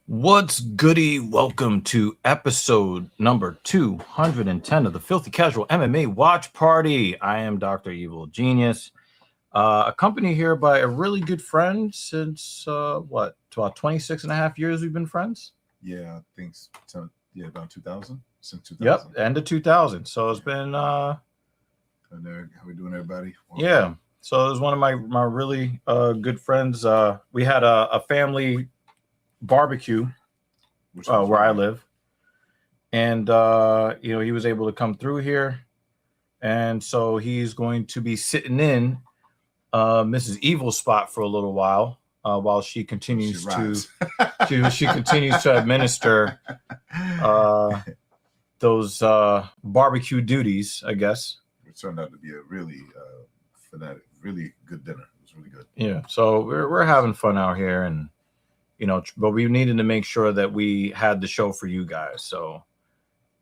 What's goody? Welcome to episode number 210 of the Filthy Casual MMA Watch Party. I am Dr. Evil Genius, accompanied here by a really good friend since, about 26 and a half years we've been friends? Yeah, I think so. Yeah, about 2000, since 2000. Yep, end of 2000. So it's been... How we doing, everybody? Yeah, so it was one of my really good friends. We had a family barbecue where I live, and he was able to come through here, and so he's going to be sitting in Mrs. Evil's spot for a little while she continues she continues to administer those barbecue duties, I guess. It turned out to be a really really good dinner. It was really good. Yeah, so we're having fun out here, and but we needed to make sure that we had the show for you guys. So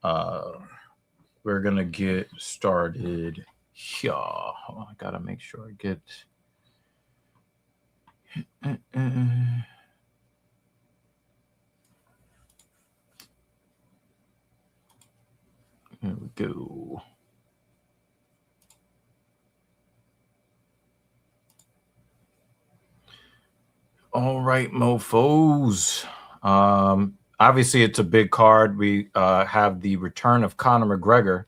we're going to get started here. I got to make sure I get... Here we go. All right, mofos. Obviously, it's a big card. We have the return of Conor McGREGOR,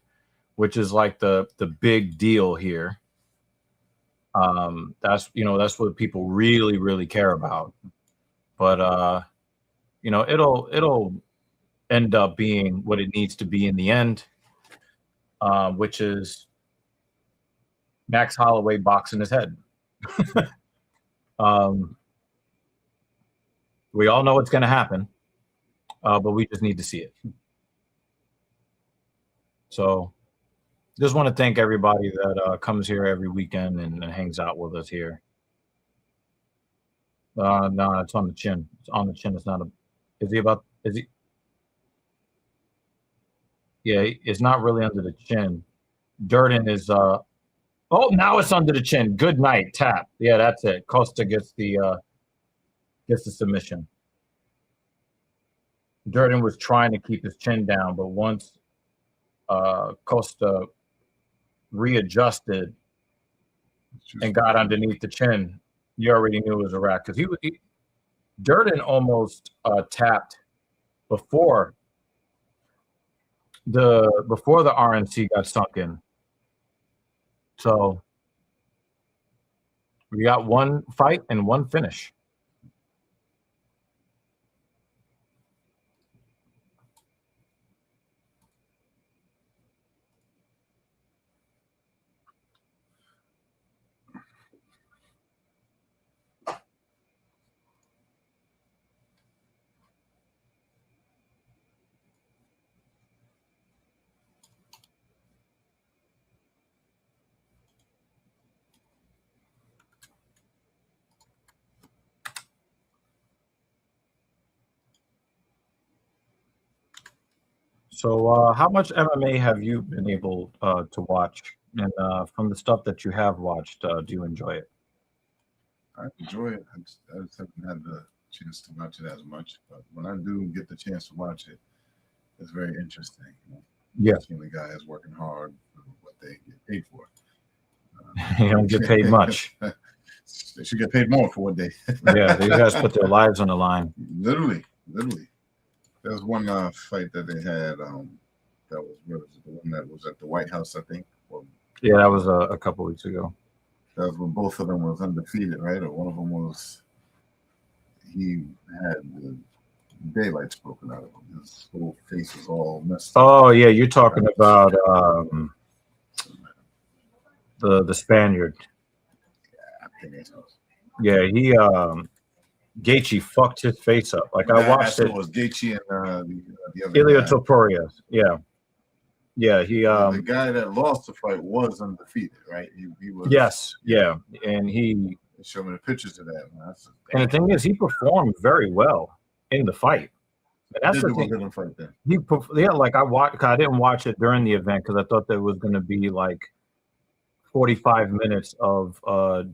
which is like the big deal here. That's what people really, really care about. But it'll end up being what it needs to be in the end, which is Max Holloway boxing his head. We all know what's going to happen, but we just need to see it. So just want to thank everybody that comes here every weekend and hangs out with us here. No, it's on the chin. It's on the chin. It's not a... Is he... Yeah, it's not really under the chin. Durden is... Oh, now it's under the chin. Good night. Tap. Yeah, that's it. Costa gets the submission. Durden was trying to keep his chin down, but once Costa readjusted and got underneath the chin, you already knew it was a wrap, because Durden almost tapped before the RNC got sunk in. So we got one fight and one finish. So how much MMA have you been able to watch? And from the stuff that you have watched, do you enjoy it? I enjoy it. I just haven't had the chance to watch it as much. But when I do get the chance to watch it, it's very interesting. Yeah. The guy is working hard for what they get paid for. They don't get paid much. They should get paid more for what they... Yeah, these guys put their lives on the line. Literally. There was one fight that they had that was the one that was at the White House, I think. Yeah, that was a couple weeks ago. That was when both of them was undefeated, right? Or one of them was... He had the daylights broken out of him. His whole face was all messed up. Oh, yeah, you're talking about the Spaniard. Yeah, I think so. Yeah, he... Gaethje fucked his face up. Like, I watched it. It was Gaethje and the other Ilya guy. Topuria. Yeah. He the guy that lost the fight was undefeated, right? He was. Yes. Yeah. And he... Show me the pictures of that. Man. And the thing is, he performed very well in the fight. And that's the thing. I didn't watch it during the event because I thought there was going to be like 45 minutes of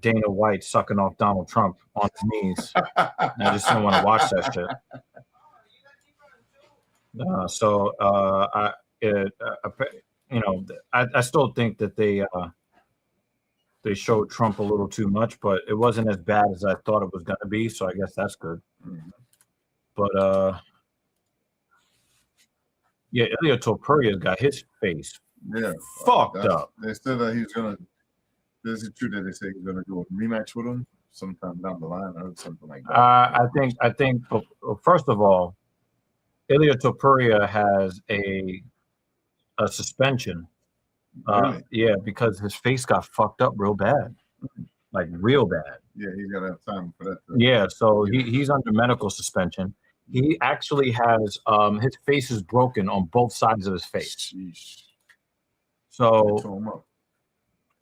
Dana White sucking off Donald Trump on his knees. And I just didn't want to watch that shit. So I still think that they showed Trump a little too much, but it wasn't as bad as I thought it was going to be. So I guess that's good. Mhm. But yeah, Ilya Topuria got his face Yeah, fucked up. They said that he was gonna. Is it true that they say he's gonna do a rematch with him sometime down the line? I heard something like that. I think first of all, Ilya Topuria has a suspension. Really? Yeah, because his face got fucked up real bad, like real bad. Yeah, he's gotta have time for that. Yeah, so he's under medical suspension. He actually has his face is broken on both sides of his face. Sheesh. So Tore him up.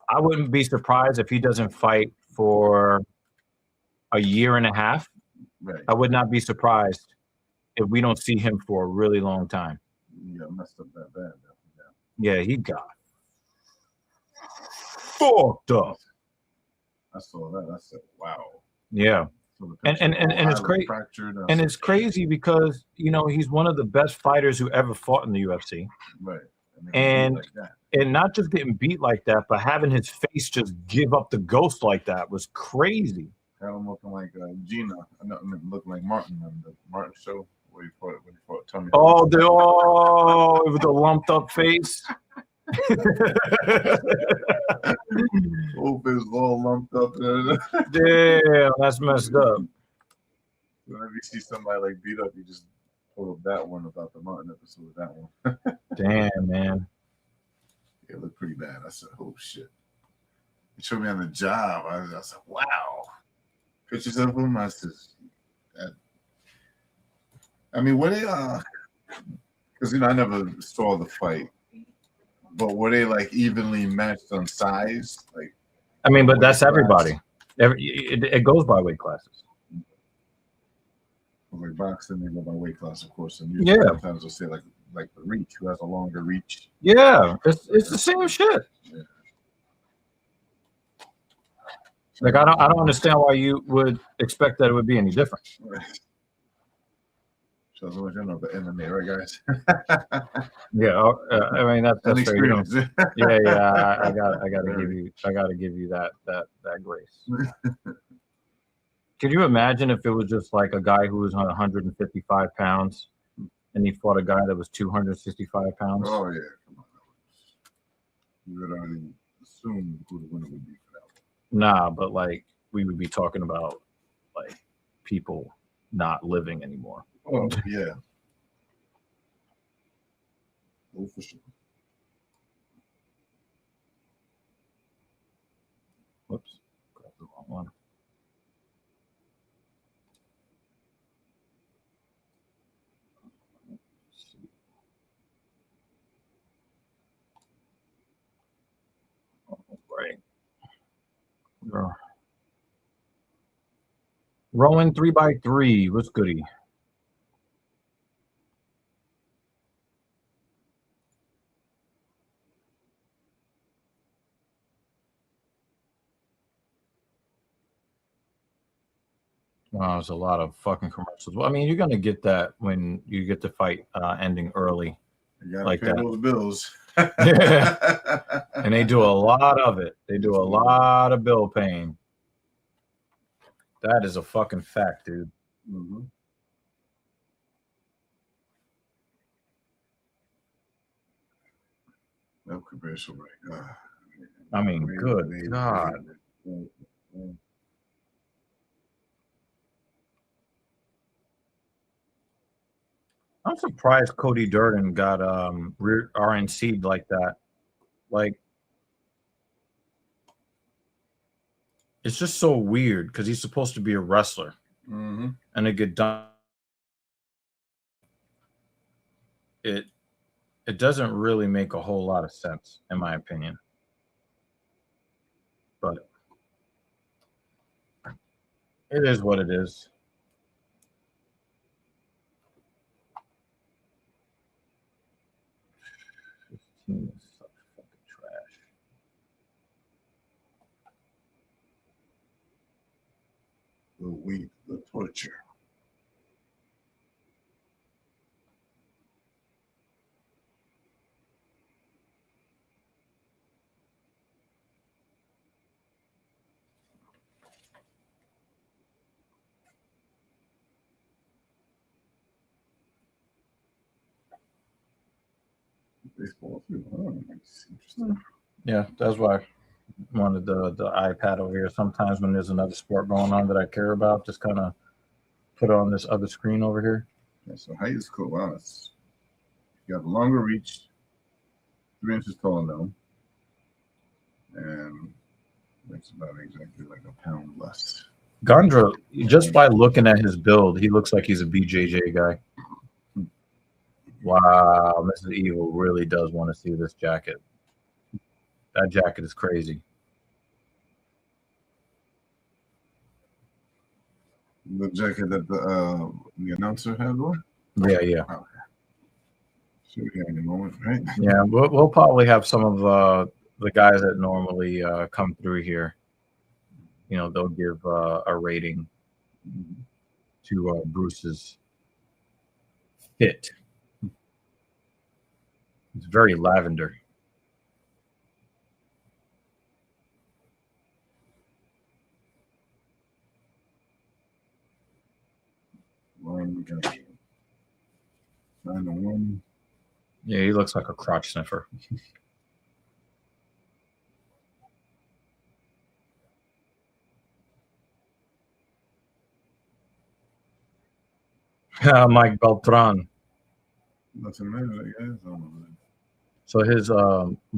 I wouldn't be surprised if he doesn't fight for a year and a half. Right. I would not be surprised if we don't see him for a really long time. He got messed up that bad. Yeah, he got fucked up. I saw that. I said, "Wow." Yeah, So and it's crazy. And it's crazy because he's one of the best fighters who ever fought in the UFC. Right. And like that. And not just getting beat like that, but having his face just give up the ghost like that was crazy. Had him looking like Gina. Looking like Martin on the Martin show where he fought Tommy. With the lumped up face. Whole face all lumped up. Damn, that's messed up. Whenever you see somebody like beat up, you just pull up that one about the Martin episode of that one. Damn, man. It looked pretty bad. I said, "Oh shit!" He showed me on the job. I was like, "Wow!" Pictures of him. I said, "I mean, were they? Because I never saw the fight, but were they like evenly matched on size? Like, I mean, but that's everybody. It goes by weight classes. Like boxing, they go by weight class, of course. And yeah, sometimes they'll say like the reach, who has a longer reach. Yeah, it's the same shit. Yeah. Like I don't understand why you would expect that it would be any different. Right. So as much you know about MMA, right, guys? Yeah, I mean that's fair. Yeah. I gotta give you that grace. Could you imagine if it was just like a guy who was on 155 pounds and he fought a guy that was 265 pounds? Oh yeah, come on. You would already assume who the winner would be for that one. Nah, but like we would be talking about like people not living anymore. Oh yeah. Oh, for sure. Whoops, grabbed the wrong one. Right. Rowing 3x3. What's goody? There's a lot of fucking commercials. Well, I mean, you're gonna get that when you get the fight ending early, you gotta like pay that. Those bills. Yeah. And they do a lot of it. They do a lot of bill paying. That is a fucking fact, dude. Mm-hmm. No commercial, right? I mean, good God. I'm surprised Cody Durden got RNC'd like that. Like, it's just so weird because he's supposed to be a wrestler, and it get done. It doesn't really make a whole lot of sense, in my opinion. But it is what it is. This team is such fucking trash. The torture. Baseball too. Oh, nice. Interesting. Yeah, that's why I wanted the iPad over here. Sometimes when there's another sport going on that I care about, just kind of put it on this other screen over here. Yeah, so height is cool. Wow, you got a longer reach, 3 inches taller now, and that's about exactly like a pound less. Gondra, just by looking at his build, he looks like he's a BJJ guy. Wow, Mrs. Evil really does want to see this jacket. That jacket is crazy. The jacket that the announcer had on? Yeah. Okay. See here in a moment, right? Yeah, we'll probably have some of the guys that normally come through here. You know, they'll give a rating to Bruce's fit. It's very lavender. We got 9-1. Yeah, he looks like a crotch sniffer. Mike Beltran. Nothing matters, I guess. I don't know. So his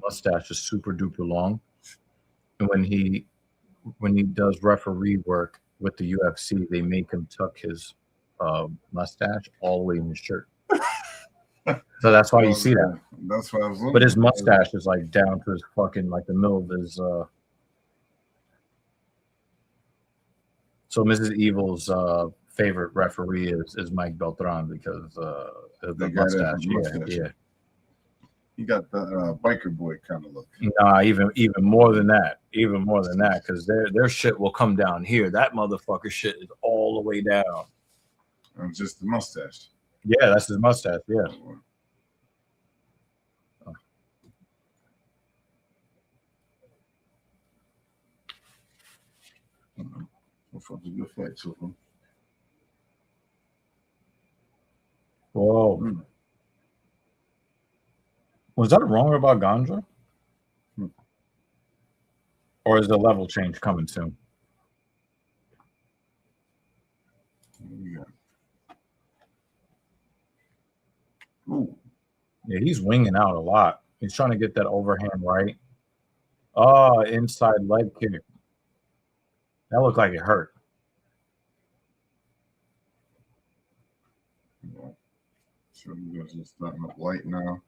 mustache is super duper long, and when he does referee work with the UFC, they make him tuck his mustache all the way in his shirt. So that's why you see that. That's why I was looking. But his mustache is like down to his fucking like the middle of his. So Mrs. Evil's favorite referee is Mike Beltran because of the mustache. Yeah. He got the biker boy kind of look. Nah, even more than that. Even more than that, because their shit will come down here. That motherfucker shit is all the way down. And just the mustache. Yeah, that's his mustache. Yeah. So a good fight so far. Whoa. Was that wrong about Ganja? Or is the level change coming soon? Yeah. Ooh. Yeah, he's winging out a lot. He's trying to get that overhand right. Oh, inside leg kick. That looked like it hurt. Yeah. So you guys are starting up light now.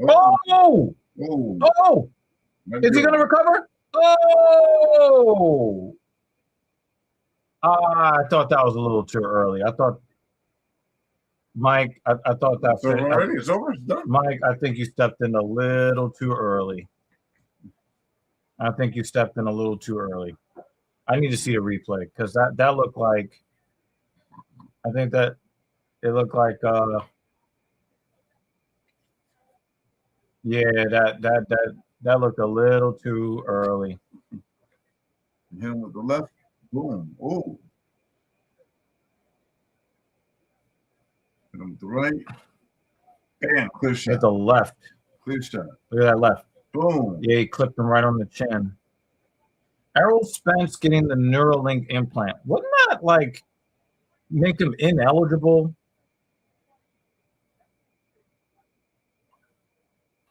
Oh! Oh! Is he going to recover? Oh! I thought that was a little too early. I thought, Mike, I thought that. It's over already? It's over? It's done? Mike, I think you stepped in a little too early. I think you stepped in a little too early. I need to see a replay because that looked like, I think that it looked like, yeah, that looked a little too early. Hit him with the left. Boom. Oh. Hit him with the right. Bam. Clear shot. Hit the left. Clear shot. Look at that left. Boom. Yeah, he clipped him right on the chin. Errol Spence getting the Neuralink implant. Wouldn't that like make him ineligible?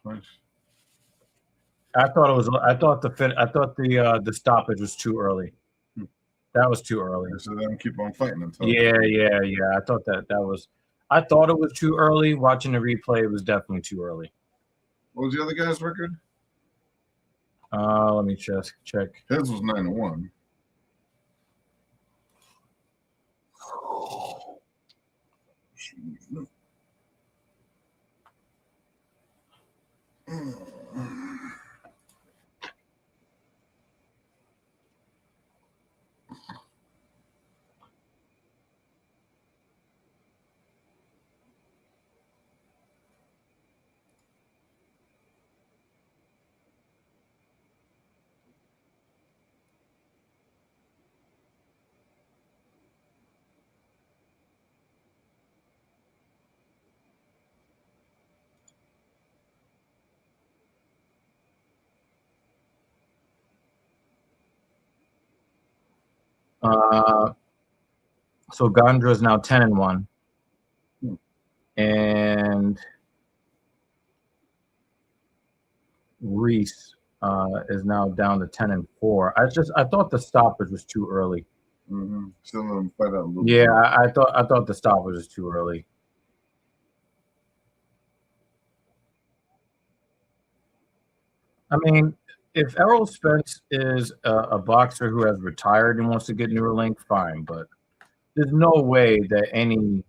Nice. I thought the stoppage was too early. That was too early. So let him keep on fighting until. Yeah. I thought I thought it was too early. Watching the replay, it was definitely too early. What was the other guy's record? Let me check. His was 9-1. So Gondra is now 10-1, Hmm. and Reese is now down to 10-4. I thought the stoppage was too early. Mm-hmm. Still let him fight out a little. Yeah, I thought the stoppage was too early. I mean, if Errol Spence is a boxer who has retired and wants to get Neuralink, fine. But there's no way that any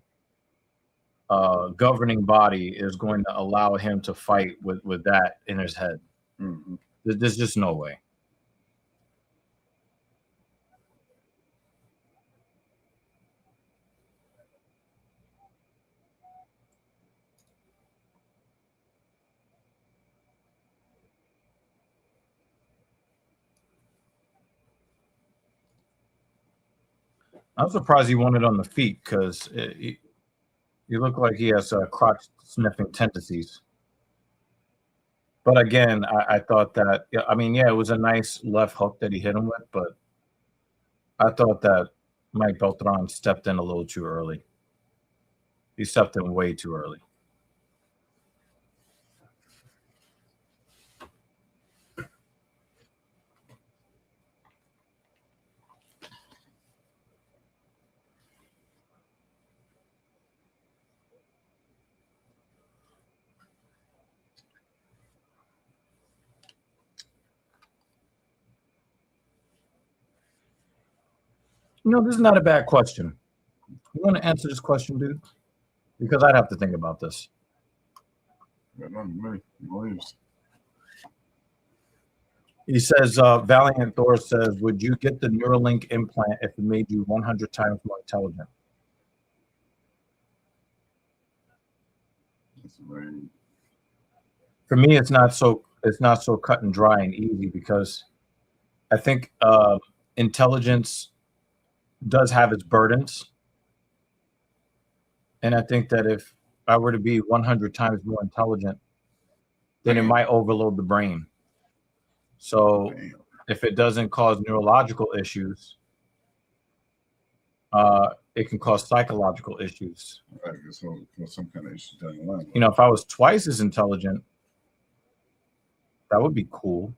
governing body is going to allow him to fight with that in his head. Mm-hmm. There's just no way. I'm surprised he won it on the feet because you look like he has crotch sniffing tendencies. But again, I thought that, I mean, yeah, it was a nice left hook that he hit him with, but I thought that Mike Beltran stepped in a little too early. He stepped in way too early. This is not a bad question. You want to answer this question, dude? Because I'd have to think about this. He says, Valiant Thor says, would you get the Neuralink implant if it made you 100 times more intelligent? For me, it's not so cut and dry and easy because I think intelligence does have its burdens. And I think that if I were to be 100 times more intelligent, then it might overload the brain. So if it doesn't cause neurological issues, it can cause psychological issues. Right, so some kind of issue down the line. If I was twice as intelligent, that would be cool.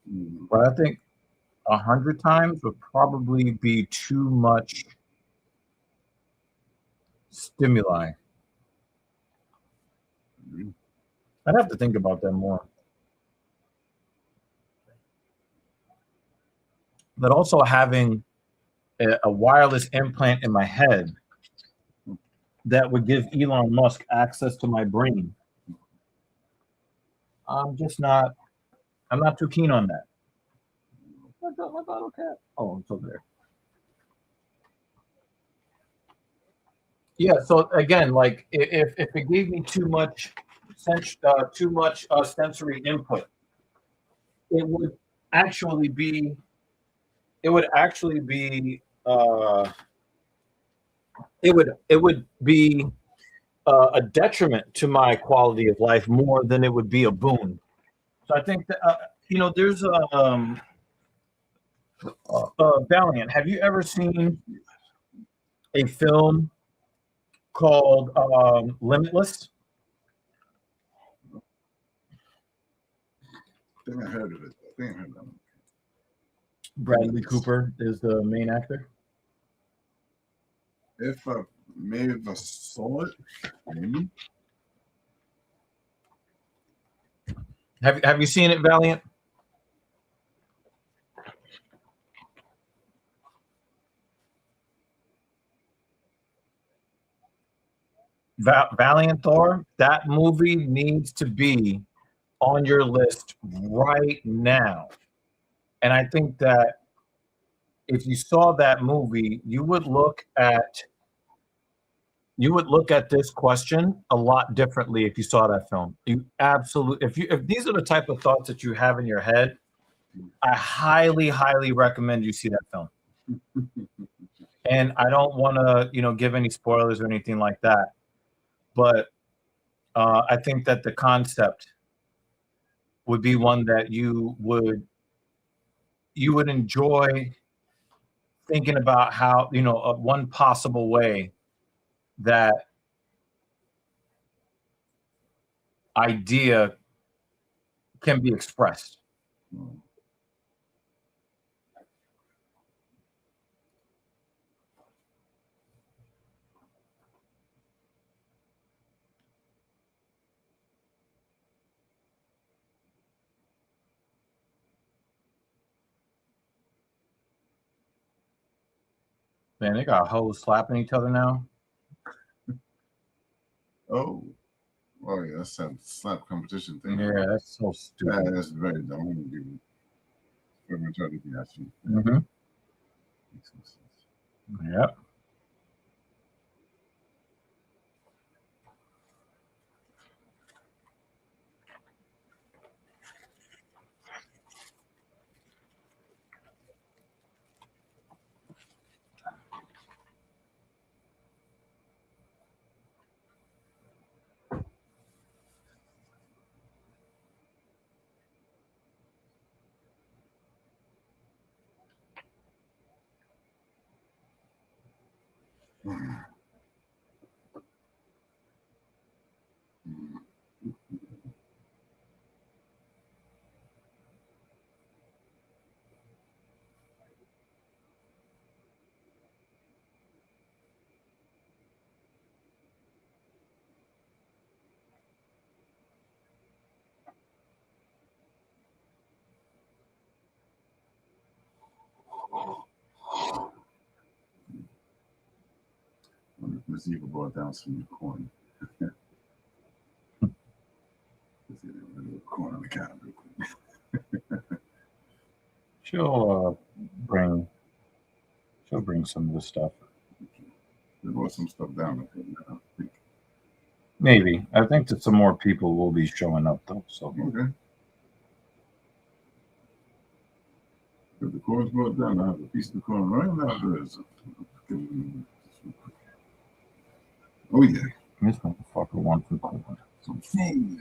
Mm-hmm. But I think 100 times would probably be too much stimuli. Mm-hmm. I'd have to think about that more. But also having a wireless implant in my head that would give Elon Musk access to my brain. I'm not too keen on that. My bottle cap. Oh, it's over there. Yeah. So again, like if it gave me too much sensory input, it would actually be it would be a detriment to my quality of life more than it would be a boon. So I think that there's Valiant. Have you ever seen a film called Limitless? I think I heard of it. I think I heard of it. Bradley Cooper is the main actor. If maybe I saw it, maybe. Have you seen it, Valiant? Valiant Thor, that movie needs to be on your list right now. And I think that if you saw that movie, you would look at this question a lot differently if you saw that film. You absolutely, if these are the type of thoughts that you have in your head, I highly, highly recommend you see that film. And I don't want to, give any spoilers or anything like that. But I think that the concept would be one that you would enjoy thinking about how, one possible way that idea can be expressed. Man, they got hoes slapping each other now. Oh, yeah, that's a slap competition thing. Yeah, that's so stupid. Yeah, that's very dumb. I'm gonna give it. I'm gonna try to be asking. Mm-hmm. Yep. Miss Eva brought down some corn. Corn on the counter real quick. She'll bring some of the stuff. They brought some stuff down. I think. Maybe. I think that some more people will be showing up though. So okay. If the corn's brought down, I have a piece of the corn right now. Oh yeah. This motherfucker wants some corn. Some food.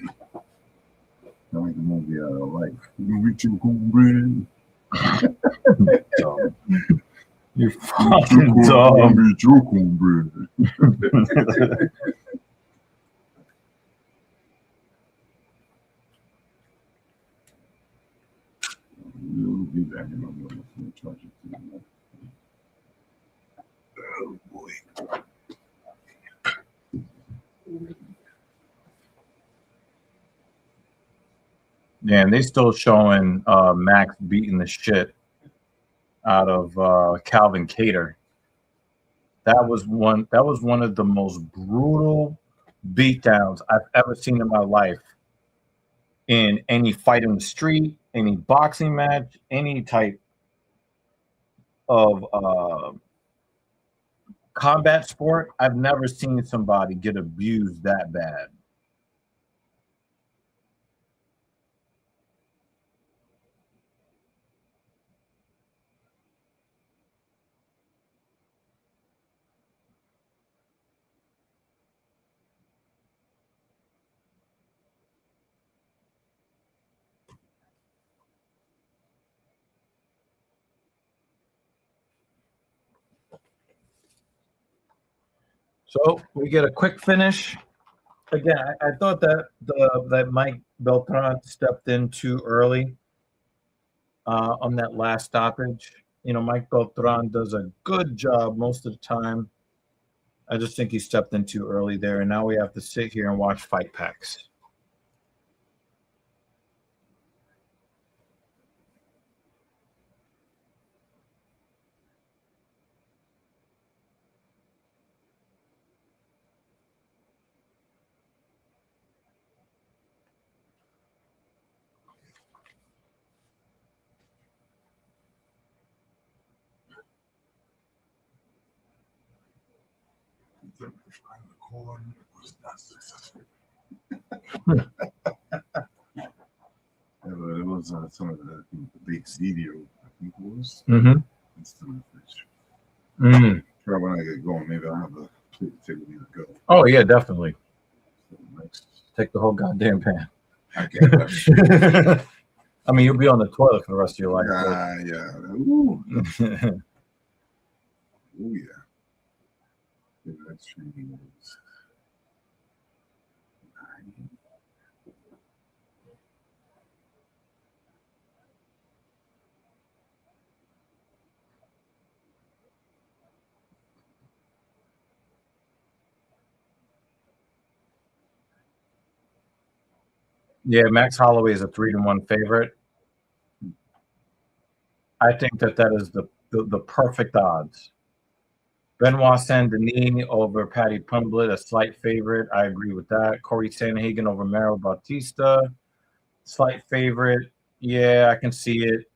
Sound like the movie Life. You reach your cornbread. You're fucking dumb. Reach your cornbread. You'll be back in a moment for the charger. Oh boy. Yeah, and they still showing Max beating the shit out of Calvin Kattar. That was one of the most brutal beatdowns I've ever seen in my life. In any fight in the street, any boxing match, any type of combat sport, I've never seen somebody get abused that bad. So we get a quick finish. Again, I thought that Mike Beltran stepped in too early on that last stoppage. Mike Beltran does a good job most of the time. I just think he stepped in too early there, and now we have to sit here and watch fight packs. The corn was not successful. It was some of the big video, I think it was. Mm-hmm. Try when I get going, maybe I'll have a plate to take with me to go. Oh yeah, definitely. So next, take the whole goddamn pan. I can't. I mean, you'll be on the toilet for the rest of your life. Yeah. Ooh. Oh yeah. Yeah, that's training is 9. Yeah, Max Holloway is a 3-1 favorite. I think that is the perfect odds. Benoit Saint-Denis over Paddy Pimblett, a slight favorite. I agree with that. Corey Sandhagen over Mero Bautista, slight favorite. Yeah, I can see it.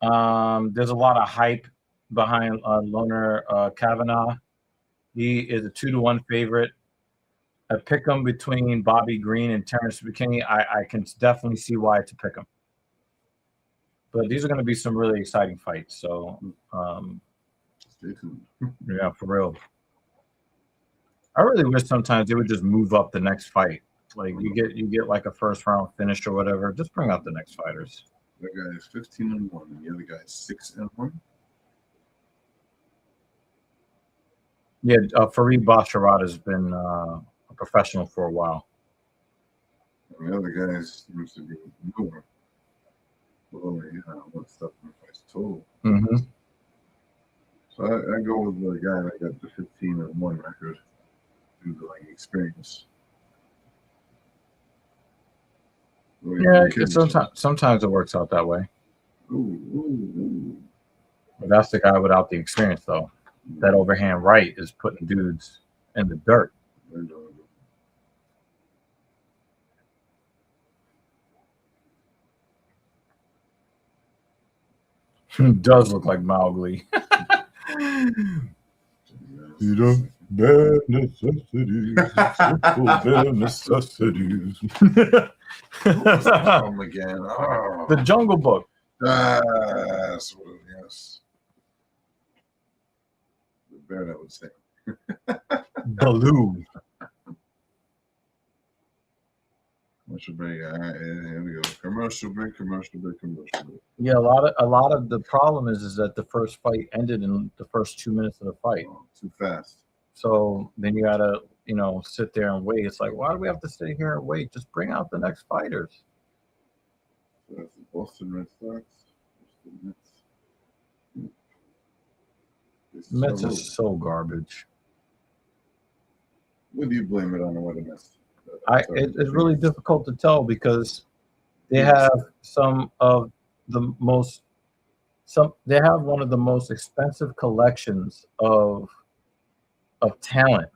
There's a lot of hype behind Loner Kavanaugh. He is a 2-1 favorite. A pick 'em between Bobby Green and Terrence McKinney. I can definitely see why to pick 'em. But these are going to be some really exciting fights. So, Stay tuned. yeah, for real. I really wish sometimes they would just move up the next fight. Like you get like a first round finish or whatever. Just bring out the next fighters. That guy is 15-1, and the other guy is 6-1. Yeah, Fareed Basharat has been a professional for a while. And the other guy seems to be newer. Well, yeah, what stuff in the fights total. Mm-hmm. So I go with the guy that got the 15-1 record due to like experience. Yeah, sometimes it works out that way. Ooh. But that's the guy without the experience, though. That overhand right is putting dudes in the dirt. Does look like Mowgli. You know, bare necessities, simple bare necessities. Again. Oh. The Jungle Book. That's what it is. The bear that would say. Baloo. Commercial break. All right, here we go. Commercial break. Yeah, a lot of the problem is that the first fight ended in the first 2 minutes of the fight. Oh, too fast. So then you gotta, sit there and wait. It's like, why do we have to sit here and wait? Just bring out the next fighters. So that's the Boston Red Sox. Mets is so garbage. What do you blame it on? What a mess. It's really difficult to tell because they have one of the most expensive collections of talent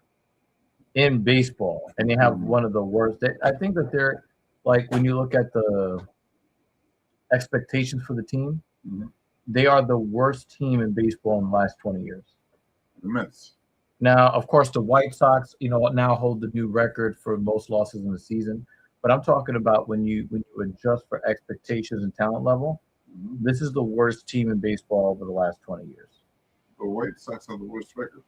in baseball, and they have one of the worst. I think that they're like, when you look at the expectations for the team, they are the worst team in baseball in the last 20 years. The Mets. Now, of course, the White Sox, now hold the new record for most losses in the season. But I'm talking about when you adjust for expectations and talent level, this is the worst team in baseball over the last 20 years. The White Sox have the worst record.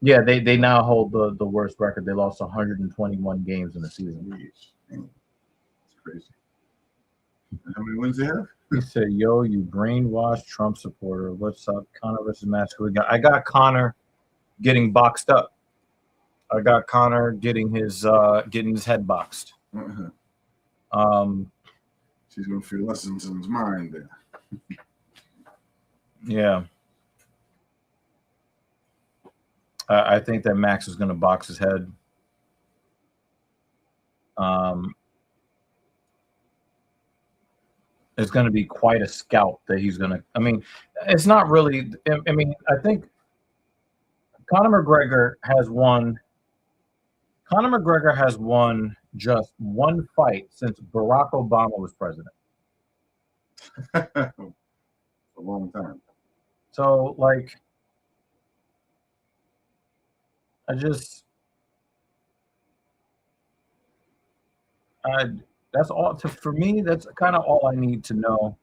Yeah, they now hold the worst record. They lost 121 games in the season. It's crazy. How many wins they have? He said, "Yo, you brainwashed Trump supporter. What's up, Connor versus Max? I got Connor getting boxed up. I got Connor getting his head boxed. She's gonna feel lessons in his mind there. Yeah. I think that Max is going to box his head. It's going to be quite a scalp that he's going to. I mean, it's not really. I mean, I think Conor McGregor has won. Conor McGregor has won just one fight since Barack Obama was president. A long time. So, like, that's all for me. That's kind of all I need to know.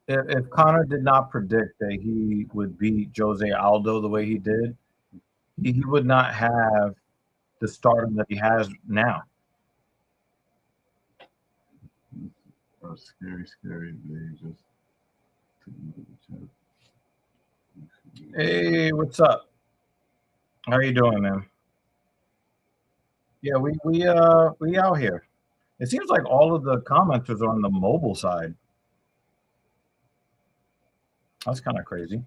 If Conor did not predict that he would beat Jose Aldo the way he did, he would not have the stardom that he has now. Are scary. They just took a look at the chat. Hey, what's up? How are you doing, man? Yeah, we out here. It seems like all of the commenters are on the mobile side. That's kind of crazy.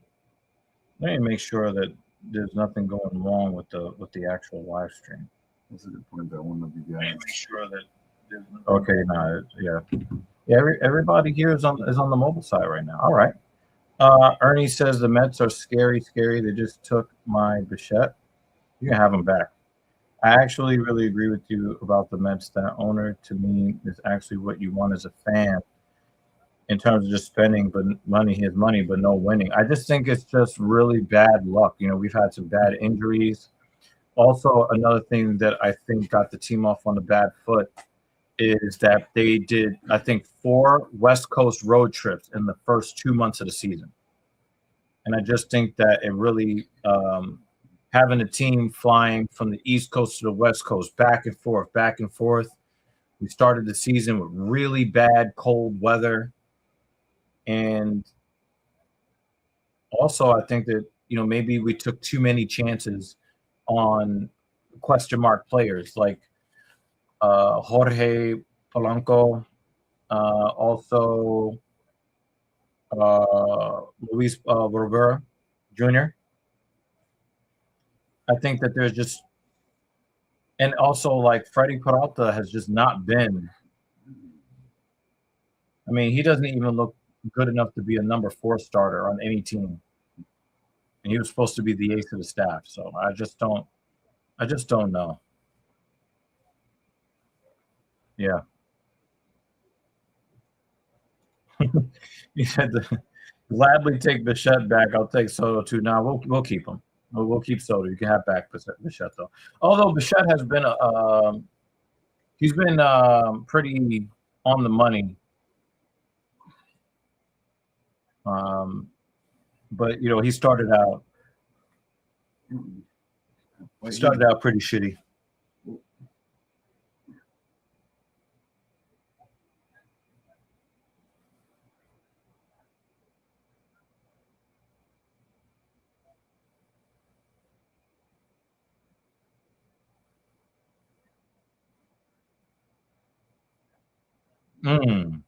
Let me make sure that there's nothing going wrong with the actual live stream. That's a good point. That one of the guys. Make sure that there's okay. No, yeah. Everybody here is on the mobile side right now. All right. Ernie says the Mets are scary. They just took my Bichette. You can have them back. I actually really agree with you about the Mets. That owner to me is actually what you want as a fan in terms of just spending his money, but no winning. I just think it's just really bad luck. You know, we've had some bad injuries. Also, another thing that I think got the team off on a bad foot is that they did, I think, 4 West Coast road trips in the first 2 months of the season. And I just think that it really having a team flying from the East Coast to the West Coast, back and forth. We started the season with really bad cold weather. And also, I think that, maybe we took too many chances on question mark players like Jorge Polanco, also Luis Vergara Jr. I think that there's just, and also like Freddie Peralta has just not been. I mean, he doesn't even look good enough to be a number 4 starter on any team. And he was supposed to be the ace of the staff. So I just don't know. Yeah. He said to gladly take Bichette back. I'll take Soto too. Now we'll keep him. We'll keep Soto. You can have back Bichette though. Although Bichette has been he's been pretty on the money. But he started out pretty shitty. Mm.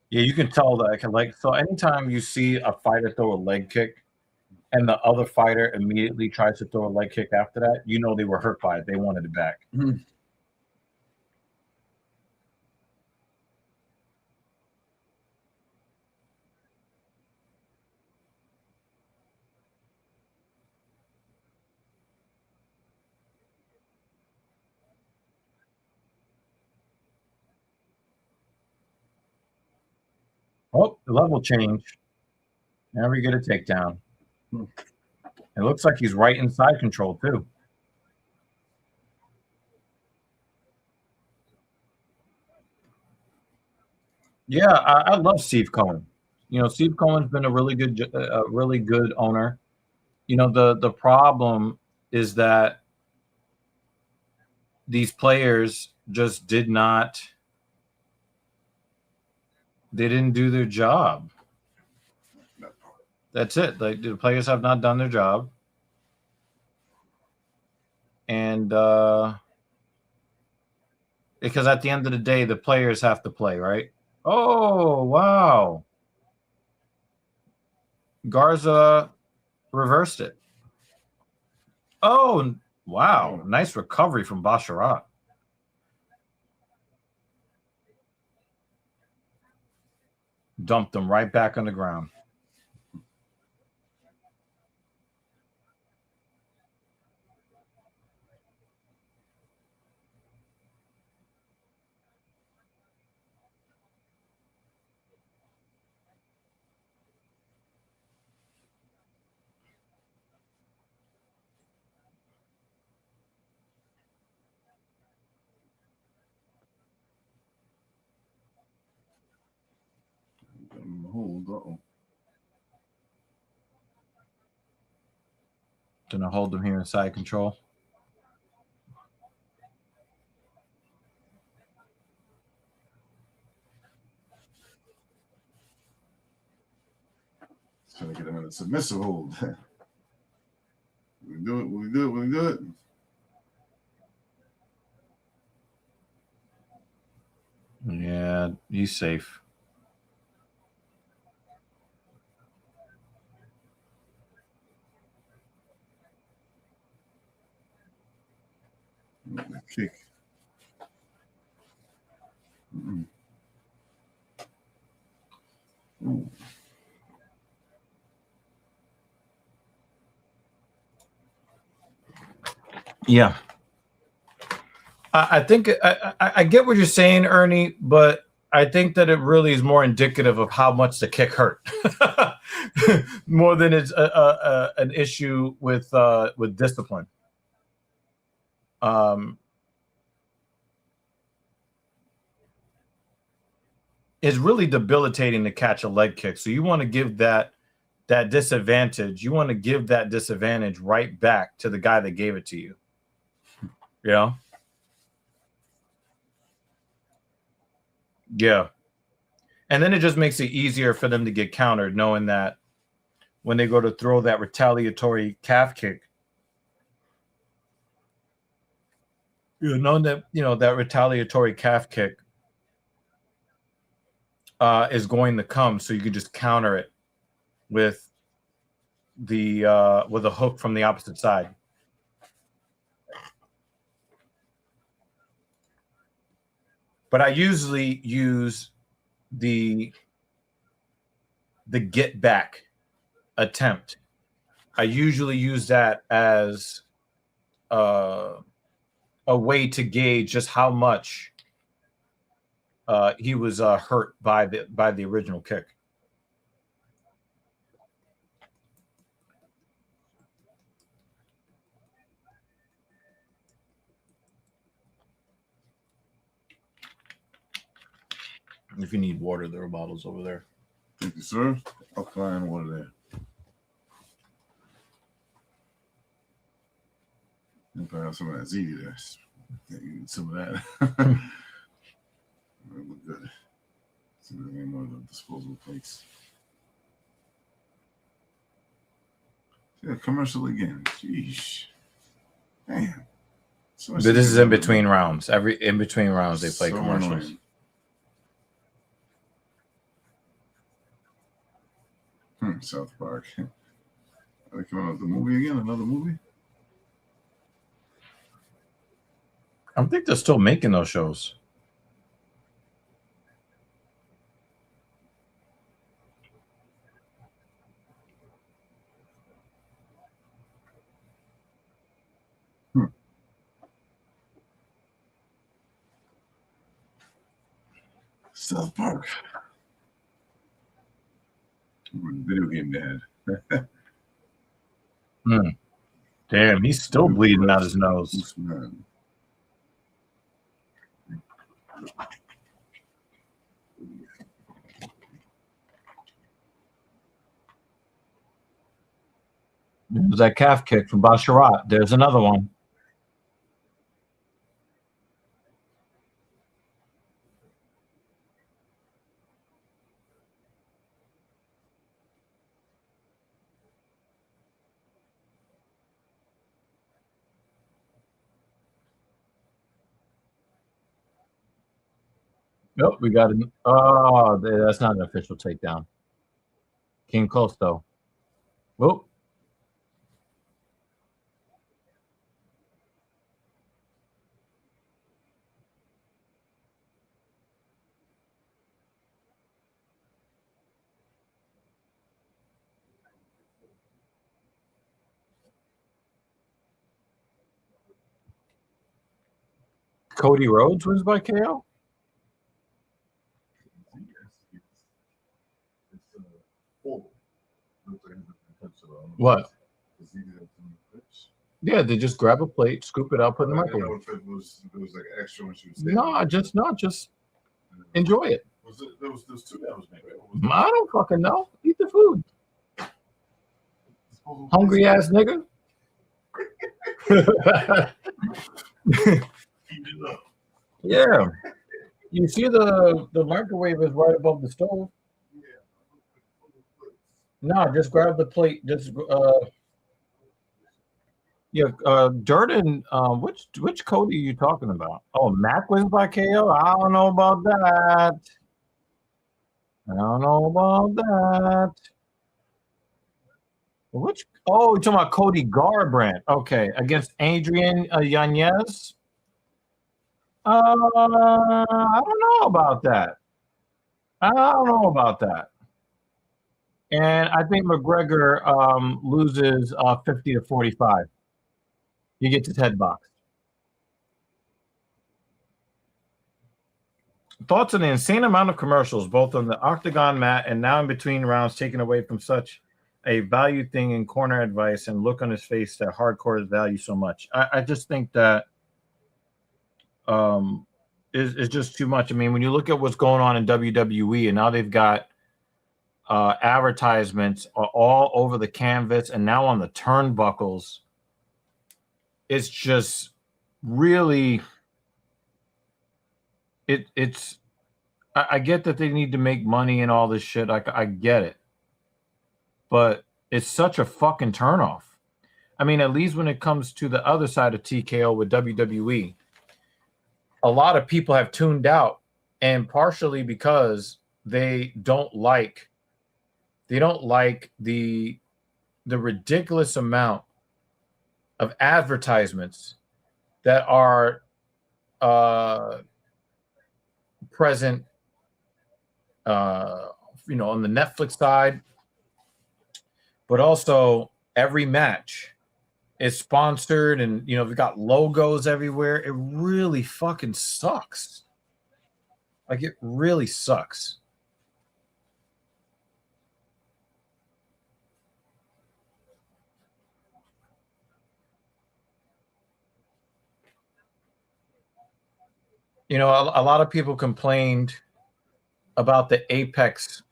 Yeah, you can tell that. So anytime you see a fighter throw a leg kick and the other fighter immediately tries to throw a leg kick after that, they were hurt by it. They wanted it back. Mm-hmm. Oh, the level change. Now we get a takedown. It looks like he's right inside control too. Yeah, I love Steve Cohen. Steve Cohen's been a really good owner. The problem is that these players just they didn't do their job. That's it. Like the players have not done their job. And because at the end of the day, the players have to play, right? Oh, wow. Garza reversed it. Oh, wow. Nice recovery from Basharat. Dumped him right back on the ground. Hold on. Gonna hold him here inside control. Trying to get him in a submissive hold. We do it. We do it. We do it. Yeah, he's safe. The kick. Ooh. Yeah. I think I get what you're saying, Ernie, but I think that it really is more indicative of how much the kick hurt, more than it's an issue with discipline. It's really debilitating to catch a leg kick, so you want to give that disadvantage. You want to give that disadvantage right back to the guy that gave it to you. You know? Yeah. And then it just makes it easier for them to get countered, knowing that when they go to throw that retaliatory calf kick, knowing that, that retaliatory calf kick is going to come, so you can just counter it with a hook from the opposite side. But I usually use the get back attempt. I usually use that as a way to gauge just how much he was hurt by the original kick. If you need water, there are bottles over there. Thank you, sir. Alkaline water there. You probably have some of that ziti there. Yeah, you need some of that. That look good. See the name of the disposable plates. Yeah, commercial again. Jeez. Damn. But this is in between rounds. In between rounds they play commercials. Annoying. South Park. Are they coming out with the movie again? Another movie? I think they're still making those shows. South Park. Video game dad. Damn, he's still bleeding out his nose. There's that calf kick from Basharat. There's another one. Nope, we got it. Oh, that's not an official takedown. Came close, though. Whoop. Cody Rhodes wins by KO? What? Yeah, they just grab a plate, scoop it out, put it in the microwave. It was like extra when she was just enjoy it. There was 2 that was made, right? I don't fucking know. Eat the food. Hungry ass nigga. Yeah. You see the microwave is right above the stove. No, just grab the plate. Just yeah, Durden. Which Cody are you talking about? Oh, Mac wins by KO. I don't know about that. I don't know about that. Which? Oh, you're talking about Cody Garbrandt. Okay, against Adrian Yanez. I don't know about that. I don't know about that. And I think McGregor loses 50-45. He gets his head boxed. Thoughts on the insane amount of commercials, both on the octagon mat and now in between rounds, taken away from such a value thing in corner advice and look on his face that hardcore value so much. I just think that is just too much. I mean, when you look at what's going on in WWE and now they've got advertisements all over the canvas and now on the turnbuckles, it's just really it's I get that they need to make money and all this shit. I get it. But it's such a fucking turnoff. I mean, at least when it comes to the other side of TKO with WWE, a lot of people have tuned out, and partially because they don't like the ridiculous amount of advertisements that are present on the Netflix side, but also every match is sponsored and we've got logos everywhere. It really fucking sucks. Like, it really sucks. A lot of people complained about the Apex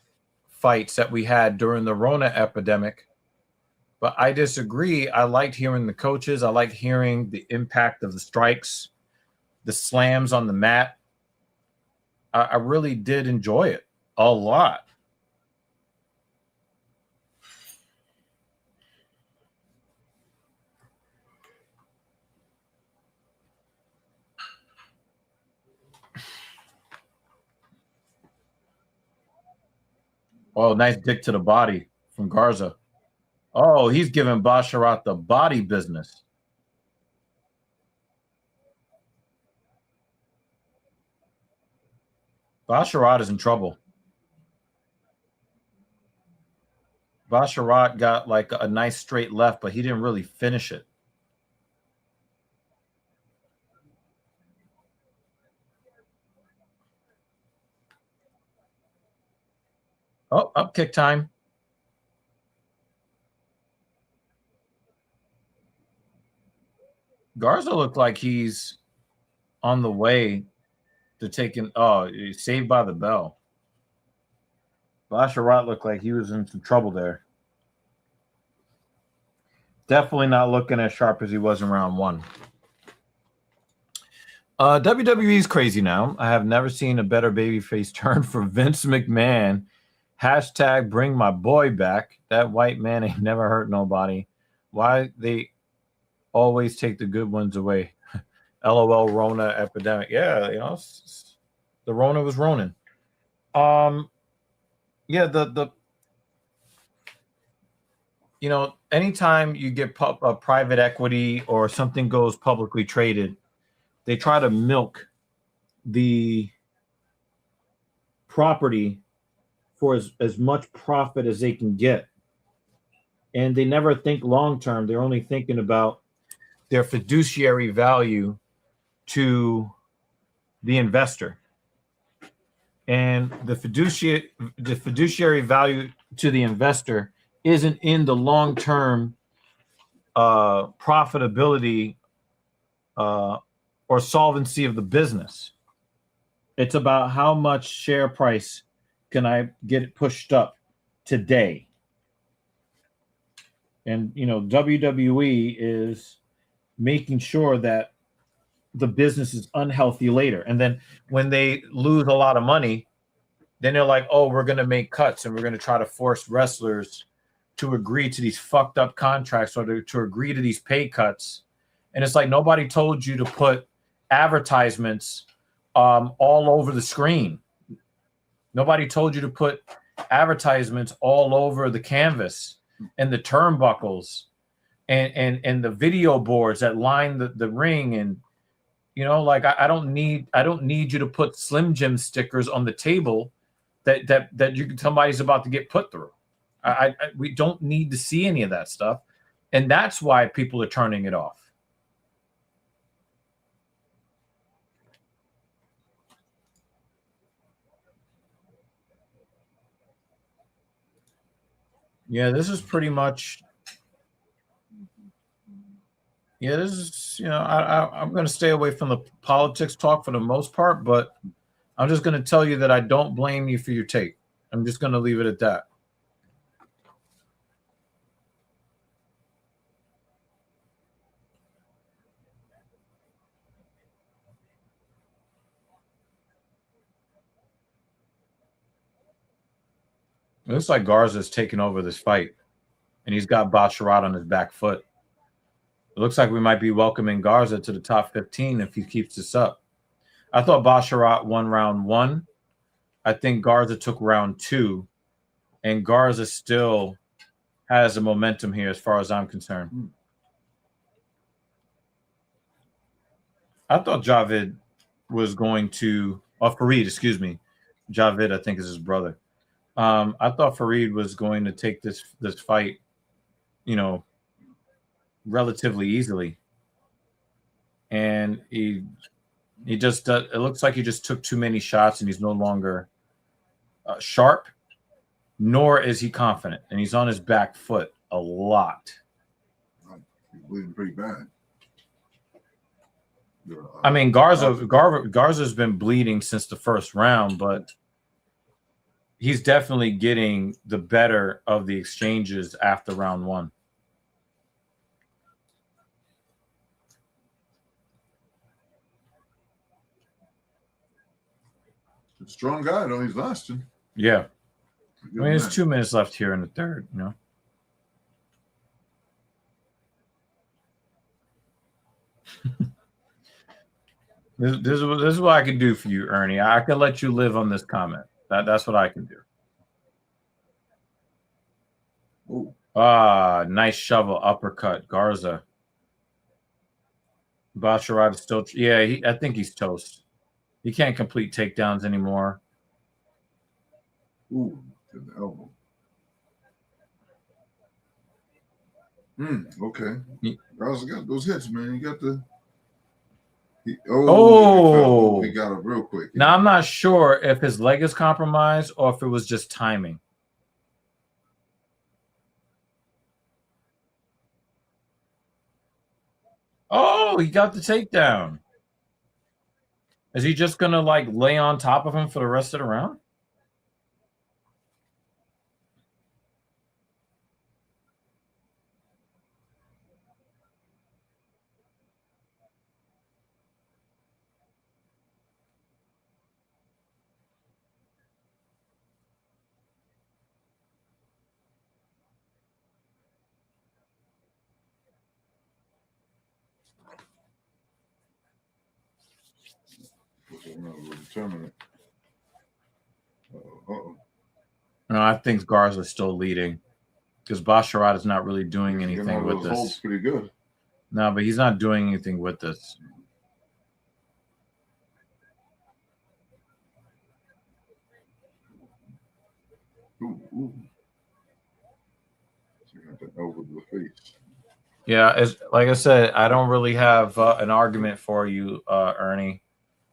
fights that we had during the Rona epidemic, but I disagree. I liked hearing the coaches. I liked hearing the impact of the strikes, the slams on the mat. I really did enjoy it a lot. Oh, nice dick to the body from Garza. Oh, he's giving Basharat the body business. Basharat is in trouble. Basharat got like a nice straight left, but he didn't really finish it. Oh, up kick time. Garza looked like he's on the way to taking. Oh, he's saved by the bell. Basharat looked like he was in some trouble there. Definitely not looking as sharp as he was in round one. WWE is crazy now. I have never seen a better babyface turn for Vince McMahon. Hashtag bring my boy back. That white man ain't never hurt nobody. Why they always take the good ones away? LOL Rona epidemic. Yeah, the Rona was Ronin. Yeah, anytime you get private equity or something goes publicly traded, they try to milk the property for as much profit as they can get. And they never think long term. They're only thinking about their fiduciary value to the investor. And the fiduciary value to the investor isn't in the long-term profitability or solvency of the business. It's about how much share price can I get it pushed up today. And WWE is making sure that the business is unhealthy later. And then when they lose a lot of money, then they're like, oh, we're going to make cuts and we're going to try to force wrestlers to agree to these fucked up contracts or to agree to these pay cuts. And it's like, nobody told you to put advertisements all over the screen. Nobody told you to put advertisements all over the canvas and the turnbuckles and the video boards that line the ring. And like I don't need you to put Slim Jim stickers on the table that somebody's about to get put through. We don't need to see any of that stuff, and that's why people are turning it off. Yeah, this is pretty much. Yeah, this is, I'm going to stay away from the politics talk for the most part, but I'm just going to tell you that I don't blame you for your take. I'm just going to leave it at that. It looks like Garza's taking over this fight, and he's got Basharat on his back foot. It looks like we might be welcoming Garza to the top 15 if he keeps this up. I thought Basharat won round 1. I think Garza took round 2, and Garza still has the momentum here as far as I'm concerned. I thought Javid was going to, Fareed, excuse me. Javid, I think, is his brother. I thought Fareed was going to take this fight, relatively easily. And he just it looks like he just took too many shots and he's no longer sharp, nor is he confident. And he's on his back foot a lot. He's bleeding pretty bad. I mean, Garza's been bleeding since the first round, but he's definitely getting the better of the exchanges after round 1. Strong guy, though. He's lasting. Yeah. I mean, there's 2 minutes left here in the third, This is what I can do for you, Ernie. I can let you live on this comment. That's what I can do. Ooh. Nice shovel uppercut, Garza. Basharat is still, I think he's toast. He can't complete takedowns anymore. Ooh, to the elbow. Okay. Garza got those hits, man. He got the. He got up real quick. Now, I'm not sure if his leg is compromised or if it was just timing. Oh, he got the takedown. Is he just going to, lay on top of him for the rest of the round? No, I think Garza's still leading because Basharat is not really doing anything with this. Pretty good. No, but he's not doing anything with this. Ooh. So you got that elbow to the face. Yeah, like I said, I don't really have an argument for you, Ernie.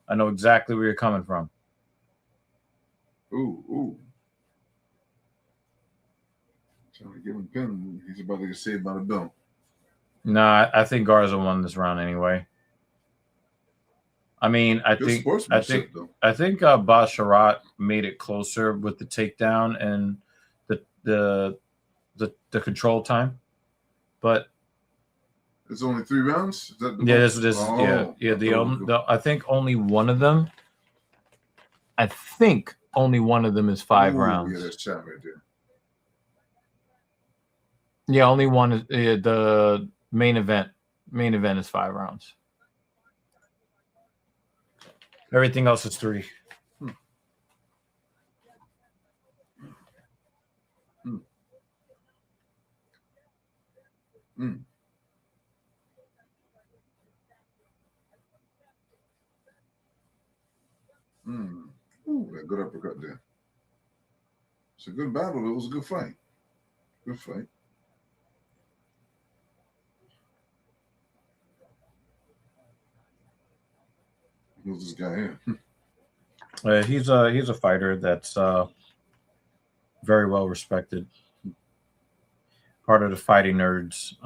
I know exactly where you're coming from. Ooh. Trying to give him a pin. He's about to get saved by the belt. No, I think Garza won this round anyway. I mean, I think Basharat made it closer with the takedown and the control time. But it's only 3 rounds. Is that the yeah, most? this Oh, yeah. I I think only one of them. I think only one of them is 5 rounds. Yeah, that's chat right there. Yeah, only one is the main event. Main event is 5 rounds. Everything else is 3. Mm. Ooh, that good uppercut there. It's a good battle. It was a good fight. Good fight. Who's this guy here? He's a fighter that's very well respected. Part of the Fighting Nerds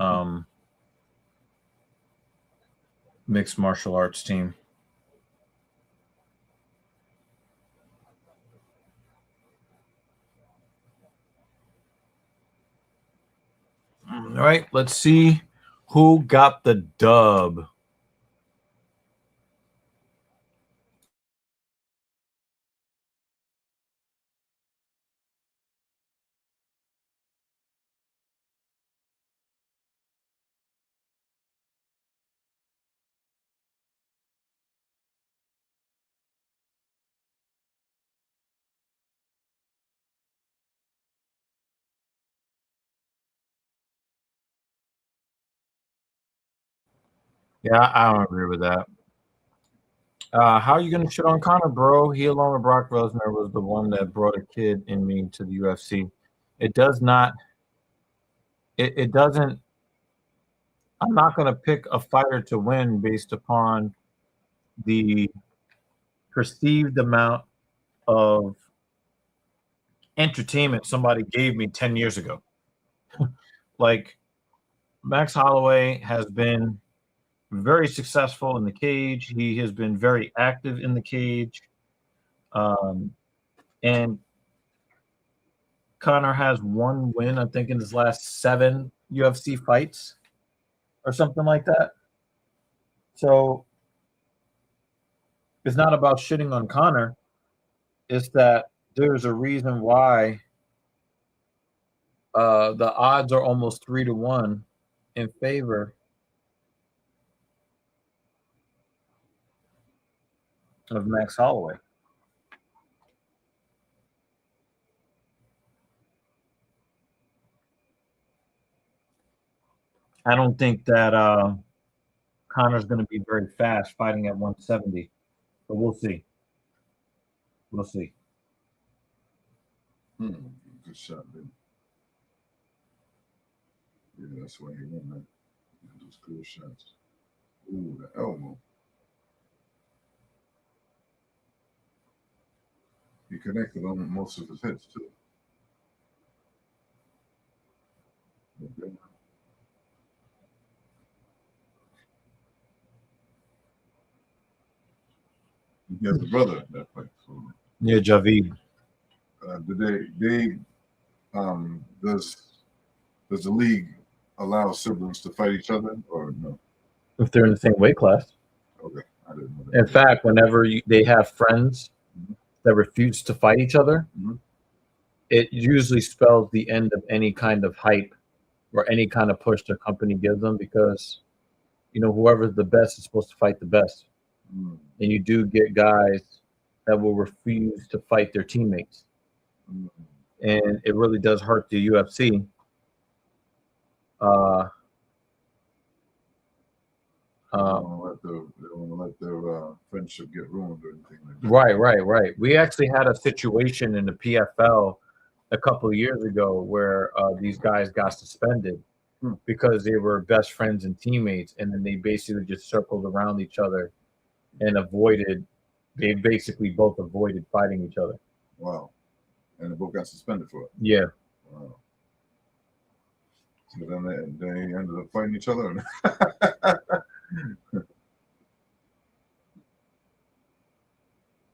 mixed martial arts team. All right, let's see who got the dub. Yeah, I don't agree with that. How are you going to shit on Conor, bro? He, along with Brock Lesnar, was the one that brought a kid in me to the UFC. It does not. It doesn't. I'm not going to pick a fighter to win based upon the perceived amount of entertainment somebody gave me 10 years ago. Like, Max Holloway has been very successful in the cage. He has been very active in the cage. And Conor has 1 win, I think, in his last 7 UFC fights or something like that. So it's not about shitting on Conor. It's that there's a reason why the odds are almost 3-1 in favor of Max Holloway. I don't think that Conor's going to be very fast fighting at 170, but we'll see. We'll see. Good shot, baby. Yeah, that's why he won, man. Those good shots. Ooh, the elbow. He connected on most of his hits, too. Okay. He has a brother in that fight. So, Yeah, Javid. Does the league allow siblings to fight each other or no? If they're in the same weight class. Okay, I didn't know that. In fact, whenever they have friends that refuse to fight each other, it usually spells the end of any kind of hype or any kind of push the company gives them, because whoever's the best is supposed to fight the best. And you do get guys that will refuse to fight their teammates. And it really does hurt the UFC. They don't want to let their friendship get ruined or anything like that. Right. We actually had a situation in the PFL a couple of years ago where these guys got suspended because they were best friends and teammates, and then they basically just circled around each other and they basically both avoided fighting each other. Wow. And they both got suspended for it. Yeah. Wow. So then they ended up fighting each other.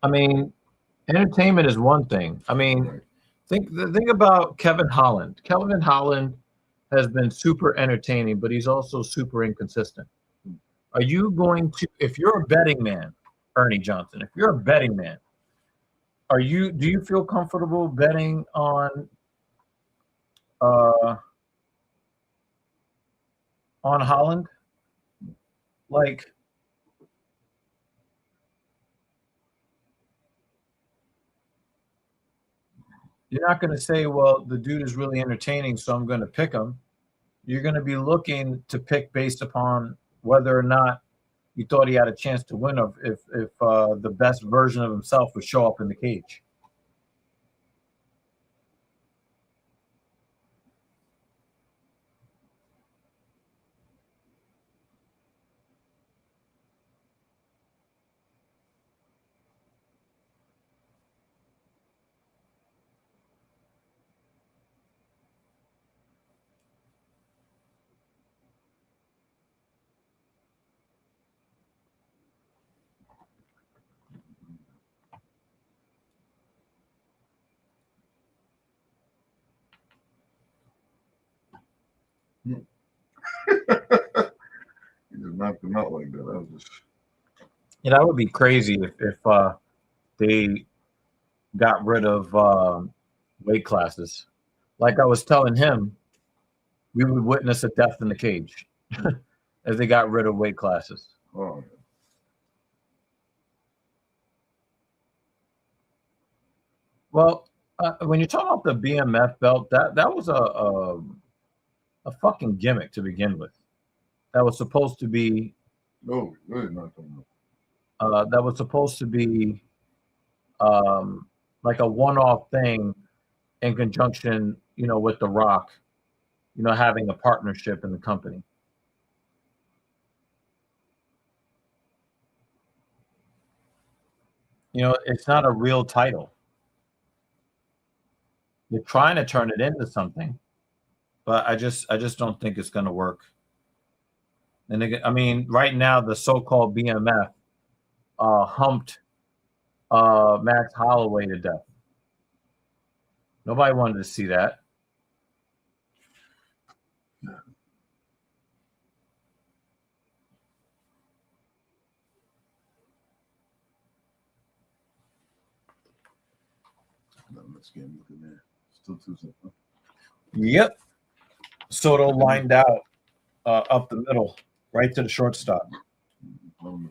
I mean, entertainment is one thing. I mean, think about Kevin Holland. Kevin Holland has been super entertaining, but he's also super inconsistent. Are you going to, if you're a betting man, Ernie Johnson, if you're a betting man, do you feel comfortable betting uh on Holland? Like, you're not going to say, well, the dude is really entertaining, so I'm going to pick him. You're going to be looking to pick based upon whether or not you thought he had a chance to win, or if the best version of himself would show up in the cage. He just knocked him out like that. That was just. Yeah, that would be crazy if they got rid of weight classes. Like I was telling him, we would witness a death in the cage if they got rid of weight classes. Oh, Well, when you talk about the BMF belt, that was a fucking gimmick to begin with. That was supposed to be no, really knocked him out. that was supposed to be um, like a one-off thing in conjunction, with The Rock, having a partnership in the company. It's not a real title. They're trying to turn it into something, but I just don't think it's going to work. And I mean, right now the so-called BMF humped Max Holloway to death. Nobody wanted to see that. No, let's get him looking there. Still 2-0. Huh? Yep. Soto lined out up the middle, right to the shortstop. 1-6.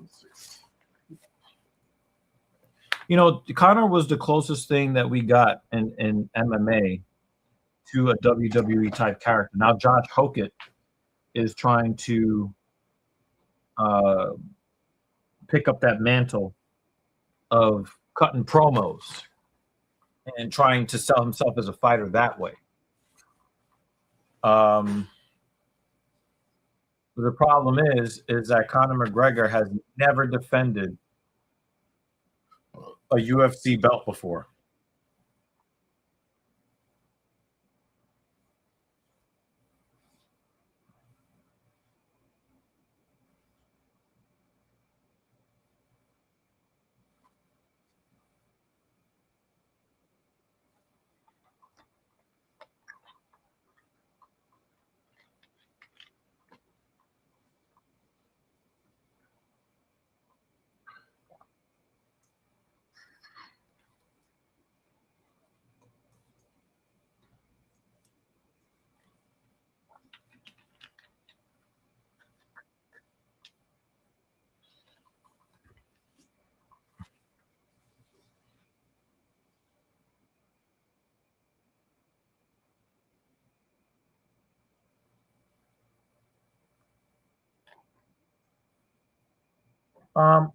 Connor was the closest thing that we got in MMA to a WWE type character. Now Josh Hokett is trying to uh, pick up that mantle of cutting promos and trying to sell himself as a fighter that way. The problem is that Conor McGregor has never defended a UFC belt before.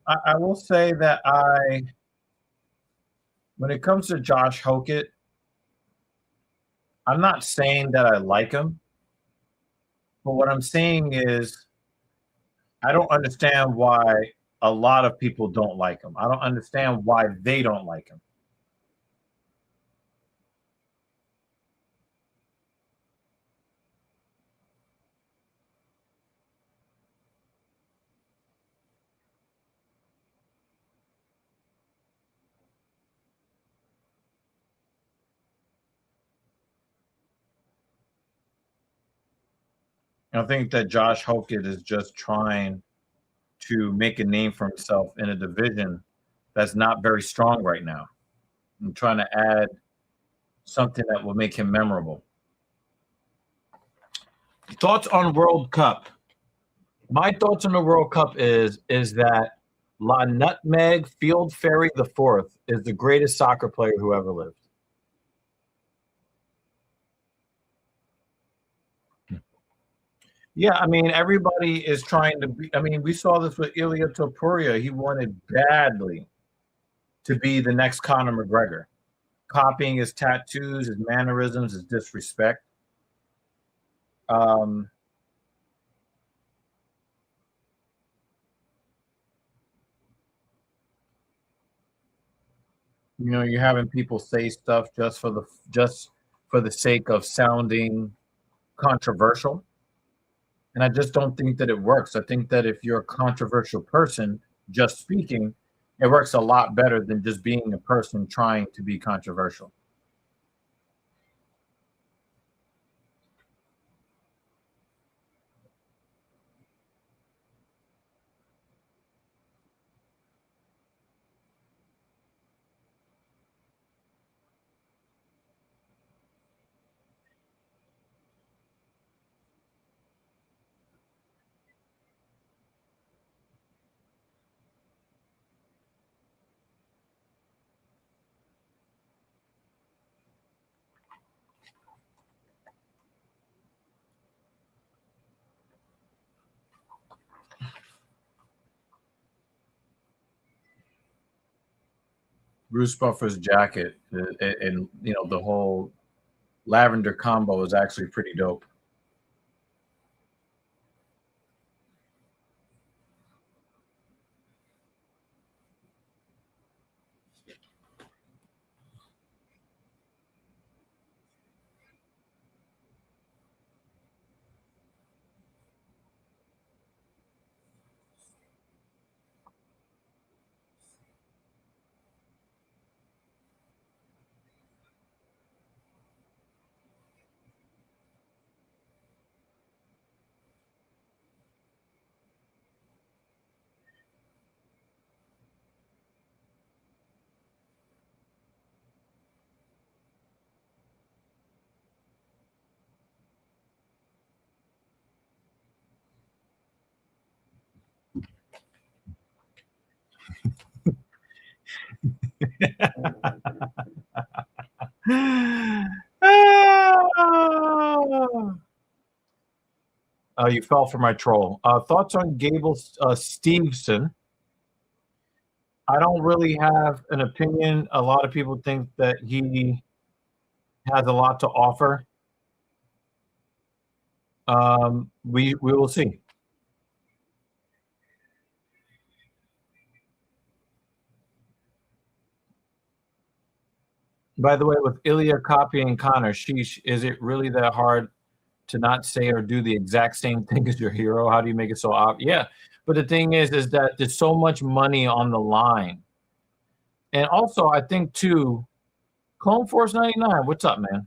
I will say that when it comes to Josh Hokett, I'm not saying that I like him, but what I'm saying is I don't understand why a lot of people don't like him. I don't understand why they don't like him. I think that Josh Hokett is just trying to make a name for himself in a division that's not very strong right now. I'm trying to add something that will make him memorable. Thoughts on World Cup? My thoughts on the World Cup is that La Nutmeg Field Fairy the Fourth is the greatest soccer player who ever lived. Yeah, I mean, everybody is trying to be. I mean, we saw this with Ilya Topuria. He wanted badly to be the next Conor McGregor, copying his tattoos, his mannerisms, his disrespect. Um, you know, you're having people say stuff just for the sake of sounding controversial. And I just don't think that it works. I think that if you're a controversial person just speaking, it works a lot better than just being a person trying to be controversial. Bruce Buffer's jacket and you know the whole lavender combo is actually pretty dope. You fell for my troll. Thoughts on Gable Steveson? I don't really have an opinion. A lot of people think that he has a lot to offer. We will see. By the way, with Ilya copying Connor, sheesh, is it really that hard to not say or do the exact same thing as your hero? How do you make it so obvious? Yeah, but the thing is that there's so much money on the line, and also I think too, Clone Force 99. What's up, man?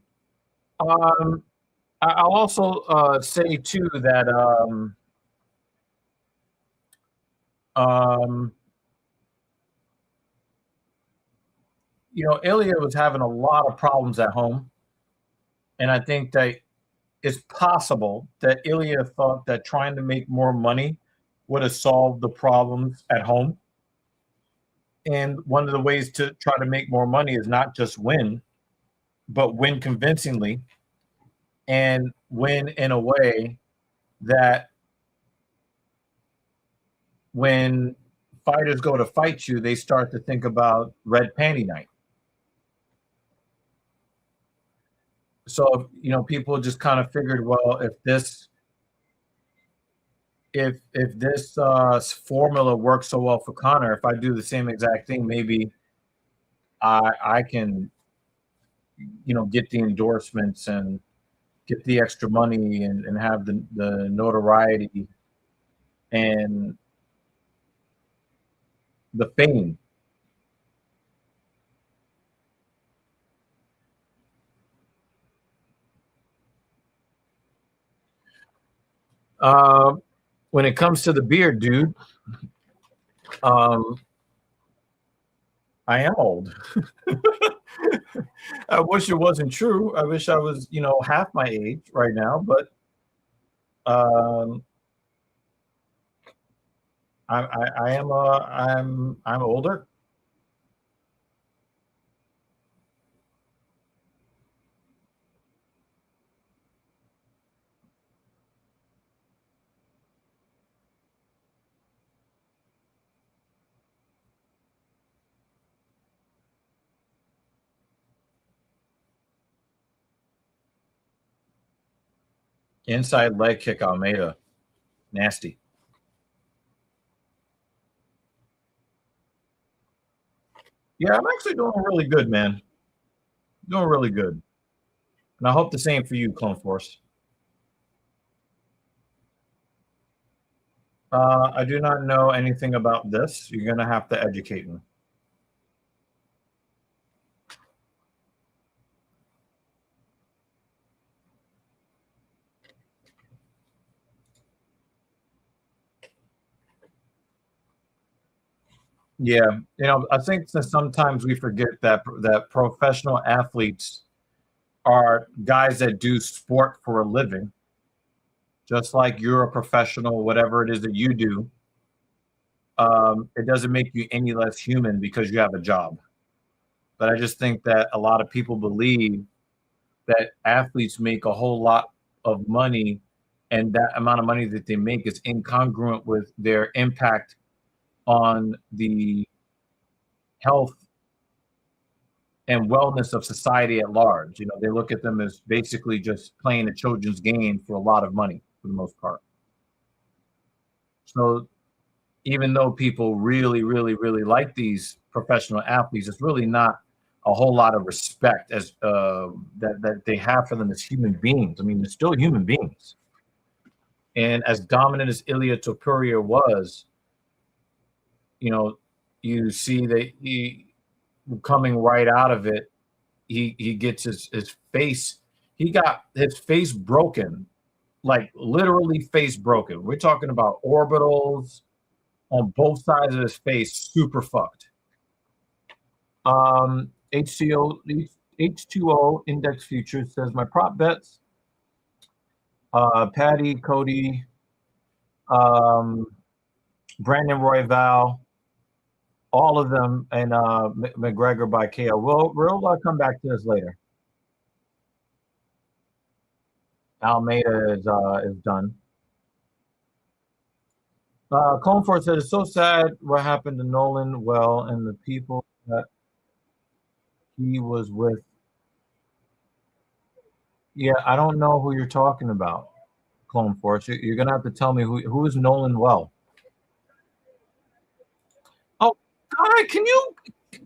Um, I'll also say too that um, you know, Ilya was having a lot of problems at home, and I think that it's possible that Ilya thought that trying to make more money would have solved the problems at home. And one of the ways to try to make more money is not just win, but win convincingly and win in a way that when fighters go to fight you, they start to think about red panty night. So, you know, people just kind of figured, well, if this formula works so well for Connor, if I do the same exact thing, maybe I can, you know, get the endorsements and get the extra money and have the notoriety and the fame. When it comes to the beard, dude, um, I am old. I wish it wasn't true. I wish I was, half my age right now, but um, I am I'm older. Inside leg kick Almeida, nasty. Yeah, I'm actually doing really good, man. Doing really good, and I hope the same for you, Clone Force. I do not know anything about this. You're gonna have to educate me. Yeah, I think that sometimes we forget that professional athletes are guys that do sport for a living, just like you're a professional, whatever it is that you do. It doesn't make you any less human because you have a job. But I just think that a lot of people believe that athletes make a whole lot of money, and that amount of money that they make is incongruent with their impact on the health and wellness of society at large. They look at them as basically just playing a children's game for a lot of money for the most part. So even though people really, really, really like these professional athletes, it's really not a whole lot of respect as that they have for them as human beings. I mean, they're still human beings. And as dominant as Ilya Topuria was, you know, you see that he coming right out of it, he gets his face, he got his face broken, like literally face broken. We're talking about orbitals on both sides of his face, super fucked. HCO H2O Index Futures says my prop bets, Patty, Cody, um, Brandon Royval, all of them, and McGregor by KO. We'll come back to this later. Almeida is done. Comfort said it's so sad what happened to Nolan Well and the people that he was with. Yeah, I don't know who you're talking about, Clone Force. You're gonna have to tell me who is Nolan Well. Oh, guy, can you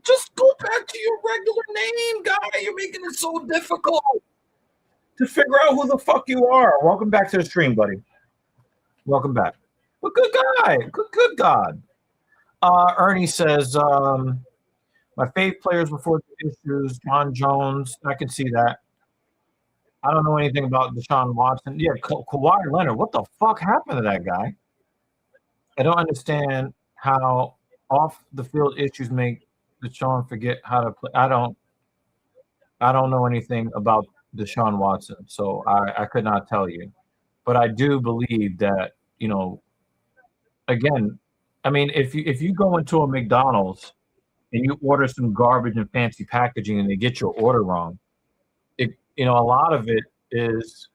just go back to your regular name, guy? You're making it so difficult to figure out who the fuck you are. Welcome back to the stream, buddy. Welcome back. But good guy. Good God. Ernie says, my fave players before the issues, John Jones. I can see that. I don't know anything about Deshaun Watson. Yeah, Kawhi Leonard. What the fuck happened to that guy? I don't understand how off the field issues make Deshaun forget how to play. I don't know anything about Deshaun Watson, so I could not tell you. But I do believe that, again, I mean, if you go into a McDonald's and you order some garbage and fancy packaging and they get your order wrong, a lot of it is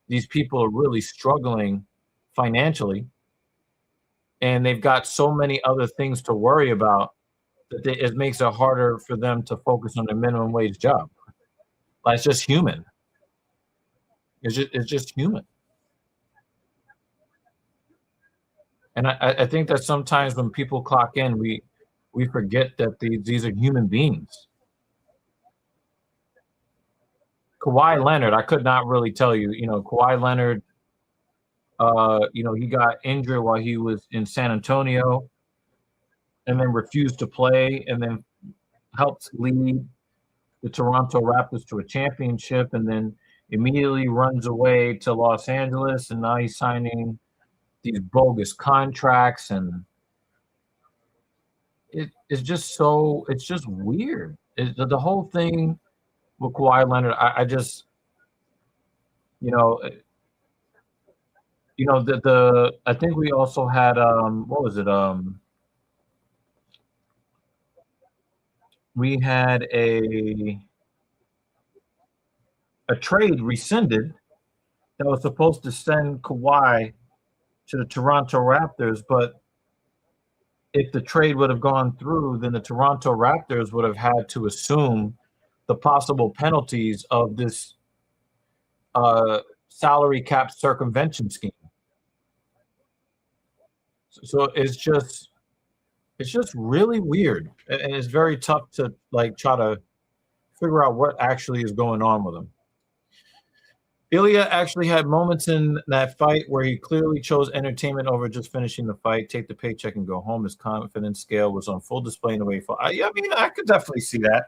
these people are really struggling financially, and they've got so many other things to worry about that it makes it harder for them to focus on their minimum wage job. Like, it's just human. It's just human. And I think that sometimes when people clock in, we forget that these are human beings. Kawhi Leonard, I could not really tell you. Kawhi Leonard, he got injured while he was in San Antonio, and then refused to play, and then helped lead the Toronto Raptors to a championship, and then immediately runs away to Los Angeles, and now he's signing these bogus contracts, and it's just weird. The whole thing with Kawhi Leonard, I just, you know, the I think we also had what was it we had a trade rescinded that was supposed to send Kawhi to the Toronto Raptors, but if the trade would have gone through, then the Toronto Raptors would have had to assume the possible penalties of this salary cap circumvention scheme. So it's just really weird, and it's very tough to like try to figure out what actually is going on with him. Ilya actually had moments in that fight where he clearly chose entertainment over just finishing the fight, take the paycheck, and go home. His confidence scale was on full display in the way he fought. I mean, I could definitely see that.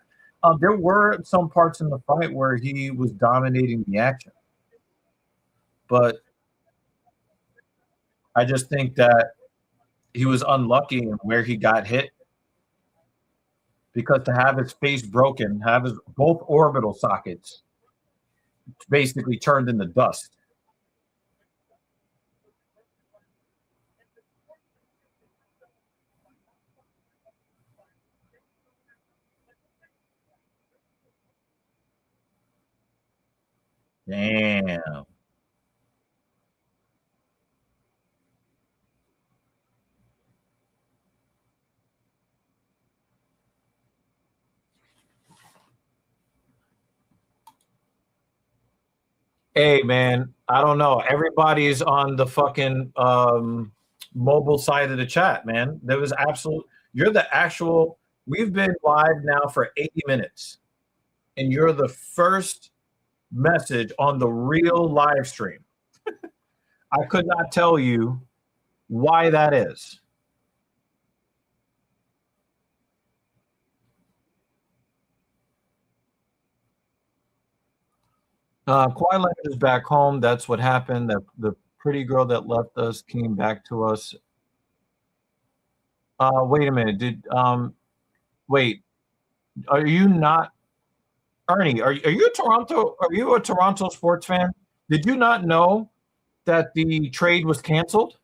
There were some parts in the fight where he was dominating the action, but I just think that he was unlucky in where he got hit, because to have his face broken, have his both orbital sockets basically turned into dust. Damn. Hey, man, I don't know. Everybody's on the fucking mobile side of the chat, man. There was you're the actual, we've been live now for 80 minutes, and you're the first message on the real live stream. I could not tell you why that is. Kawhi Leonard is back home. That's what happened. That the pretty girl that left us came back to us. Wait a minute. Wait, are you not Ernie? Are you a Toronto? Are you a Toronto sports fan? Did you not know that the trade was canceled?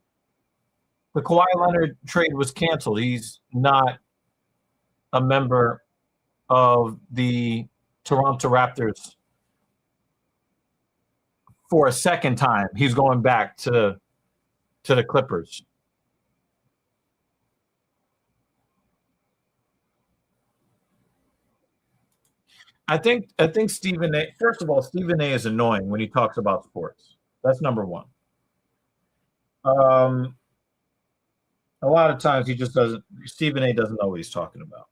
The Kawhi Leonard trade was canceled. He's not a member of the Toronto Raptors for a second time. He's going back to the Clippers. I think Stephen A. First of all, Stephen A. is annoying when he talks about sports. That's number one. A lot of times he just doesn't. Stephen A. doesn't know what he's talking about.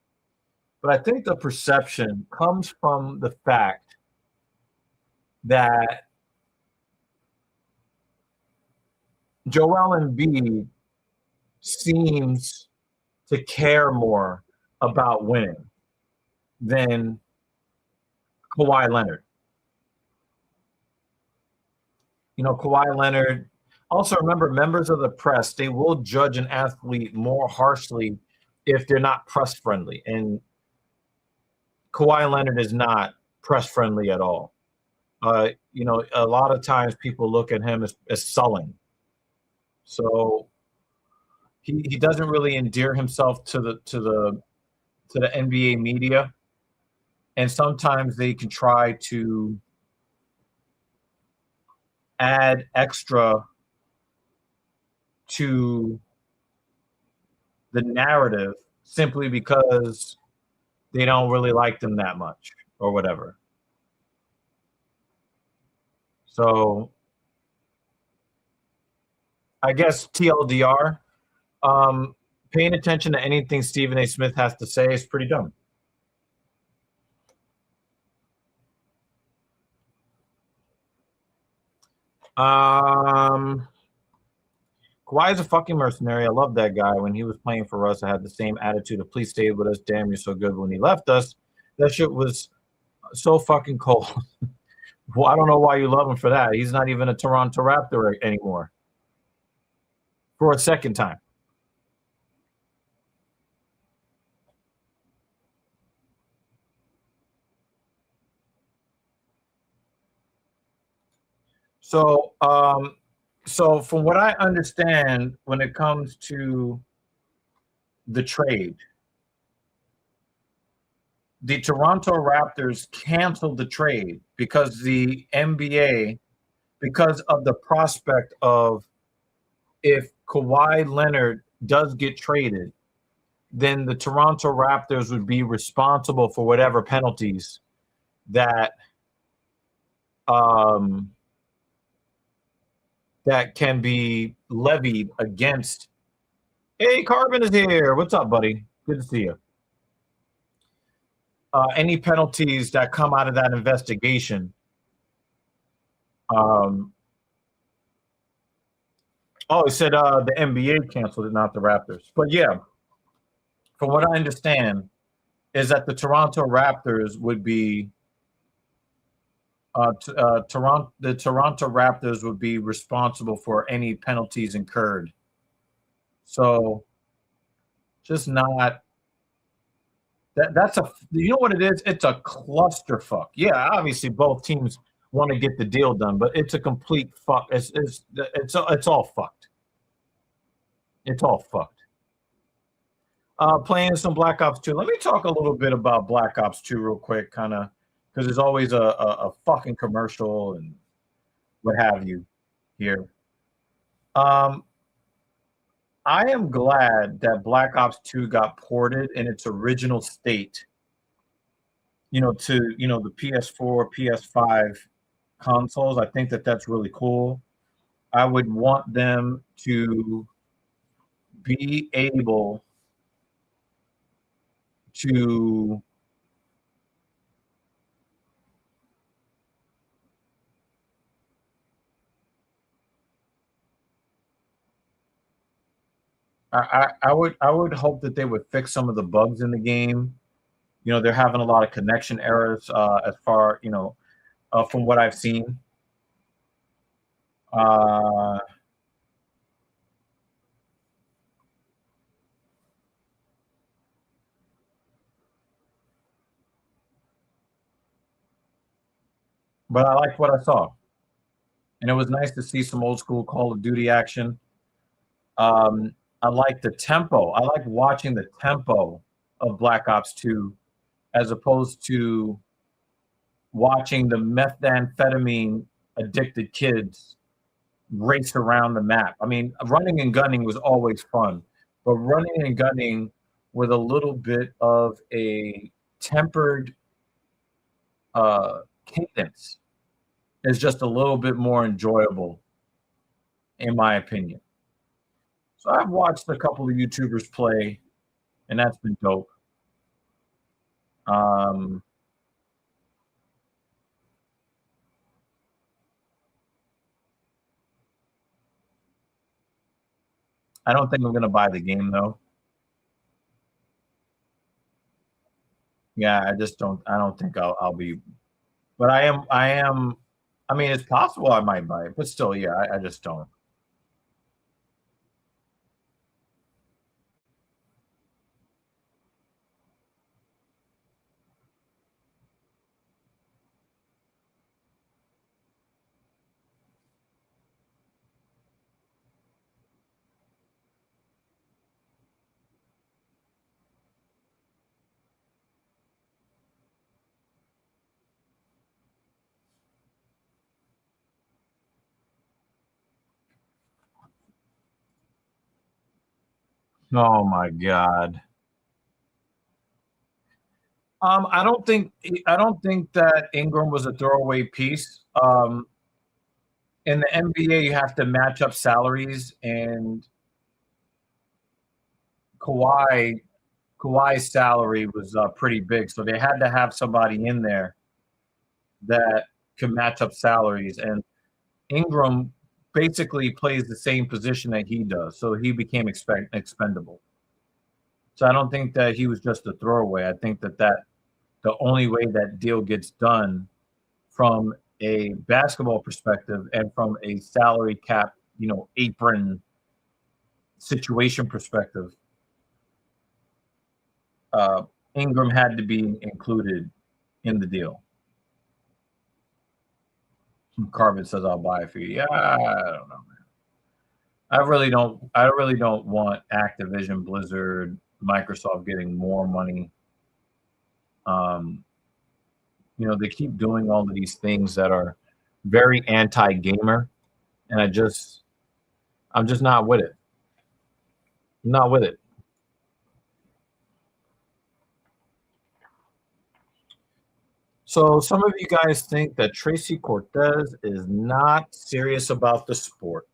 But I think the perception comes from the fact that Joel Embiid seems to care more about winning than Kawhi Leonard. Kawhi Leonard. Also, remember, members of the press, they will judge an athlete more harshly if they're not press friendly. And Kawhi Leonard is not press friendly at all. A lot of times people look at him as sullen. So he doesn't really endear himself to the NBA media. And sometimes they can try to add extra to the narrative simply because they don't really like them that much or whatever. So I guess TLDR, paying attention to anything Stephen A. Smith has to say is pretty dumb. Kawhi is a fucking mercenary. I love that guy. When he was playing for us, I had the same attitude of please stay with us. Damn, you're so good. When he left us, that shit was so fucking cold. Well, I don't know why you love him for that. He's not even a Toronto Raptor anymore for a second time. So, so from what I understand, when it comes to the trade, the Toronto Raptors canceled the trade because the NBA, because of the prospect of if Kawhi Leonard does get traded, then the Toronto Raptors would be responsible for whatever penalties that um, that can be levied against. Hey, Carbon is here. What's up, buddy? Good to see you. Any penalties that come out of that investigation. Um, oh, he said the NBA canceled it, not the Raptors. But yeah, from what I understand, is that the Toronto Raptors would be the Toronto Raptors would be responsible for any penalties incurred. So just not that's a you know what it is? It's a clusterfuck. Yeah, obviously both teams want to get the deal done, but it's a complete fuck. It's all fucked. It's all fucked. Playing some Black Ops 2. Let me talk a little bit about Black Ops 2 real quick, kind of, because there's always a fucking commercial and what have you here. Um, I am glad that Black Ops 2 got ported in its original state, to, the PS4, PS5 consoles. I think that that's really cool. I would want them to be able to I would hope that they would fix some of the bugs in the game. They're having a lot of connection errors as far, from what I've seen. Uh, but I liked what I saw. And it was nice to see some old school Call of Duty action. I like the tempo. I like watching the tempo of Black Ops 2 as opposed to watching the methamphetamine addicted kids race around the map. I mean, running and gunning was always fun, but running and gunning with a little bit of a tempered cadence is just a little bit more enjoyable, in my opinion. So I've watched a couple of YouTubers play, and that's been dope. Um, I don't think I'm gonna buy the game though. Yeah, I just don't. I don't think I'll be. But I am. I am. I mean, it's possible I might buy it, but still, yeah, I just don't. Oh my god. I don't think. I don't think that Ingram was a throwaway piece. In the NBA, you have to match up salaries, and Kawhi Kawhi's salary was pretty big, so they had to have somebody in there that could match up salaries. And Ingram basically plays the same position that he does, so he became expendable. So I don't think that he was just a throwaway. I think that the only way that deal gets done from a basketball perspective and from a salary cap, apron situation perspective, Ingram had to be included in the deal. Carvin says, "I'll buy it for you." Yeah, I don't know, man. I really don't want Activision, Blizzard, Microsoft getting more money. They keep doing all of these things that are very anti-gamer, and I'm just not with it. I'm not with it. So some of you guys think that Tracy Cortez is not serious about the sport.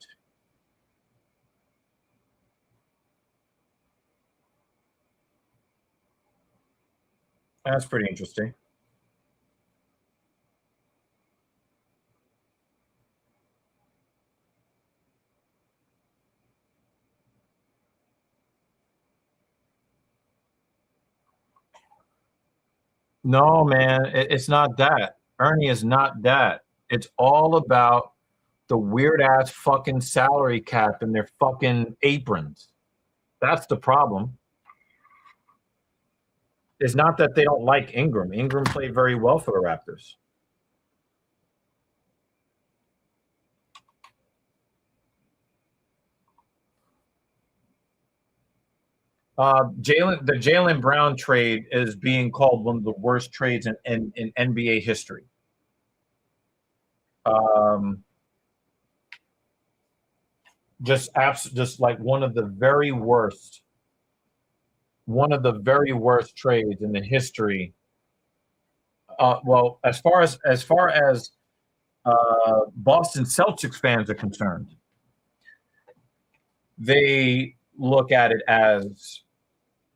That's pretty interesting. No, man, it's not that. Ernie is not that. It's all about the weird ass fucking salary cap and their fucking aprons. That's the problem. It's not that they don't like Ingram. Ingram played very well for the Raptors. The Jaylen Brown trade is being called one of the worst trades in NBA history. Just like one of the very worst trades in the history. Well, as far as Boston Celtics fans are concerned, they look at it as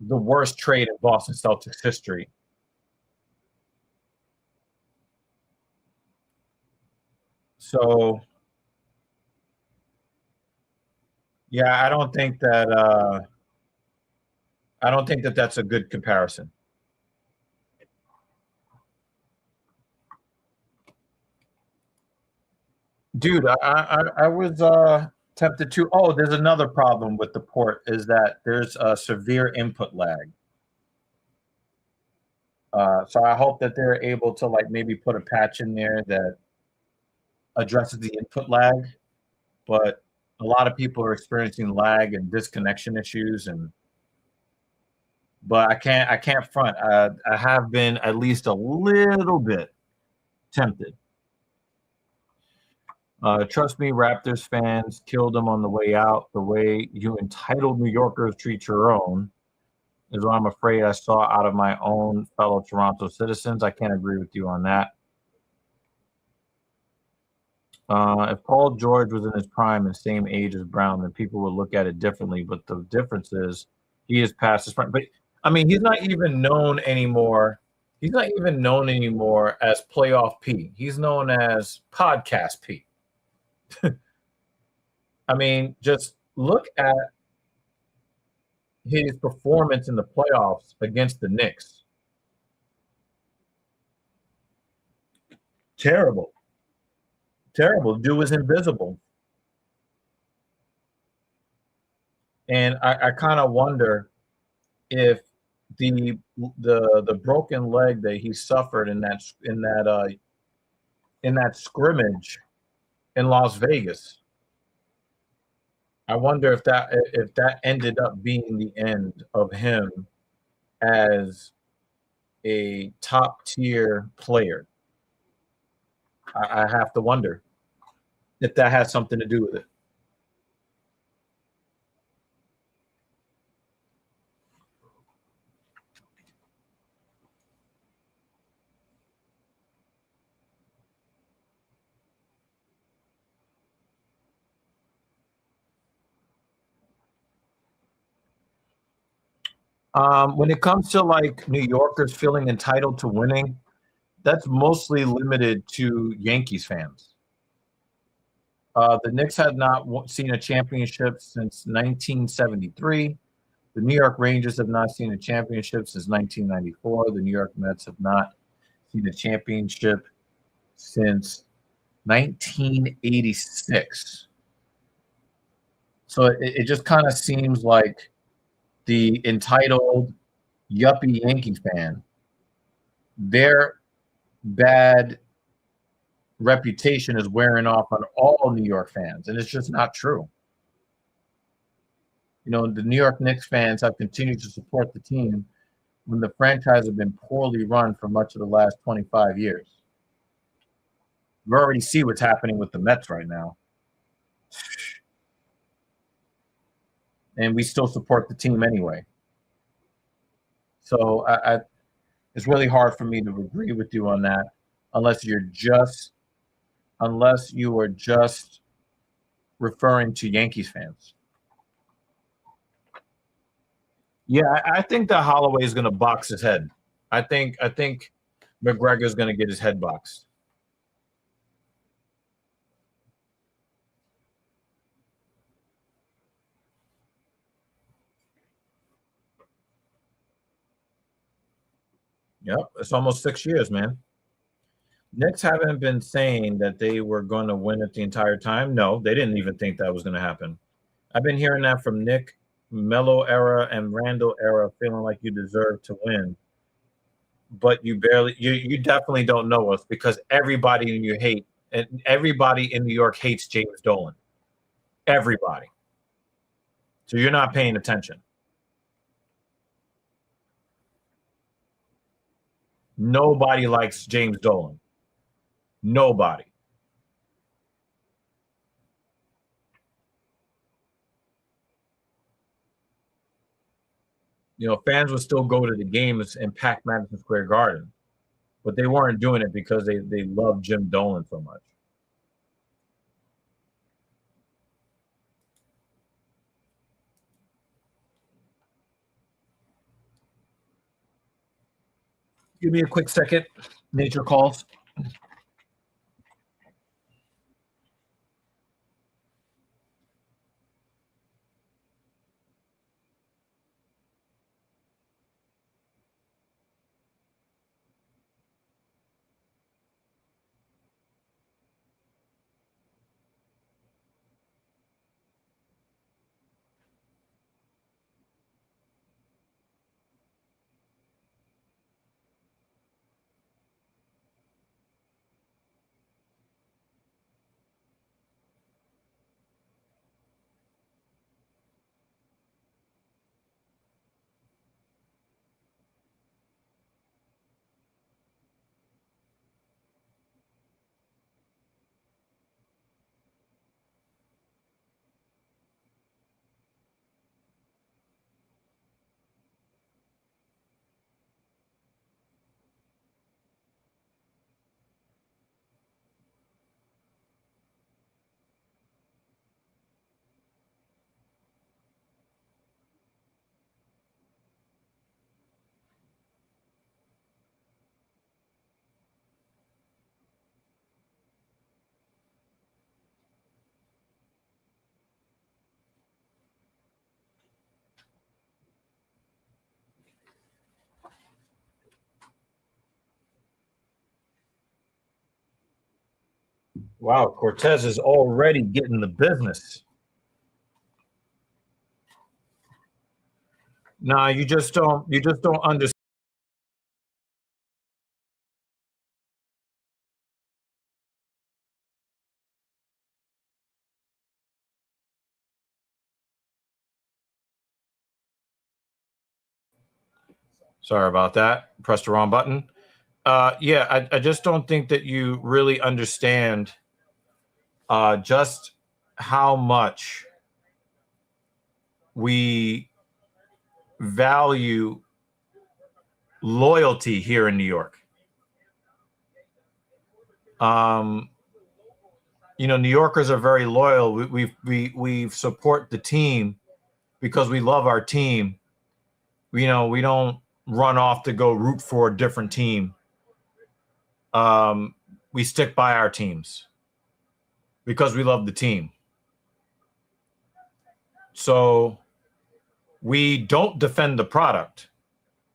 the worst trade in Boston Celtics history. So, yeah, I don't think that that's a good comparison. Dude, I was tempted to. Oh, there's another problem with the port is that there's a severe input lag. So I hope that they're able to maybe put a patch in there that addresses the input lag. But a lot of people are experiencing lag and disconnection issues, but I can't front. I have been at least a little bit tempted. Trust me, Raptors fans killed them on the way out. The way you entitled New Yorkers treat your own is what I'm afraid I saw out of my own fellow Toronto citizens. I can't agree with you on that. If Paul George was in his prime and same age as Brown, then people would look at it differently. But the difference is he is past his prime. But I mean, he's not even known anymore. He's not even known anymore as Playoff P. He's known as Podcast P. I mean, just look at his performance in the playoffs against the Knicks. Terrible. Terrible. Dude was invisible. And I kind of wonder if the broken leg that he suffered in that scrimmage in Las Vegas, I wonder if that ended up being the end of him as a top tier player. I have to wonder if that has something to do with it. When it comes to New Yorkers feeling entitled to winning, that's mostly limited to Yankees fans. The Knicks had not seen a championship since 1973. The New York Rangers have not seen a championship since 1994. The New York Mets have not seen a championship since 1986. So it just kind of seems like the entitled yuppie Yankees fan, their bad reputation is wearing off on all New York fans, and it's just not true. You know, the New York Knicks fans have continued to support the team when the franchise has been poorly run for much of the last 25 years. We already see what's happening with the Mets right now. And we still support the team anyway. So it's really hard for me to agree with you on that unless you are just referring to Yankees fans. Yeah, I think that Holloway is going to box his head. I think McGregor is going to get his head boxed. Yep, it's almost 6 years, man. Knicks haven't been saying that they were going to win it the entire time. No, they didn't even think that was going to happen. I've been hearing that from Nick, Melo era, and Randall era, feeling like you deserve to win. But you definitely don't know us because everybody in New York hates James Dolan. Everybody. So you're not paying attention. Nobody likes James Dolan. Nobody. You know, fans would still go to the games and pack Madison Square Garden, but they weren't doing it because they love Jim Dolan so much. Give me a quick second. Nature calls. Wow, Cortez is already getting the business. Nah, you just don't understand. Sorry about that. Pressed the wrong button. Yeah, I just don't think that you really understand just how much we value loyalty here in New York. You know, New Yorkers are very loyal. We support the team because we love our team. You know, we don't run off to go root for a different team. We stick by our teams because we love the team. So we don't defend the product.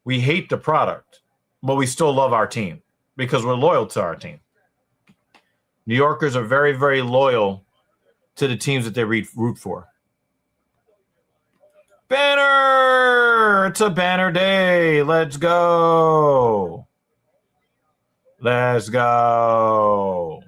We hate the product, but we still love our team because we're loyal to our team. New Yorkers are very, very loyal to the teams that they root for. Banner! It's a banner day. Let's go. Let's go.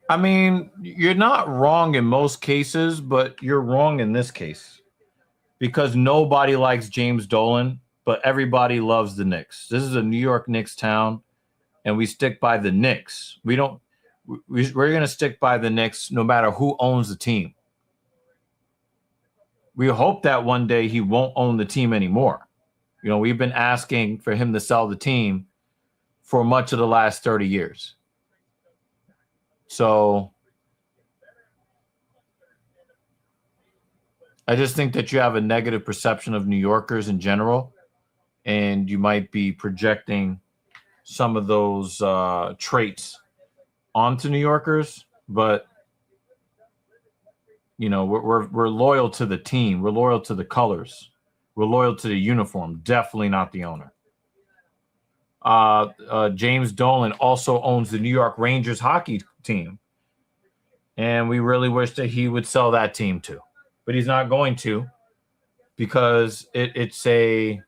I mean, you're not wrong in most cases, but you're wrong in this case because nobody likes James Dolan, but everybody loves the Knicks. This is a New York Knicks town, and we stick by the Knicks. We're going to stick by the Knicks no matter who owns the team. We hope that one day he won't own the team anymore. You know, we've been asking for him to sell the team for much of the last 30 years. So I just think that you have a negative perception of New Yorkers in general, and you might be projecting some of those traits onto New Yorkers. But you know, we're loyal to the team. We're loyal to the colors. We're loyal to the uniform. Definitely not the owner. James Dolan also owns the New York Rangers hockey team, and we really wish that he would sell that team too. But he's not going to because it's a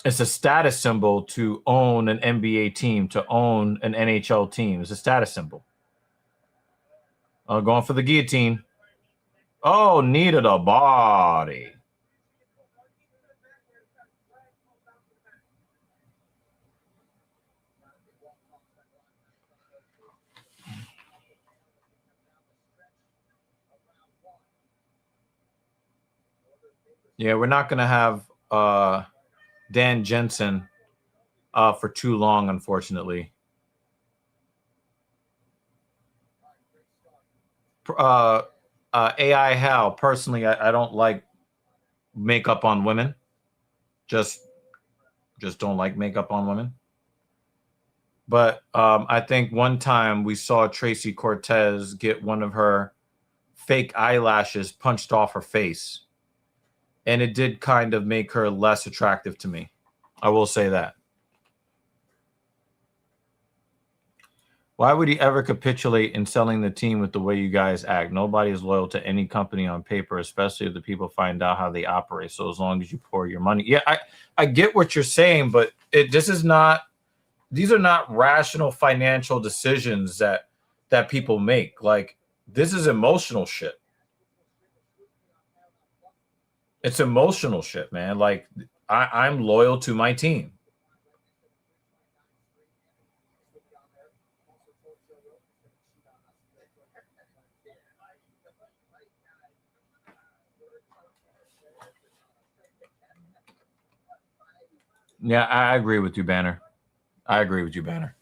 status symbol to own an NBA team, to own an NHL team. It's a status symbol. Going for the guillotine. Oh, knee to the body. Yeah, we're not going to have Dan Jensen for too long, unfortunately. AI Hal, personally, I don't like makeup on women. Just don't like makeup on women. But I think one time we saw Tracy Cortez get one of her fake eyelashes punched off her face. And it did kind of make her less attractive to me. I will say that. Why would he ever capitulate in selling the team with the way you guys act? Nobody is loyal to any company on paper, especially if the people find out how they operate. So as long as you pour your money. Yeah, I get what you're saying, but these are not rational financial decisions that people make. Like, this is emotional shit. It's emotional shit, man. Like, I'm loyal to my team. Yeah, I agree with you, Banner. I agree with you, Banner.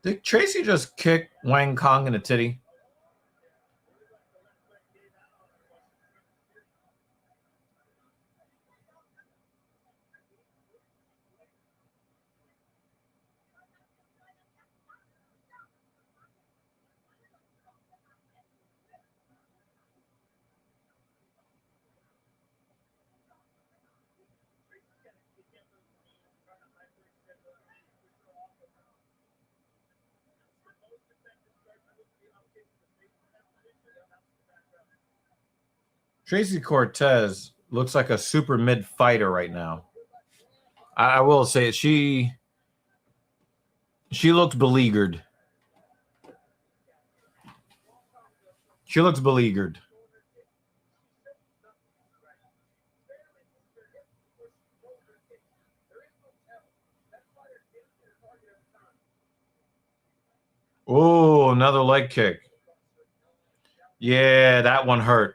Did Tracy just kick Wang Kong in the titty? Tracy Cortez looks like a super mid fighter right now. I will say she looks beleaguered. She looks beleaguered. Oh, another leg kick. Yeah, that one hurt.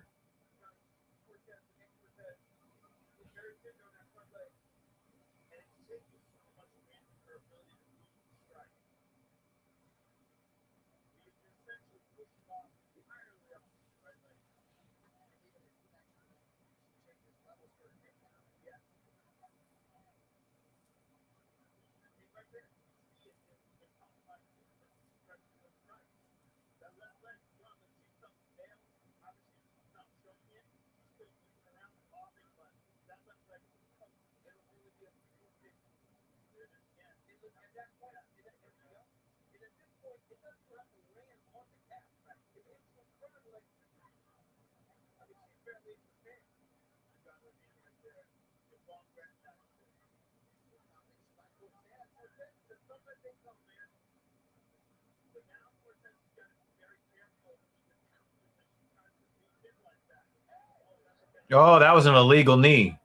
Oh, that was an illegal knee.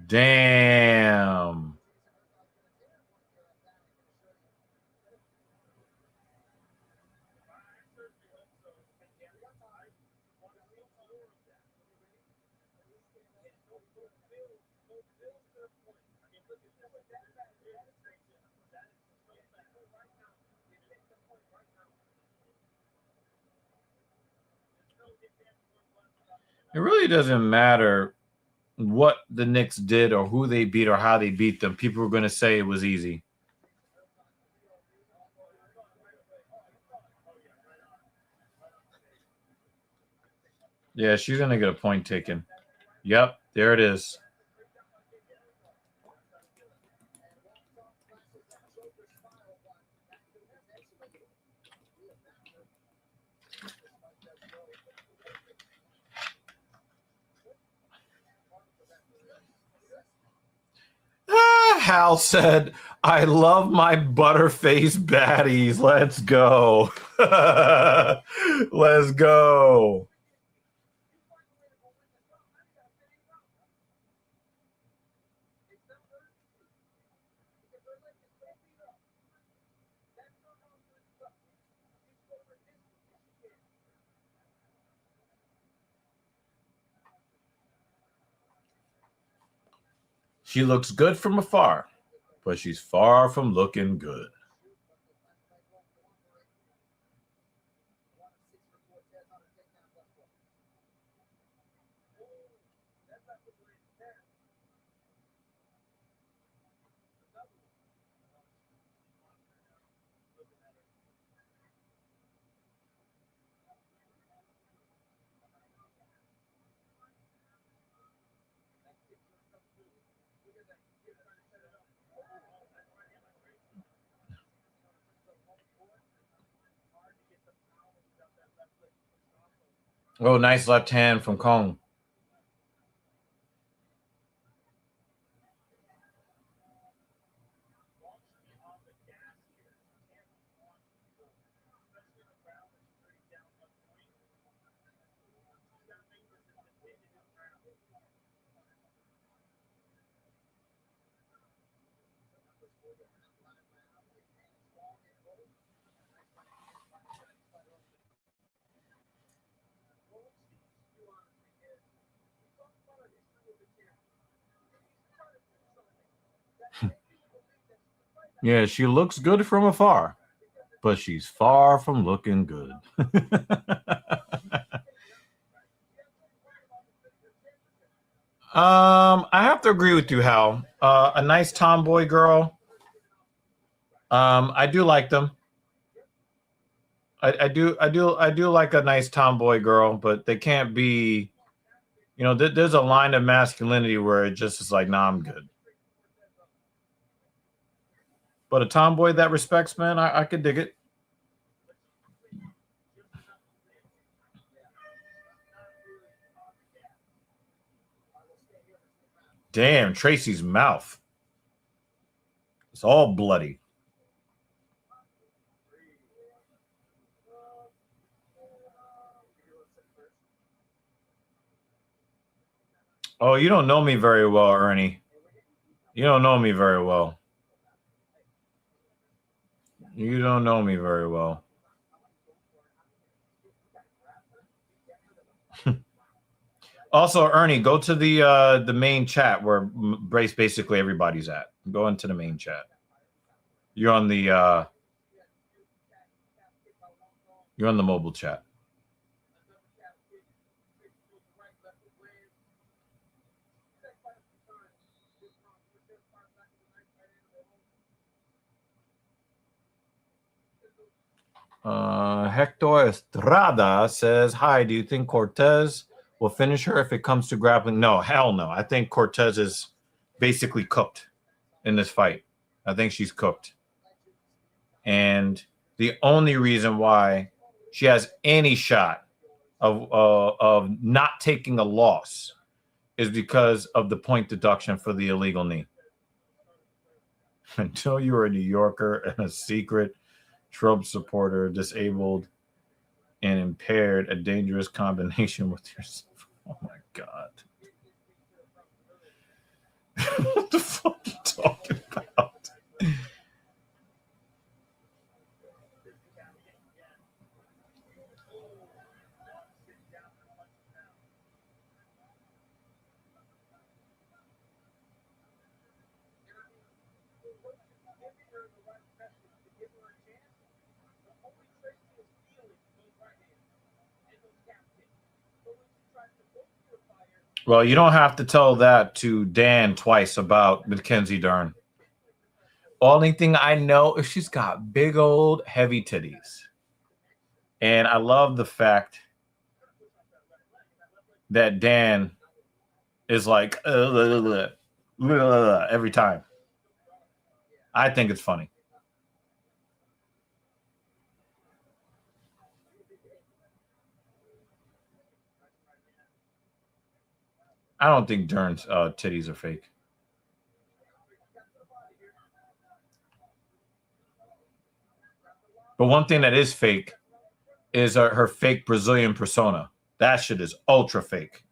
Damn. It really doesn't matter what the Knicks did or who they beat or how they beat them. People are going to say it was easy. Yeah, she's going to get a point taken. Yep, there it is. Hal said, I love my butterface baddies. Let's go. Let's go. She looks good from afar, but she's far from looking good. Oh, nice left hand from Kong. Yeah, she looks good from afar, but she's far from looking good. I have to agree with you, Hal. A nice tomboy girl. I do like them. I do like a nice tomboy girl, but they can't be. There's a line of masculinity where it just is like, nah, I'm good. But a tomboy that respects men, I could dig it. Damn, Tracy's mouth. It's all bloody. Oh, you don't know me very well, Ernie. You don't know me very well. You don't know me very well. Also, Ernie, go to the main chat where basically everybody's at. Go into the main chat. You're on the mobile chat. Hector Estrada says, "Hi, do you think Cortez will finish her if it comes to grappling?" No, hell no. I think Cortez is basically cooked in this fight. I think she's cooked. And the only reason why she has any shot of not taking a loss is because of the point deduction for the illegal knee. Until you were a New Yorker and a secret Trump supporter, disabled and impaired, a dangerous combination with yourself. Oh my God. What the fuck are you talking about? Well, you don't have to tell that to Dan twice about Mackenzie Dern. Only thing I know is she's got big old heavy titties. And I love the fact that Dan is like every time. I think it's funny. I don't think Dern's titties are fake. But one thing that is fake is her fake Brazilian persona. That shit is ultra fake.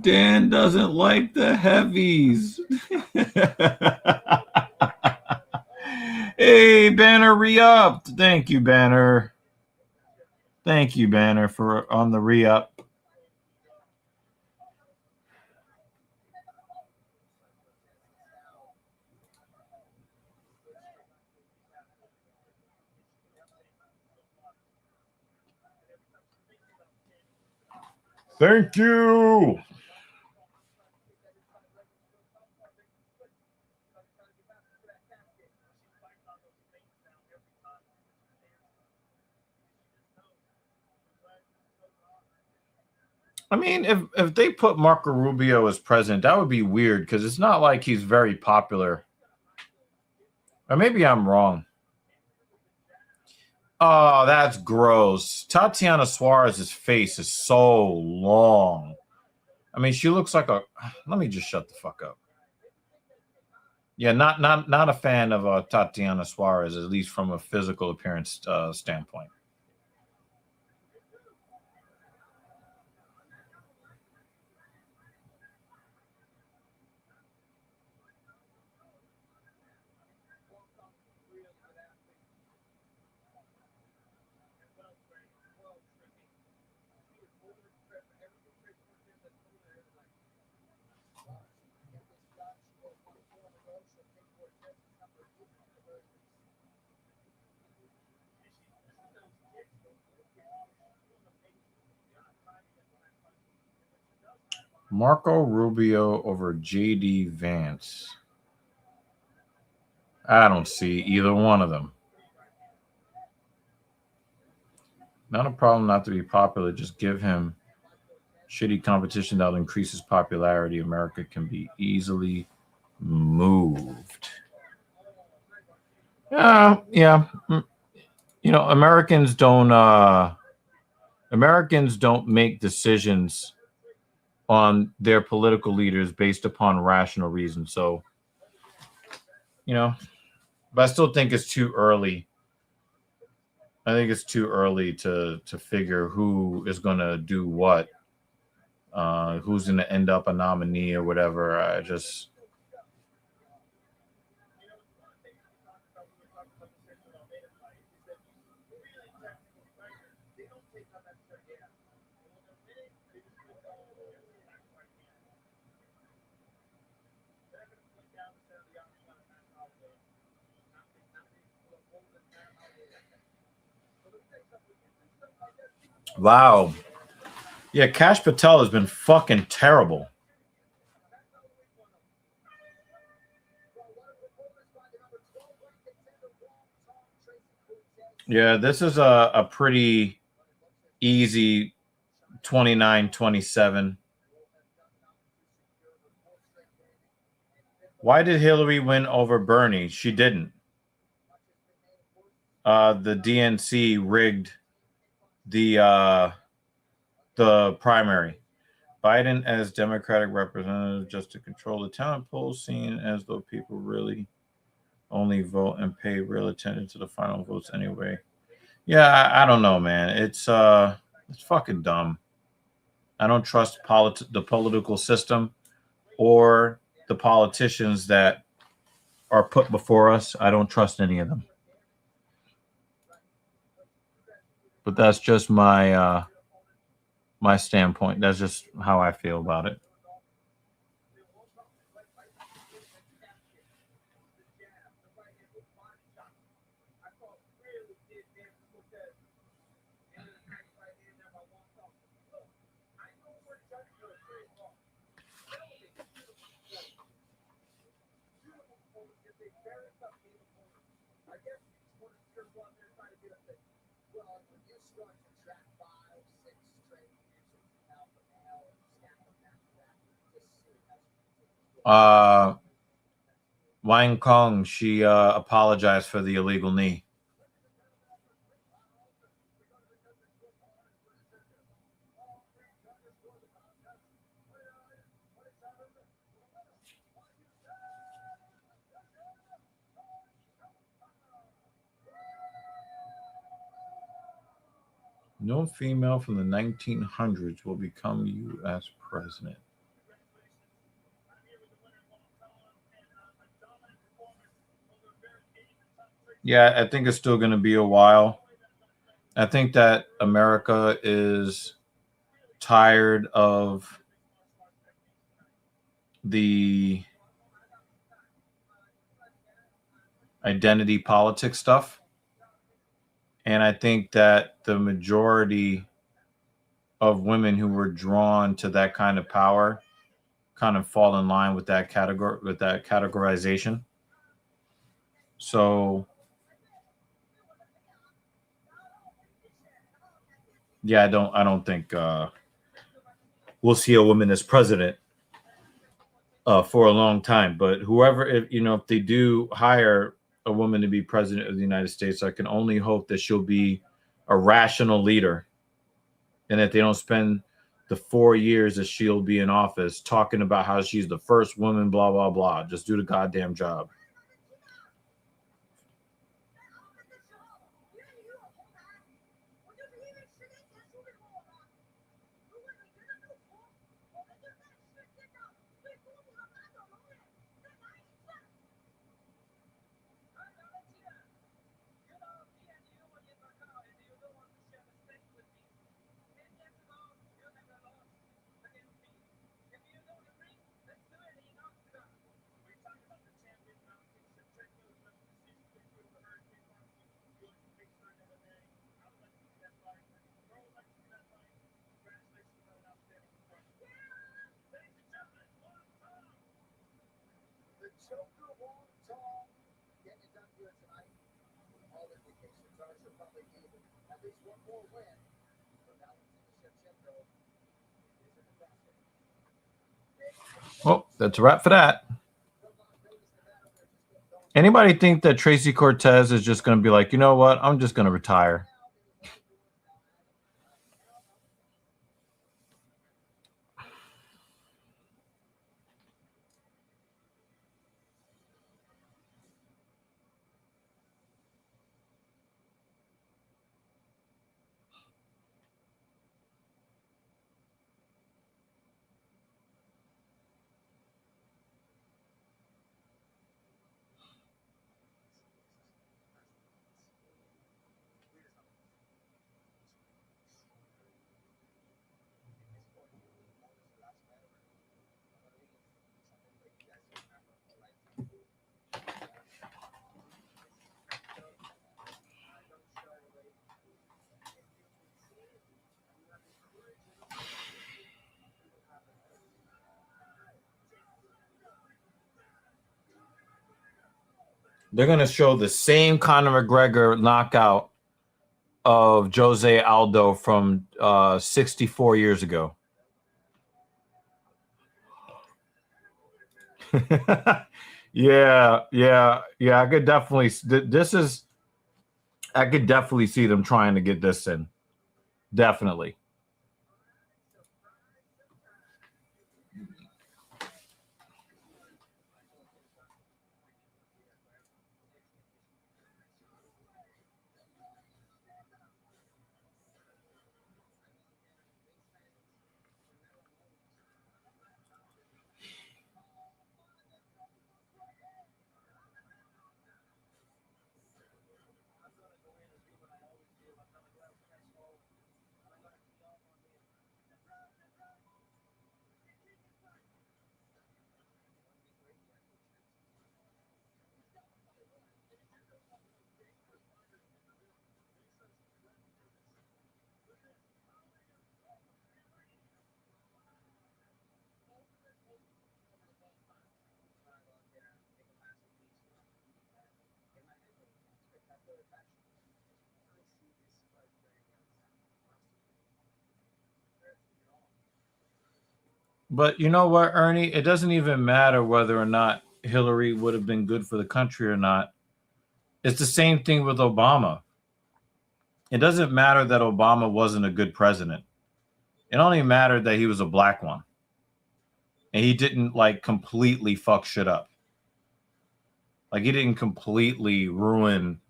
Dan doesn't like the heavies. Hey, Banner, re-upped. Thank you, Banner. Thank you, Banner, for on the re-up. Thank you. I mean, if they put Marco Rubio as president, that would be weird because it's not like he's very popular. Or maybe I'm wrong. Oh, that's gross. Tatiana Suarez's face is so long. I mean, she looks like a. Let me just shut the fuck up. Yeah, not a fan of Tatiana Suarez, at least from a physical appearance standpoint. Marco Rubio over JD Vance. I don't see either one of them. Not a problem not to be popular. Just give him shitty competition that increases popularity. America can be easily moved. Yeah. You know, Americans don't make decisions on their political leaders based upon rational reason. So, you know, but I still think it's too early. I think it's too early to figure who is going to do what, who's going to end up a nominee or whatever. I just. Wow. Yeah, Cash Patel has been fucking terrible. Yeah, this is a pretty easy 29-27. Why did Hillary win over Bernie? She didn't. The DNC rigged the primary. Biden as Democratic representative just to control the talent pool, seen as though people really only vote and pay real attention to the final votes anyway. Yeah, I don't know, man. It's fucking dumb. I don't trust the political system or the politicians that are put before us. I don't trust any of them. But that's just my my standpoint. That's just how I feel about it. Wang Kong, she apologized for the illegal knee. No female from the 1900s will become U.S. president. Yeah, I think it's still going to be a while. I think that America is tired of the identity politics stuff. And I think that the majority of women who were drawn to that kind of power kind of fall in line with that categorization. So yeah, I don't think we'll see a woman as president for a long time. But whoever, if they do hire a woman to be president of the United States, I can only hope that she'll be a rational leader, and that they don't spend the 4 years that she'll be in office talking about how she's the first woman, blah blah blah. Just do the goddamn job. Well, that's a wrap for that. Anybody think that Tracy Cortez is just going to be like, you know what? I'm just going to retire. They're going to show the same Conor McGREGOR knockout of Jose Aldo from 64 years ago. yeah. I could definitely. I could definitely see them trying to get this in. Definitely. But you know what, Ernie? It doesn't even matter whether or not Hillary would have been good for the country or not. It's the same thing with Obama. It doesn't matter that Obama wasn't a good president. It only mattered that he was a black one. And he didn't like completely fuck shit up. Like he didn't completely ruin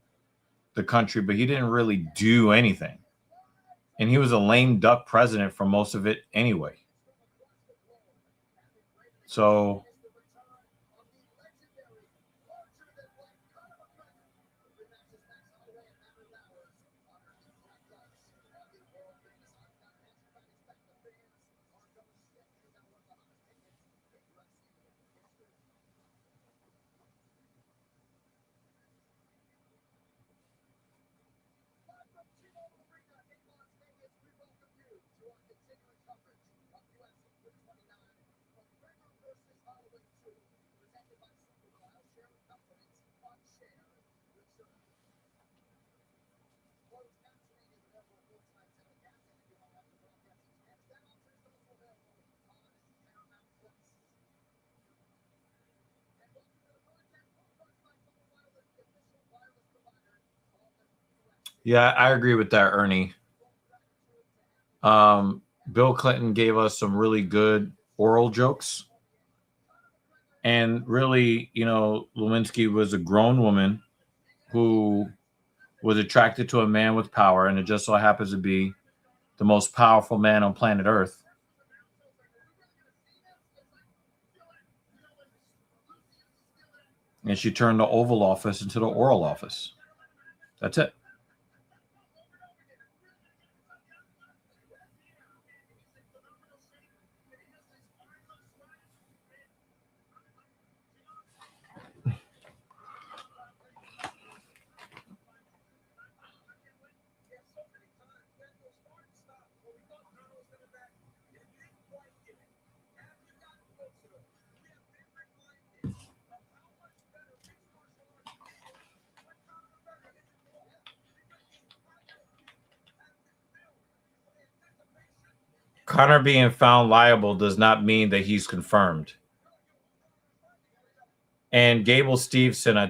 the country, but he didn't really do anything. And he was a lame duck president for most of it anyway. So yeah, I agree with that, Ernie. Bill Clinton gave us some really good oral jokes. And really, Lewinsky was a grown woman who was attracted to a man with power, and it just so happens to be the most powerful man on planet Earth. And she turned the Oval Office into the Oral Office. That's it. Conor being found liable does not mean that he's confirmed. And Gable Steveson, I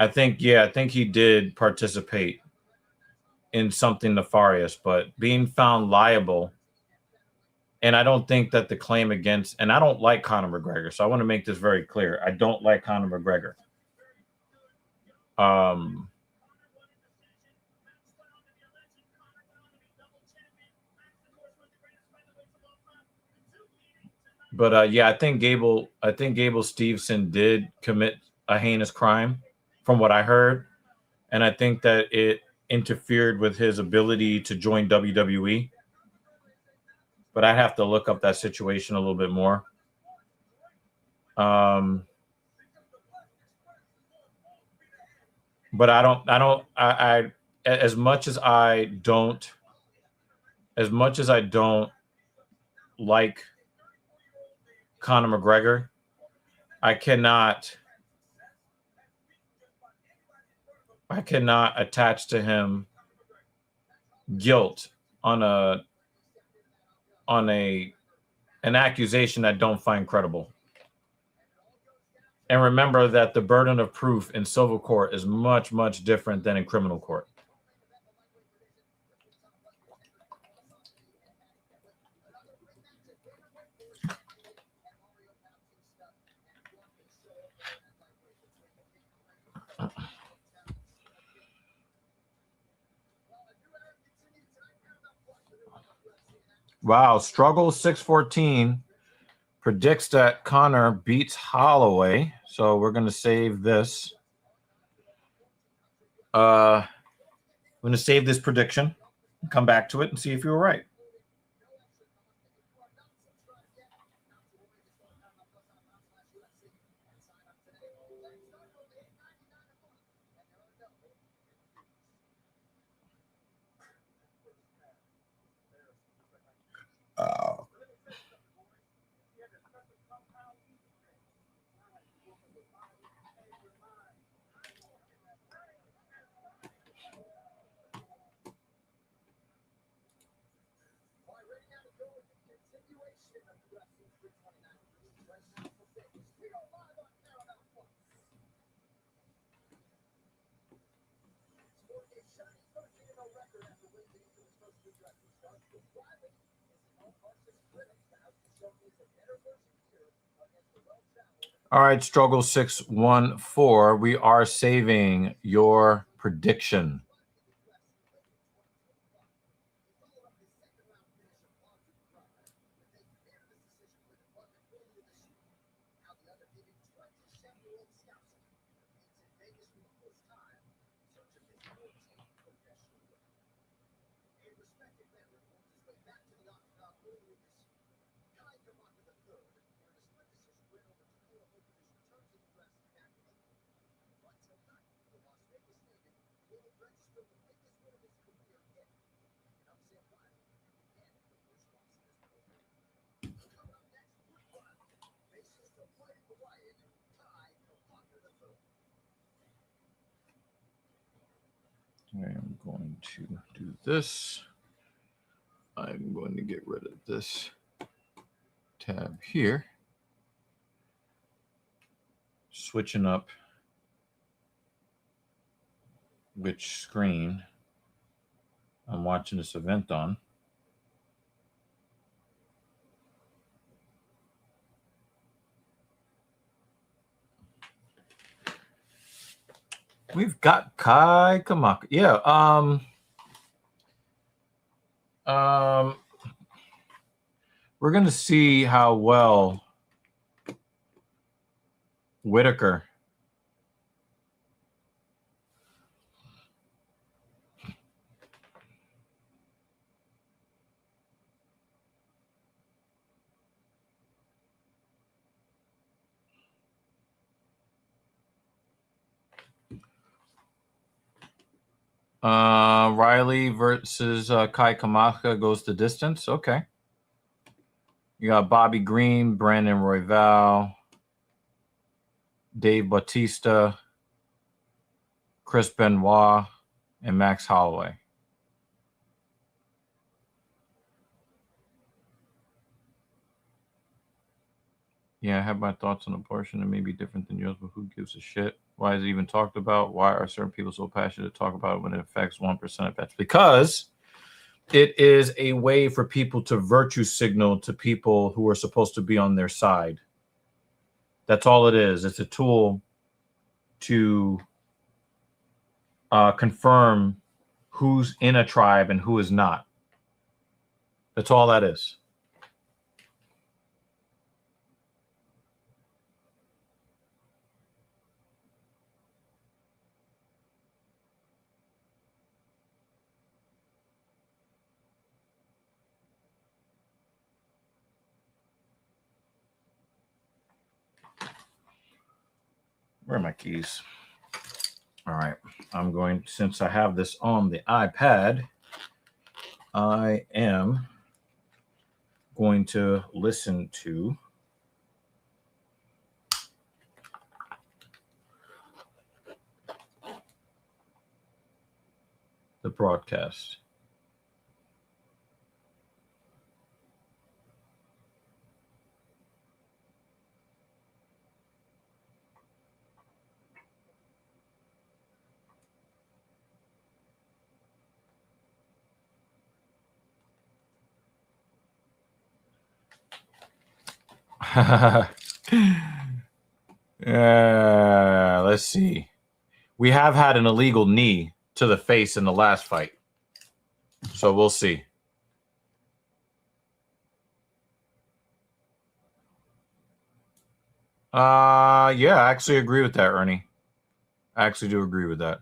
think he did participate in something nefarious, but being found liable. And I don't think that the claim against, and I don't like Conor McGregor, so I want to make this very clear. I don't like Conor McGregor. But yeah, I think Gable Steveson did commit a heinous crime, from what I heard, and I think that it interfered with his ability to join WWE. But I'd have to look up that situation a little bit more. But I as much as I don't like Conor McGregor, I cannot attach to him guilt on an accusation I don't find credible. And remember that the burden of proof in civil court is much, much different than in criminal court. Wow, Struggle 614 predicts that Conor beats Holloway. So we're going to save this. I'm going to save this prediction, come back to it, and see if you were right. All right, Struggle 614. We are saving your prediction. I am going to do this. I'm going to get rid of this tab here. Switching up which screen I'm watching this event on. We've got Kai Kamaka. Yeah. We're going to see how well Whitaker Riley versus Kai Kamaka goes the distance. Okay. You got Bobby Green, Brandon Royval, Dave Bautista, Chris Benoit, and Max Holloway. Yeah, I have my thoughts on abortion. It may be different than yours, but who gives a shit? Why is it even talked about? Why are certain people so passionate to talk about it when it affects 1% of pets? Because it is a way for people to virtue signal to people who are supposed to be on their side. That's all it is. It's a tool to confirm who's in a tribe and who is not. That's all that is. Where are my keys? All right. I'm going, since I have this on the iPad, I am going to listen to the broadcast. Let's see. We have had an illegal knee to the face in the last fight. So we'll see. Yeah, I actually agree with that, Ernie. I actually do agree with that.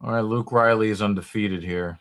All right, Luke Riley is undefeated here.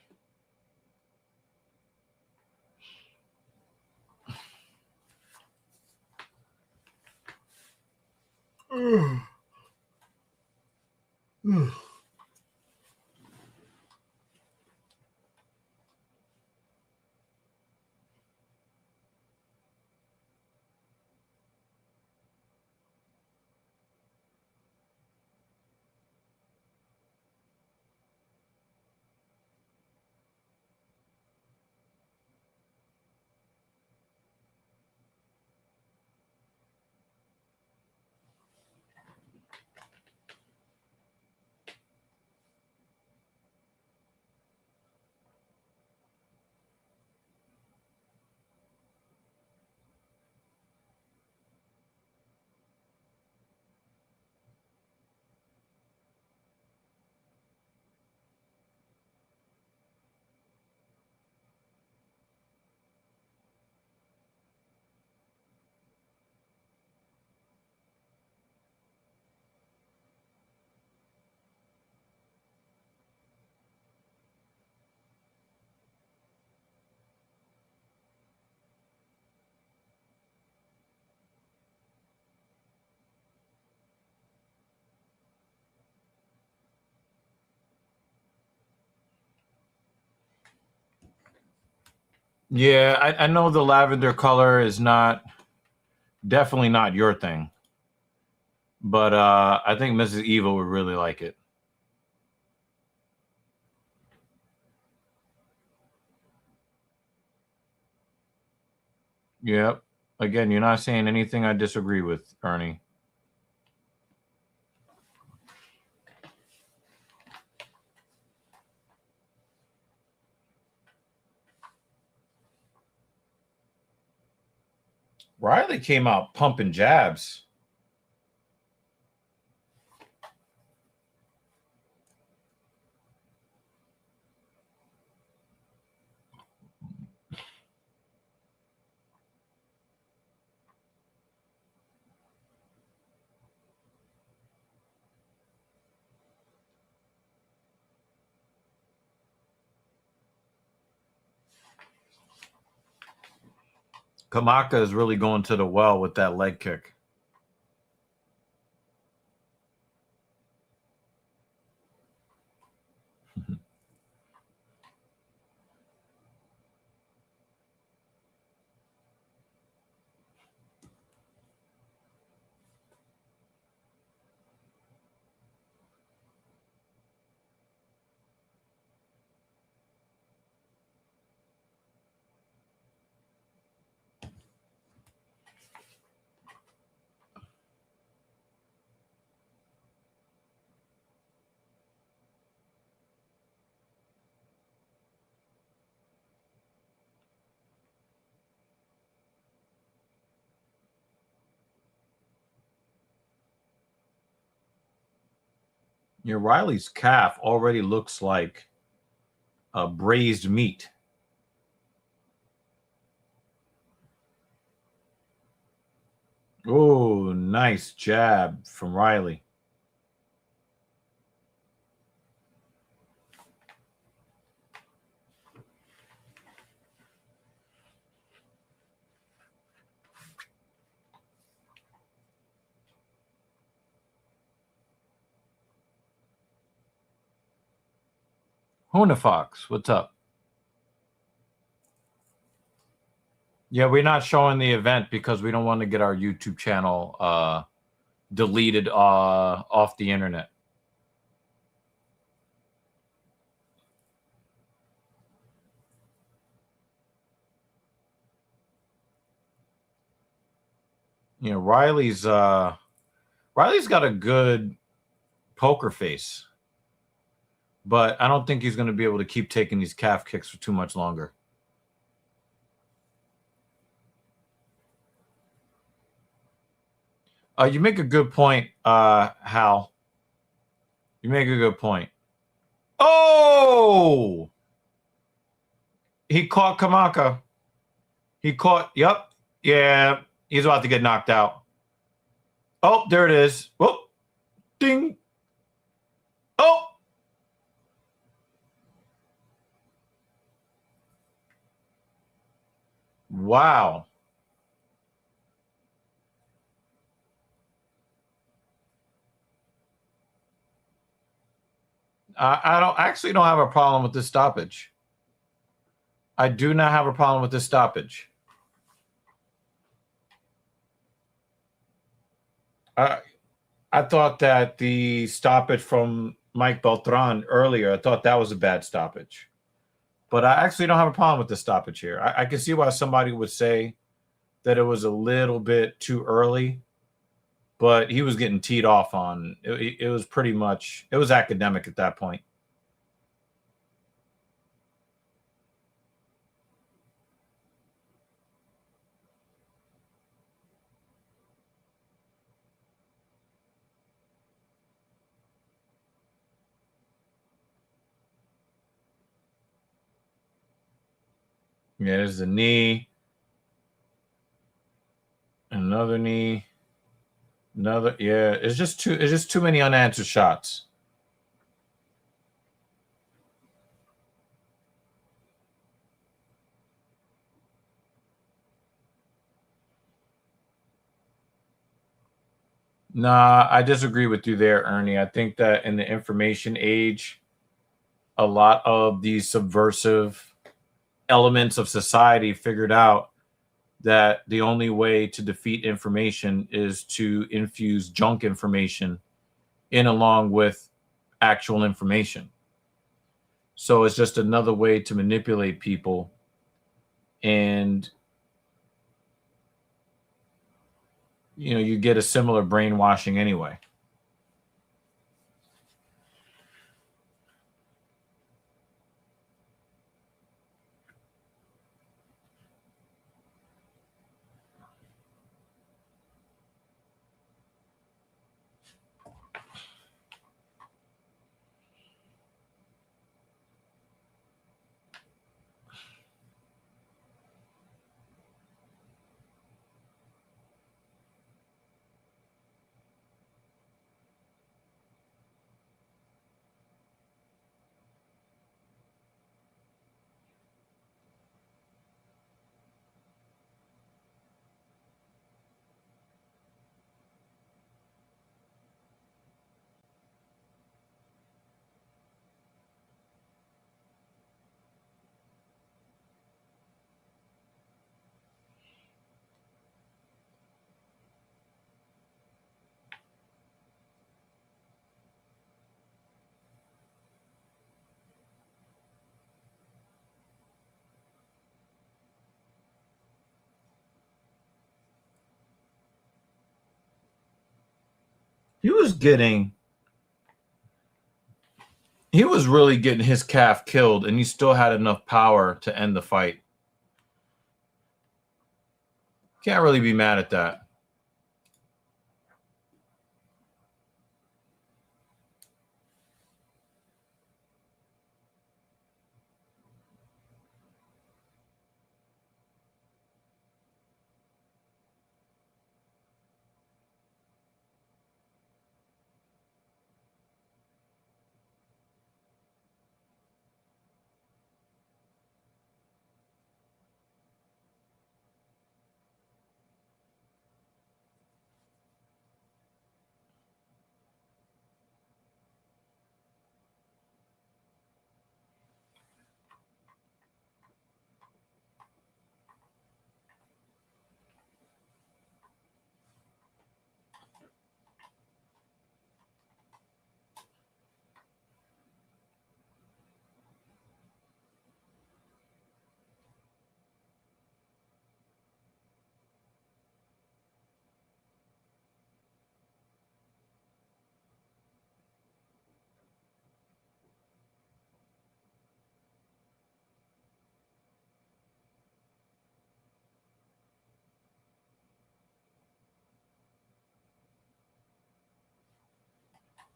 Yeah, I know the lavender color is not Definitely not your thing. But I think Mrs. Evil would really like it. Yep. Again, you're not saying anything I disagree with, Ernie. Riley came out pumping jabs. Kamaka is really going to the well with that leg kick. Yeah, Riley's calf already looks like braised meat. Oh, nice jab from Riley. Hona Fox, what's up? Yeah, we're not showing the event because we don't want to get our YouTube channel deleted off the internet. You know, Riley's got a good poker face, but I don't think he's going to be able to keep taking these calf kicks for too much longer. You make a good point, Hal. You make a good point. Oh! He caught Kamaka. Yep. Yeah, he's about to get knocked out. Oh, there it is. Whoop. Ding. Oh! Wow. I actually don't have a problem with this stoppage. I do not have a problem with this stoppage. I thought that the stoppage from Mike Beltran earlier, I thought that was a bad stoppage. But I actually don't have a problem with the stoppage here. I can see why somebody would say that it was a little bit too early, but he was getting teed off on. It was pretty much, it was academic at that point. Yeah, there's a knee. Another knee. Another, yeah. It's just too many unanswered shots. Nah, I disagree with you there, Ernie. I think that in the information age, a lot of these subversive elements of society figured out that the only way to defeat information is to infuse junk information in along with actual information. So it's just another way to manipulate people. And, you know, you get a similar brainwashing anyway. He was really getting his calf killed, and he still had enough power to end the fight. Can't really be mad at that.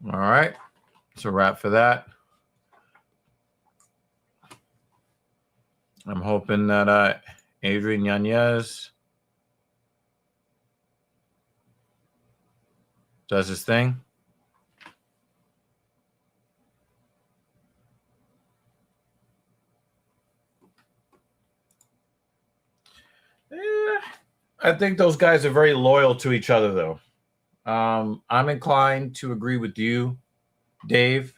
All right. It's a wrap for that. I'm hoping that Adrian Yanez does his thing. I think those guys are very loyal to each other, though. I'm inclined to agree with you, Dave,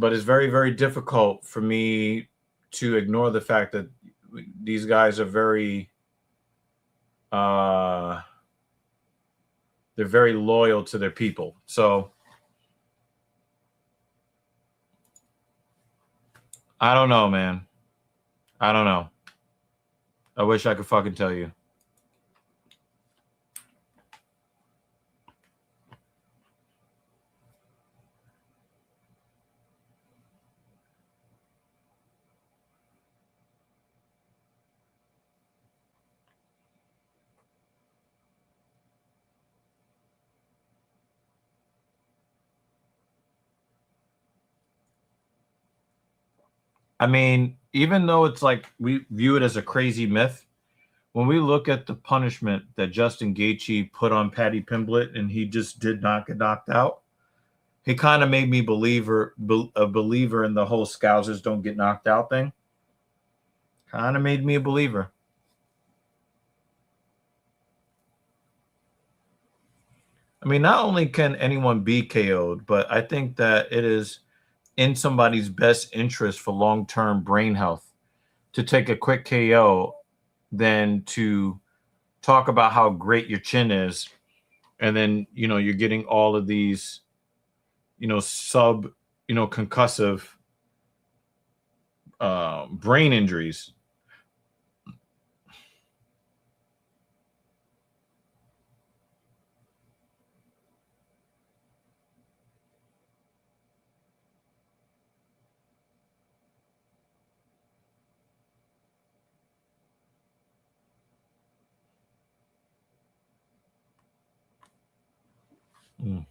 but it's very, very difficult for me to ignore the fact that these guys are very they're very loyal to their people. So I don't know, man. I don't know. I wish I could fucking tell you. I mean, even though it's like we view it as a crazy myth, when we look at the punishment that Justin Gaethje put on Paddy Pimblett and he just did not get knocked out, he kind of made me a believer in the whole Scousers don't get knocked out thing. Kind of made me a believer. I mean, not only can anyone be KO'd, but I think that it is in somebody's best interest for long-term brain health to take a quick KO than to talk about how great your chin is, and then you're getting all of these concussive brain injuries. Mm.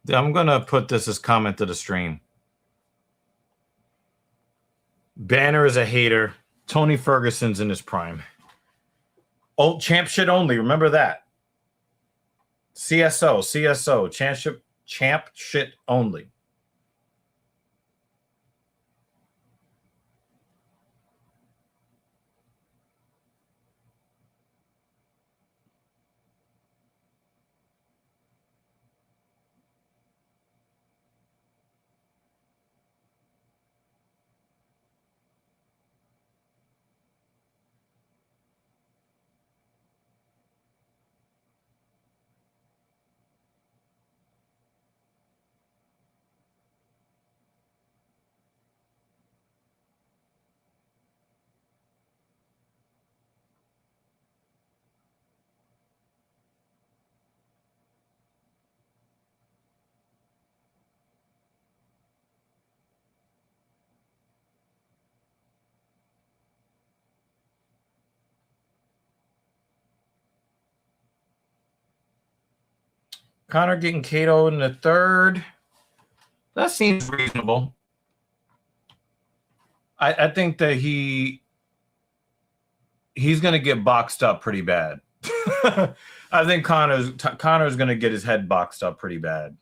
I'm gonna put this as comment to the stream. Banner is a hater. Tony Ferguson's in his prime. Old champ shit only. Remember that. CSO, champ shit only. Connor getting Cato in the third. That seems reasonable. I think that he's going to get boxed up pretty bad. I think Connor's going to get his head boxed up pretty bad.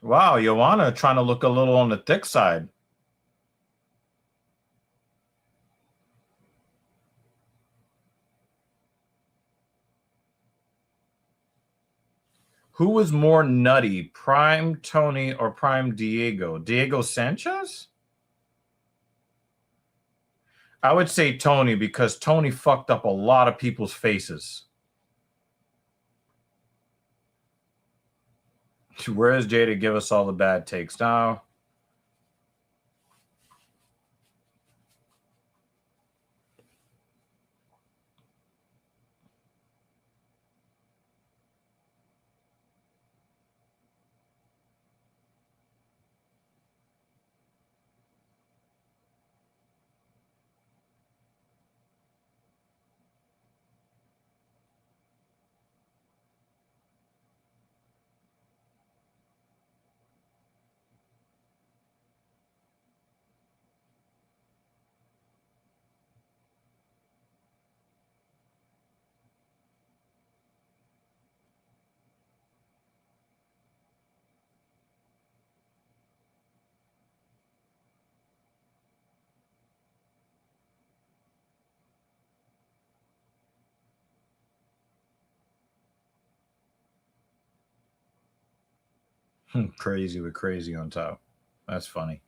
Wow, Joanna trying to look a little on the thick side. Who was more nutty, Prime Tony or Prime Diego? Diego Sanchez? I would say Tony, because Tony fucked up a lot of people's faces. Where is Jay to give us all the bad takes now? Crazy with crazy on top. That's funny.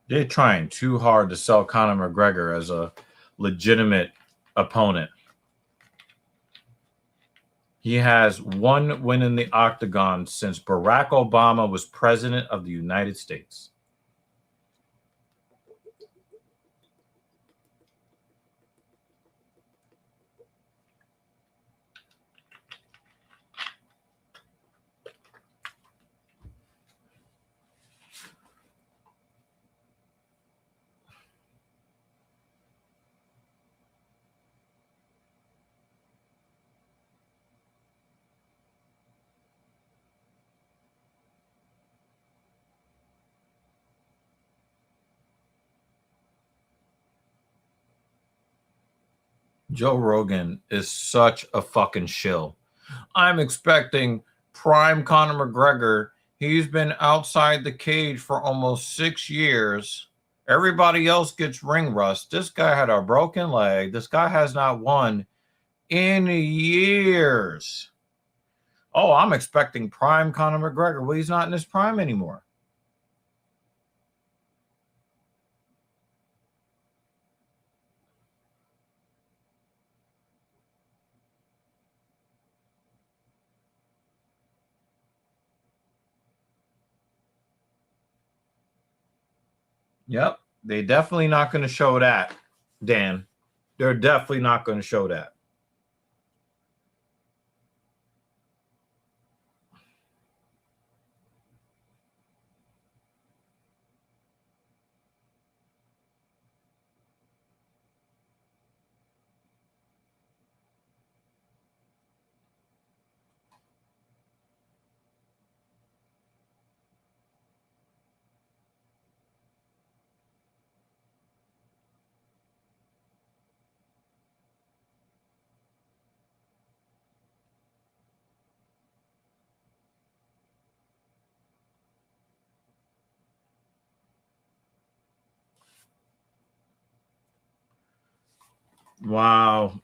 They're trying too hard to sell Conor McGregor as a legitimate opponent. He has one win in the octagon since Barack Obama was president of the United States. Joe Rogan is such a fucking shill. I'm expecting prime Conor McGregor. He's been outside the cage for almost 6 years. Everybody else gets ring rust. This guy had a broken leg. This guy has not won in years. Oh, I'm expecting prime Conor McGregor. Well, he's not in his prime anymore. Yep. They definitely not going to show that, Dan. They're definitely not going to show that. Wow.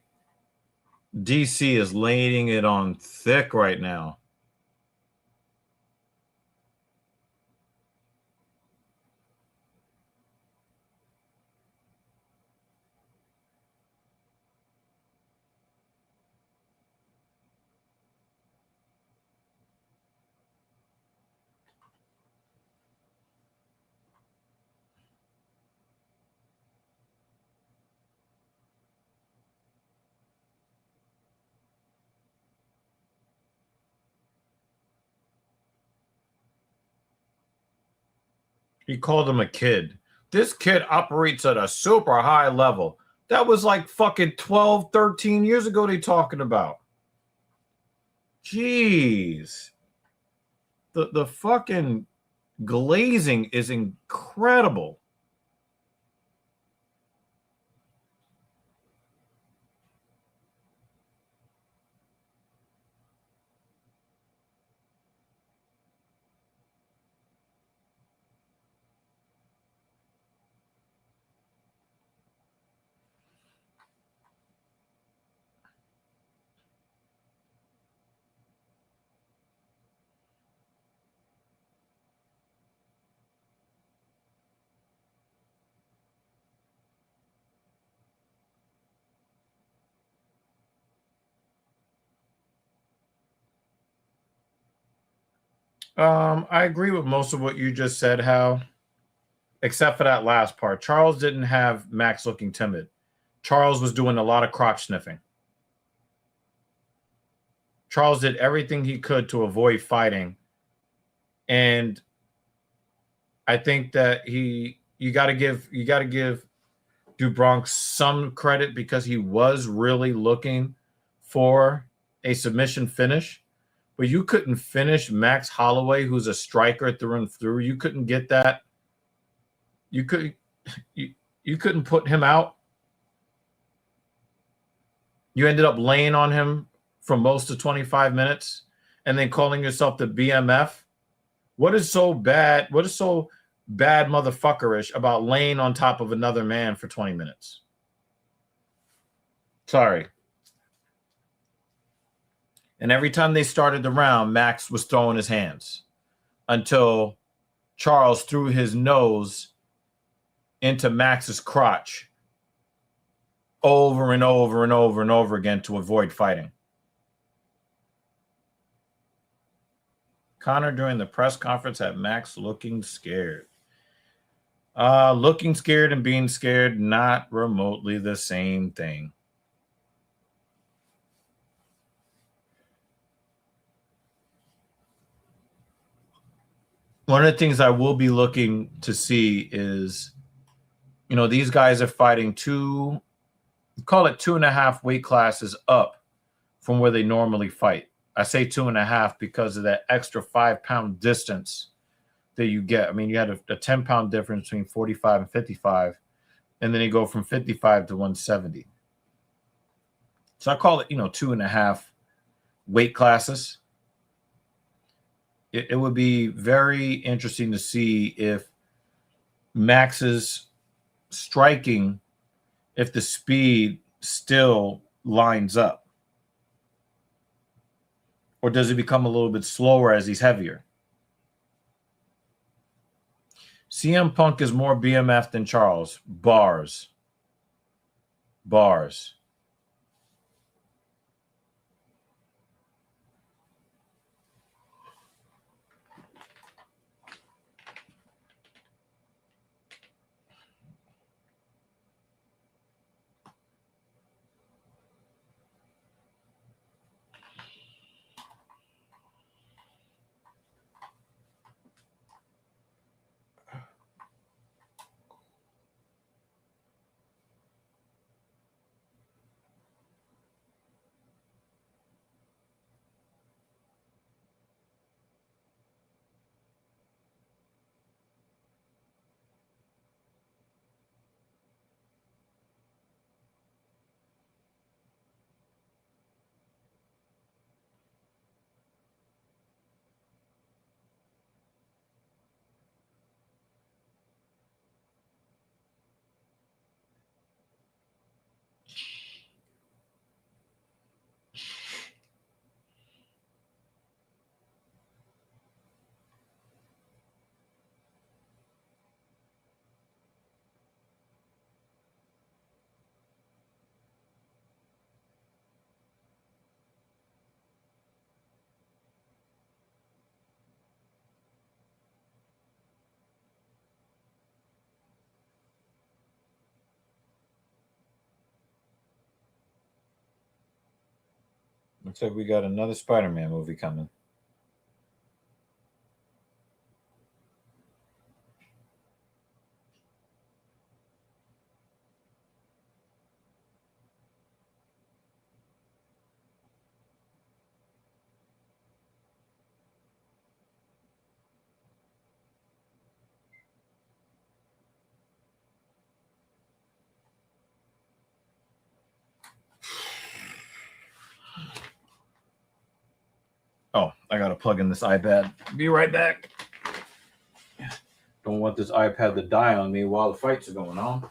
DC is laying it on thick right now. He called him a kid. This kid operates at a super high level. That was like fucking 12, 13 years ago they talking about. Jeez. The fucking glazing is incredible. I agree with most of what you just said, Hal, except for that last part. Charles didn't have Max looking timid. Charles was doing a lot of crotch sniffing. Charles did everything he could to avoid fighting. And I think that you got to give DuBronx some credit because he was really looking for a submission finish, but you couldn't finish Max Holloway, who's a striker through and through. You couldn't get that. You couldn't put him out. You ended up laying on him for most of 25 minutes and then calling yourself the BMF. What is so bad? What is so bad motherfuckerish about laying on top of another man for 20 minutes? Sorry. And every time they started the round, Max was throwing his hands until Charles threw his nose into Max's crotch over and over and over and over again to avoid fighting. Connor during the press conference had Max looking scared. Looking scared and being scared, not remotely the same thing. One of the things I will be looking to see is, these guys are fighting call it 2.5 weight classes up from where they normally fight. I say 2.5 because of that extra 5-pound distance that you get. I mean, you had a 10-pound difference between 45 and 55, and then you go from 55 to 170. So I call it, 2.5 weight classes. It would be very interesting to see if Max's striking, if the speed still lines up. Or does it become a little bit slower as he's heavier? CM Punk is more BMF than Charles. Bars. Looks like we got another Spider-Man movie coming. Oh, I got to plug in this iPad. Be right back. Don't want this iPad to die on me while the fights are going on.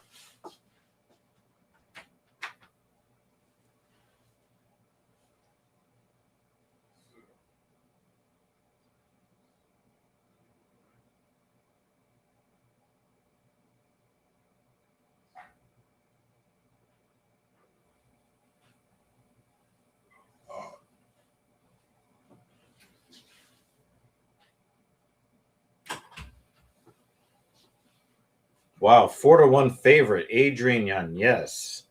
Wow, 4-1 favorite, Adrian Yanez.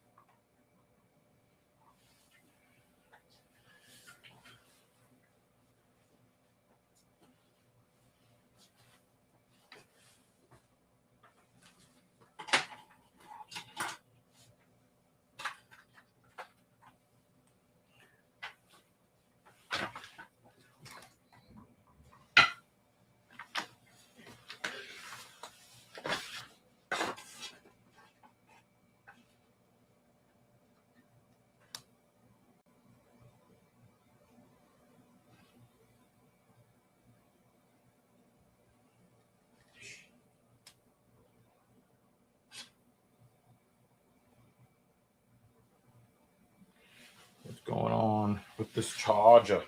What's going on with this charger?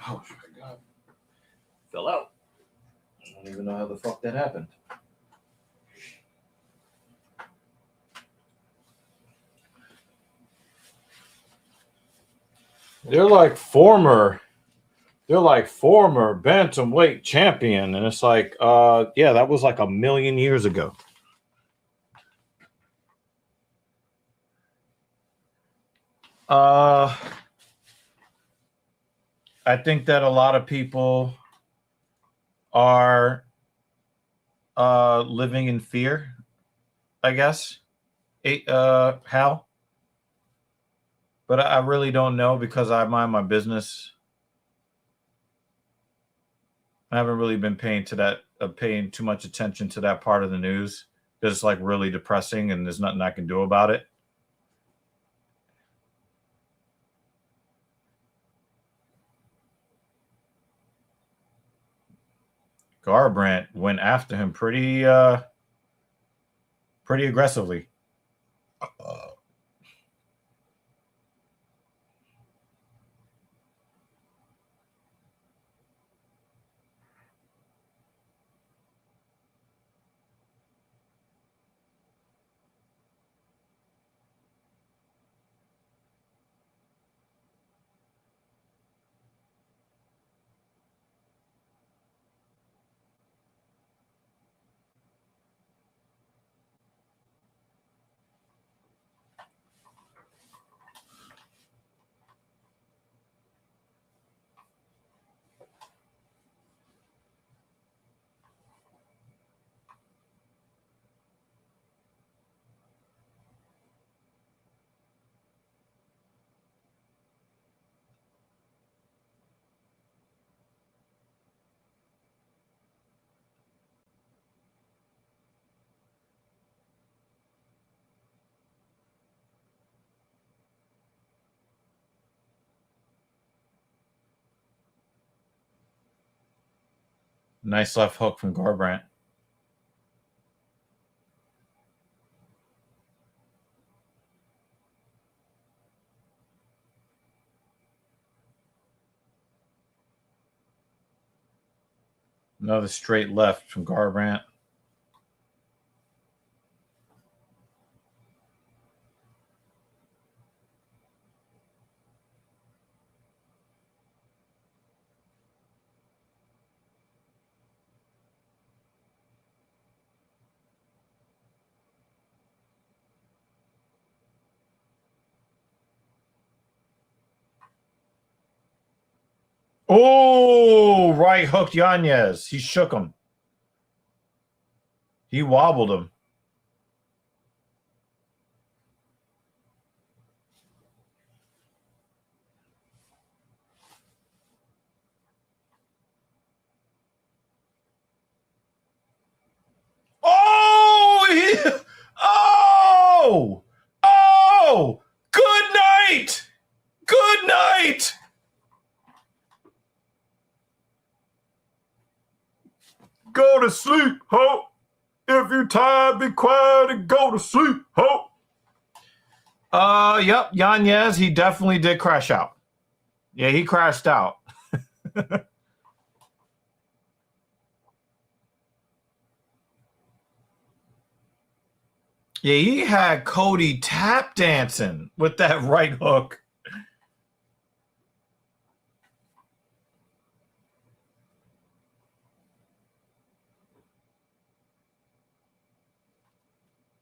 Oh my god. Fell out. I don't even know how the fuck that happened. They're like former bantamweight champion, and it's like, yeah, that was like a million years ago. I think that a lot of people are living in fear, I guess. How? But I really don't know because I mind my business. I haven't really been paying too much attention to that part of the news because it's like really depressing and there's nothing I can do about it. Garbrandt went after him pretty aggressively. Nice left hook from Garbrandt. Another straight left from Garbrandt. Oh, right hooked Yanez. He shook him. He wobbled him. Oh, oh, good night. Good night. Go to sleep, ho. If you're tired, be quiet and go to sleep, ho. Yep, Yanez, he definitely did crash out. Yeah, he crashed out. Yeah, he had Cody tap dancing with that right hook.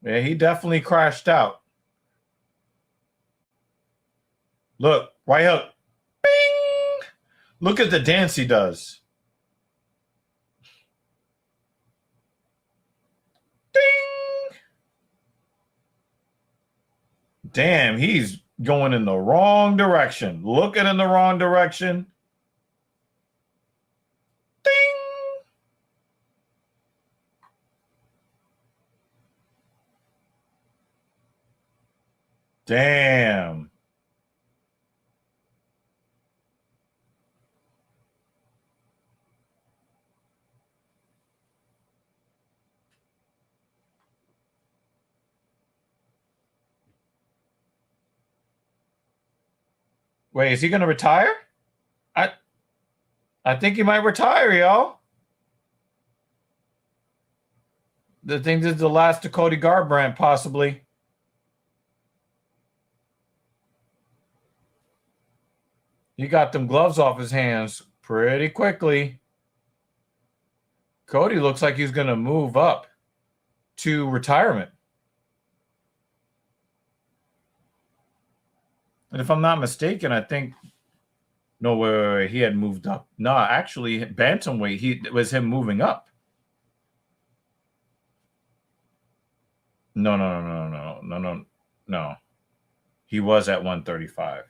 Yeah, he definitely crashed out. Look, right hook. Bing! Look at the dance he does. Ding! Damn, he's going in the wrong direction. Looking in the wrong direction. Ding! Damn. Wait, is he going to retire? I I think he might retire, y'all. I think this is the last of Cody Garbrandt, possibly. He got them gloves off his hands pretty quickly. Cody looks like he's going to move up to retirement. And if I'm not mistaken, I think no, wait, he had moved up. No, actually, bantamweight, it was him moving up. No. He was at 135.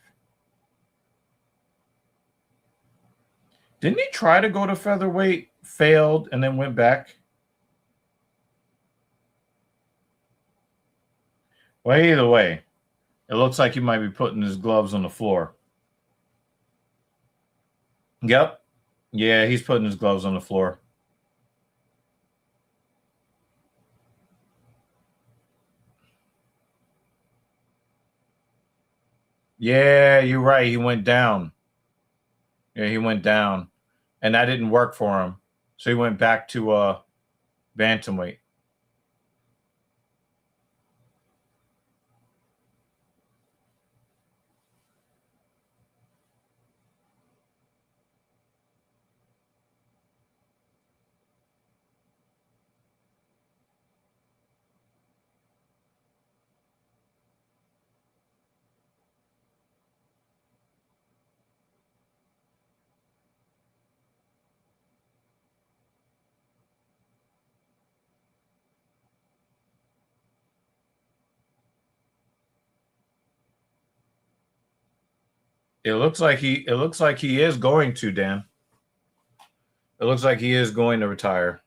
Didn't he try to go to featherweight, failed, and then went back? Well, either way, it looks like he might be putting his gloves on the floor. Yep. Yeah, he's putting his gloves on the floor. Yeah, you're right. He went down. Yeah, he went down. And that didn't work for him. So he went back to bantamweight. It looks like he is going to, Dan. It looks like he is going to retire.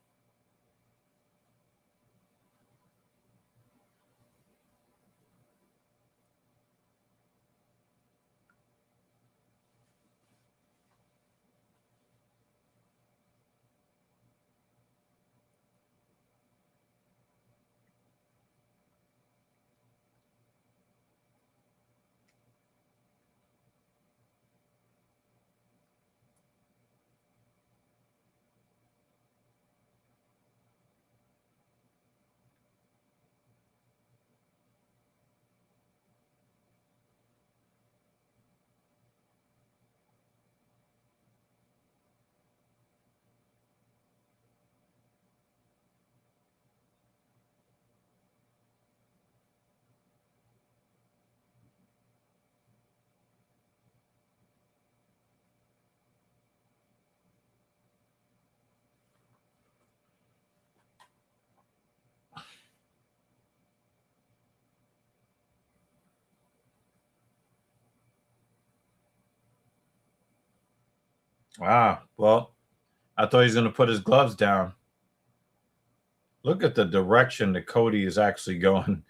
Ah, well, I thought he was going to put his gloves down. Look at the direction that Cody is actually going.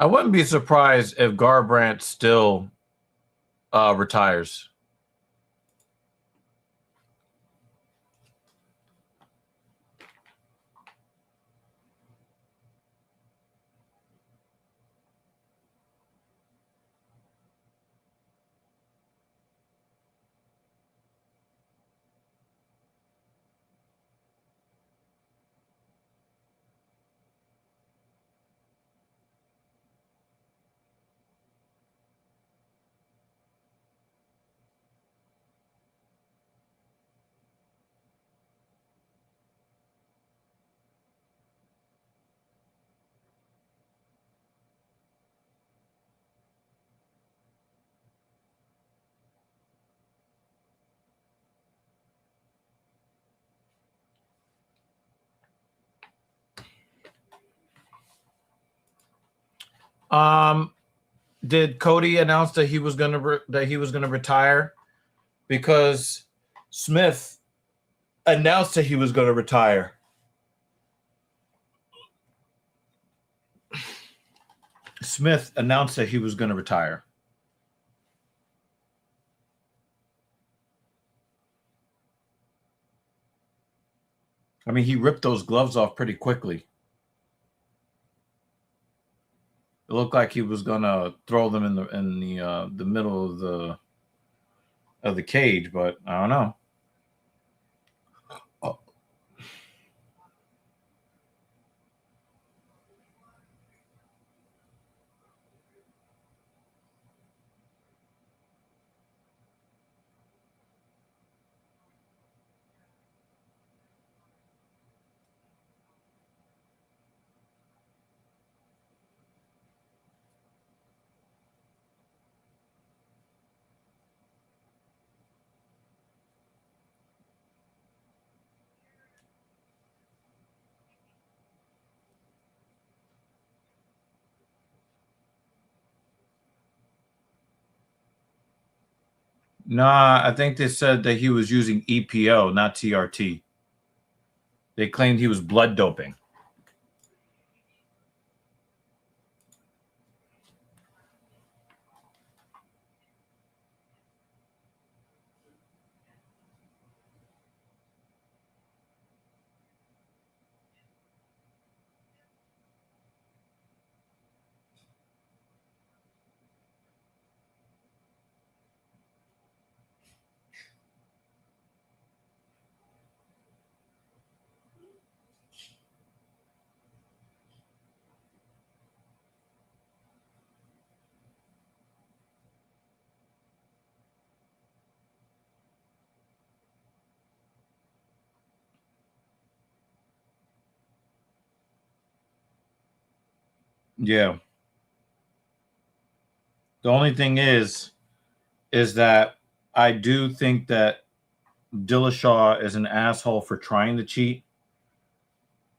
I wouldn't be surprised if Garbrandt still retires. Did Cody announce that he was gonna retire? Because Smith announced that he was gonna retire. Smith announced that he was gonna retire. I mean, he ripped those gloves off pretty quickly. It looked like he was gonna throw them in the middle of the cage, but I don't know. Oh. Nah, I think they said that he was using EPO, not TRT. They claimed he was blood doping. Yeah. The only thing is that I do think that Dillashaw is an asshole for trying to cheat.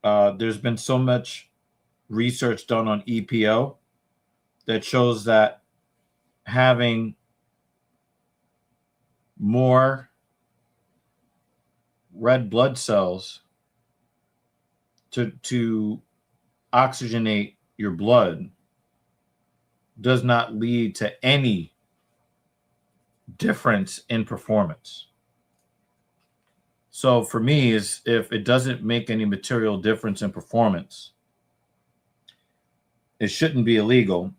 There's been so much research done on EPO that shows that having more red blood cells to oxygenate your blood does not lead to any difference in performance. So for me, is if it doesn't make any material difference in performance, it shouldn't be illegal.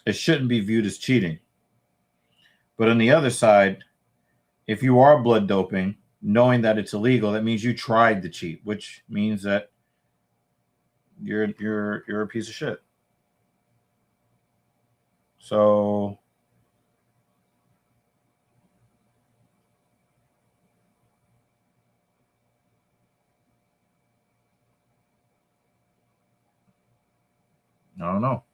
It shouldn't be viewed as cheating. But on the other side, if you are blood doping, knowing that it's illegal, that means you tried to cheat, which means that you're a piece of shit. So I don't know.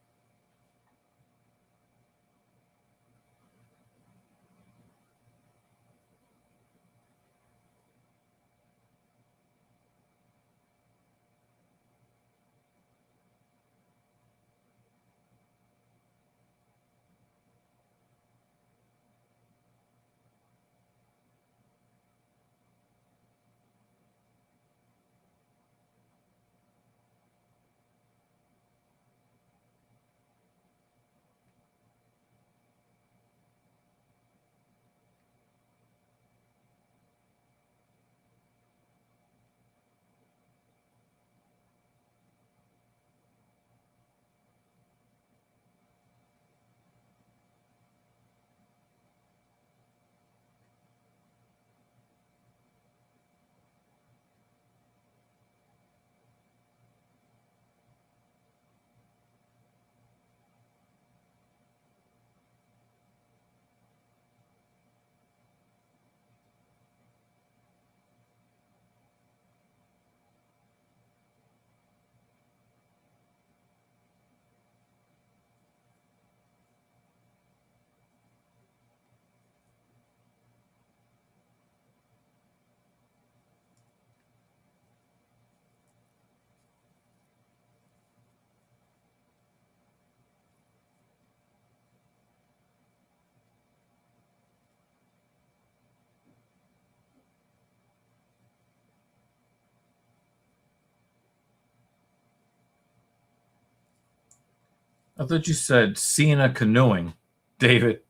I thought you said Cena canoeing, David.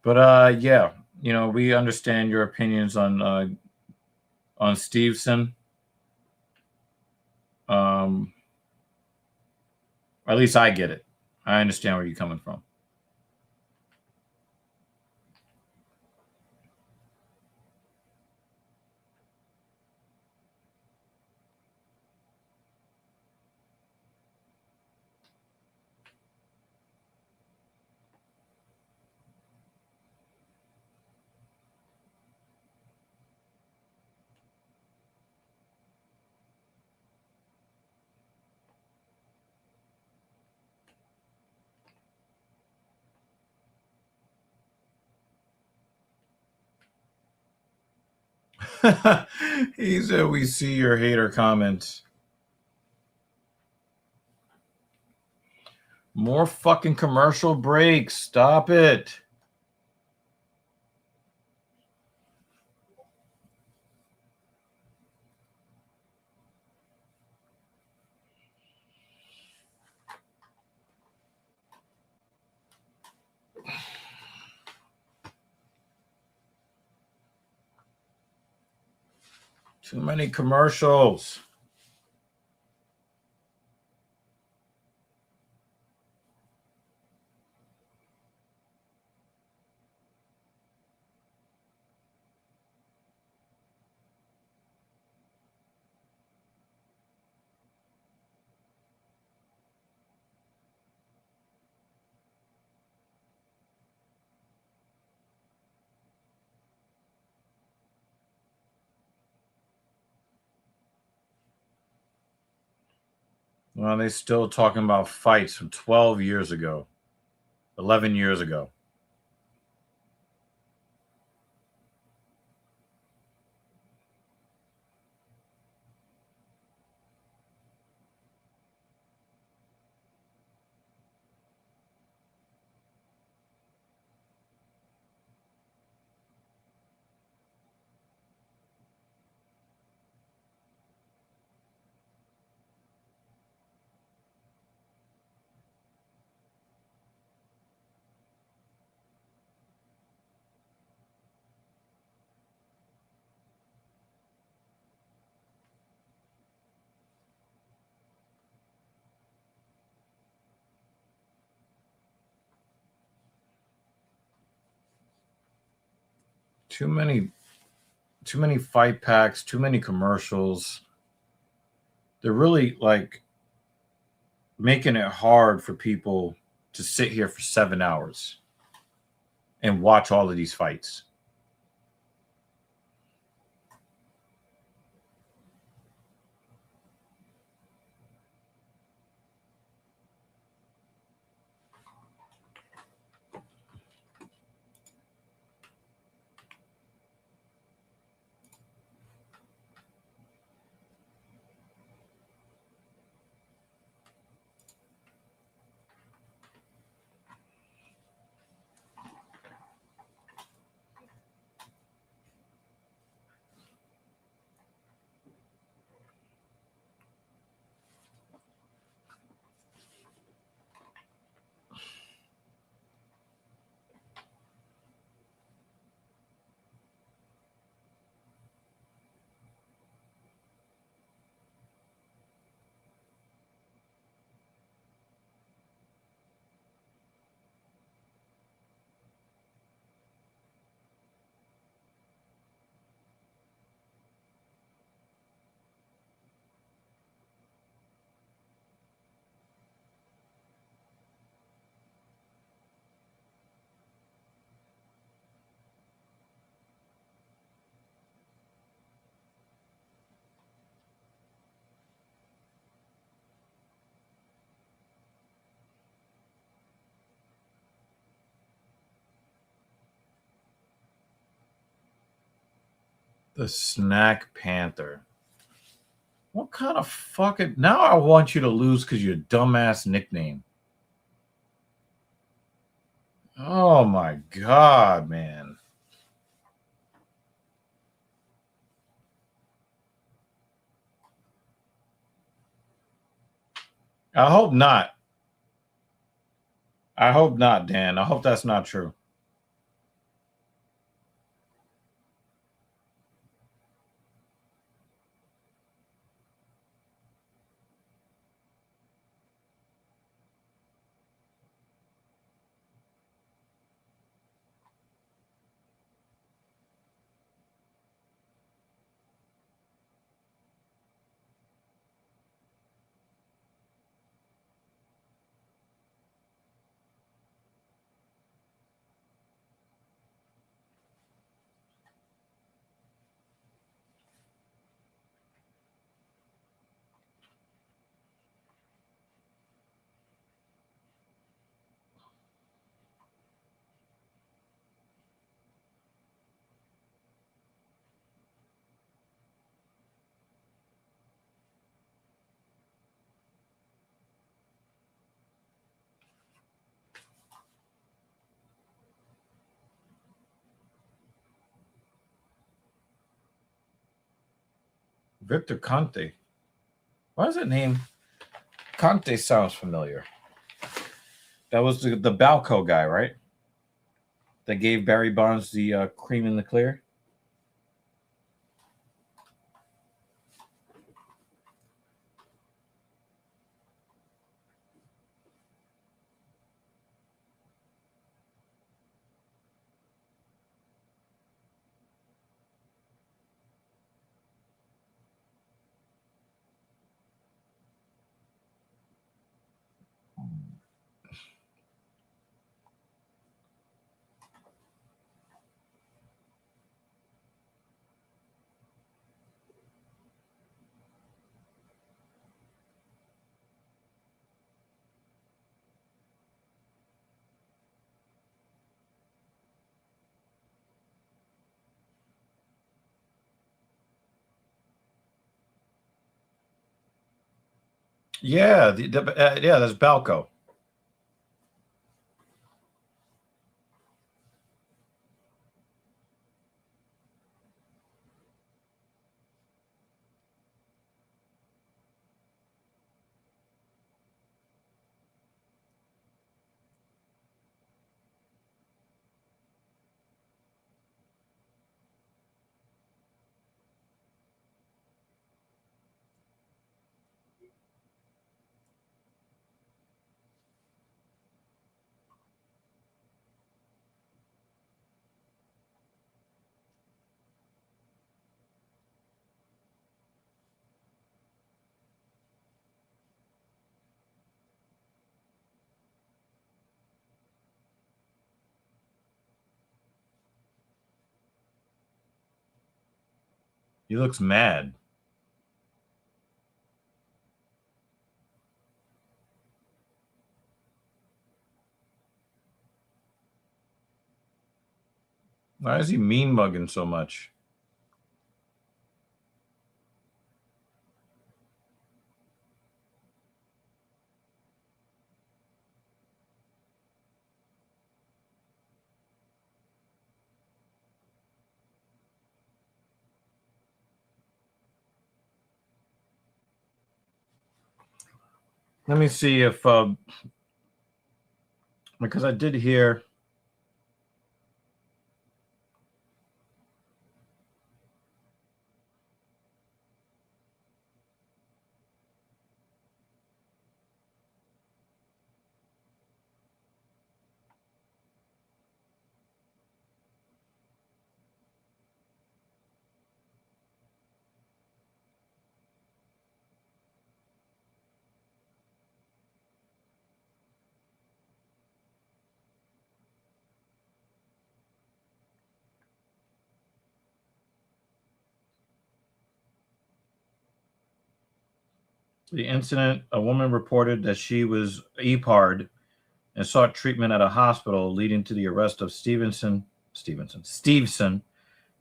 But yeah, we understand your opinions on Stevenson. At least I get it. I understand where you're coming from. He said, "We see your hater comments." More fucking commercial breaks. Stop it. Too many commercials. Well, they're still talking about fights from 12 years ago, 11 years ago. Too many fight packs, too many commercials. They're really like making it hard for people to sit here for 7 hours and watch all of these fights. The Snack Panther. What kind of fucking. Now I want you to lose because your dumbass nickname. Oh my God, man. I hope not. I hope not, Dan. I hope that's not true. Victor Conte. Why does that name? Conte sounds familiar. That was the Balco guy, right? That gave Barry Bonds the cream in the clear. Yeah, yeah, that's Balco. He looks mad. Why is he mean mugging so much? Let me see if because I did hear. The incident, a woman reported that she was EPAR'd and sought treatment at a hospital, leading to the arrest of Stevenson,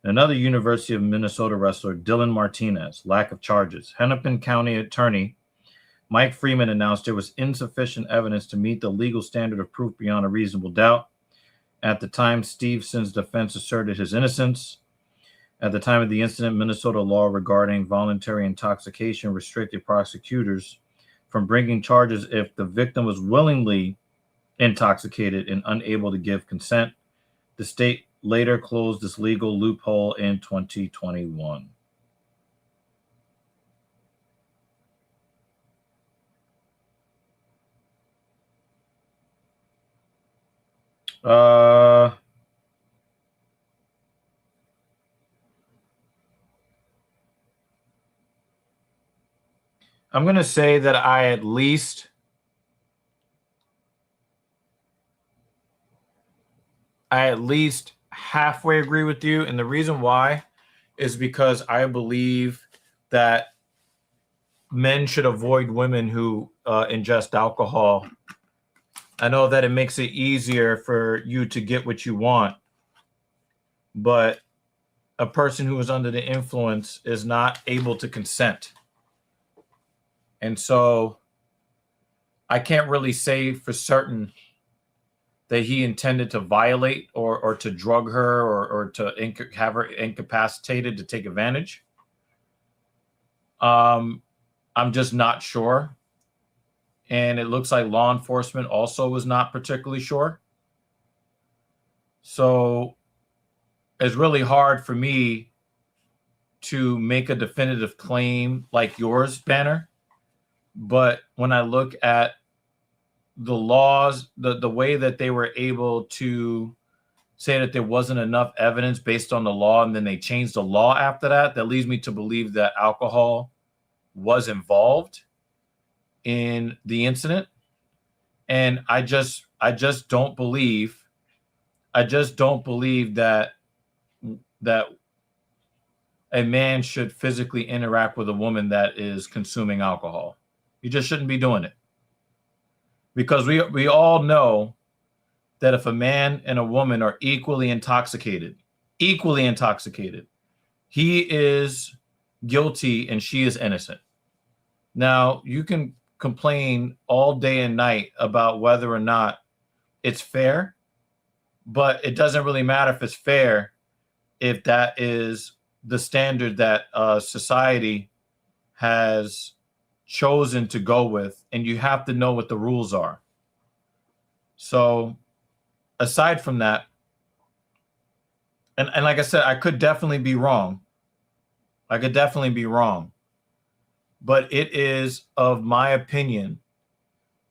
another University of Minnesota wrestler, Dylan Martinez. Lack of charges. Hennepin County Attorney Mike Freeman announced there was insufficient evidence to meet the legal standard of proof beyond a reasonable doubt. At the time, Stevenson's defense asserted his innocence. At the time of the incident, Minnesota law regarding voluntary intoxication restricted prosecutors from bringing charges if the victim was willingly intoxicated and unable to give consent. The state later closed this legal loophole in 2021. I'm going to say that I at least halfway agree with you. And the reason why is because I believe that men should avoid women who ingest alcohol. I know that it makes it easier for you to get what you want, but a person who is under the influence is not able to consent. And so I can't really say for certain that he intended to violate or to drug her or to have her incapacitated to take advantage. I'm just not sure. And it looks like law enforcement also was not particularly sure. So it's really hard for me to make a definitive claim like yours, Banner. But when I look at the laws, the way that they were able to say that there wasn't enough evidence based on the law, and then they changed the law after that, that leads me to believe that alcohol was involved in the incident. And I just don't believe that a man should physically interact with a woman that is consuming alcohol. You just shouldn't be doing it. Because we all know that if a man and a woman are equally intoxicated, he is guilty and she is innocent. Now, you can complain all day and night about whether or not it's fair, but it doesn't really matter if it's fair if that is the standard that society has chosen to go with, and you have to know what the rules are. So aside from that, and like I said, I could definitely be wrong. But it is of my opinion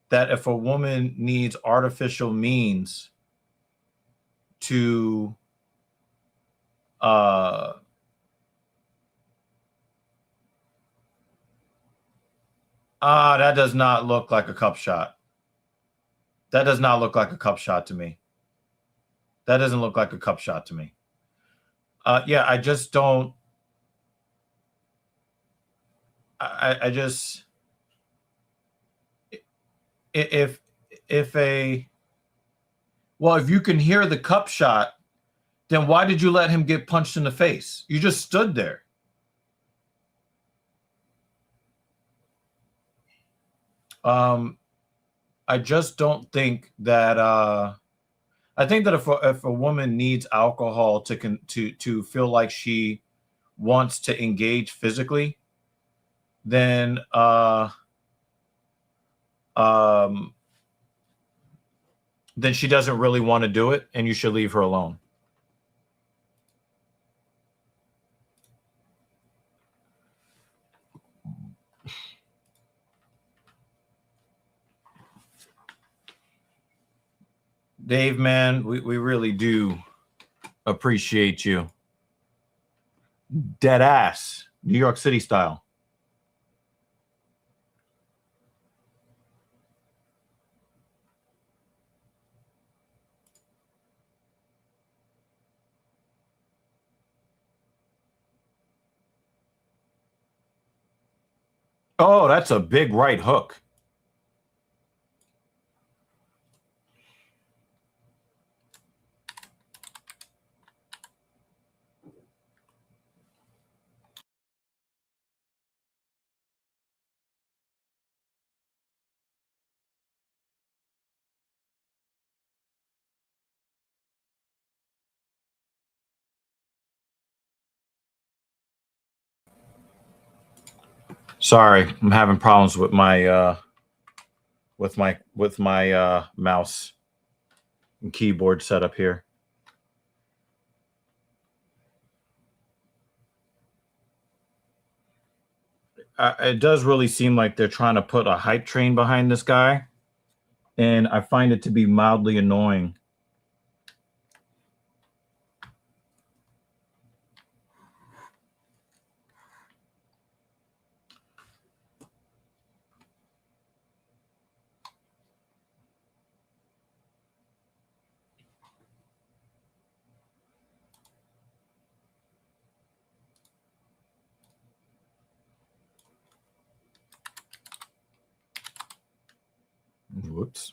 that if a woman needs artificial means to that does not look like a cup shot. That does not look like a cup shot to me. That doesn't look like a cup shot to me. Yeah, I just don't. I just if you can hear the cup shot, then why did you let him get punched in the face? You just stood there. I just don't think that. I think that if a woman needs alcohol to feel like she wants to engage physically, then she doesn't really want to do it, and you should leave her alone. Dave, man, we really do appreciate you. Dead ass, New York City style. Oh, that's a big right hook. Sorry, I'm having problems with my mouse. keyboard setup here. It does really seem like they're trying to put a hype train behind this guy, and I find it to be mildly annoying. Whoops.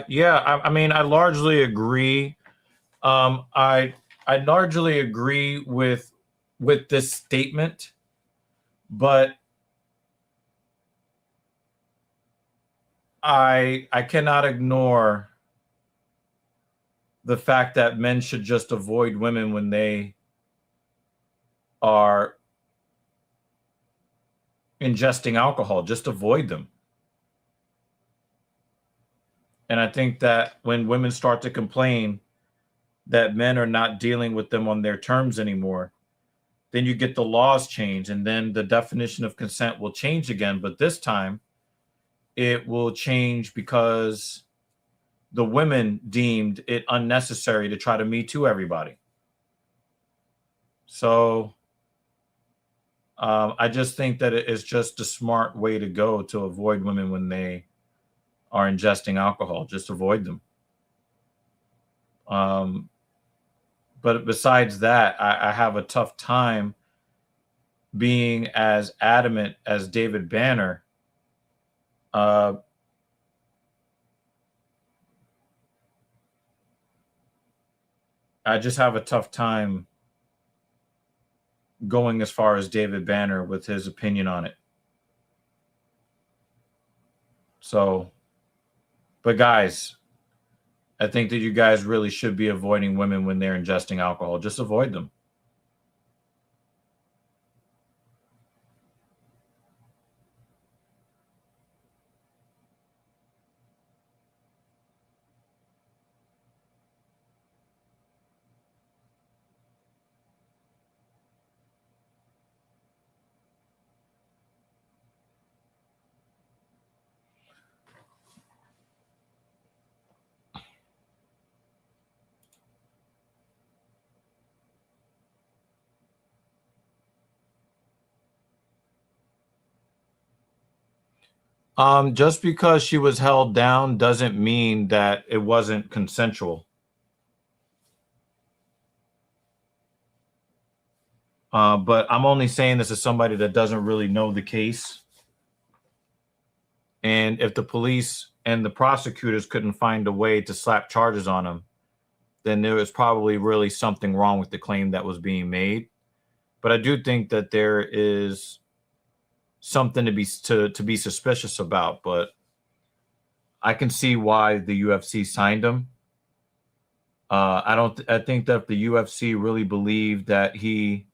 Yeah, I mean, I largely agree. I largely agree with this statement, but I cannot ignore the fact that men should just avoid women when they are ingesting alcohol. Just avoid them. And I think that when women start to complain that men are not dealing with them on their terms anymore, then you get the laws change, and then the definition of consent will change again. But this time it will change because the women deemed it unnecessary to try to Me Too everybody. So I just think that it is just a smart way to go to avoid women when they are ingesting alcohol. Just avoid them. But besides that, I have a tough time being as adamant as David Banner. I just have a tough time going as far as David Banner with his opinion on it. So, but guys, I think that you guys really should be avoiding women when they're ingesting alcohol. Just avoid them. Just because she was held down doesn't mean that it wasn't consensual. But I'm only saying this as somebody that doesn't really know the case. And if the police and the prosecutors couldn't find a way to slap charges on him, then there was probably really something wrong with the claim that was being made. But I do think that there is something to be suspicious about. But I can see why the UFC signed him. I think that if the UFC really believed that he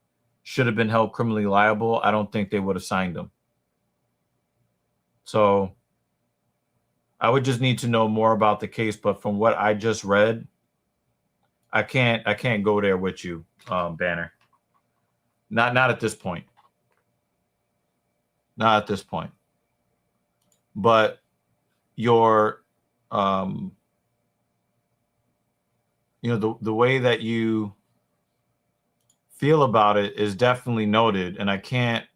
should have been held criminally liable, I don't think they would have signed him. So I would just need to know more about the case. But from what I just read, I can't go there with you, Banner. Not at this point. Not at this point. But your the way that you feel about it is definitely noted, and I can't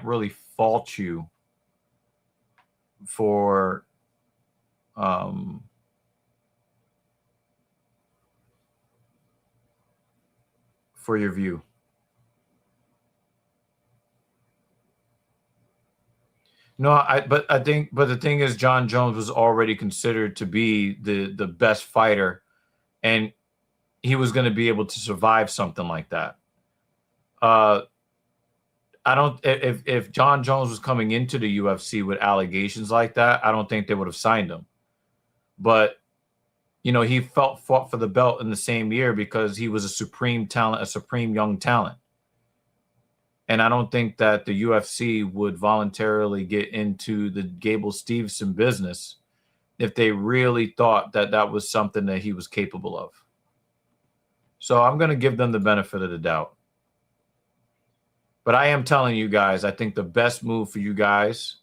really fault you for your view. No, but the thing is, John Jones was already considered to be the best fighter and he was going to be able to survive something like that. I don't. If John Jones was coming into the UFC with allegations like that, I don't think they would have signed him. But he fought for the belt in the same year because he was a supreme talent, a supreme young talent. And I don't think that the UFC would voluntarily get into the Gable Steveson business if they really thought that that was something that he was capable of. So I'm going to give them the benefit of the doubt. But I am telling you guys, I think the best move for you guys,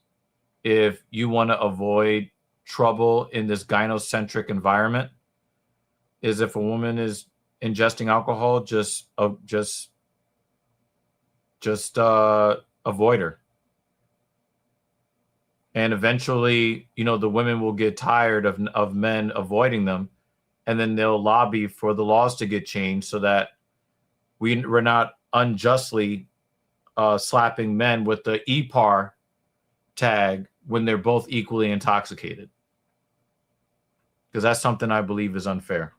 if you want to avoid trouble in this gynocentric environment, is if a woman is ingesting alcohol, just avoid her. And eventually, the women will get tired of men avoiding them, and then they'll lobby for the laws to get changed so that we're not unjustly slapping men with the EPAR tag when they're both equally intoxicated. Because that's something I believe is unfair.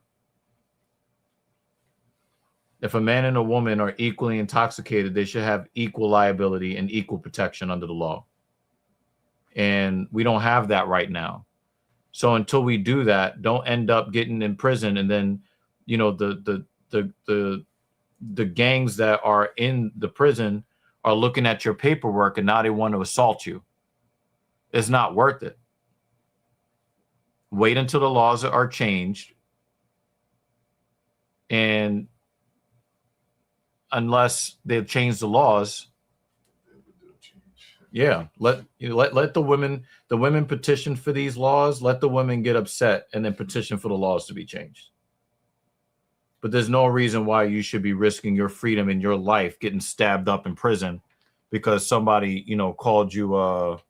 If a man and a woman are equally intoxicated, they should have equal liability and equal protection under the law. And we don't have that right now. So until we do that, don't end up getting in prison, and then the gangs that are in the prison are looking at your paperwork and now they want to assault you. It's not worth it. Wait until the laws are changed. And unless they've changed the laws, yeah, let the women petition for these laws. Let the women get upset and then petition for the laws to be changed. But there's no reason why you should be risking your freedom and your life getting stabbed up in prison because somebody, called you a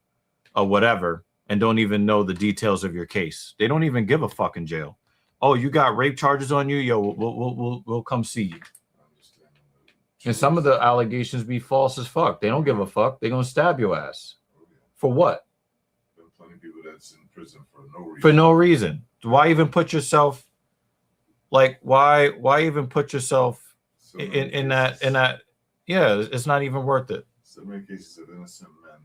whatever and don't even know the details of your case. They don't even give a fuck in jail. Oh, you got rape charges on you? Yo, we'll come see you. And some of the allegations be false as fuck. They don't give a fuck. They're gonna stab your ass. For what? There are plenty of people that's in prison for no reason. For no reason. Why even put yourself why even put yourself in that yeah, it's not even worth it. So many cases of innocent men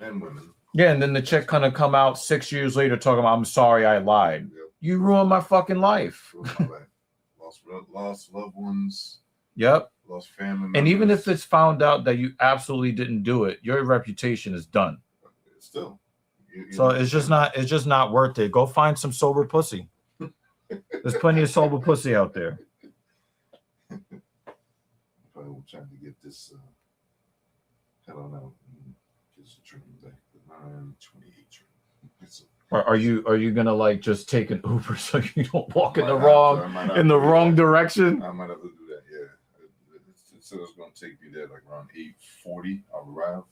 and women. Yeah, and then the chick kind of come out 6 years later talking about, I'm sorry I lied. Yep. You ruined my fucking life. Lost loved ones. Yep. Lost family members. And even if it's found out that you absolutely didn't do it, your reputation is done. Still. So it's just not worth it. Go find some sober pussy. There's plenty of sober pussy out there. Probably trying to get this I don't know. Just a train back the 9:28 train. Are you gonna just take an Uber so you don't walk in the wrong direction? I might have to do that. Yeah. It said it's gonna take me there around 8:40. I'll arrive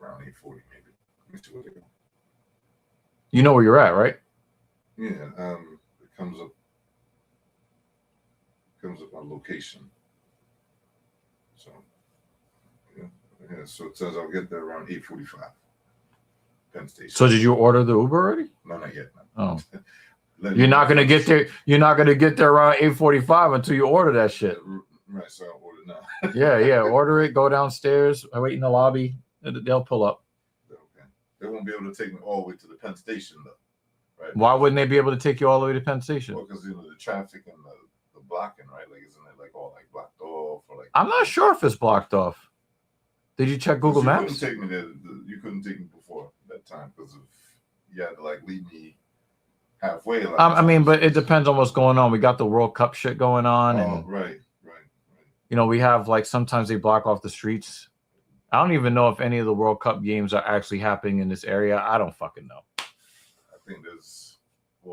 around 8:40 maybe. Let me see where they go. You know where you're at, right? Yeah. It comes up my location. So yeah. So it says I'll get there around 8:45. Penn Station. So did you order the Uber already? No, not yet. No. Oh. You're not gonna get there. You're not gonna get there around 8:45 until you order that shit. Right. So I'll order now. Yeah. Order it. Go downstairs. I wait in the lobby. They'll pull up. Okay. They won't be able to take me all the way to the Penn Station though. Right. Why wouldn't they be able to take you all the way to Penn Station? Well, because the traffic and the blocking, right? Isn't it all blocked off or I'm not sure if it's blocked off. Did you check Google Maps? You couldn't take me there. You couldn't take me before that time because you had to lead me halfway. I mean, but it depends on what's going on. We got the World Cup shit going on, and right. We have sometimes they block off the streets. I don't even know if any of the World Cup games are actually happening in this area. I don't fucking know. I think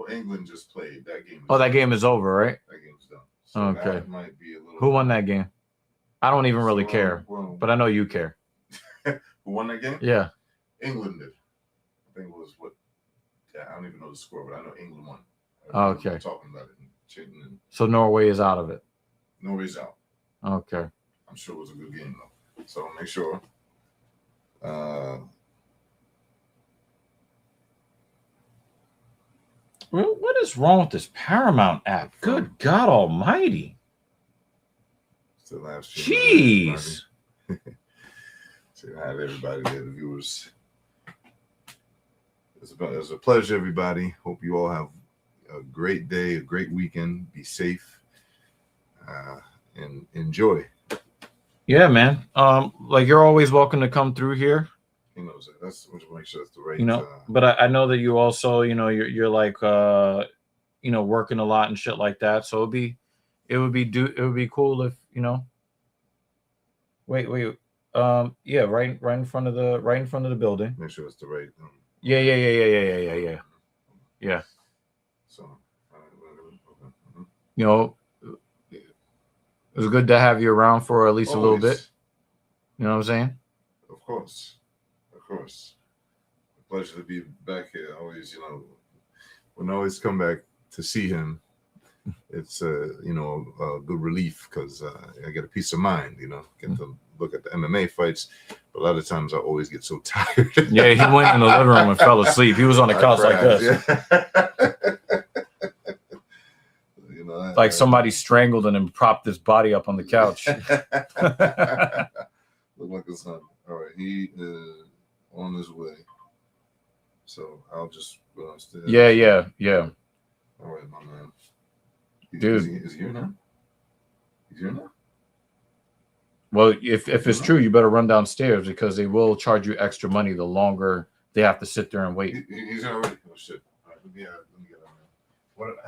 England just played that game. That game is over, right? That game's done. So okay. That might be a little. Who won that game? I don't even really care, but I know you care. Who won that game? Yeah. England did. I think it was what? Yeah, I don't even know the score, but I know England won. Okay. Talking about it. So Norway is out of it. Norway's out. Okay. I'm sure it was a good game though. So make sure. What is wrong with this Paramount app? Good God Almighty! So last Jeez. So hi everybody, the viewers. It's a pleasure, everybody. Hope you all have a great day, a great weekend. Be safe and enjoy. Yeah, man. Like you're always welcome to come through here. You know, so that's make sure that's the right. You know, but I know that you also, you're like working a lot and shit like that. So it would be cool if Wait. Yeah, right in front of the building. Make sure it's the right. Yeah. Yeah. So, it was good to have you around for at least a little bit. You know what I'm saying? Of course. A pleasure to be back here. Always, when I always come back to see him, it's a good relief because I get a peace of mind. Get to look at the MMA fights. But a lot of times I always get so tired. Yeah, he went in the living room and fell asleep. He was on the couch like this. Yeah. Like somebody strangled him and propped his body up on the couch. Look like his son. All right, he is on his way. So I'll just go downstairs. Yeah. All right, my man. Dude. Is he here now? He's here now? Well, if it's true, you better run downstairs because they will charge you extra money the longer they have to sit there and wait. He's already. Oh shit! All right, let me get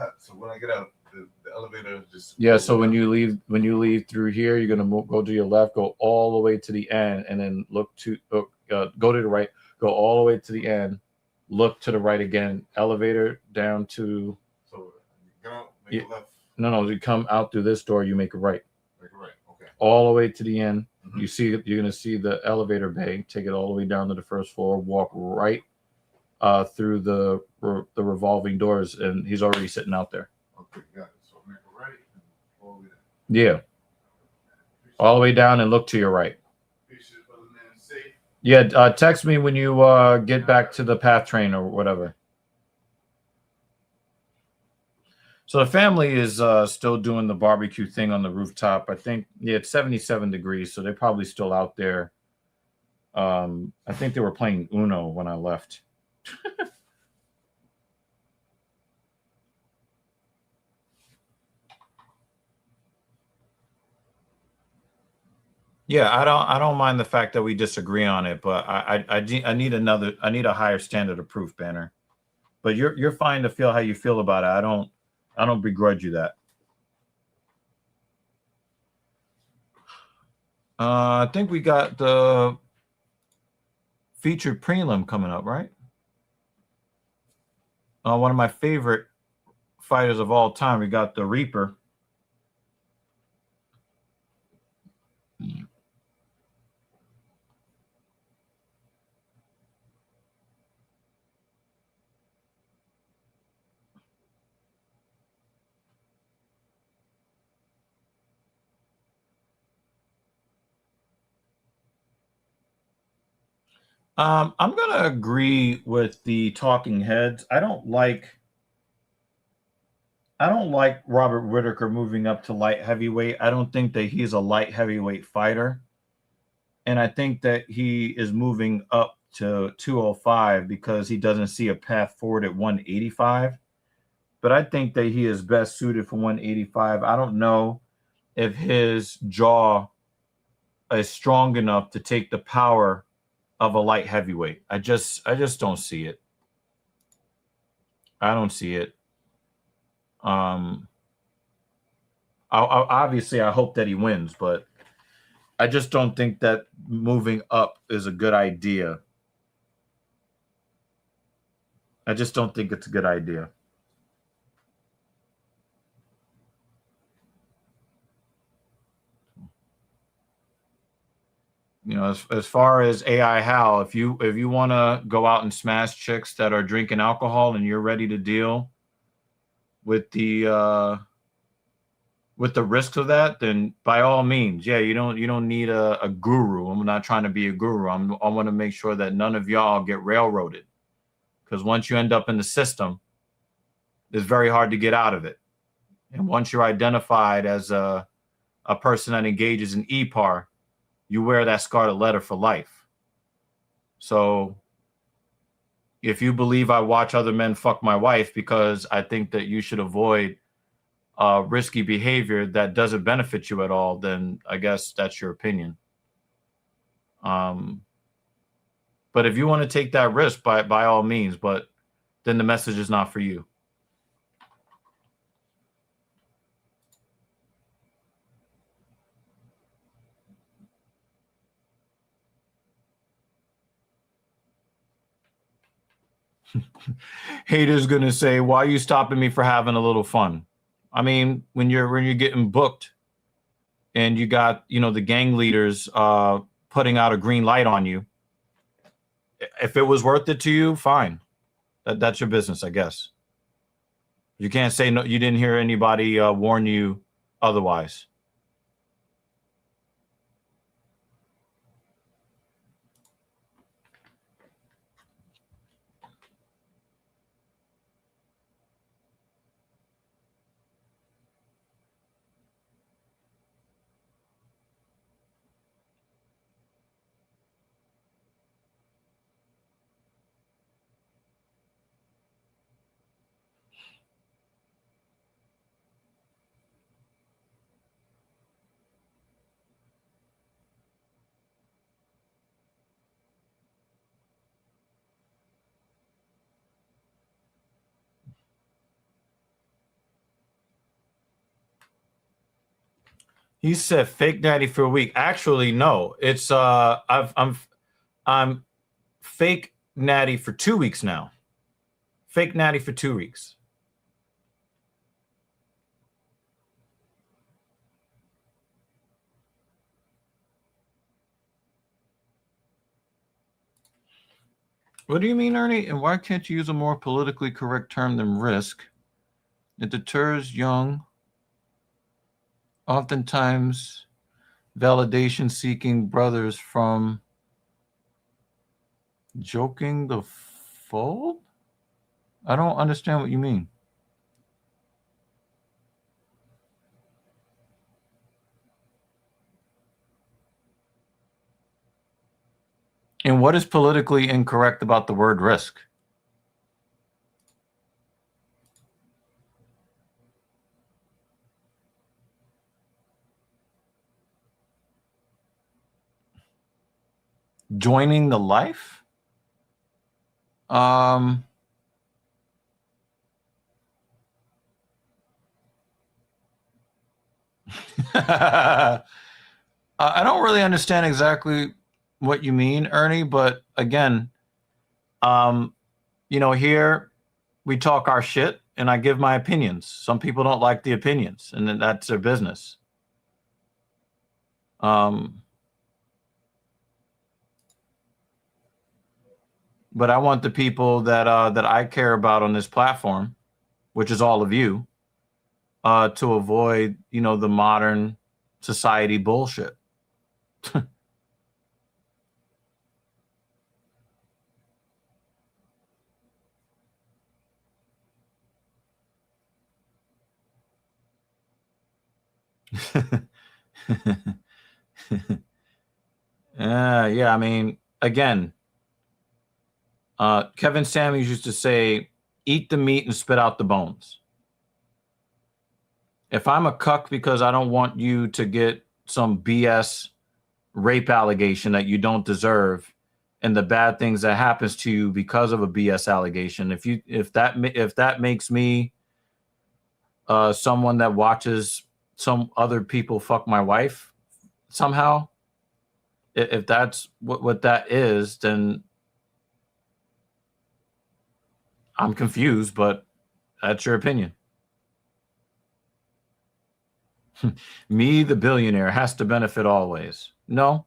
out. So when I get out, the elevator just. Yeah. So when you leave through here, you're gonna go to your left, go all the way to the end, and then go to the right, go all the way to the end, look to the right again, elevator down to. So you go make a left. No. You come out through this door, you make a right. Okay. All the way to the end. Mm-hmm. You're gonna see the elevator bay. Take it all the way down to the first floor. Walk right through the revolving doors, and he's already sitting out there. Okay, got it. So make a right and all the way down. Yeah, all the way down and look to your right. Yeah, text me when you get back to the PATH train or whatever. So the family is still doing the barbecue thing on the rooftop. I think, it's 77 degrees, so they're probably still out there. I think they were playing Uno when I left. Yeah, I don't mind the fact that we disagree on it, but I need a higher standard of proof, Banner. But you're fine to feel how you feel about it. I don't begrudge you that. I think we got the featured prelim coming up, right? One of my favorite fighters of all time. We got the Reaper. I'm gonna agree with the talking heads. I don't like Robert Whittaker moving up to light heavyweight. I don't think that he's a light heavyweight fighter. And I think that he is moving up to 205 because he doesn't see a path forward at 185. But I think that he is best suited for 185. I don't know if his jaw is strong enough to take the power of a light heavyweight. I just don't see it. I don't see it. Obviously I hope that he wins, but I just don't think that moving up is a good idea. I just don't think it's a good idea. As far as AI Hal, if you want to go out and smash chicks that are drinking alcohol and you're ready to deal with the risks of that, then by all means, yeah, you don't need a guru. I'm not trying to be a guru. I want to make sure that none of y'all get railroaded, because once you end up in the system, it's very hard to get out of it. And once you're identified as a person that engages in EPAR, you wear that scarlet letter for life. So if you believe I watch other men fuck my wife because I think that you should avoid risky behavior that doesn't benefit you at all, then I guess that's your opinion. But if you want to take that risk, by all means, but then the message is not for you. Haters gonna say, why are you stopping me for having a little fun? I mean, when you're getting booked and you got, you know, the gang leaders putting out a green light on you, if it was worth it to you, fine. That's your business, I guess. You can't say no, you didn't hear anybody warn you otherwise. He said fake natty for a week. Actually, no. It's I'm fake natty for 2 weeks now. Fake natty for 2 weeks. What do you mean, Ernie? And why can't you use a more politically correct term than risk? It deters young, oftentimes validation-seeking brothers from joking the fold? I don't understand what you mean. And what is politically incorrect about the word risk? Joining the life? I don't really understand exactly what you mean, Ernie, but again, you know, here we talk our shit and I give my opinions. Some people don't like the opinions, and then that's their business. But I want the people that I care about on this platform, which is all of you, to avoid, you know, the modern society bullshit. Yeah, I mean, again, Kevin Samuels used to say, eat the meat and spit out the bones. If I'm a cuck because I don't want you to get some BS rape allegation that you don't deserve and the bad things that happens to you because of a BS allegation, if that makes me someone that watches some other people fuck my wife somehow, if that's what that is, then I'm confused, but that's your opinion. Me, the billionaire, has to benefit always. No.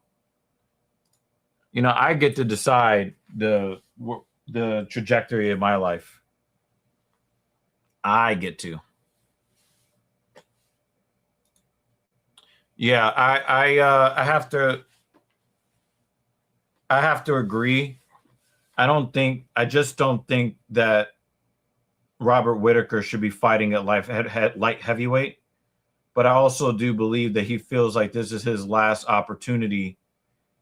You know, I get to decide the trajectory of my life. I get to. Yeah, I have to agree. I just don't think that Robert Whittaker should be fighting at light heavyweight, but I also do believe that he feels like this is his last opportunity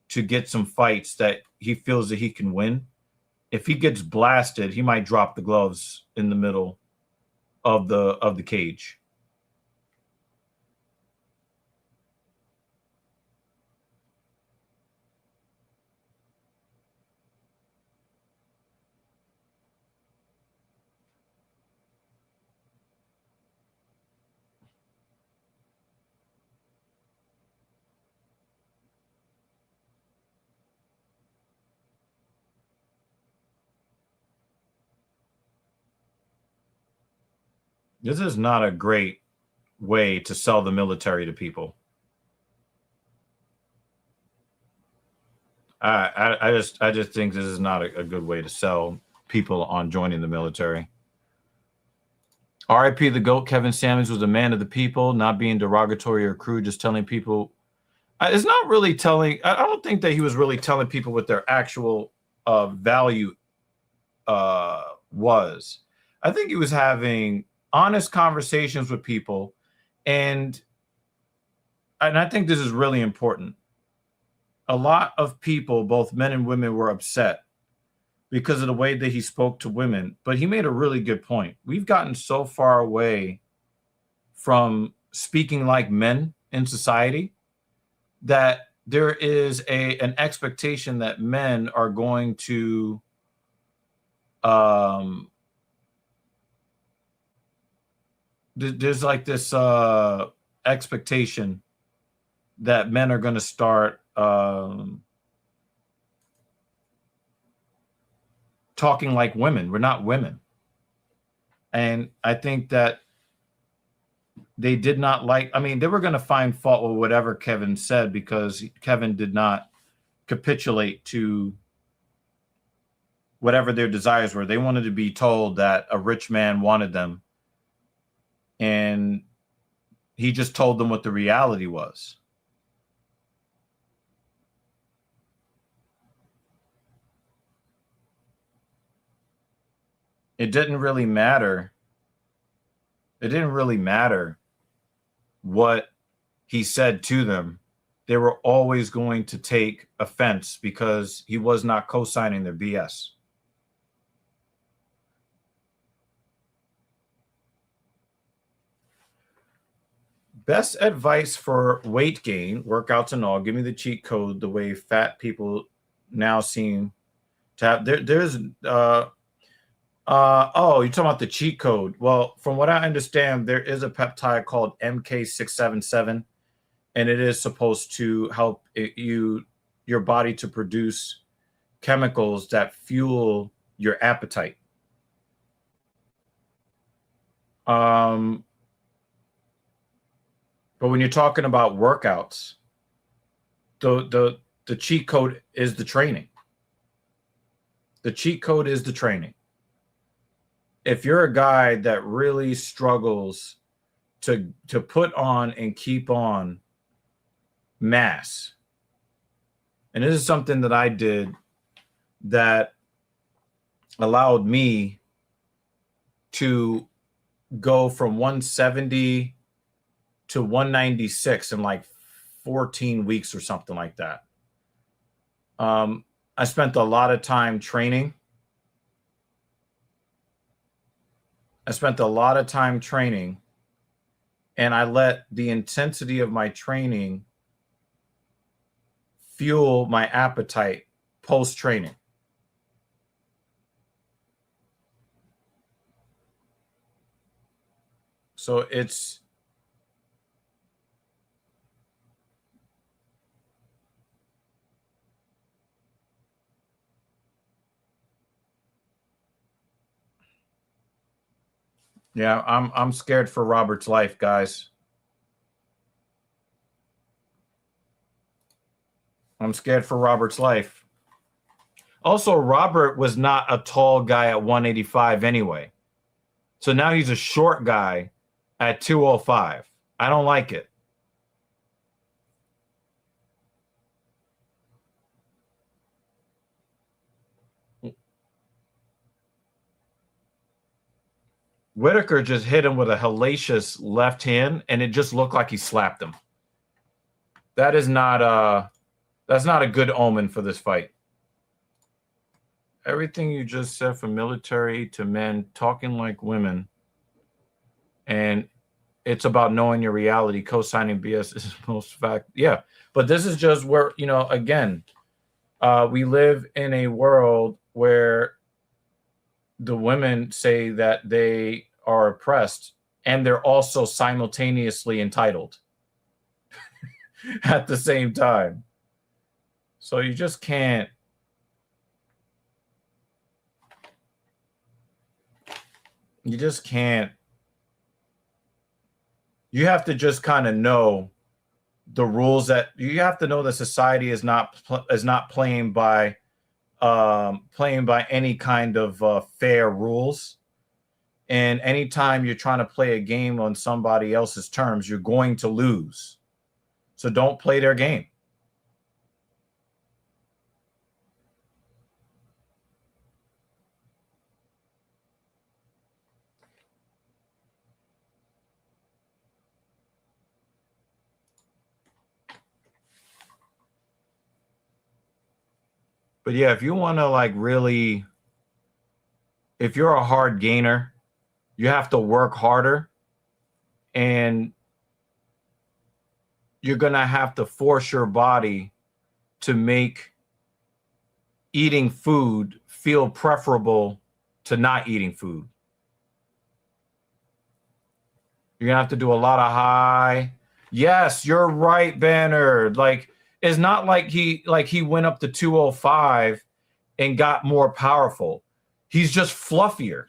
to get some fights that he feels that he can win. If he gets blasted, he might drop the gloves in the middle of the cage. This is not a great way to sell the military to people. I just think this is not a good way to sell people on joining the military. RIP the GOAT, Kevin Samuels was a man of the people, not being derogatory or crude, just telling people. It's not really telling. I don't think that he was really telling people what their actual value was. I think he was having honest conversations with people, and I think this is really important. A lot of people, both men and women, were upset because of the way that he spoke to women. But he made a really good point. We've gotten so far away from speaking like men in society that there is an expectation that men are going to there's like this expectation that men are going to start talking like women. We're not women. And I think that they did not like, I mean, they were going to find fault with whatever Kevin said because Kevin did not capitulate to whatever their desires were. They wanted to be told that a rich man wanted them. And he just told them what the reality was. It didn't really matter. It didn't really matter what he said to them. They were always going to take offense because he was not co-signing their BS. Best advice for weight gain, workouts and all. Give me the cheat code the way fat people now seem to have. There's oh, you're talking about the cheat code. Well, from what I understand, there is a peptide called MK677, and it is supposed to help your body to produce chemicals that fuel your appetite. But when you're talking about workouts, the cheat code is the training. The cheat code is the training. If you're a guy that really struggles to put on and keep on mass, and this is something that I did that allowed me to go from 170 to 196 in like 14 weeks or something like that. I spent a lot of time training. And I let the intensity of my training fuel my appetite post-training. So it's yeah, I'm scared for Robert's life, guys. I'm scared for Robert's life. Also, Robert was not a tall guy at 185 anyway. So now he's a short guy at 205. I don't like it. Whitaker just hit him with a hellacious left hand, and it just looked like he slapped him. That's not a good omen for this fight. Everything you just said, from military to men talking like women, and it's about knowing your reality. Co-signing BS is most fact. Yeah, but this is just where, you know, again, we live in a world where the women say that they are oppressed, and they're also simultaneously entitled at the same time. So you just can't. You just can't. You have to just kind of know the rules, that you have to know that society is not playing by any kind of fair rules. And anytime you're trying to play a game on somebody else's terms, you're going to lose. So don't play their game. But yeah, if you want to like really, if you're a hard gainer, you have to work harder, and you're going to have to force your body to make eating food feel preferable to not eating food. You're going to have to do a lot of high. Yes, you're right, Banner. Like, it's not like he went up to 205 and got more powerful. He's just fluffier.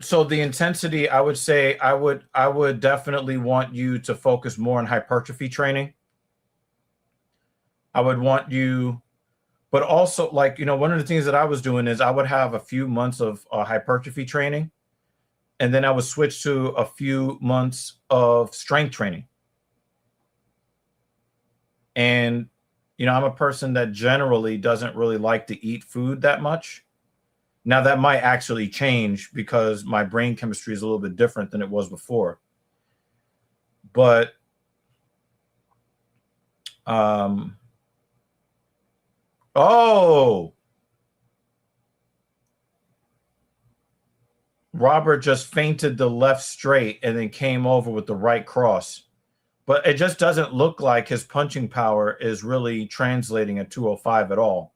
So the intensity, I would say I would definitely want you to focus more on hypertrophy training. I would want you, but also, like, you know, one of the things that I was doing is I would have a few months of hypertrophy training, and then I would switch to a few months of strength training. And, you know, I'm a person that generally doesn't really like to eat food that much. Now, that might actually change because my brain chemistry is a little bit different than it was before. But oh, Robert just feinted the left straight and then came over with the right cross. But it just doesn't look like his punching power is really translating at 205 at all.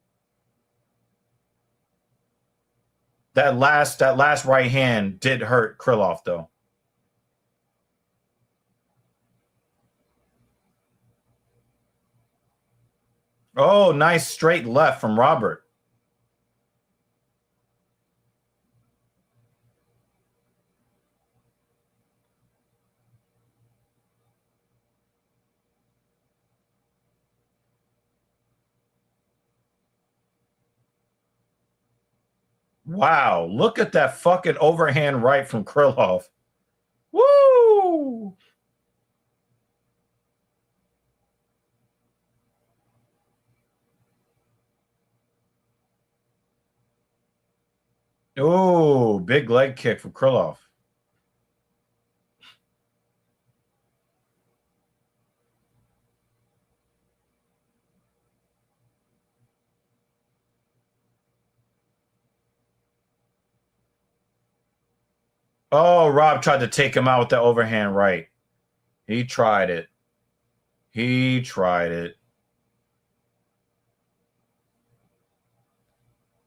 That last right hand did hurt Krylov, though. Oh, nice straight left from Robert. Wow, look at that fucking overhand right from Krylov. Woo! Oh, big leg kick from Krylov. Oh, Rob tried to take him out with the overhand right. He tried it. He tried it.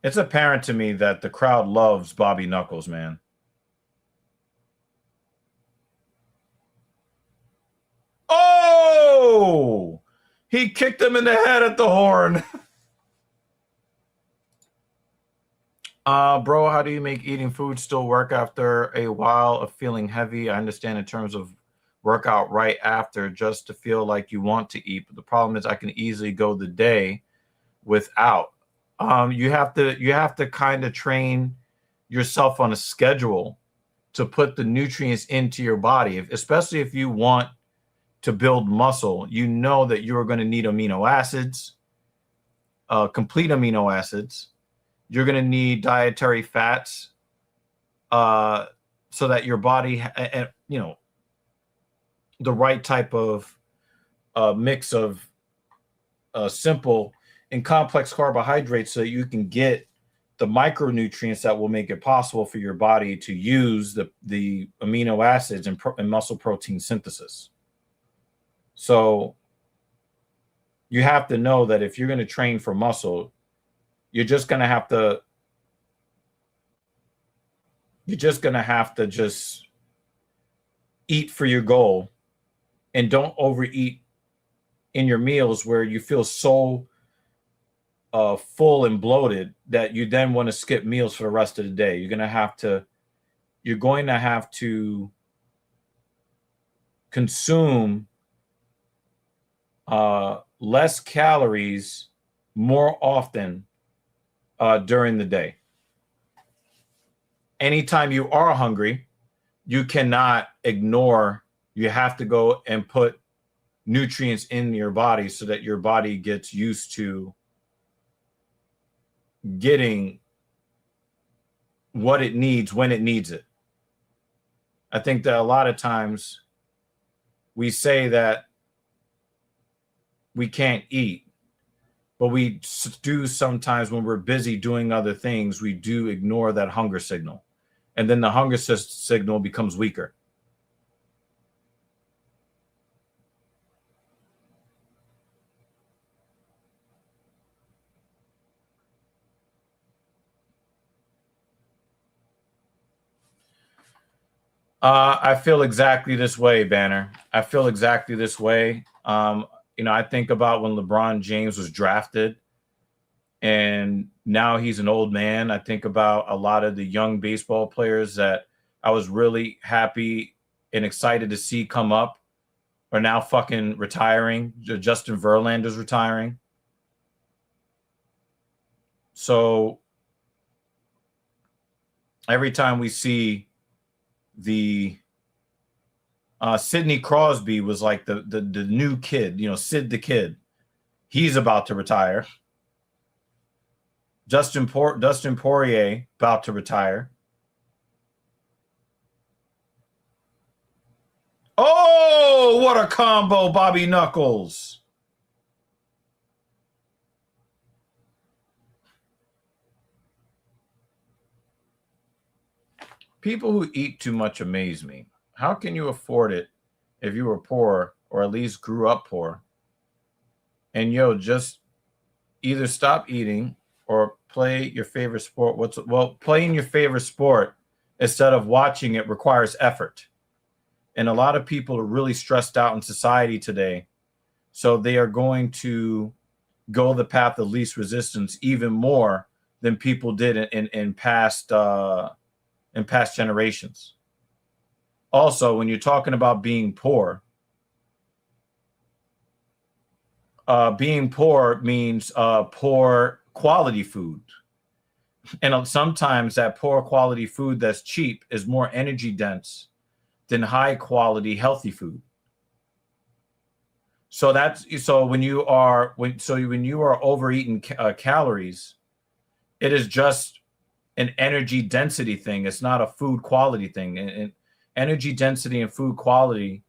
It's apparent to me that the crowd loves Bobby Knuckles, man. Oh! He kicked him in the head at the horn. Bro, how do you make eating food still work after a while of feeling heavy? I understand in terms of workout right after, just to feel like you want to eat. But the problem is I can easily go the day without. You have to kind of train yourself on a schedule to put the nutrients into your body, especially if you want to build muscle, you know that you're going to need amino acids, complete amino acids. You're going to need dietary fats, so that your body, you know, the right type of mix of simple and complex carbohydrates, so that you can get the micronutrients that will make it possible for your body to use the amino acids and muscle protein synthesis. So you have to know that if you're going to train for muscle, you're just going to have to just eat for your goal, and don't overeat in your meals where you feel so full and bloated that you then want to skip meals for the rest of the day. You're going to have to consume less calories more often during the day. Anytime you are hungry, you cannot ignore. You have to go and put nutrients in your body so that your body gets used to getting what it needs when it needs it. I think that a lot of times we say that we can't eat, but we do sometimes when we're busy doing other things, we do ignore that hunger signal. And then the hunger signal becomes weaker. I feel exactly this way, Banner. I feel exactly this way. You know, I think about when LeBron James was drafted and now he's an old man. I think about a lot of the young baseball players that I was really happy and excited to see come up are now fucking retiring. Justin Verlander's retiring. So every time we see the Sidney Crosby was like the new kid, you know, Sid the Kid. He's about to retire. Dustin Poirier about to retire. Oh, what a combo, Bobby Knuckles. People who eat too much amaze me. How can you afford it if you were poor or at least grew up poor? And just either stop eating or play your favorite sport. Playing your favorite sport instead of watching it requires effort. And a lot of people are really stressed out in society today. So they are going to go the path of least resistance even more than people did in past generations. Also, when you're talking about being poor means poor quality food. And sometimes that poor quality food that's cheap is more energy dense than high quality healthy food. So when you are overeating calories, it is just an energy density thing. It's not a food quality thing. And energy density and food quality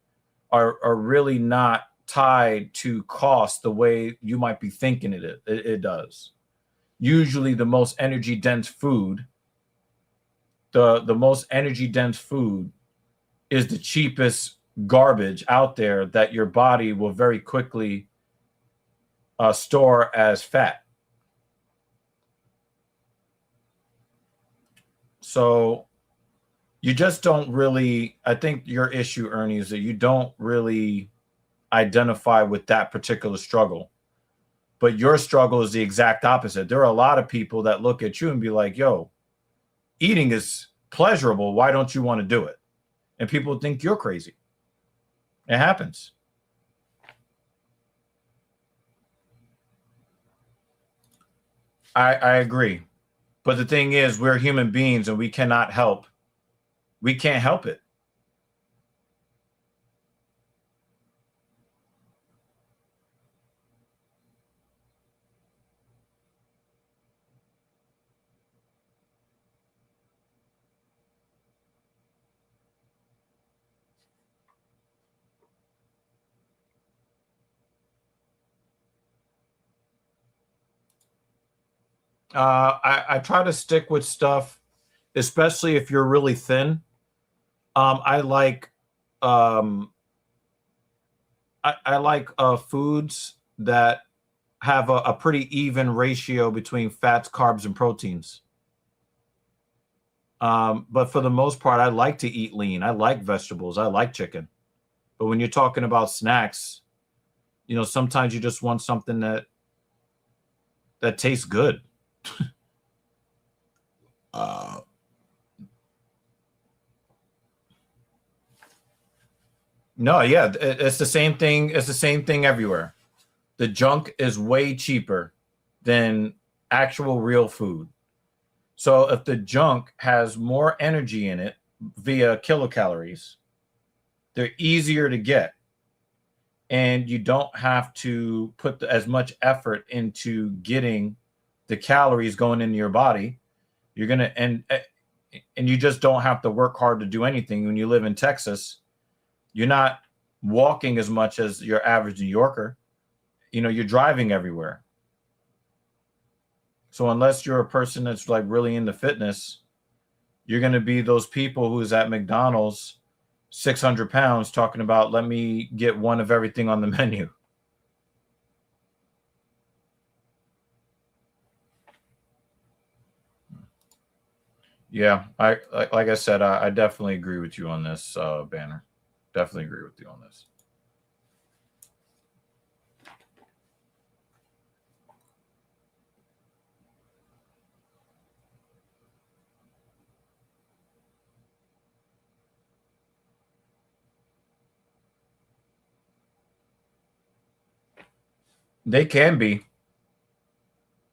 are really not tied to cost the way you might be thinking it does. Usually the most energy dense food, the most energy dense food is the cheapest garbage out there that your body will very quickly store as fat. So you just don't really, I think your issue, Ernie, is that you don't really identify with that particular struggle. But your struggle is the exact opposite. There are a lot of people that look at you and be like, yo, eating is pleasurable. Why don't you want to do it? And people think you're crazy. It happens. I agree. But the thing is, we're human beings and we can't help it. I try to stick with stuff, especially if you're really thin. I like I like foods that have a pretty even ratio between fats, carbs, and proteins. But for the most part, I like to eat lean. I like vegetables. I like chicken. But when you're talking about snacks, sometimes you just want something that tastes good. Uh, no, yeah, it's the same thing. It's the same thing everywhere. The junk is way cheaper than actual real food. So if the junk has more energy in it via kilocalories, they're easier to get. And you don't have to put as much effort into getting the calories going into your body. You're going to, and you just don't have to work hard to do anything. When you live in Texas, you're not walking as much as your average New Yorker. You're driving everywhere. So unless you're a person that's like really into fitness, you're going to be those people who's at McDonald's 600 pounds talking about, let me get one of everything on the menu. Yeah, like I said, I definitely agree with you on this, Banner. Definitely agree with you on this. They can be.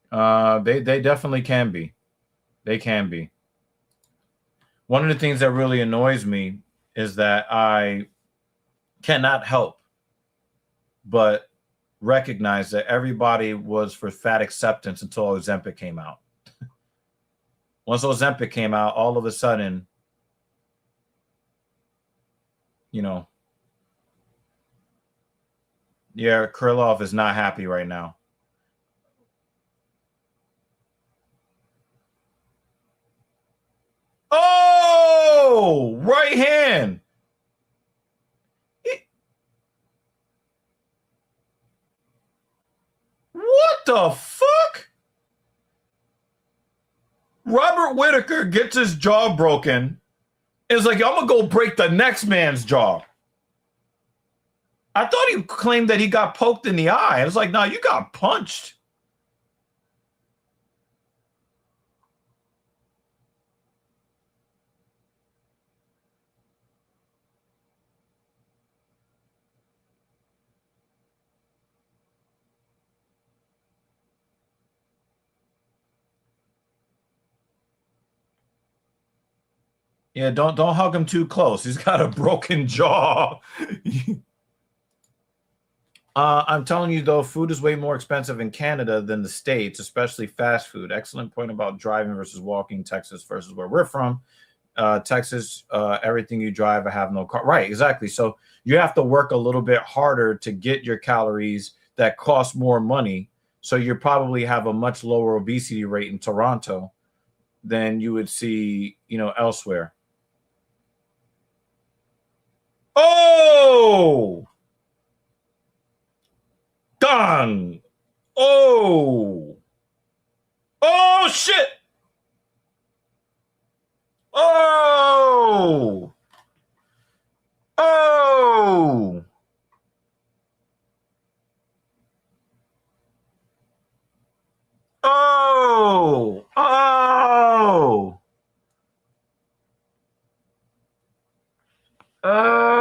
They definitely can be. They can be. One of the things that really annoys me is that I cannot help but recognize that everybody was for fat acceptance until Ozempic came out. Once Ozempic came out, all of a sudden, yeah, Krylov is not happy right now. Oh, right hand. What the fuck? Robert Whitaker gets his jaw broken. It's like, I'm going to go break the next man's jaw. I thought he claimed that he got poked in the eye. I was like, no, you got punched. Yeah, don't hug him too close. He's got a broken jaw. I'm telling you, though, food is way more expensive in Canada than the States, especially fast food. Excellent point about driving versus walking, Texas versus where we're from. Texas, everything you drive, I have no car. Right, exactly. So you have to work a little bit harder to get your calories that cost more money. So you probably have a much lower obesity rate in Toronto than you would see, elsewhere. Oh! Done. Oh. Oh shit. Oh. Oh. Oh. Oh. Oh.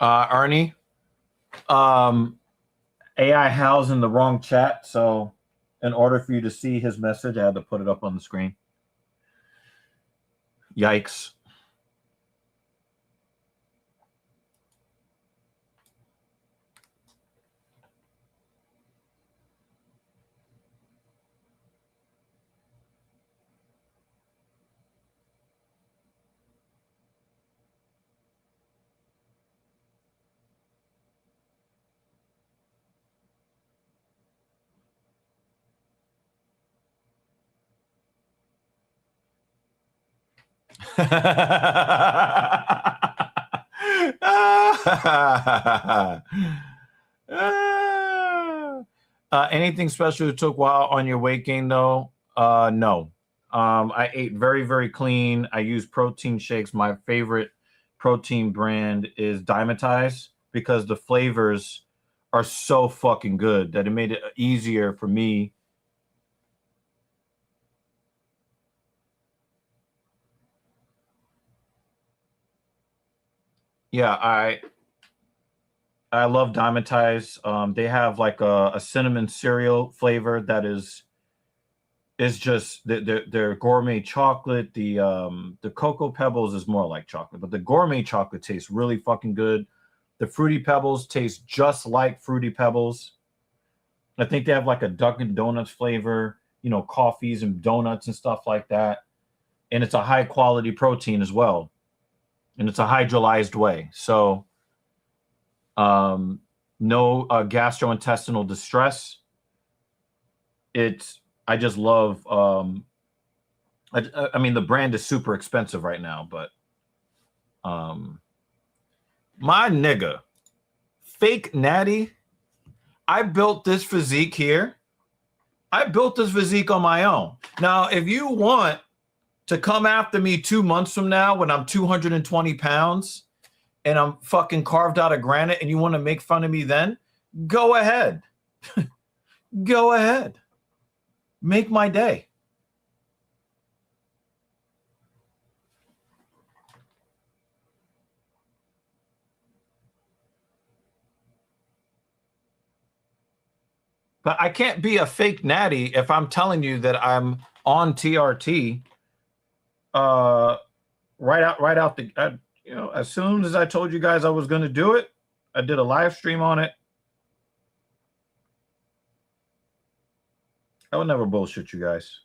Arnie, um, AI Hal's in the wrong chat, so in order for you to see his message, I had to put it up on the screen. Yikes. Anything special you took while on your weight gain though? No. I ate very, very clean. I use protein shakes. My favorite protein brand is Dymatize because the flavors are so fucking good that it made it easier for me. Yeah, I love Dymatize. They have like a cinnamon cereal flavor that is just their gourmet chocolate. The Cocoa Pebbles is more like chocolate, but the gourmet chocolate tastes really fucking good. The Fruity Pebbles taste just like Fruity Pebbles. I think they have like a Dunkin' Donuts flavor, you know, coffees and donuts and stuff like that. And it's a high quality protein as well. And it's a hydrolyzed way. So no gastrointestinal distress. I just love I mean the brand is super expensive right now, but my nigga, fake natty, I built this physique here. I built this physique on my own. Now, if you want to come after me 2 months from now when I'm 220 pounds and I'm fucking carved out of granite and you want to make fun of me then, go ahead. Go ahead. Make my day. But I can't be a fake natty if I'm telling you that I'm on TRT right out the you know, as soon as I told you guys I was going to do it, I did a live stream on it. I would never bullshit you guys.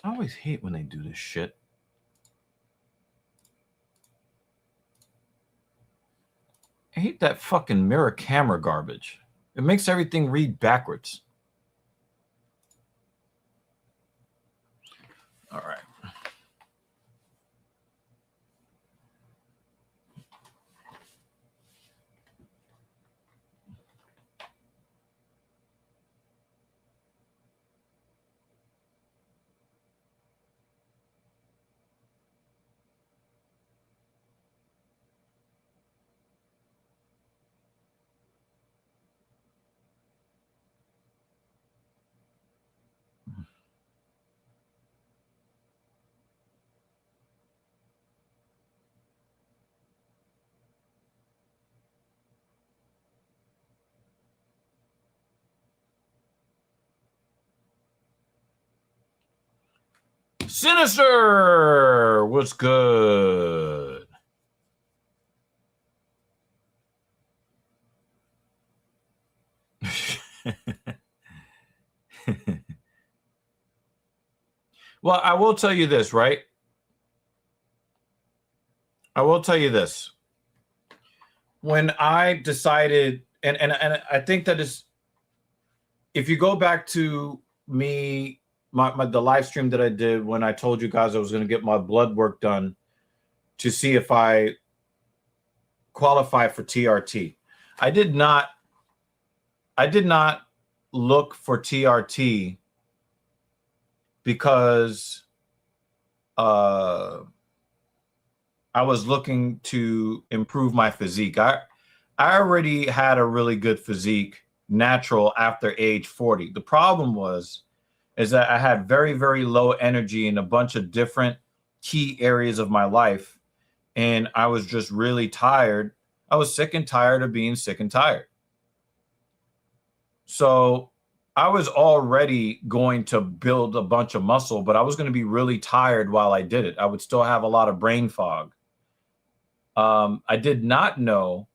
I always hate when they do this shit. I hate that fucking mirror camera garbage. It makes everything read backwards. All right. Sinister, what's good? Well, I will tell you this, right? I will tell you this. When I decided, and I think that is, if you go back to me, the live stream that I did when I told you guys I was going to get my blood work done to see if I qualify for TRT. I did not look for TRT because I was looking to improve my physique. I already had a really good physique, natural, after age 40. The problem is that I had very, very low energy in a bunch of different key areas of my life. And I was just really tired. I was sick and tired of being sick and tired. So I was already going to build a bunch of muscle, but I was going to be really tired while I did it. I would still have a lot of brain fog. I did not know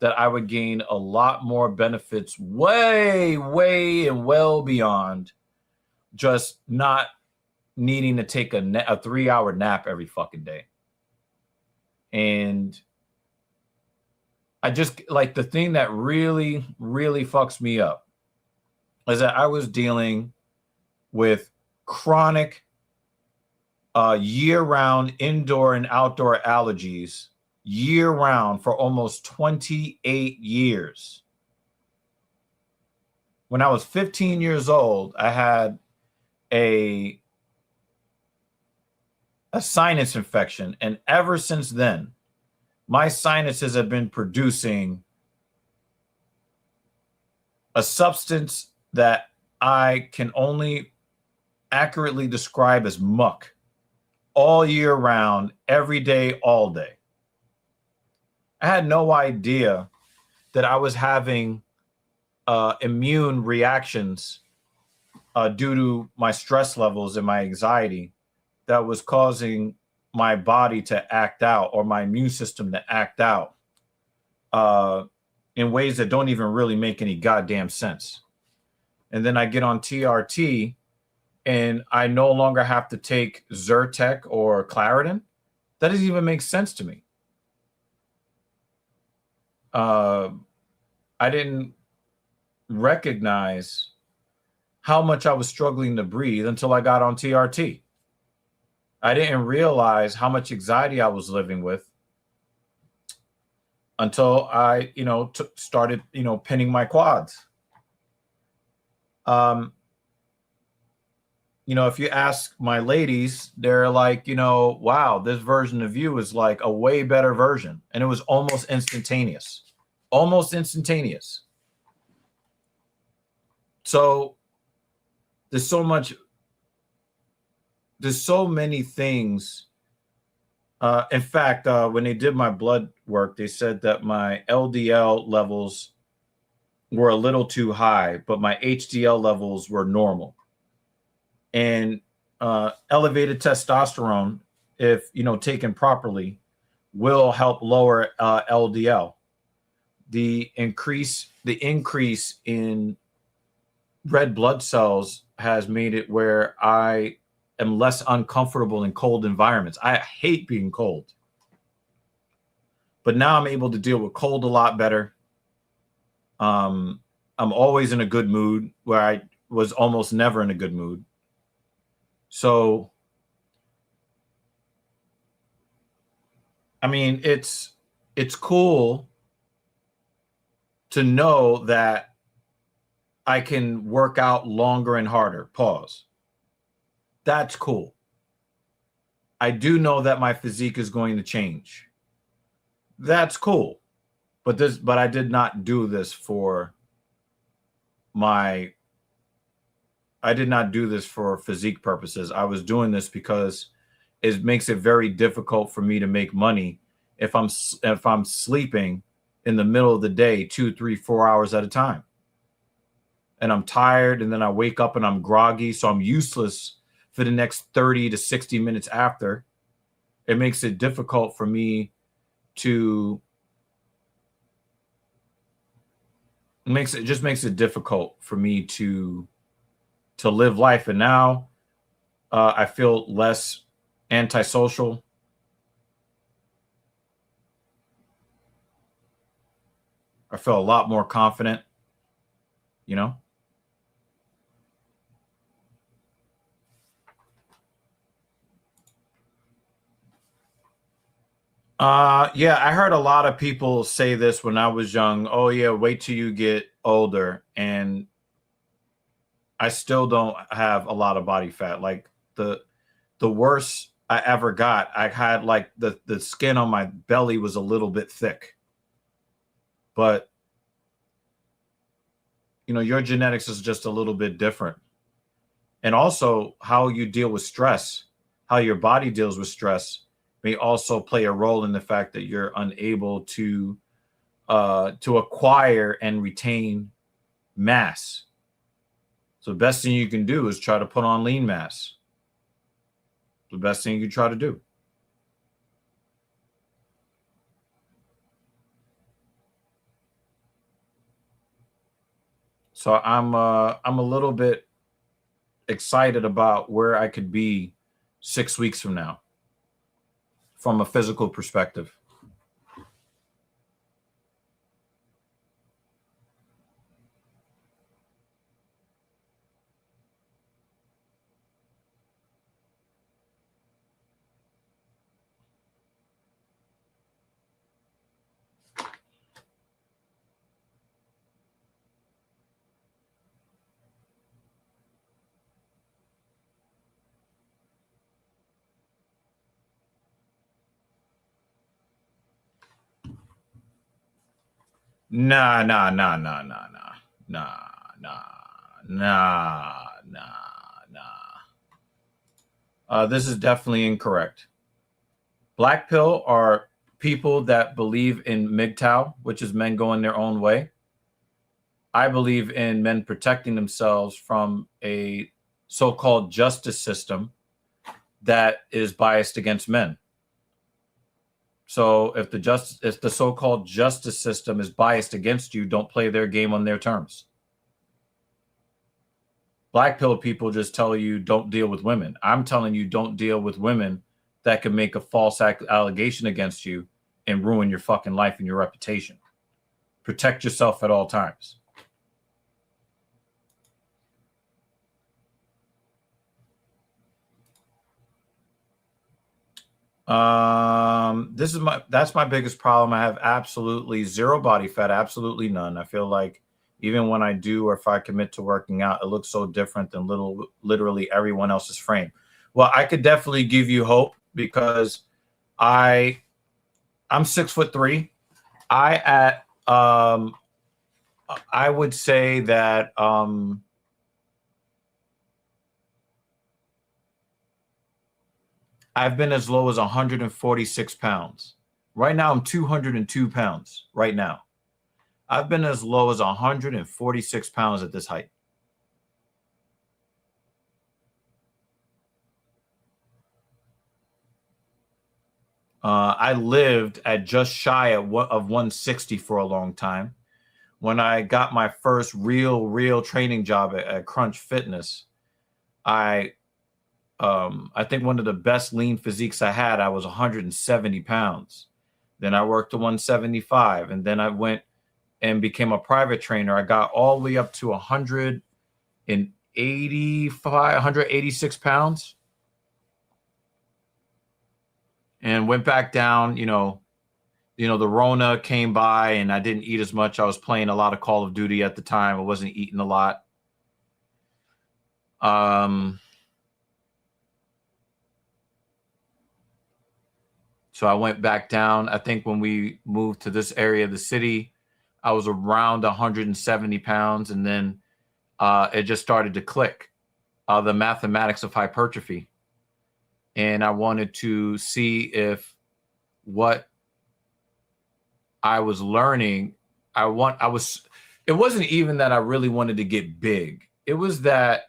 that I would gain a lot more benefits way, way, and well beyond just not needing to take a 3-hour nap every fucking day. And I just like the thing that really, really fucks me up is that I was dealing with chronic year-round indoor and outdoor allergies year-round for almost 28 years. When I was 15 years old, I had a sinus infection, and ever since then, my sinuses have been producing a substance that I can only accurately describe as muck all year round, every day, all day. I had no idea that I was having immune reactions due to my stress levels and my anxiety that was causing my body to act out, or my immune system to act out in ways that don't even really make any goddamn sense. And then I get on TRT and I no longer have to take Zyrtec or Claritin. That doesn't even make sense to me. I didn't recognize how much I was struggling to breathe until I got on TRT. I didn't realize how much anxiety I was living with until I, started, pinning my quads. If you ask my ladies, they're like, wow, this version of you is like a way better version. And it was almost instantaneous. Almost instantaneous. So there's so many things. In fact, when they did my blood work, they said that my LDL levels were a little too high, but my HDL levels were normal. And elevated testosterone, if taken properly, will help lower LDL. The increase in red blood cells has made it where I am less uncomfortable in cold environments. I hate being cold. But now I'm able to deal with cold a lot better. I'm always in a good mood, where I was almost never in a good mood. So, I mean, it's cool to know that I can work out longer and harder. Pause. That's cool. I do know that my physique is going to change. That's cool. But I did not do this for physique purposes. I was doing this because it makes it very difficult for me to make money if I'm sleeping in the middle of the day 2, 3, 4 hours at a time. And I'm tired, and then I wake up and I'm groggy, so I'm useless for the next 30 to 60 minutes after. It makes it difficult for me to makes it difficult for me to live life. And now I feel less antisocial. I feel a lot more confident, Yeah, I heard a lot of people say this when I was young. Oh yeah, wait till you get older. And I still don't have a lot of body fat. Like the worst I ever got, I had like the skin on my belly was a little bit thick. But you know, your genetics is just a little bit different. And also how you deal with stress, how your body deals with stress may also play a role in the fact that you're unable to acquire and retain mass. So the best thing you can do is try to put on lean mass. The best thing you try to do. So I'm a little bit excited about where I could be 6 weeks from now from a physical perspective. Nah, nah, nah, nah, nah, nah, nah, nah, nah, nah, nah. This is definitely incorrect. Black pill are people that believe in MGTOW, which is men going their own way. I believe in men protecting themselves from a so-called justice system that is biased against men. So if the so-called justice system is biased against you, don't play their game on their terms. Black pill people just tell you don't deal with women. I'm telling you don't deal with women that can make a false allegation against you and ruin your fucking life and your reputation. Protect yourself at all times. That's my biggest problem. I have absolutely zero body fat, absolutely none. I feel like even when I do, or if I commit to working out, it looks so different than literally everyone else's frame. Well, I could definitely give you hope because I'm 6'3". I would say that I've been as low as 146 pounds. Right now, I'm 202 pounds right now. I've been as low as 146 pounds at this height. I lived at just shy of 160 for a long time. When I got my first real training job at Crunch Fitness, I think one of the best lean physiques I had, I was 170 pounds. Then I worked to 175, and then I went and became a private trainer. I got all the way up to 186 pounds and went back down. The Rona came by and I didn't eat as much. I was playing a lot of Call of Duty at the time. I wasn't eating a lot. So I went back down. I think when we moved to this area of the city, I was around 170 pounds. And then it just started to click, the mathematics of hypertrophy. And I wanted to see if what I was learning, it wasn't even that I really wanted to get big. It was that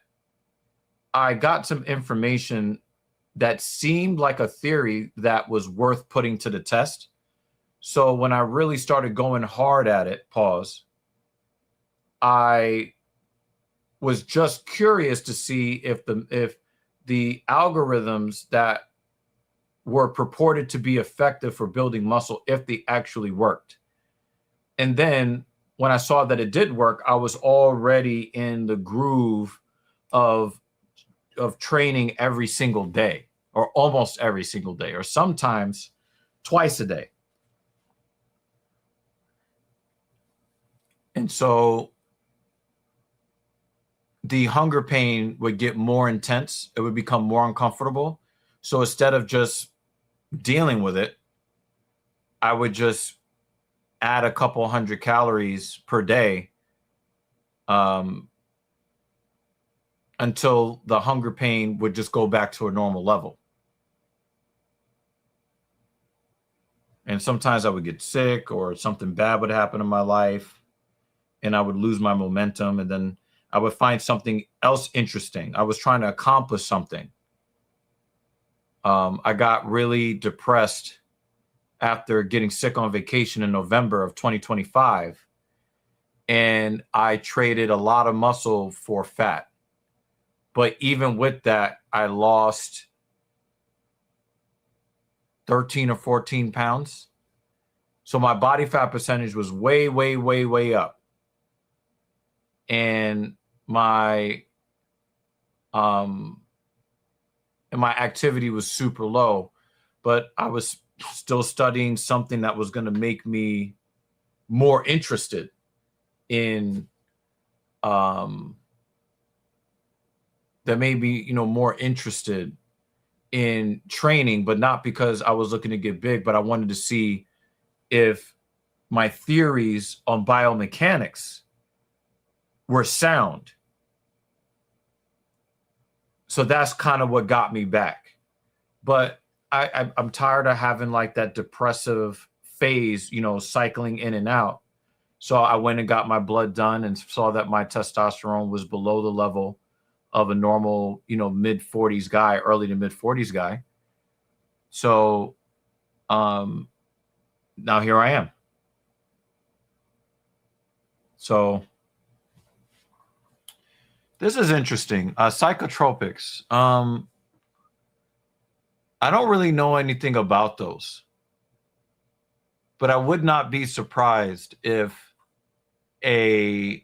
I got some information that seemed like a theory that was worth putting to the test. So when I really started going hard at it, I was just curious to see if the algorithms that were purported to be effective for building muscle, if they actually worked. And then when I saw that it did work, I was already in the groove of training every single day, or almost every single day, or sometimes twice a day. And so the hunger pain would get more intense. It would become more uncomfortable. So instead of just dealing with it, I would just add a couple hundred calories per day until the hunger pain would just go back to a normal level. And sometimes I would get sick or something bad would happen in my life and I would lose my momentum, and then I would find something else interesting. I was trying to accomplish something. I got really depressed after getting sick on vacation in November of 2025. And I traded a lot of muscle for fat. But even with that, I lost 13 or 14 pounds. So my body fat percentage was way, way, way, way up. And my activity was super low, but I was still studying something that was going to make me more interested in that made me, more interested in training, but not because I was looking to get big, but I wanted to see if my theories on biomechanics were sound. So that's kind of what got me back. But I'm tired of having like that depressive phase, cycling in and out. So I went and got my blood done and saw that my testosterone was below the level of a normal, mid 40s guy, early to mid 40s guy. So now here I am. So this is interesting. Psychotropics. I don't really know anything about those, but I would not be surprised if an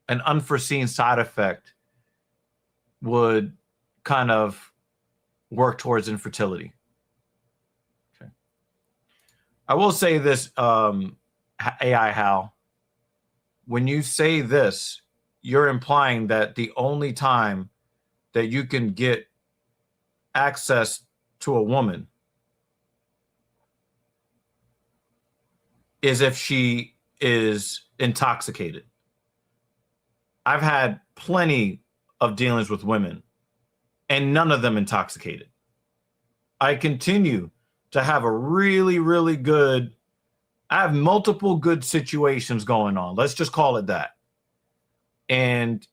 unforeseen side effect would kind of work towards infertility. Okay. I will say this, AI Hal, when you say this, you're implying that the only time that you can get access to a woman is if she is intoxicated. I've had plenty of dealings with women and none of them intoxicated. I continue to have a really, really good, I have multiple good situations going on. Let's just call it that. And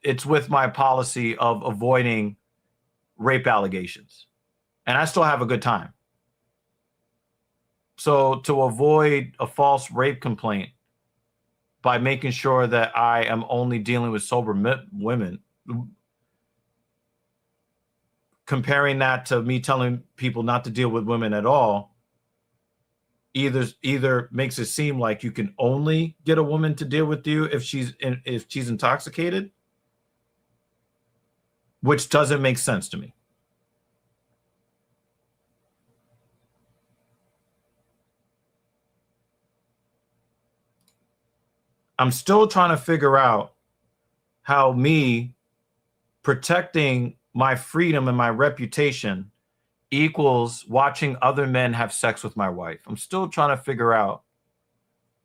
it's with my policy of avoiding rape allegations. And I still have a good time. So to avoid a false rape complaint by making sure that I am only dealing with sober women, comparing that to me telling people not to deal with women at all, either makes it seem like you can only get a woman to deal with you if she's intoxicated, which doesn't make sense to me. I'm still trying to figure out how me protecting my freedom and my reputation equals watching other men have sex with my wife. I'm still trying to figure out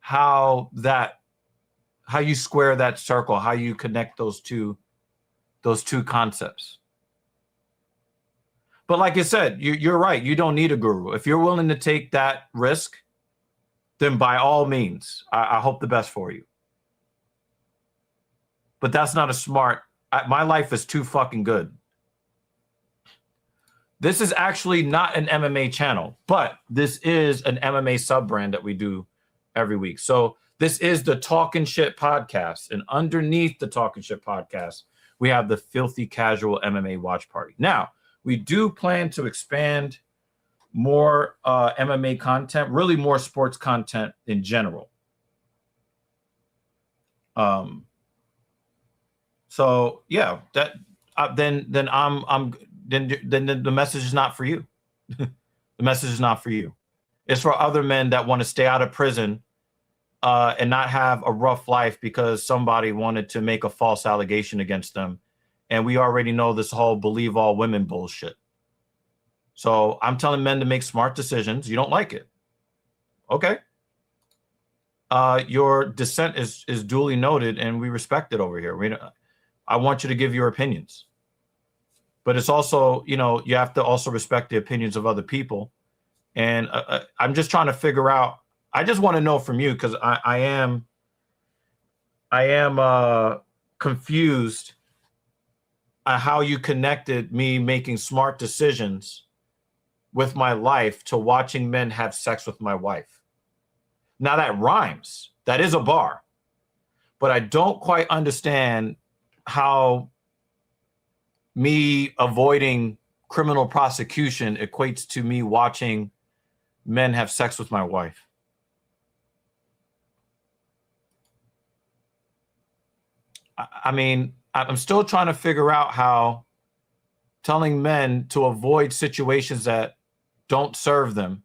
how you square that circle, how you connect those two concepts. But like I said, you're right. You don't need a guru. If you're willing to take that risk, then by all means, I hope the best for you. But that's not my life is too fucking good. This is actually not an MMA channel, but this is an MMA sub-brand that we do every week. So this is the Talking Shit podcast. And underneath the Talking Shit podcast, we have the Filthy Casual MMA Watch Party. Now, we do plan to expand more MMA content, really more sports content in general. So yeah, that then the message is not for you. The message is not for you. It's for other men that want to stay out of prison and not have a rough life because somebody wanted to make a false allegation against them. And we already know this whole believe all women bullshit. So I'm telling men to make smart decisions. You don't like it. Okay. Your dissent is duly noted, and we respect it over here. I want you to give your opinions. But it's also, you know, you have to also respect the opinions of other people. And I'm just trying to figure out, I just want to know from you, because I am confused at how you connected me making smart decisions with my life to watching men have sex with my wife. Now that rhymes. That is a bar. But I don't quite understand how me avoiding criminal prosecution equates to me watching men have sex with my wife. I mean, I'm still trying to figure out how telling men to avoid situations that don't serve them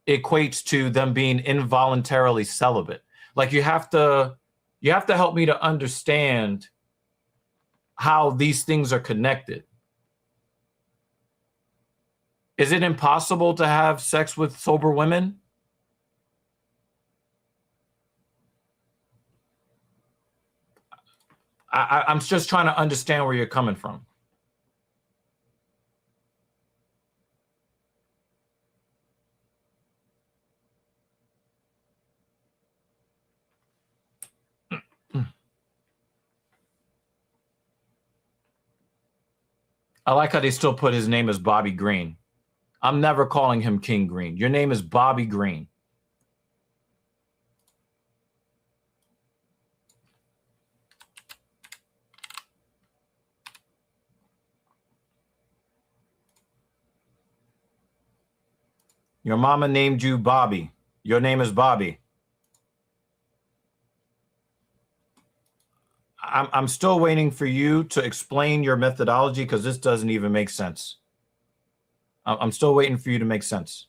equates to them being involuntarily celibate. Like you have to help me to understand how these things are connected. Is it impossible to have sex with sober women? I'm just trying to understand where you're coming from. I like how they still put his name as Bobby Green. I'm never calling him King Green. Your name is Bobby Green. Your mama named you Bobby. Your name is Bobby. I'm still waiting for you to explain your methodology because this doesn't even make sense. I'm still waiting for you to make sense.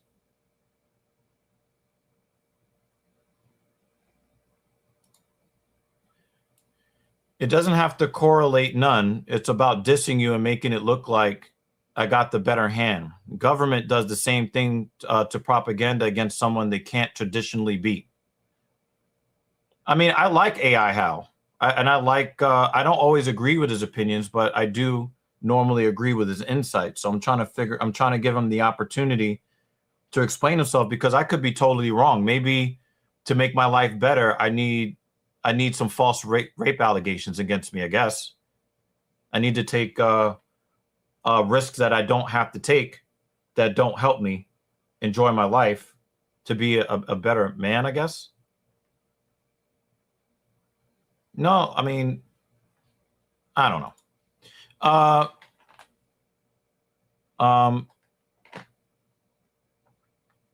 It doesn't have to correlate none. It's about dissing you and making it look like I got the better hand. Government does the same thing to propaganda against someone they can't traditionally beat. I mean, I like AI Hal. I don't always agree with his opinions, but I do normally agree with his insights. So I'm trying to give him the opportunity to explain himself, because I could be totally wrong. Maybe to make my life better, I need some false rape allegations against me, I guess. I need to take risks that I don't have to take, that don't help me enjoy my life, to be a better man, I guess. No, I mean, I don't know.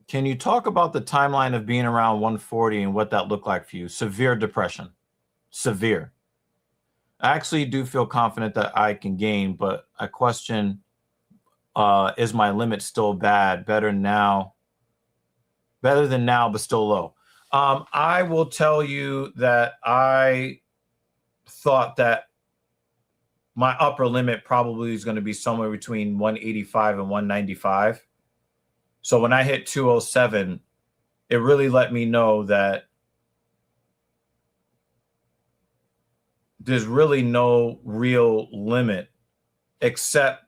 Can you talk about the timeline of being around 140 and what that looked like for you? Severe depression. Severe. I actually do feel confident that I can gain, but I question, is my limit still bad? Better than now, but still low. I will tell you that I thought that my upper limit probably is going to be somewhere between 185 and 195. So when I hit 207, it really let me know that there's really no real limit except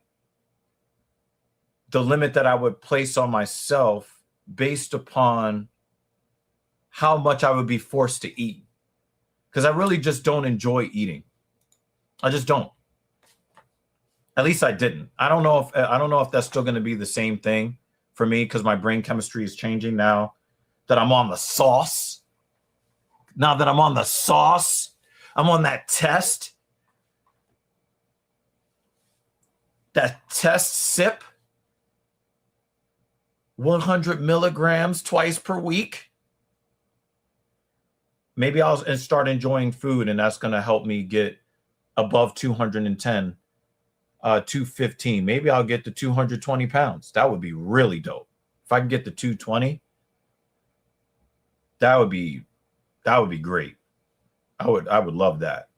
the limit that I would place on myself based upon how much I would be forced to eat. Because I really just don't enjoy eating. I just don't. At least I didn't. I don't know if that's still going to be the same thing for me, because my brain chemistry is changing now that I'm on the sauce. Now that I'm on the sauce, I'm on that test. That test sip. 100 milligrams twice per week. Maybe I'll start enjoying food, and that's going to help me get above 210, 215. Maybe I'll get to 220 pounds. That would be really dope. If I can get to 220, that would be That would be great. I would love that.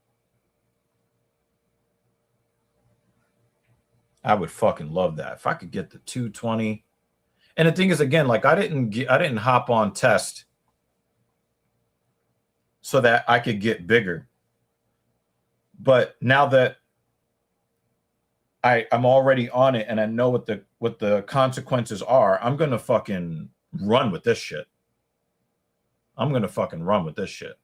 I would fucking love that. If I could get the 220. And the thing is, again, like I didn't hop on test so that I could get bigger. But now that I'm already on it and I know what the consequences are, I'm gonna fucking run with this shit. I'm gonna fucking run with this shit.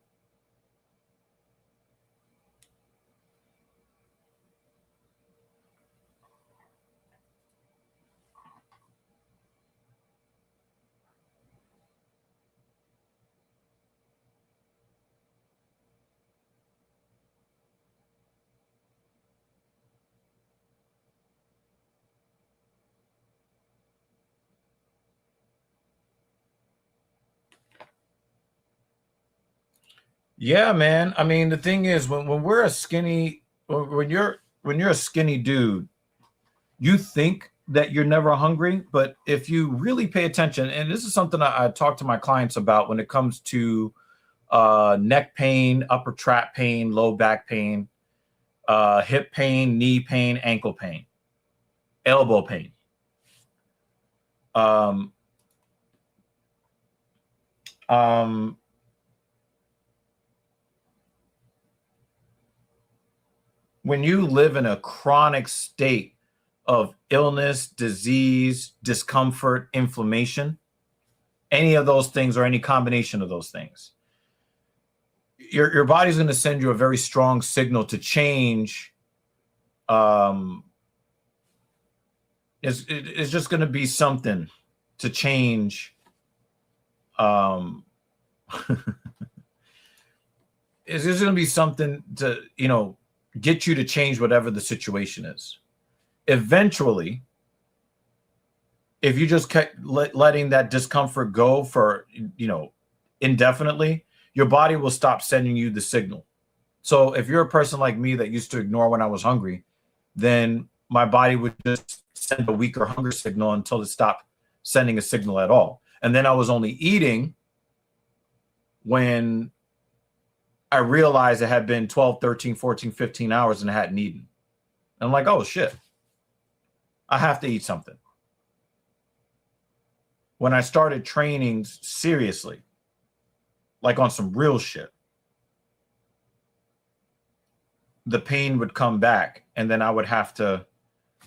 Yeah, man. I mean, the thing is, when we're a skinny, when you're a skinny dude, you think that you're never hungry, but if you really pay attention, and this is something I talk to my clients about when it comes to neck pain, upper trap pain, low back pain, hip pain, knee pain, ankle pain, elbow pain. Um, um, when you live in a chronic state of illness, disease, discomfort, inflammation, any of those things or any combination of those things, your body's going to send you a very strong signal to change. It's just going to be something to change. It's just going to be something to, get you to change whatever the situation is. Eventually, if you just kept letting that discomfort go for, indefinitely, your body will stop sending you the signal. So if you're a person like me that used to ignore when I was hungry, then my body would just send a weaker hunger signal until it stopped sending a signal at all. And then I was only eating when I realized it had been 12, 13, 14, 15 hours and I hadn't eaten. And I'm like, oh shit, I have to eat something. When I started training seriously, like on some real shit, the pain would come back and then I would have to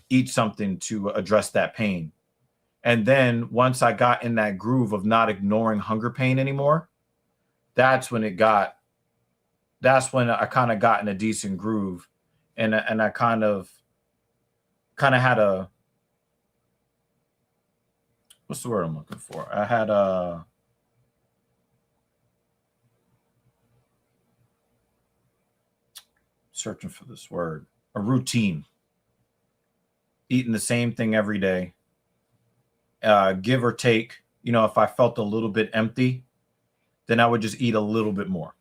eat something to address that pain. And then once I got in that groove of not ignoring hunger pain anymore, that's when I kind of got in a decent groove, and I kind of had a, what's the word I'm looking for? I had a, searching for this word, a routine, eating the same thing every day, give or take. If I felt a little bit empty, then I would just eat a little bit more.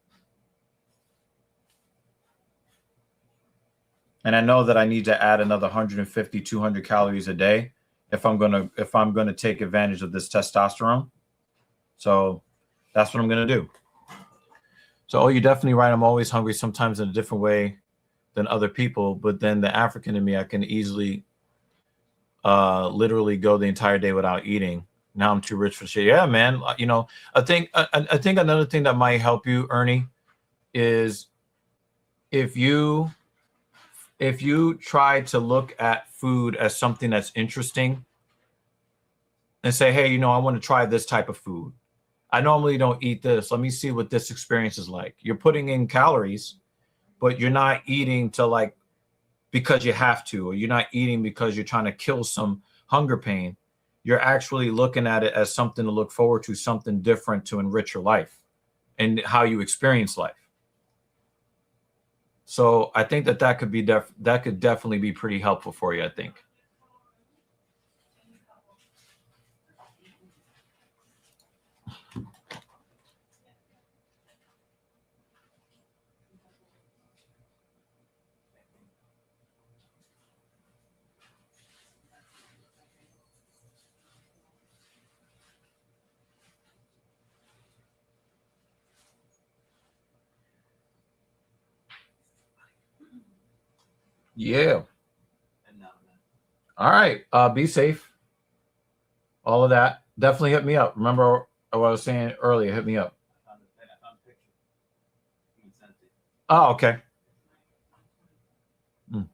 And I know that I need to add another 150, 200 calories a day if I'm gonna take advantage of this testosterone. So that's what I'm gonna do. So, you're definitely right. I'm always hungry, sometimes in a different way than other people. But then the African in me, I can easily, literally go the entire day without eating. Now I'm too rich for shit. Yeah, man. I think another thing that might help you, Ernie, is if you try to look at food as something that's interesting and say, hey, I want to try this type of food. I normally don't eat this. Let me see what this experience is like. You're putting in calories, but you're not eating because you have to, or you're not eating because you're trying to kill some hunger pain. You're actually looking at it as something to look forward to, something different to enrich your life and how you experience life. So I think that could be that could definitely be pretty helpful for you, I think. Yeah. All right. Be safe. All of that. Definitely hit me up. Remember what I was saying earlier. Hit me up. Oh, okay. Mm.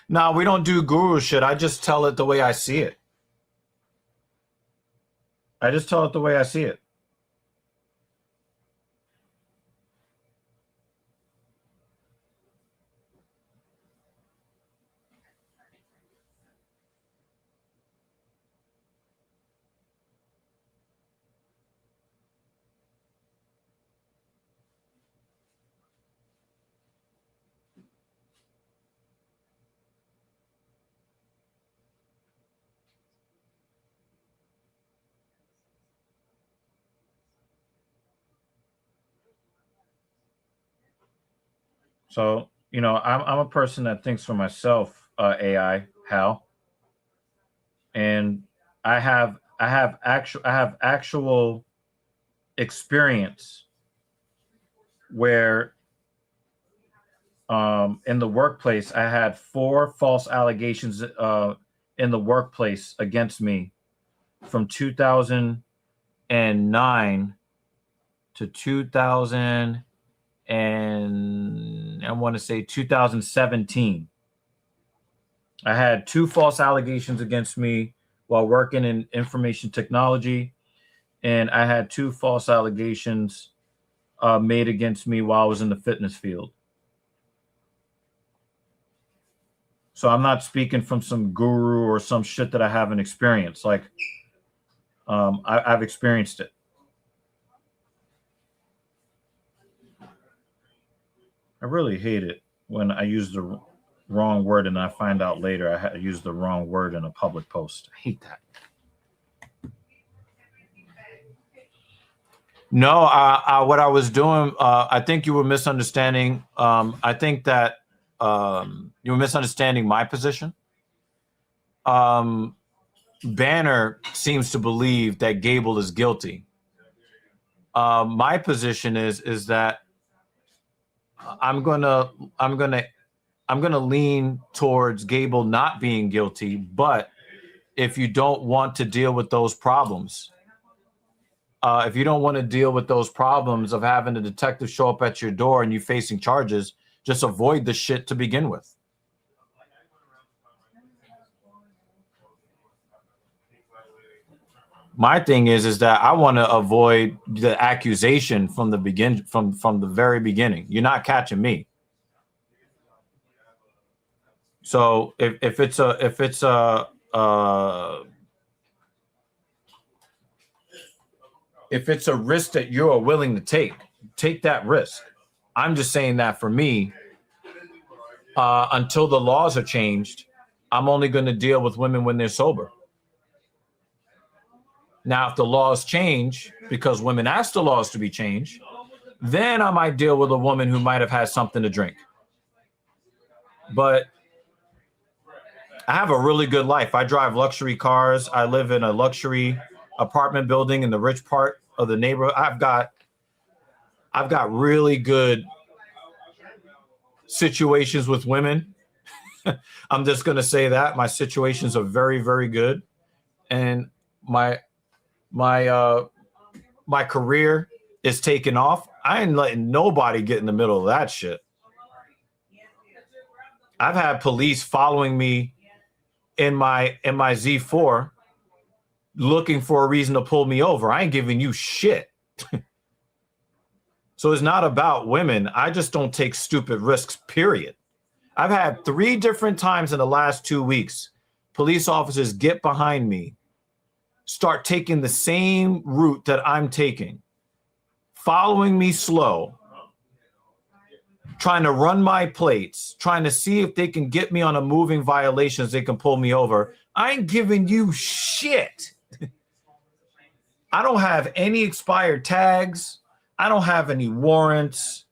No, we don't do guru shit. I just tell it the way I see it. I just tell it the way I see it. So, I'm a person that thinks for myself, AI, Hal, and I have actual experience where in the workplace I had 4 false allegations in the workplace against me from 2009 to 2000 and I want to say 2017. I had 2 false allegations against me while working in information technology, and I had 2 false allegations made against me while I was in the fitness field. So I'm not speaking from some guru or some shit that I haven't experienced. Like, I've experienced it. I really hate it when I use the wrong word and I find out later I had used the wrong word in a public post. I hate that. No, what I was doing, I think you were misunderstanding. I think that you were misunderstanding my position. Banner seems to believe that Gable is guilty. My position is that I'm gonna lean towards Gable not being guilty, but if you don't want to deal with those problems, if you don't want to deal with those problems of having a detective show up at your door and you facing charges, just avoid the shit to begin with. My thing is that I want to avoid the accusation from the from the very beginning. You're not catching me. So if it's a risk that you are willing to take that risk. I'm just saying that for me, until the laws are changed, I'm only going to deal with women when they're sober. Now, if the laws change because women ask the laws to be changed, then I might deal with a woman who might have had something to drink. But I have a really good life. I drive luxury cars. I live in a luxury apartment building in the rich part of the neighborhood. I've got really good situations with women. I'm just going to say that my situations are very, very good. And my career is taking off. I ain't letting nobody get in the middle of that shit. I've had police following me in my Z4 looking for a reason to pull me over. I ain't giving you shit. So it's not about women. I just don't take stupid risks, period. I've had 3 different times in the last 2 weeks, police officers get behind me, start taking the same route that I'm taking, following me slow, trying to run my plates, trying to see if they can get me on a moving violations, they can pull me over. I ain't giving you shit. I don't have any expired tags. I don't have any warrants.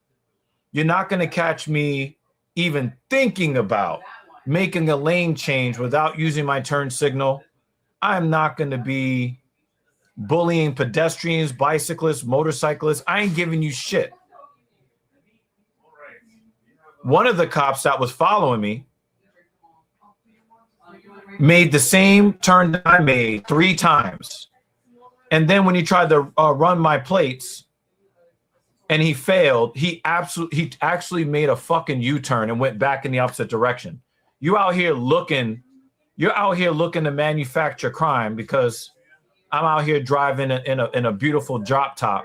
You're not going to catch me even thinking about making a lane change without using my turn signal. I'm not going to be bullying pedestrians, bicyclists, motorcyclists. I ain't giving you shit. One of the cops that was following me made the same turn that I made 3 times. And then when he tried to run my plates and he failed, he actually made a fucking U-turn and went back in the opposite direction. You're out here looking to manufacture crime because I'm out here driving in a beautiful drop top.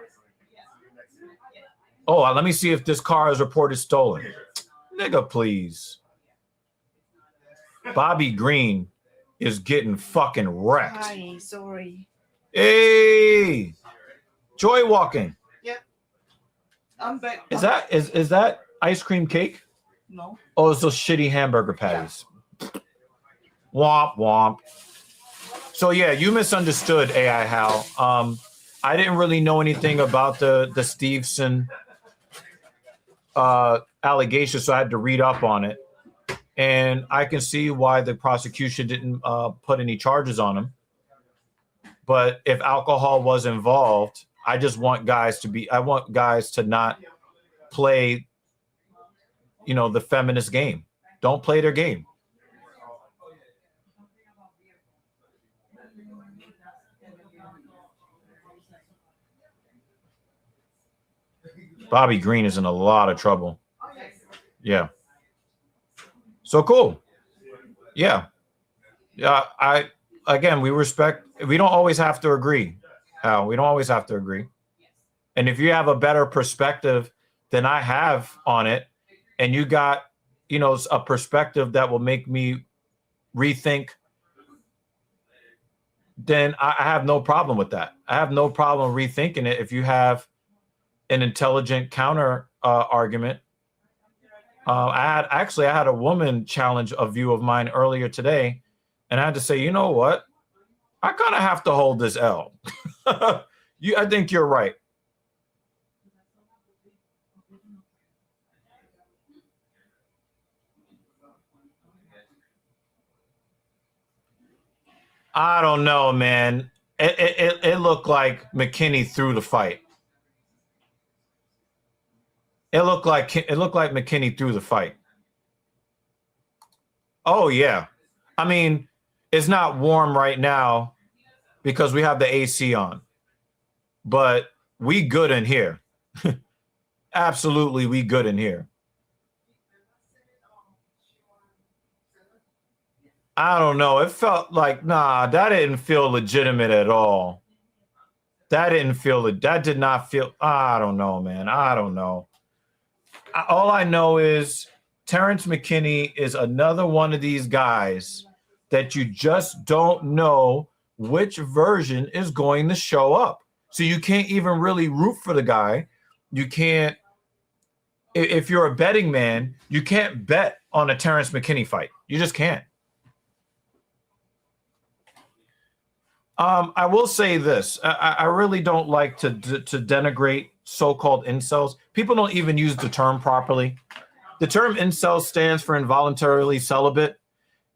Oh, let me see if this car is reported stolen. Nigga, please. Bobby Green is getting fucking wrecked. Hi, sorry. Hey, joy walking. Yep. I'm back. Is that ice cream cake? No. Oh, it's those shitty hamburger patties. Yeah. Womp womp. So yeah, you misunderstood AI Hal. I didn't really know anything about the Stevenson allegation, so I had to read up on it. And I can see why the prosecution didn't put any charges on him. But if alcohol was involved, I want guys to not play, the feminist game. Don't play their game. Bobby Green is in a lot of trouble. Yeah. So cool. Yeah. Yeah. We don't always have to agree. Hal, we don't always have to agree. And if you have a better perspective than I have on it, and you got, a perspective that will make me rethink, then I have no problem with that. I have no problem rethinking it if you have an intelligent counter argument. I had a woman challenge a view of mine earlier today, and I had to say, you know what? I kind of have to hold this L. I think you're right. I don't know, man. It looked like McKinney threw the fight. It looked like McKinney threw the fight. Oh yeah, I mean, it's not warm right now because we have the AC on, but we good in here. Absolutely, we good in here. I don't know. It felt like, that didn't feel legitimate at all. That did not feel, I don't know, man. I don't know. All I know is Terrence McKinney is another one of these guys that you just don't know which version is going to show up. So you can't even really root for the guy. You can't, if you're a betting man, you can't bet on a Terrence McKinney fight. You just can't. I will say this. I really don't like to denigrate so-called incels. People don't even use the term properly. The term incel stands for involuntarily celibate,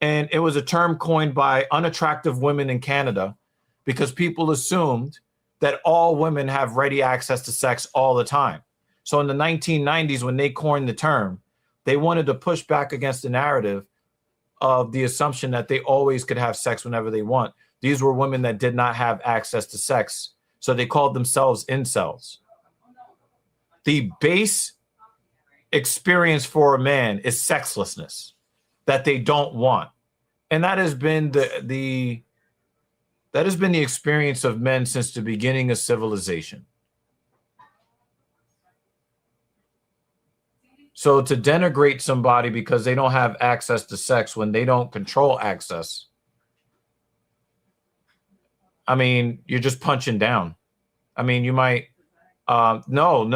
and it was a term coined by unattractive women in Canada because people assumed that all women have ready access to sex all the time. So in the 1990s, when they coined the term, they wanted to push back against the narrative of the assumption that they always could have sex whenever they want. These were women that did not have access to sex, so they called themselves incels. The base experience for a man is sexlessness that they don't want. And that has been the experience of men since the beginning of civilization. So to denigrate somebody because they don't have access to sex when they don't control access, I mean, you're just punching down. I mean, you might no.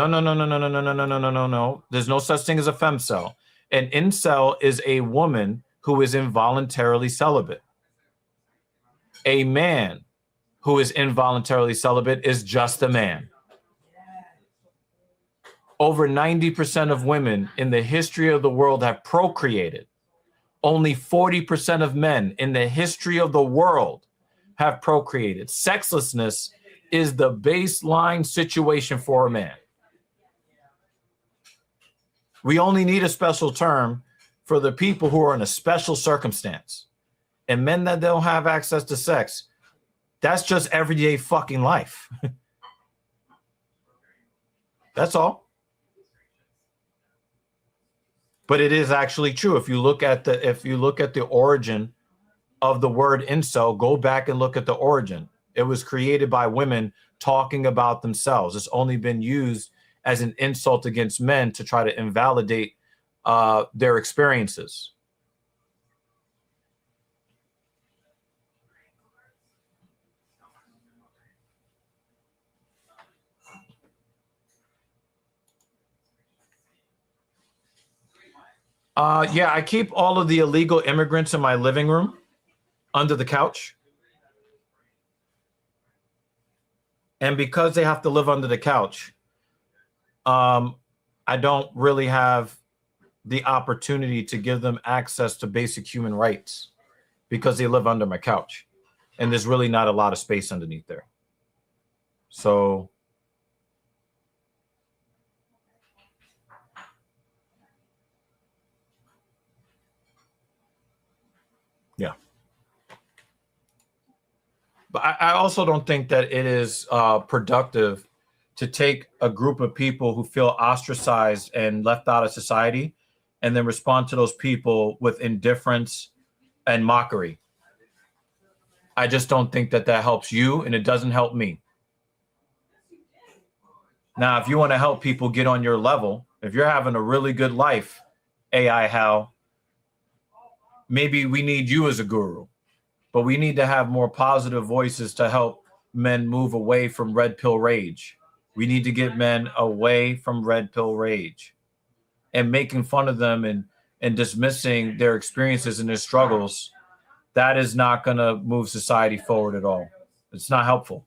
There's no such thing as a femcel. An incel is a woman who is involuntarily celibate. A man who is involuntarily celibate is just a man. Over 90% of women in the history of the world have procreated. Only 40% of men in the history of the world have procreated. Sexlessness is the baseline situation for a man. We only need a special term for the people who are in a special circumstance. And men that don't have access to sex, that's just everyday fucking life. That's all. But it is actually true. If you look at the origin of the word incel, go back and look at the origin. It was created by women talking about themselves. It's only been used as an insult against men to try to invalidate their experiences. Yeah, I keep all of the illegal immigrants in my living room under the couch. And because they have to live under the couch, I don't really have the opportunity to give them access to basic human rights because they live under my couch. And there's really not a lot of space underneath there. So yeah. But I also don't think that it is productive to take a group of people who feel ostracized and left out of society and then respond to those people with indifference and mockery. I just don't think that that helps you, and it doesn't help me. Now, if you want to help people get on your level, if you're having a really good life, AI Hal, maybe we need you as a guru. But we need to have more positive voices to help men move away from red pill rage. We need to get men away from red pill rage. And making fun of them and dismissing their experiences and their struggles, that is not going to move society forward at all. It's not helpful.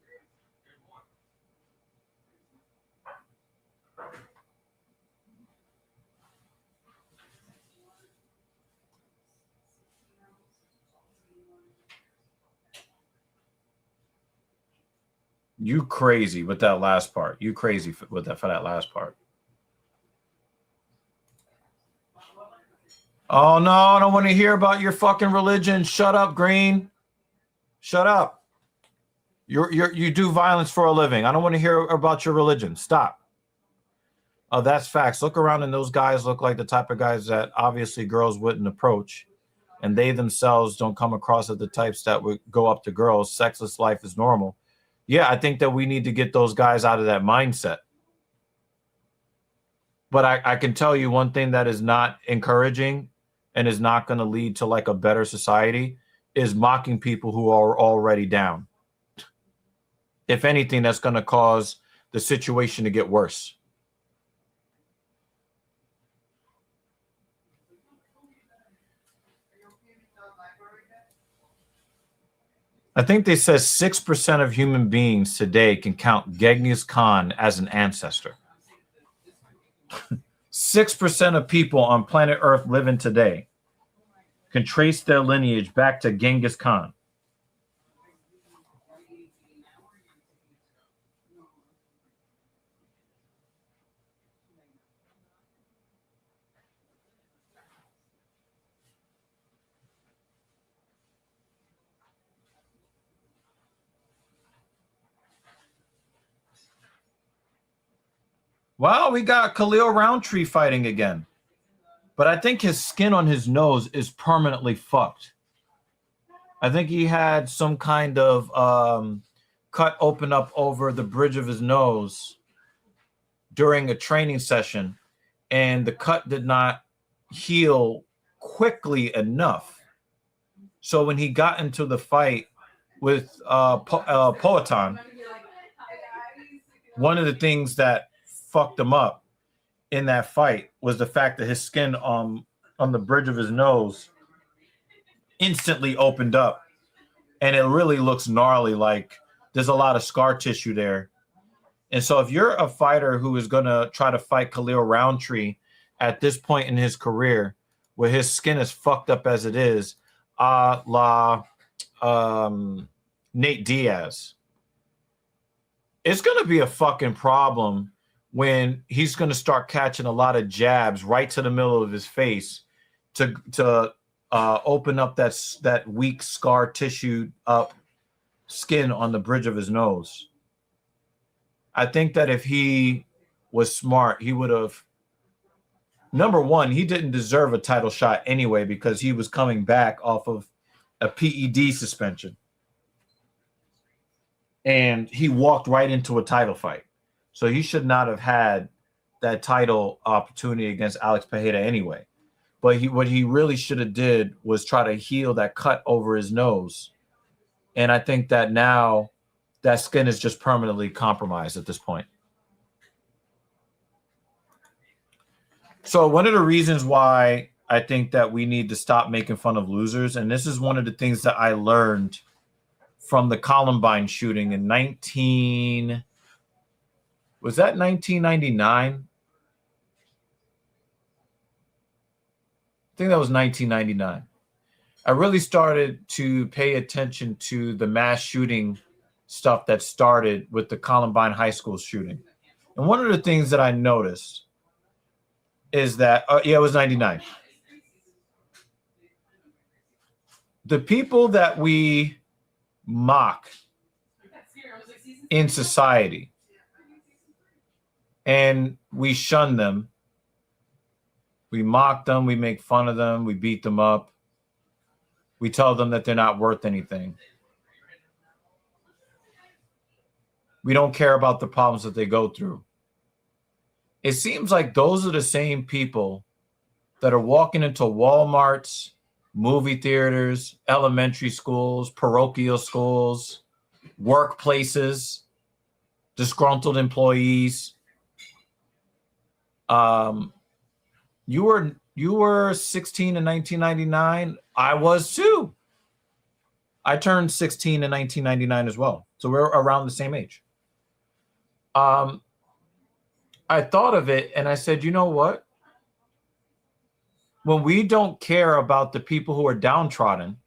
You crazy with that last part. You crazy for that last part. Oh no, I don't want to hear about your fucking religion. Shut up, Green. Shut up. You do violence for a living. I don't want to hear about your religion. Stop. Oh, that's facts. Look around and those guys look like the type of guys that obviously girls wouldn't approach. And they themselves don't come across as the types that would go up to girls. Sexless life is normal. Yeah, I think that we need to get those guys out of that mindset. But I can tell you one thing that is not encouraging and is not going to lead to like a better society is mocking people who are already down. If anything, that's going to cause the situation to get worse. I think they said 6% of human beings today can count Genghis Khan as an ancestor. 6% of people on planet Earth living today can trace their lineage back to Genghis Khan. Well, we got Khalil Roundtree fighting again. But I think his skin on his nose is permanently fucked. I think he had some kind of cut open up over the bridge of his nose during a training session, and the cut did not heal quickly enough. So when he got into the fight with Poatan, one of the things that fucked him up in that fight was the fact that his skin on the bridge of his nose instantly opened up, and it really looks gnarly. Like there's a lot of scar tissue there. And so if you're a fighter who is going to try to fight Khalil Roundtree at this point in his career, where his skin is fucked up as it is, a la Nate Diaz. It's going to be a fucking problem when he's going to start catching a lot of jabs right to the middle of his face to open up that weak scar tissue up skin on the bridge of his nose. I think that if he was smart, he would have. Number one, he didn't deserve a title shot anyway because he was coming back off of a PED suspension. And he walked right into a title fight. So he should not have had that title opportunity against Alex Pereira anyway. But what he really should have did was try to heal that cut over his nose. And I think that now that skin is just permanently compromised at this point. So one of the reasons why I think that we need to stop making fun of losers, and this is one of the things that I learned from the Columbine shooting in 1999? I think that was 1999. I really started to pay attention to the mass shooting stuff that started with the Columbine High School shooting. And one of the things that I noticed is that, it was 99. The people that we mock in society and we shun them, we mock them, we make fun of them, we beat them up, we tell them that they're not worth anything. We don't care about the problems that they go through. It seems like those are the same people that are walking into Walmarts, movie theaters, elementary schools, parochial schools, workplaces, disgruntled employees. You were 16 in 1999. I was too. I turned 16 in 1999 as well. So we're around the same age. I thought of it and I said, you know what? When we don't care about the people who are downtrodden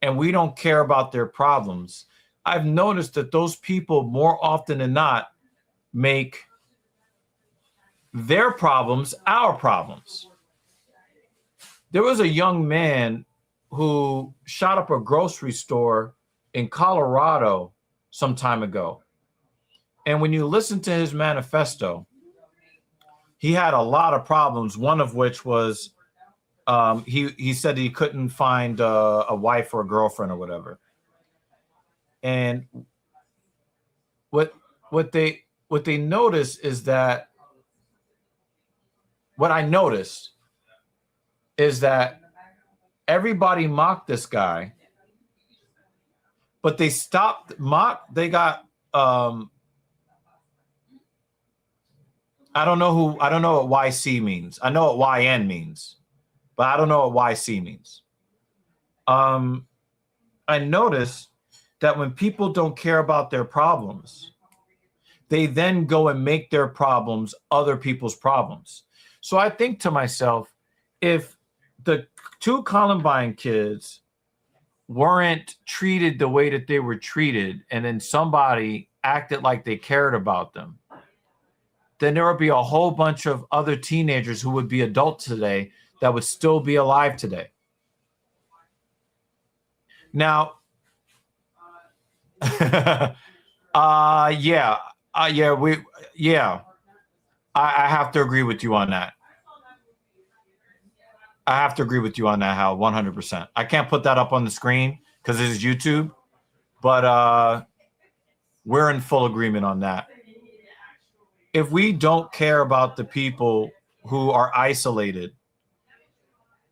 and we don't care about their problems, I've noticed that those people more often than not make their problems our problems. There was a young man who shot up a grocery store in Colorado some time ago. And when you listen to his manifesto, he had a lot of problems, one of which was he said he couldn't find a wife or a girlfriend or whatever. And what they notice is that what I noticed is that everybody mocked this guy, but they stopped they got I don't know what YC means. I know what YN means, but I don't know what YC means. I noticed that when people don't care about their problems, they then go and make their problems other people's problems. So I think to myself, if the two Columbine kids weren't treated the way that they were treated, and then somebody acted like they cared about them, then there would be a whole bunch of other teenagers who would be adults today that would still be alive today. Now, I have to agree with you on that. I have to agree with you on that, Hal, 100%. I can't put that up on the screen because this is YouTube, but we're in full agreement on that. If we don't care about the people who are isolated,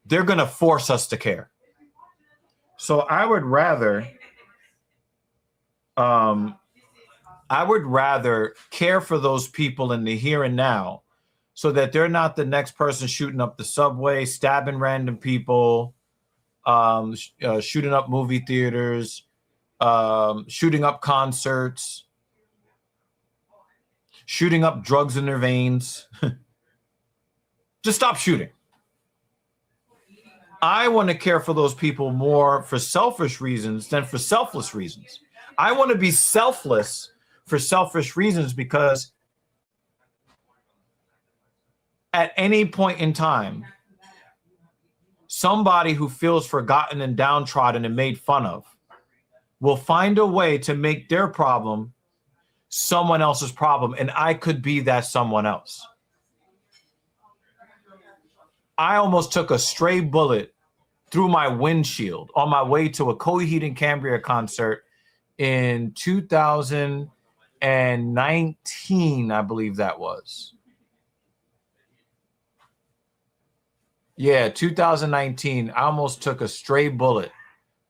they're going to force us to care. So I would rather care for those people in the here and now so that they're not the next person shooting up the subway, stabbing random people, shooting up movie theaters, shooting up concerts, shooting up drugs in their veins. Just stop shooting. I want to care for those people more for selfish reasons than for selfless reasons. I want to be selfless for selfish reasons because at any point in time, somebody who feels forgotten and downtrodden and made fun of will find a way to make their problem someone else's problem, and I could be that someone else. I almost took a stray bullet through my windshield on my way to a Coheed and Cambria concert in 2019, I believe that was. Yeah, 2019. I almost took a stray bullet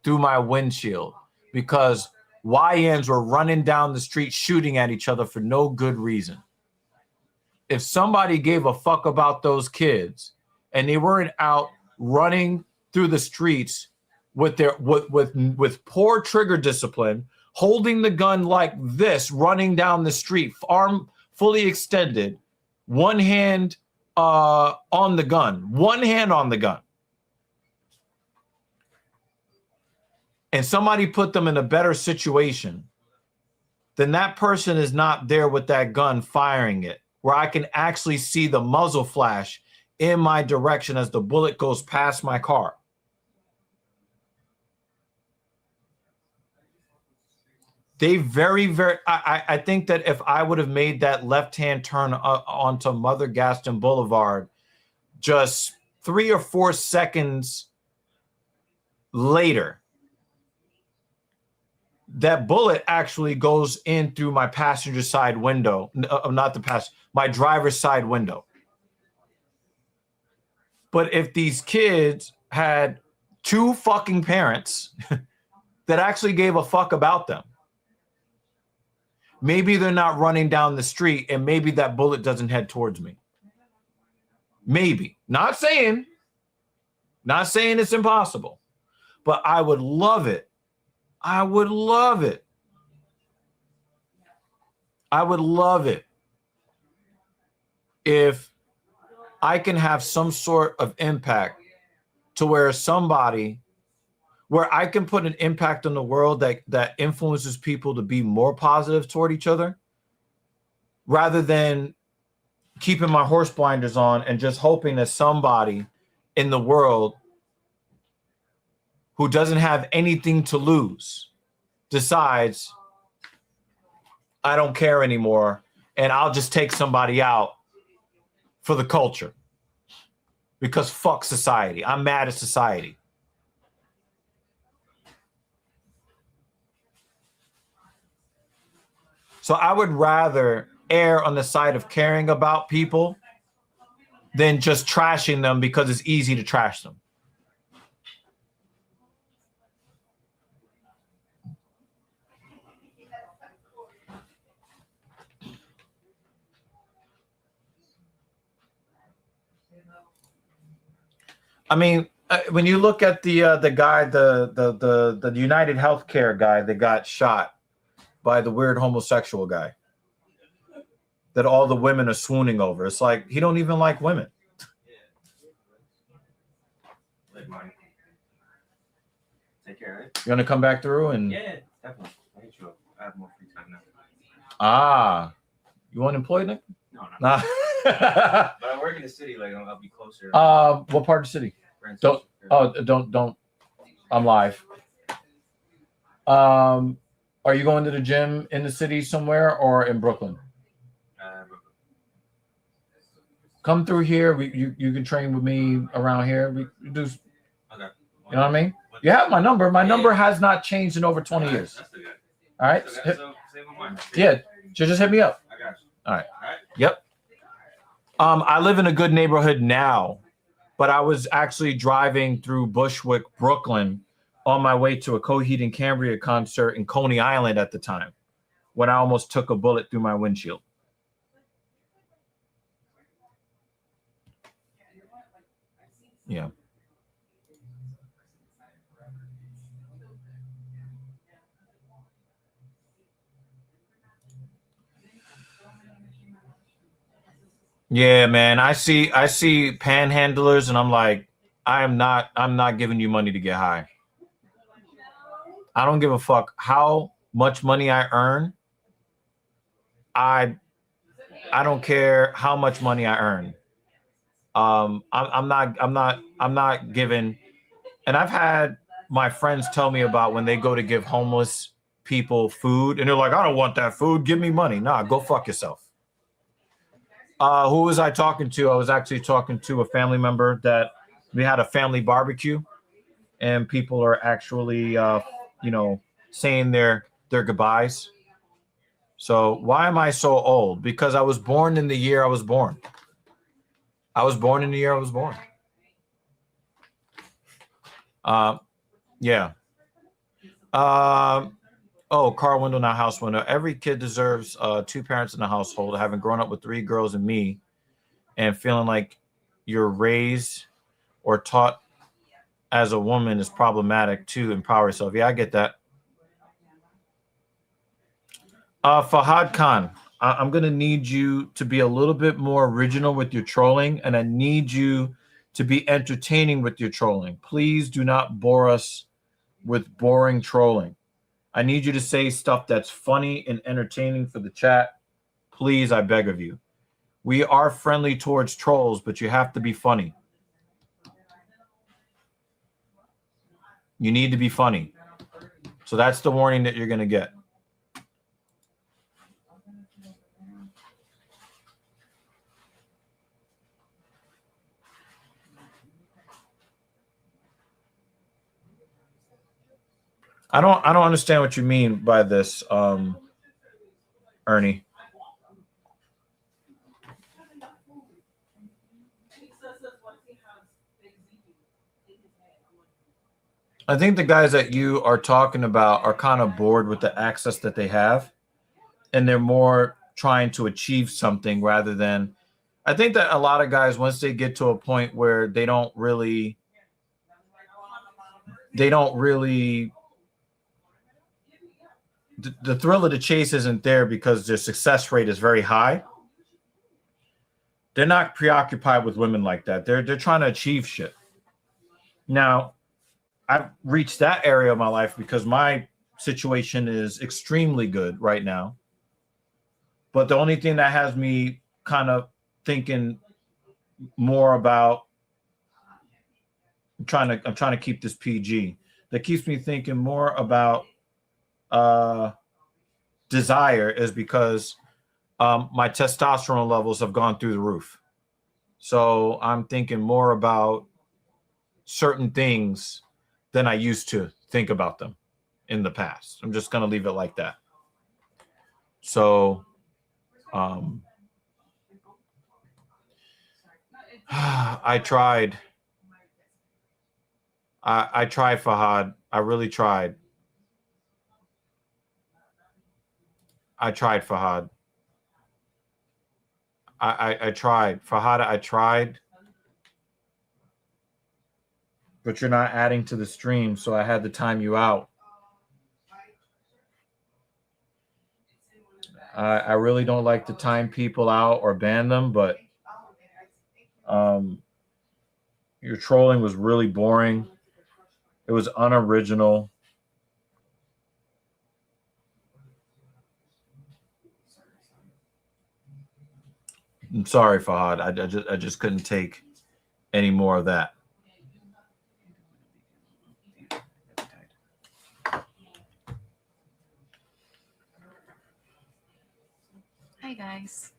through my windshield because YNs were running down the street shooting at each other for no good reason. If somebody gave a fuck about those kids and they weren't out running through the streets with their with poor trigger discipline, holding the gun like this, running down the street, arm fully extended, one hand on the gun, one hand on the gun, and somebody put them in a better situation, then that person is not there with that gun firing it, where I can actually see the muzzle flash in my direction as the bullet goes past my car. They I think that if I would have made that left-hand turn onto Mother Gaston Boulevard just 3 or 4 seconds later, that bullet actually goes in through my passenger side window, my driver's side window. But if these kids had 2 fucking parents that actually gave a fuck about them, maybe they're not running down the street and maybe that bullet doesn't head towards me. Maybe. Not saying it's impossible, but I would love it. I would love it. I would love it if I can have some sort of impact to where I can put an impact on the world that influences people to be more positive toward each other, rather than keeping my horse blinders on and just hoping that somebody in the world who doesn't have anything to lose decides, I don't care anymore, and I'll just take somebody out for the culture. Because fuck society. I'm mad at society. So I would rather err on the side of caring about people than just trashing them because it's easy to trash them. I mean, when you look at the guy, the United Healthcare guy that got shot by the weird homosexual guy that all the women are swooning over, it's like he don't even like women. Take care of it. You want to come back through and Yeah, definitely. I hit you up. I have more free time now. You unemployed, Nick? No. Nah. But I work in the city. Like I'll be closer. What part of the city? Don't. I'm live. Are you going to the gym in the city somewhere or in Brooklyn? Come through here. You can train with me around here. We do. Okay. You know what I mean? You have my number. My number has not changed in over 20 years. All right. Yeah. Just hit me up. I got you. All right. Yep. I live in a good neighborhood now, but I was actually driving through Bushwick, Brooklyn, on my way to a Coheed and Cambria concert in Coney Island at the time, when I almost took a bullet through my windshield. Yeah. Yeah, man. I see panhandlers and I'm like, I'm not giving you money to get high. I don't give a fuck how much money I earn. I don't care how much money I earn. I'm not giving. And I've had my friends tell me about when they go to give homeless people food, and they're like, "I don't want that food. Give me money." Nah, go fuck yourself. Who was I talking to? I was actually talking to a family member that we had a family barbecue, and people are actually, saying their goodbyes. So why am I so old? Because I was born in the year I was born. I was born in the year I was born. Yeah. Oh, car window, not house window. Every kid deserves 2 parents in the household. Having grown up with 3 girls and me, and feeling like you're raised or taught as a woman is problematic to empower yourself. Yeah, I get that. Fahad Khan, I'm going to need you to be a little bit more original with your trolling, and I need you to be entertaining with your trolling. Please do not bore us with boring trolling. I need you to say stuff that's funny and entertaining for the chat. Please, I beg of you. We are friendly towards trolls, but you have to be funny. You need to be funny. So that's the warning that you're going to get. I don't understand what you mean by this, Ernie. I think the guys that you are talking about are kind of bored with the access that they have, and they're more trying to achieve something rather than. I think that a lot of guys, once they get to a point where they don't really the thrill of the chase isn't there because their success rate is very high. They're not preoccupied with women like that. They're trying to achieve shit. Now, I've reached that area of my life because my situation is extremely good right now. But the only thing that has me kind of thinking more about I'm trying to keep this PG. That keeps me thinking more about desire is because my testosterone levels have gone through the roof. So I'm thinking more about certain things than I used to think about them in the past. I'm just going to leave it like that. So I tried. I tried, Fahad. I really tried. I tried, Fahad. I tried. Fahad, I tried. But you're not adding to the stream, so I had to time you out. I really don't like to time people out or ban them, but your trolling was really boring. It was unoriginal. I'm sorry, Fahad. I just couldn't take any more of that. Hi, guys.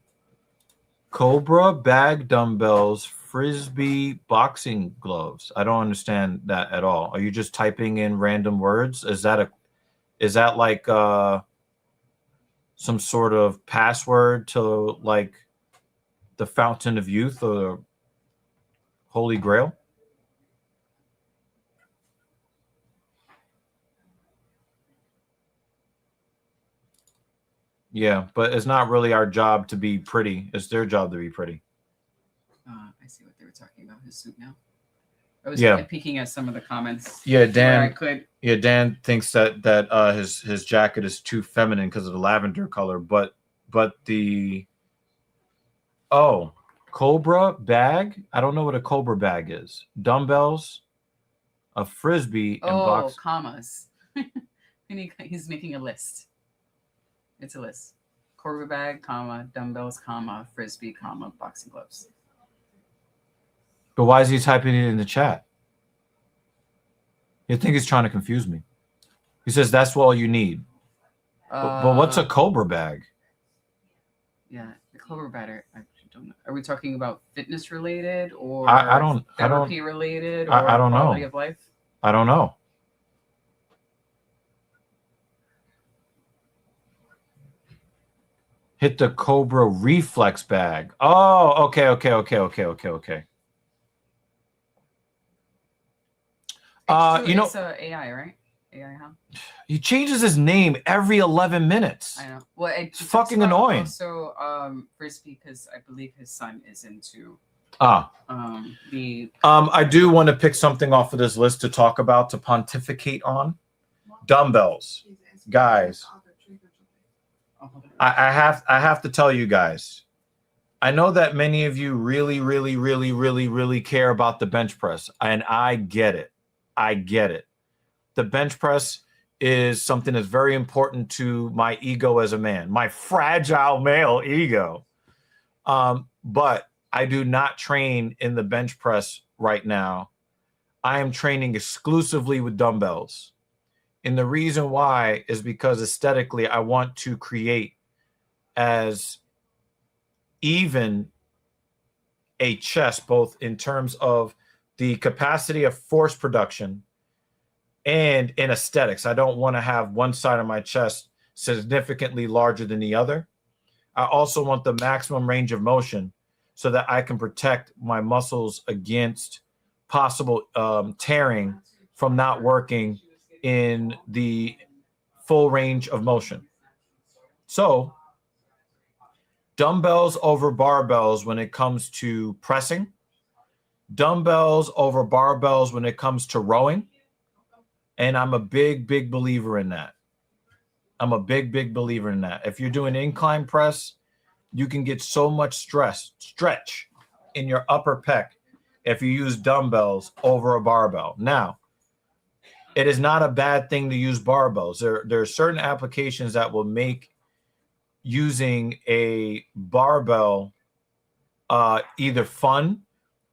Cobra bag dumbbells, frisbee boxing gloves. I don't understand that at all. Are you just typing in random words? Is that like some sort of password to like the Fountain of Youth or Holy Grail? Yeah, but it's not really our job to be pretty. It's their job to be pretty. I see what they were talking about. His suit now. I was peeking at some of the comments. Yeah, Dan. I could. Yeah, Dan thinks that his jacket is too feminine because of the lavender color, but the Cobra bag. I don't know what a Cobra bag is. Dumbbells, a frisbee, and box. Commas. And he's making a list. It's a list. Cobra bag, comma, dumbbells, comma, frisbee, comma, boxing gloves. But why is he typing it in the chat? You think he's trying to confuse me? He says that's all you need. But what's a Cobra bag? Yeah, the Cobra bag. I actually don't know. Are we talking about fitness related or therapy related or I don't quality know. of life? I don't know. Hit the Cobra reflex bag. Oh, okay. It's AI, right? AI, huh? He changes his name every 11 minutes. I know. Well, it's fucking annoying. Also, frisbee, because I believe his son is into I do want to pick something off of this list to talk about, to pontificate on. Dumbbells, guys. I have to tell you guys. I know that many of you really care about the bench press, and I get it. The bench press is something that's very important to my ego as a man, my fragile male ego. But I do not train in the bench press right now. I am training exclusively with dumbbells. And the reason why is because aesthetically, I want to create as even a chest, both in terms of the capacity of force production and in aesthetics. I don't want to have one side of my chest significantly larger than the other. I also want the maximum range of motion so that I can protect my muscles against possible tearing from not working in the full range of motion. So dumbbells over barbells when it comes to pressing, dumbbells over barbells when it comes to rowing. And I'm a big believer in that. If you're doing incline press, you can get so much stretch in your upper pec if you use dumbbells over a barbell. Now, it is not a bad thing to use barbells. There are certain applications that will make using a barbell either fun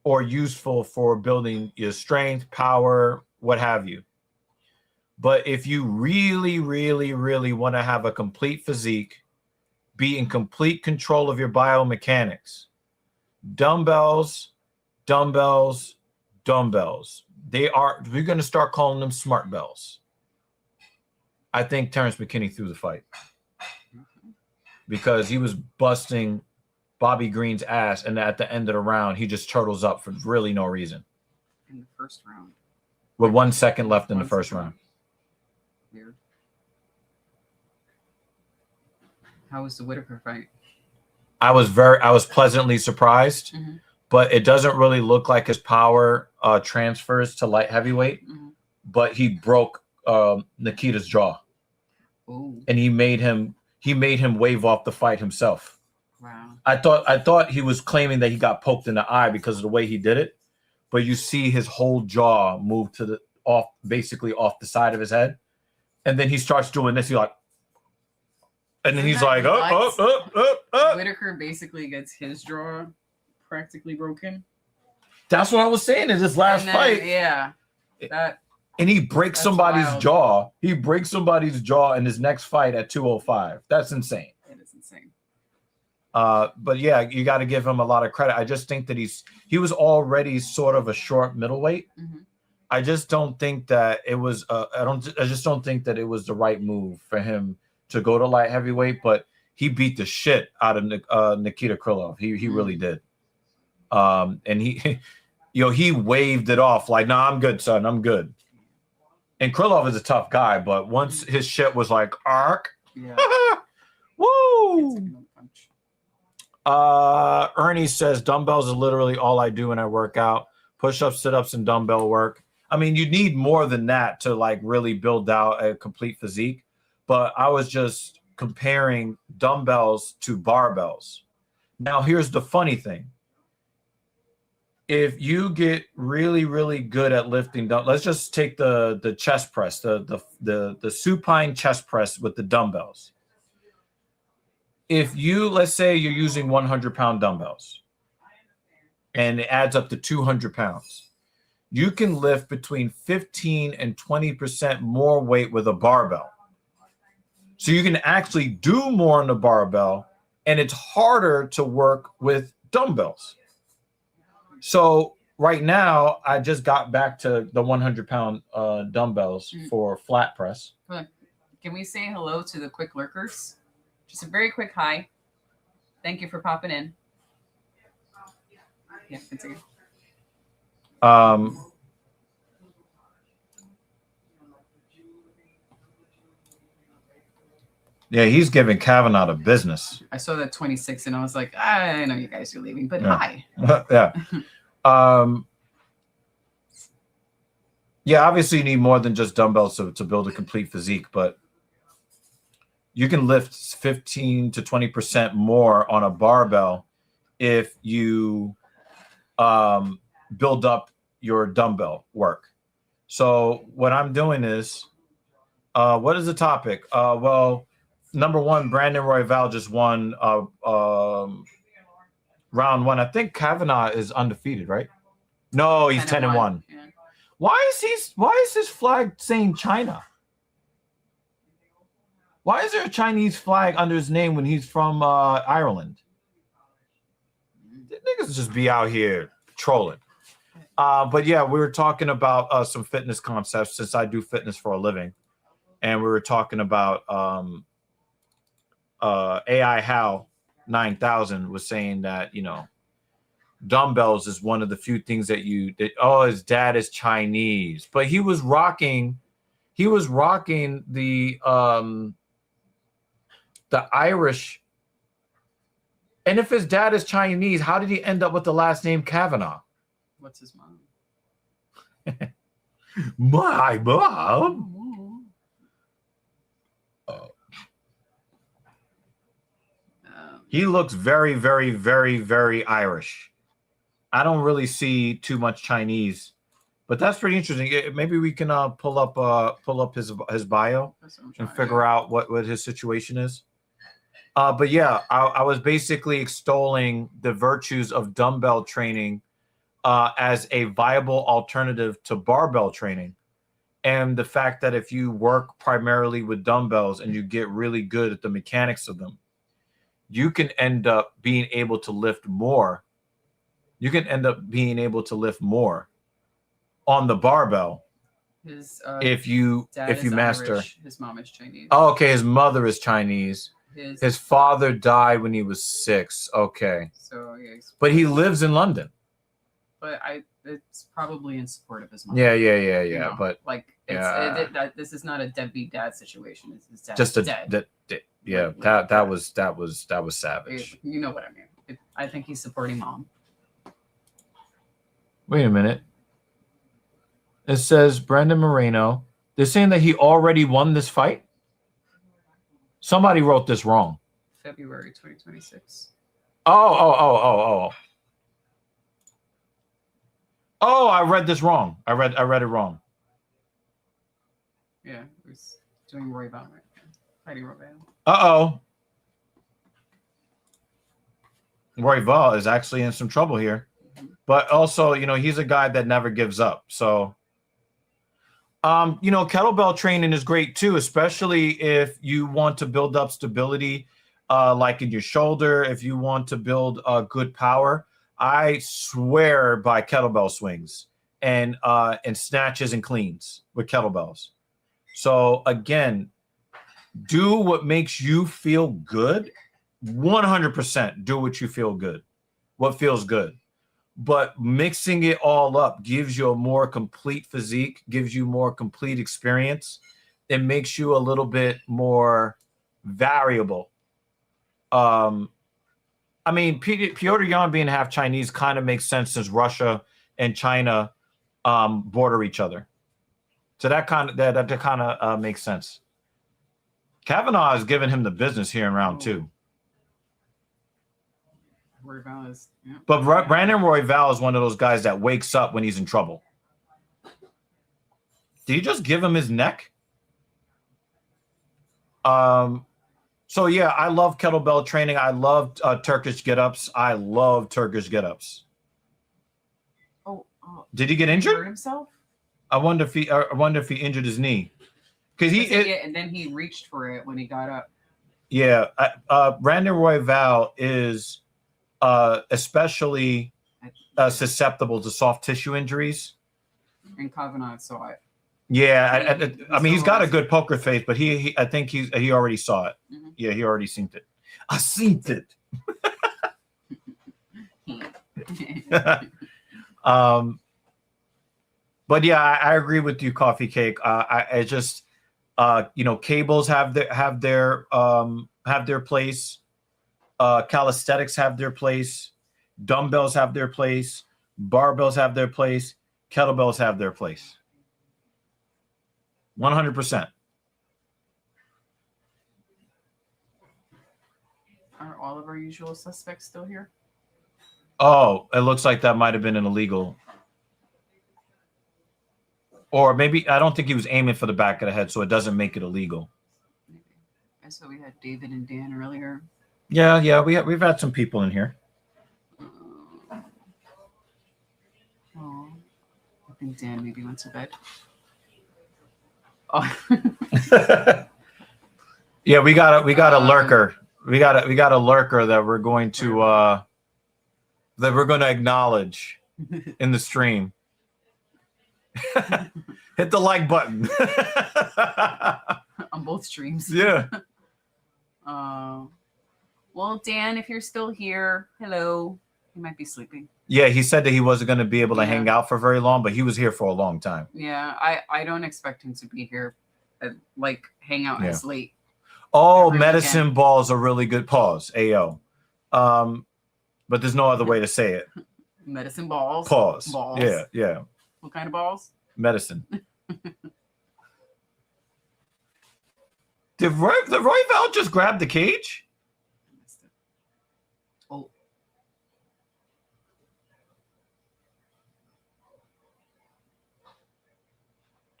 or useful for building your strength, power, what have you. But if you really want to have a complete physique, be in complete control of your biomechanics, dumbbells. We're going to start calling them smart bells. I think Terrence McKinney threw the fight because he was busting Bobby Green's ass, and at the end of the round, he just turtles up for really no reason. In the first round. With 1 second left in the first round. Weird. How was the Whitaker fight? I was pleasantly surprised, but it doesn't really look like his power transfers to light heavyweight. But he broke Nikita's jaw. Ooh. And he made him wave off the fight himself. Wow. I thought he was claiming that he got poked in the eye because of the way he did it, but you see his whole jaw move to basically off the side of his head. And then he starts doing this. He's like, and then he's like, up. Whitaker basically gets his jaw practically broken. That's what I was saying in this last fight. Yeah. And he breaks somebody's wild. jaw. He breaks somebody's jaw in his next fight at 205. That's insane. It is insane. But yeah, you got to give him a lot of credit. I just think that he was already sort of a short middleweight. I just don't think that it was. I just don't think that it was the right move for him to go to light heavyweight. But he beat the shit out of Nikita Krylov. He really did. And he waved it off like, "Nah, I'm good, son. I'm good." And Krylov is a tough guy, but once his shit was like, "Ark, Yeah. woo!" Ernie says dumbbells is literally all I do when I work out. Push-ups, sit-ups, and dumbbell work. I mean, you need more than that to like really build out a complete physique. But I was just comparing dumbbells to barbells. Now, here's the funny thing. if you get really, really good at lifting, let's just take the chest press, the supine chest press with the dumbbells. If you, let's say you're using 100-pound dumbbells and it adds up to 200 pounds, you can lift between 15 and 20% more weight with a barbell. So you can actually do more on the barbell, and it's harder to work with dumbbells. So right now, I just got back to the 100-pound dumbbells for flat press. Can we say hello to the quick lurkers? Just a very quick hi. Thank you for popping in. Yeah, continue. Yeah, he's giving Kavanaugh the business. I saw that 26 and I was like, I know you guys are leaving, but Yeah. hi. Yeah. Yeah, obviously you need more than just dumbbells to build a complete physique, but you can lift 15 to 20% more on a barbell if you build up your dumbbell work. So what I'm doing is, what is the topic? Well, number one, Brandon Royval just won round one. I think Kavanaugh is undefeated, right? No, he's 10-1. Yeah. Why is his flag saying China? Why is there a Chinese flag under his name when he's from Ireland? The niggas just be out here trolling. But yeah, we were talking about some fitness concepts since I do fitness for a living. And we were talking about AI How 9000 was saying that, dumbbells is one of the few things that his dad is Chinese, but he was rocking the Irish. And if his dad is Chinese, how did he end up with the last name Kavanaugh? What's his mom? My mom. He looks very, very, very, very Irish. I don't really see too much Chinese, but that's pretty interesting. Maybe we can pull up his bio and figure out what his situation is. But yeah, I was basically extolling the virtues of dumbbell training as a viable alternative to barbell training, and the fact that if you work primarily with dumbbells and you get really good at the mechanics of them, you can end up being able to lift more. You can end up being able to lift more on the barbell if you master. Irish. His mom is Chinese. Oh, okay. His mother is Chinese. His father died when he was 6. Okay. So yeah. But he lives in London. But it's probably in support of his mom. Yeah. But like, this is not a deadbeat dad situation. It's his dad just dead. That was savage. You know what I mean? I think he's supporting mom. Wait a minute. It says Brandon Moreno. They're saying that he already won this fight. Somebody wrote this wrong. February 2026. Oh, I read this wrong. I read it wrong. Yeah, it was doing Royval right now. Fighting Royval. Royval is actually in some trouble here. But also, he's a guy that never gives up. So, kettlebell training is great too, especially if you want to build up stability, like in your shoulder, if you want to build good power. I swear by kettlebell swings and snatches and cleans with kettlebells. So again, do what makes you feel good. 100% do what you feel good, what feels good. But mixing it all up gives you a more complete physique, gives you more complete experience. It makes you a little bit more variable. I mean, Piotr Jan being half Chinese kind of makes sense since Russia and China border each other. So that kind of makes sense. Kavanaugh has given him the business here in round 2. Royval is. Yeah. But Brandon Royval is one of those guys that wakes up when he's in trouble. Did you just give him his neck? So yeah, I love kettlebell training. I love Turkish get-ups. I love Turkish get-ups. Oh, did he get hurt injured? himself? I wonder if he injured his knee. Because and then he reached for it when he got up. Yeah, Brandon Royval is especially susceptible to soft tissue injuries. And Kavanaugh saw it. Yeah, I mean, he's got a good poker face, but I think he already saw it. Mm-hmm. Yeah, he already seen it. I seen it. But yeah, I agree with you, Coffee Cake. I just cables have their place. Calisthenics have their place. Dumbbells have their place. Barbells have their place. Kettlebells have their place. 100%. Are all of our usual suspects still here? Oh, it looks like that might have been an illegal. Or maybe, I don't think he was aiming for the back of the head, so it doesn't make it illegal. Maybe. I saw we had David and Dan earlier. Yeah, we've had some people in here. Oh, I think Dan maybe went to bed. Oh. Yeah, we got a lurker. We got a lurker that we're going to acknowledge in the stream. Hit the like button. On both streams. Yeah. Well, Dan, if you're still here, hello. He might be sleeping. Yeah, he said that he wasn't going to be able to hang out for very long, but he was here for a long time. Yeah, I don't expect him to be here, hang out as late. Oh, medicine balls are really good. Pause. Ayo. But there's no other way to say it. Medicine balls. Pause. Balls. Yeah. What kind of balls? Medicine. Did Royval just grab the cage? Oh.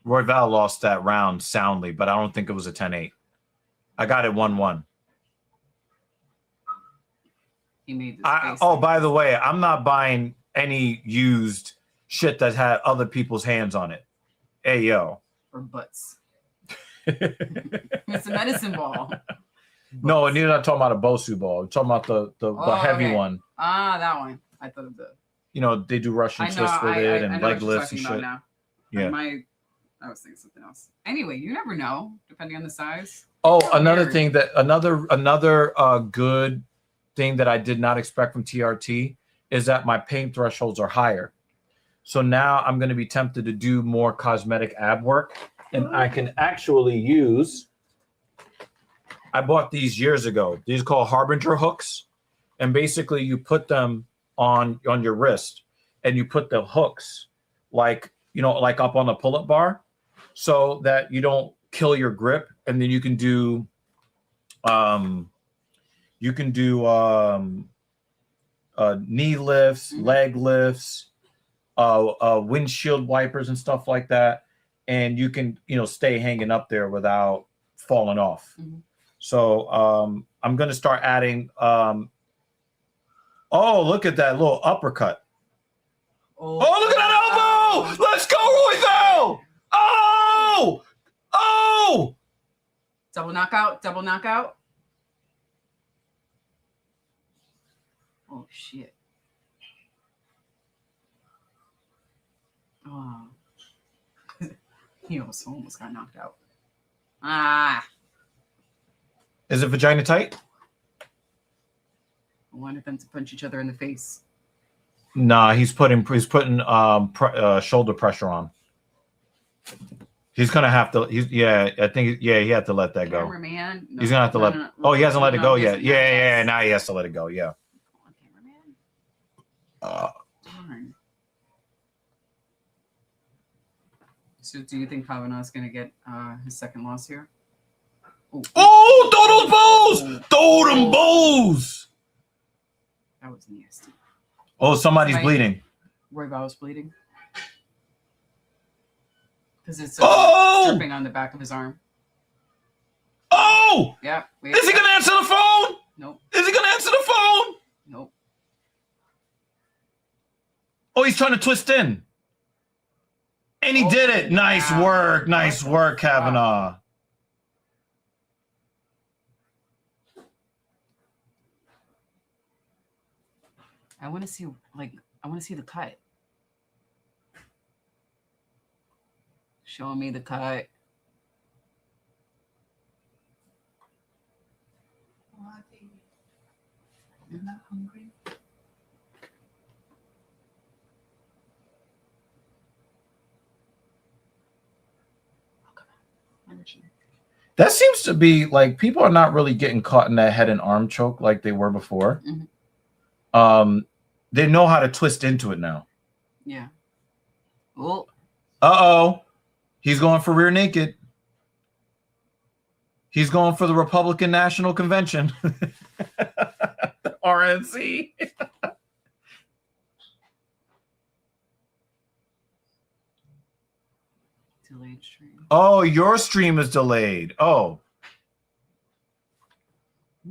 Royval lost that round soundly, but I don't think it was a 10-8. I got it 1-1. He made this by the way, I'm not buying any used shit that had other people's hands on it. Hey, yo. Or butts. It's a medicine ball. No, and you're not talking about a Bosu ball. I'm talking about the heavy one. Ah, that one. I thought of the... they do Russian twists with it and leg lifts and shit. Now. Yeah. I was thinking something else. Anyway, you never know, depending on the size. Oh, another thing that another good thing that I did not expect from TRT is that my pain thresholds are higher. So now I'm going to be tempted to do more cosmetic ab work, and I can actually use. I bought these years ago. These are called Harbinger hooks, and basically you put them on your wrist, and you put the hooks like up on the pull-up bar, so that you don't kill your grip, and then you can do knee lifts, leg lifts, windshield wipers and stuff like that, and you can stay hanging up there without falling off. Mm-hmm. So I'm going to start adding look at that little uppercut. Oh, look at that elbow! Let's go, Royval! Oh! Double knockout. Oh, shit. Oh. He almost got knocked out. Ah. Is it vagina tight? I wanted them to punch each other in the face. Nah, he's putting shoulder pressure on. He's gonna have to. He had to let that go. Cameraman? No, he's gonna have to let. Oh, he hasn't let it go yet. Yeah. Now he has to let it go. Yeah. Come on, cameraman. Darn. So, do you think Kavanaugh's gonna get his second loss here? Oh, throw those bows! Throw them bows! That was nasty. Oh, somebody's Somebody- bleeding. Royval's bleeding. Because it's Oh! dripping on the back of his arm. Oh! Yeah. Is he going to answer the phone? Nope. Is he going to answer the phone? Nope. Oh, he's trying to twist in. And he did it. Nice wow. work. Nice work, Kavanaugh. I want to see the cut. Show me the cut. You're not hungry? That seems to be like people are not really getting caught in that head and arm choke like they were before. Mm-hmm. They know how to twist into it now. Yeah. Oh. Uh-oh. He's going for rear naked. He's going for the Republican National Convention. RNC. Delayed stream. Oh, your stream is delayed. Oh.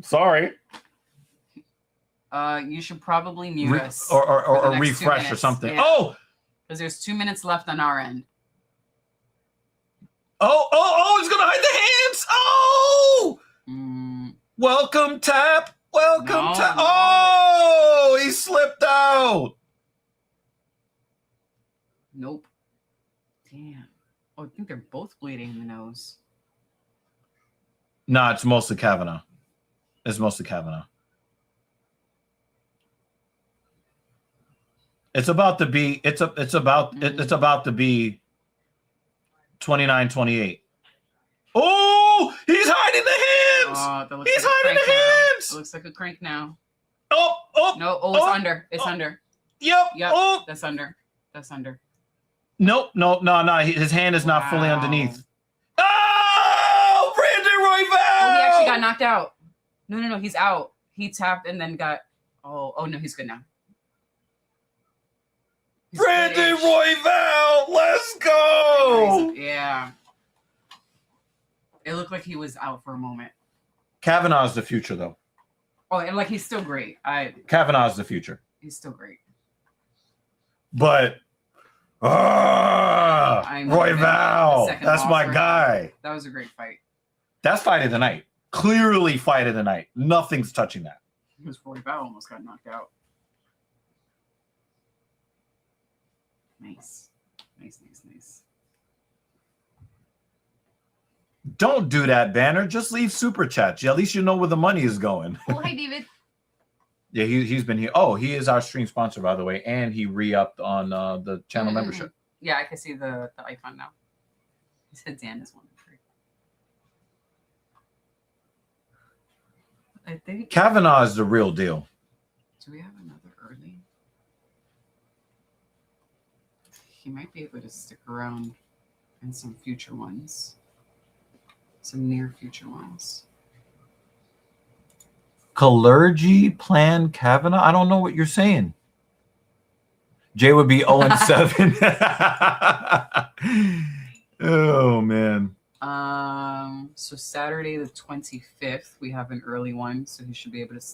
Sorry. You should probably mute us. Or for the next 2 refresh or minutes. something. Yeah. Oh! Because there's 2 minutes left on our end. Oh, he's gonna hide the hands. Oh! Welcome, Tap. Welcome, Tap. No. Oh, he slipped out. Nope. Damn. Oh, I think they're both bleeding in the nose. No, it's mostly Kavanaugh. It's mostly Kavanaugh. It's about to be. It's about to be 29-28. Oh, he's hiding the hands. That looks He's like a hiding the crank now. hands. It looks like a crank now. Oh. No, it's oh, under. It's under. Yep. Yep. Oh. That's under. That's under. Nope. No. His hand is not fully Wow. underneath. Oh, Brandon Royval. Oh, he actually got knocked out. No. He's out. He tapped and then got. Oh no, he's good now. He's Brandon good-ish. Royval, let's go. Yeah. It looked like he was out for a moment. Kavanaugh's the future, though. Oh, and like he's still great. Kavanaugh's the future. He's still great. But I'm Royval, the second that's loss my for him. guy. That was a great fight. That's fight of the night. Clearly fight of the night. Nothing's touching that. Because Royval almost got knocked out. Nice. Don't do that, Banner. Just leave super chats. Yeah, at least you know where the money is going. Oh, hi, David. Yeah, he's been here. Oh, he is our stream sponsor, by the way, and he re-upped on the channel membership. Yeah, I can see the icon now. He said Dan is 1 of 3. I think. Kavanaugh is the real deal. Do we have another early? He might be able to stick around in some future ones. Some near future ones. Clergy plan Kavanaugh? I don't know what you're saying. Jay would be 0-7. Oh, man. So Saturday the 25th, we have an early one, so he should be able to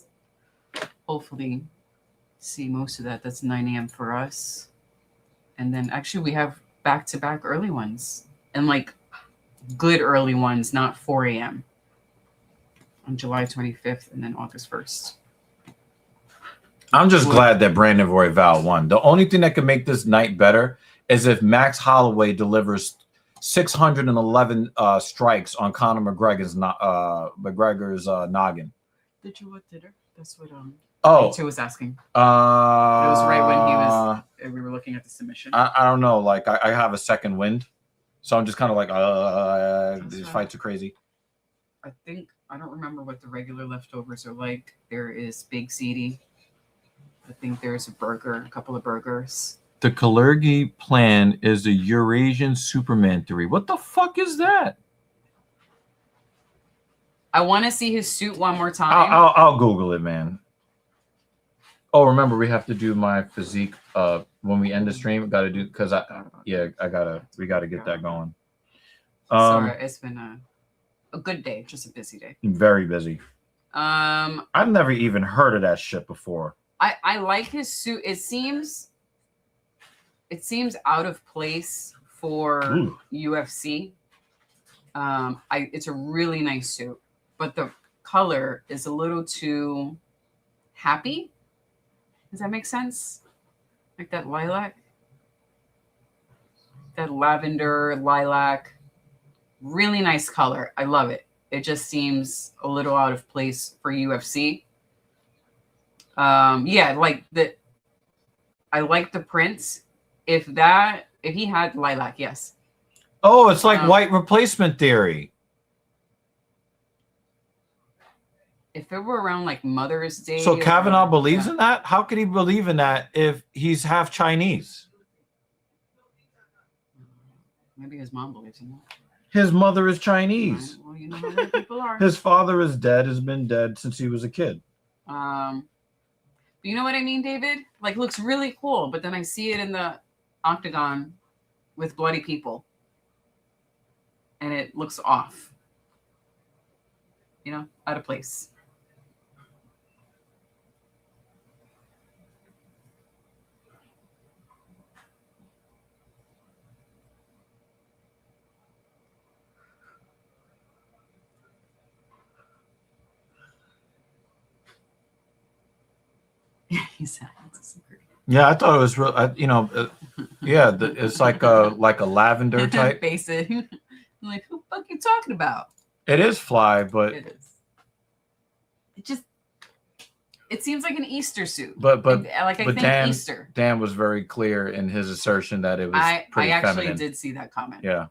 hopefully see most of that. That's 9 a.m. for us. And then actually we have back-to-back early ones. And like good early ones, not 4 a.m. on July 25th and then August 1st. I'm just glad that Brandon Royval won. The only thing that could make this night better is if Max Holloway delivers 611 strikes on Conor McGregor's noggin. Did you what dinner? That's what Oh, Two was asking. it was right when we were looking at the submission. I don't know. Like I have a second wind, so I'm just kind of like, these fights are crazy. I think I don't remember what the regular leftovers are like. There is Big Ziti. I think there's a couple of burgers. The Kalergi plan is a Eurasian Superman theory. What the fuck is that? I want to see his suit one more time. I'll Google it, man. Oh, remember we have to do my physique when we end the stream. Got to do because we gotta get that going. Sorry, it's been a good day, just a busy day. Very busy. I've never even heard of that shit before. I like his suit. It seems out of place for UFC. It's a really nice suit, but the color is a little too happy. Does that make sense? Like that lilac, that lavender lilac, really nice color. I love it. It just seems a little out of place for UFC. Yeah, like the. I like the prints. If he had lilac, yes. Oh, it's like white replacement theory. If it were around like Mother's Day. So Kavanaugh believes in that? How could he believe in that if he's half Chinese? Maybe his mom believes in that. His mother is Chinese. Well, you know how many people are. His father is dead, has been dead since he was a kid. But you know what I mean, David? Like, looks really cool, but then I see it in the octagon with bloody people. And it looks off. You know, out of place. He said it's a secret. Yeah, I thought it was real. It's like a lavender type. Basic. I'm like, who the fuck you talking about? It is fly, but it is. It seems like an Easter suit. But I think Easter. Dan was very clear in his assertion that it was pretty I actually feminine. did see that comment. Yeah.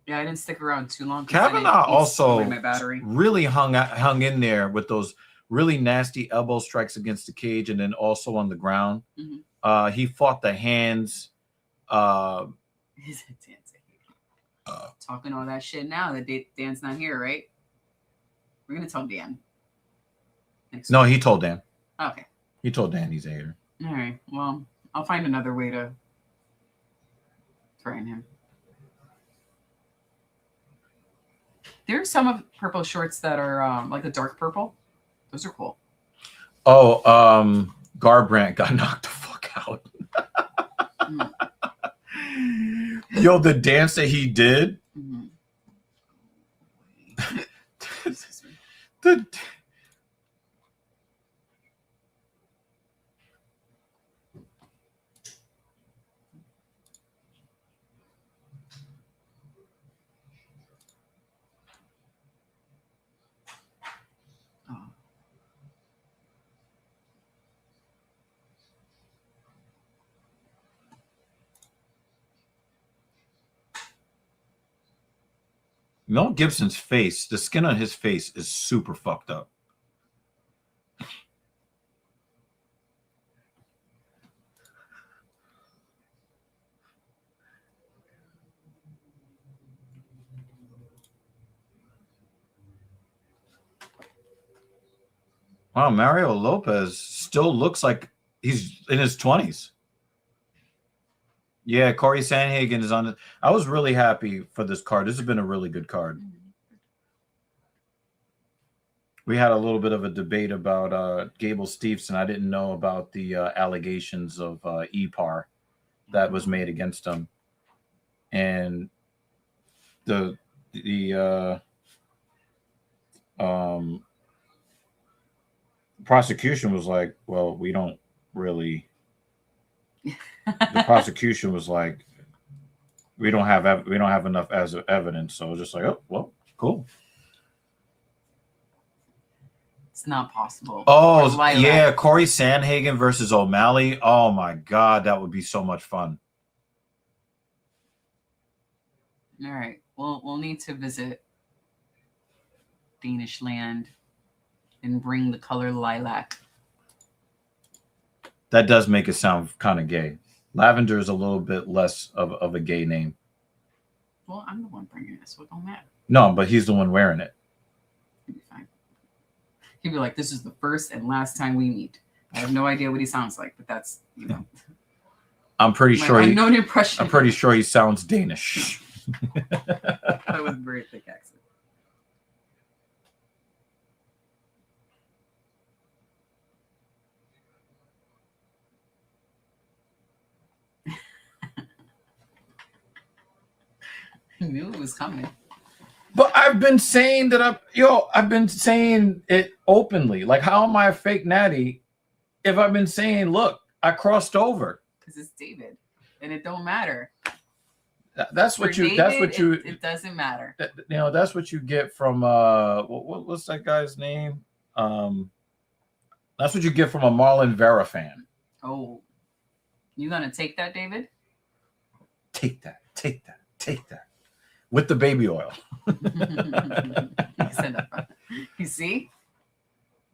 Yeah, I didn't stick around too long. Kavanaugh also my battery. really hung in there with those really nasty elbow strikes against the cage and then also on the ground. Mm-hmm. He fought the hands. Talking all that shit now that Dan's not here, right? We're going to tell Dan. No, he told Dan. Okay. He told Dan he's a hater. All right. Well, I'll find another way to train him. There's some of purple shorts that are like the dark purple. Those are cool. Oh, Garbrandt got knocked the fuck out. Yo, the dance that he did. Mm-hmm. Mel Gibson's face, the skin on his face is super fucked up. Wow, Mario Lopez still looks like he's in his 20s. Yeah, Corey Sandhagen is on it. I was really happy for this card. This has been a really good card. We had a little bit of a debate about Gable Steveson. I didn't know about the allegations of EPAR that was made against him. And the prosecution was like, well, we don't really. The prosecution was like, we don't have enough as evidence. So I was just like, oh, well, cool. It's not possible. Oh, yeah, Corey Sandhagen versus O'Malley. Oh my God, that would be so much fun. All right, we'll need to visit Danish land and bring the color lilac. That does make it sound kind of gay. Lavender is a little bit less of a gay name. Well, I'm the one bringing it, so it don't matter. No, but he's the one wearing it. It'll be fine. He'd be like, "This is the first and last time we meet." I have no idea what he sounds like, but that's I'm pretty my sure. unknown impression. I'm pretty sure he sounds Danish. That was a very thick accent. I knew it was coming. But I've been saying that I've been saying it openly. Like, how am I a fake natty if I've been saying, look, I crossed over? Because it's David, and it don't matter. That's what you. That's what you. It doesn't matter. That's what you get from what's that guy's name? That's what you get from a Marlon Vera fan. Oh, you gonna take that, David? Take that. Take that. Take that. With the baby oil. You see?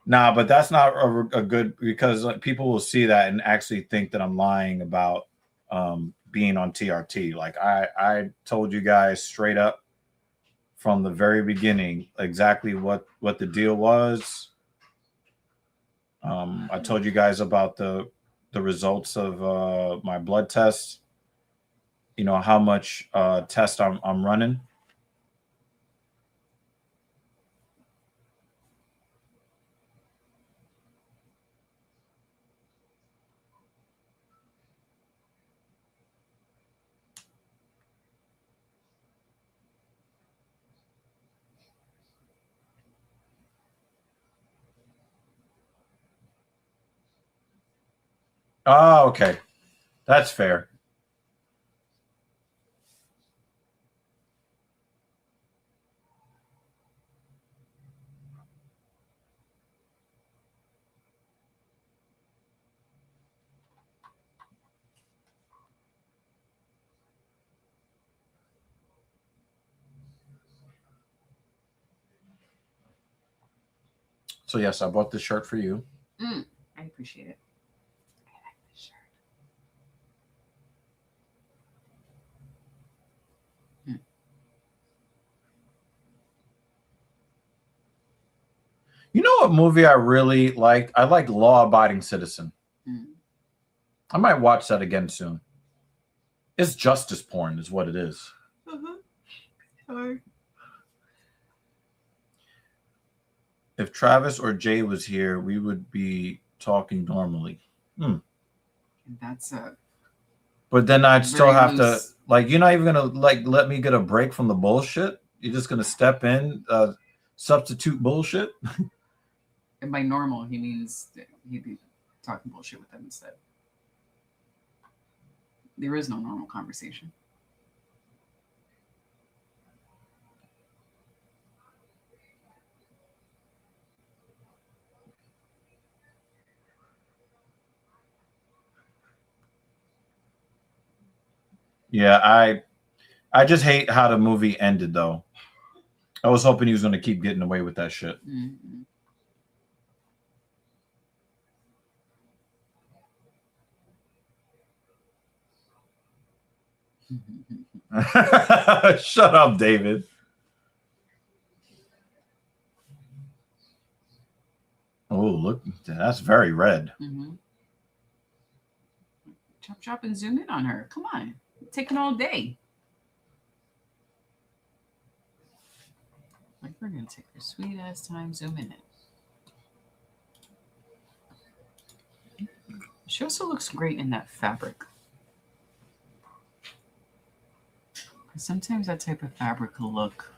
Nah, but that's not a good, because like, people will see that and actually think that I'm lying about being on TRT. Like I told you guys straight up from the very beginning exactly what the deal was. I told you guys about the results of my blood test. You know how much test I'm running. Oh, okay. That's fair. So yes, I bought this shirt for you. I appreciate it. I like this shirt. You know what movie I really liked? I like Law Abiding Citizen. I might watch that again soon. It's justice porn is what it is. Sorry. If Travis or Jay was here, we would be talking normally. That's a. But then I'd still Very have loose. to, like, you're not even gonna like let me get a break from the bullshit. You're just gonna step in, substitute bullshit. And by normal, he means that he'd be talking bullshit with them instead. There is no normal conversation. Yeah, I just hate how the movie ended though. I was hoping he was gonna keep getting away with that shit. Mm-hmm. Shut up, David. Oh, look, that's very red. Chop, chop, and zoom in on her. Come on. It's taking all day. Like, we're going to take your sweet ass time zooming in. She also looks great in that fabric. Sometimes that type of fabric will look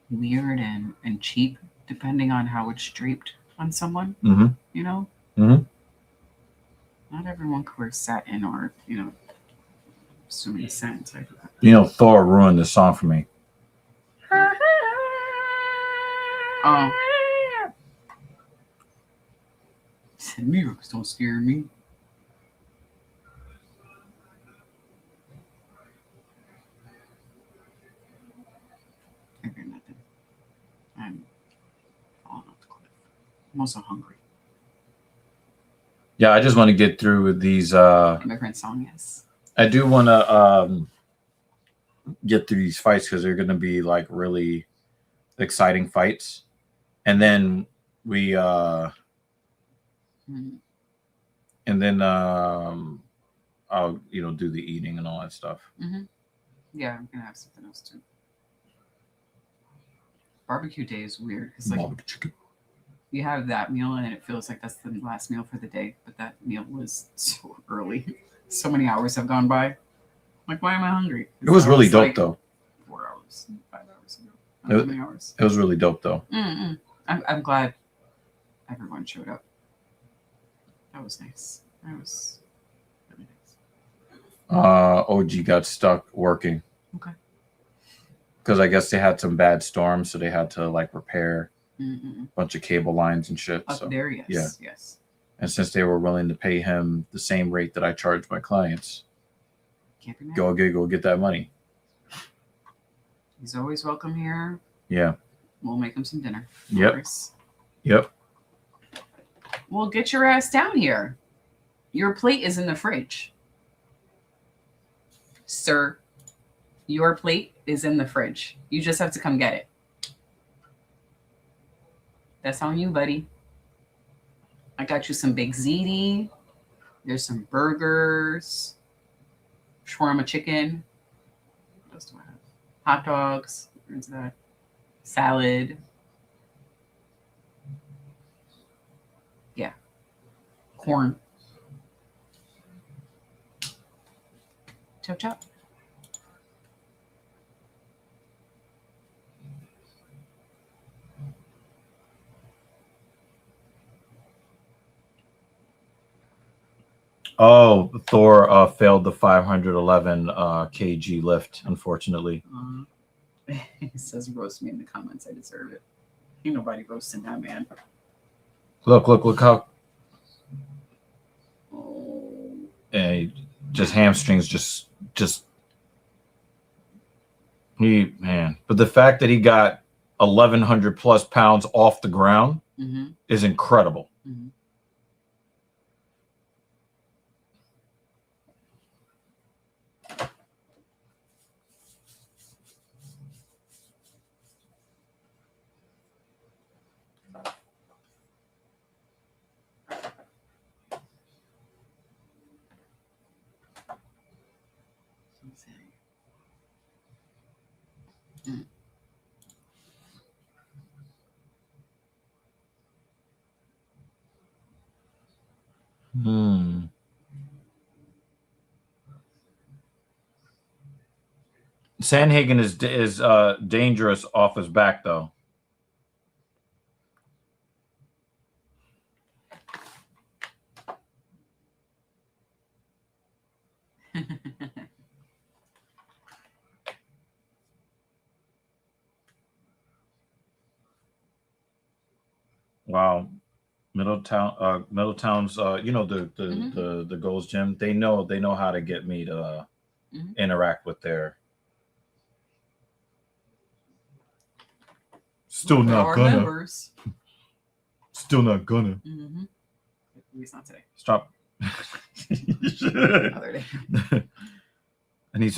weird and cheap depending on how it's draped on someone. You know? Not everyone could wear satin or, assuming satin type of. You know, Thor ruined this song for me. Oh. Miracles don't scare me. I hear nothing. I'm falling off the cliff. I'm also hungry. Yeah, I just want to get through with these. Immigrant song, yes. I do want to get through these fights because they're going to be like really exciting fights. and then we Mhm. and then I'll do the eating and all that stuff. Yeah, I'm gonna have something else too. Barbecue day is weird because like Barbecue chicken. you have that meal and it feels like that's the last meal for the day, but that meal was so early. So many hours have gone by. Like, why am I hungry? It was really dope like though. 4 hours, 5 hours ago. It was- How many hours? It was really dope though. I'm glad everyone showed up. That was nice. That was really nice. OG got stuck working. Okay. Because I guess they had some bad storms, so they had to like repair a bunch of cable lines and shit. Up So there, yes. yeah. Yes. And since they were willing to pay him the same rate that I charge my clients, Can't be mad. go get that money. He's always welcome here. Yeah. We'll make him some dinner. Yep. Chris. Yep. Well, get your ass down here. Your plate is in the fridge. Sir, your plate is in the fridge. You just have to come get it. That's on you, buddy. I got you some big ziti. There's some burgers. Shawarma chicken. What else do I have? Hot dogs. Where's that? Salad. Yeah. Corn. Chop chop. Oh, Thor failed the 511 kg lift, unfortunately. He says roast me in the comments. I deserve it. Ain't nobody roasting that man. Look how Oh. just hamstrings just man. But the fact that he got 1,100 plus pounds off the ground is incredible. Sandhagen is dangerous off his back though. Wow. Middletown's the Gold's Gym. They know how to get me to interact with their still not gonna members. Still not gonna. At least not today. Stop. Another day. I need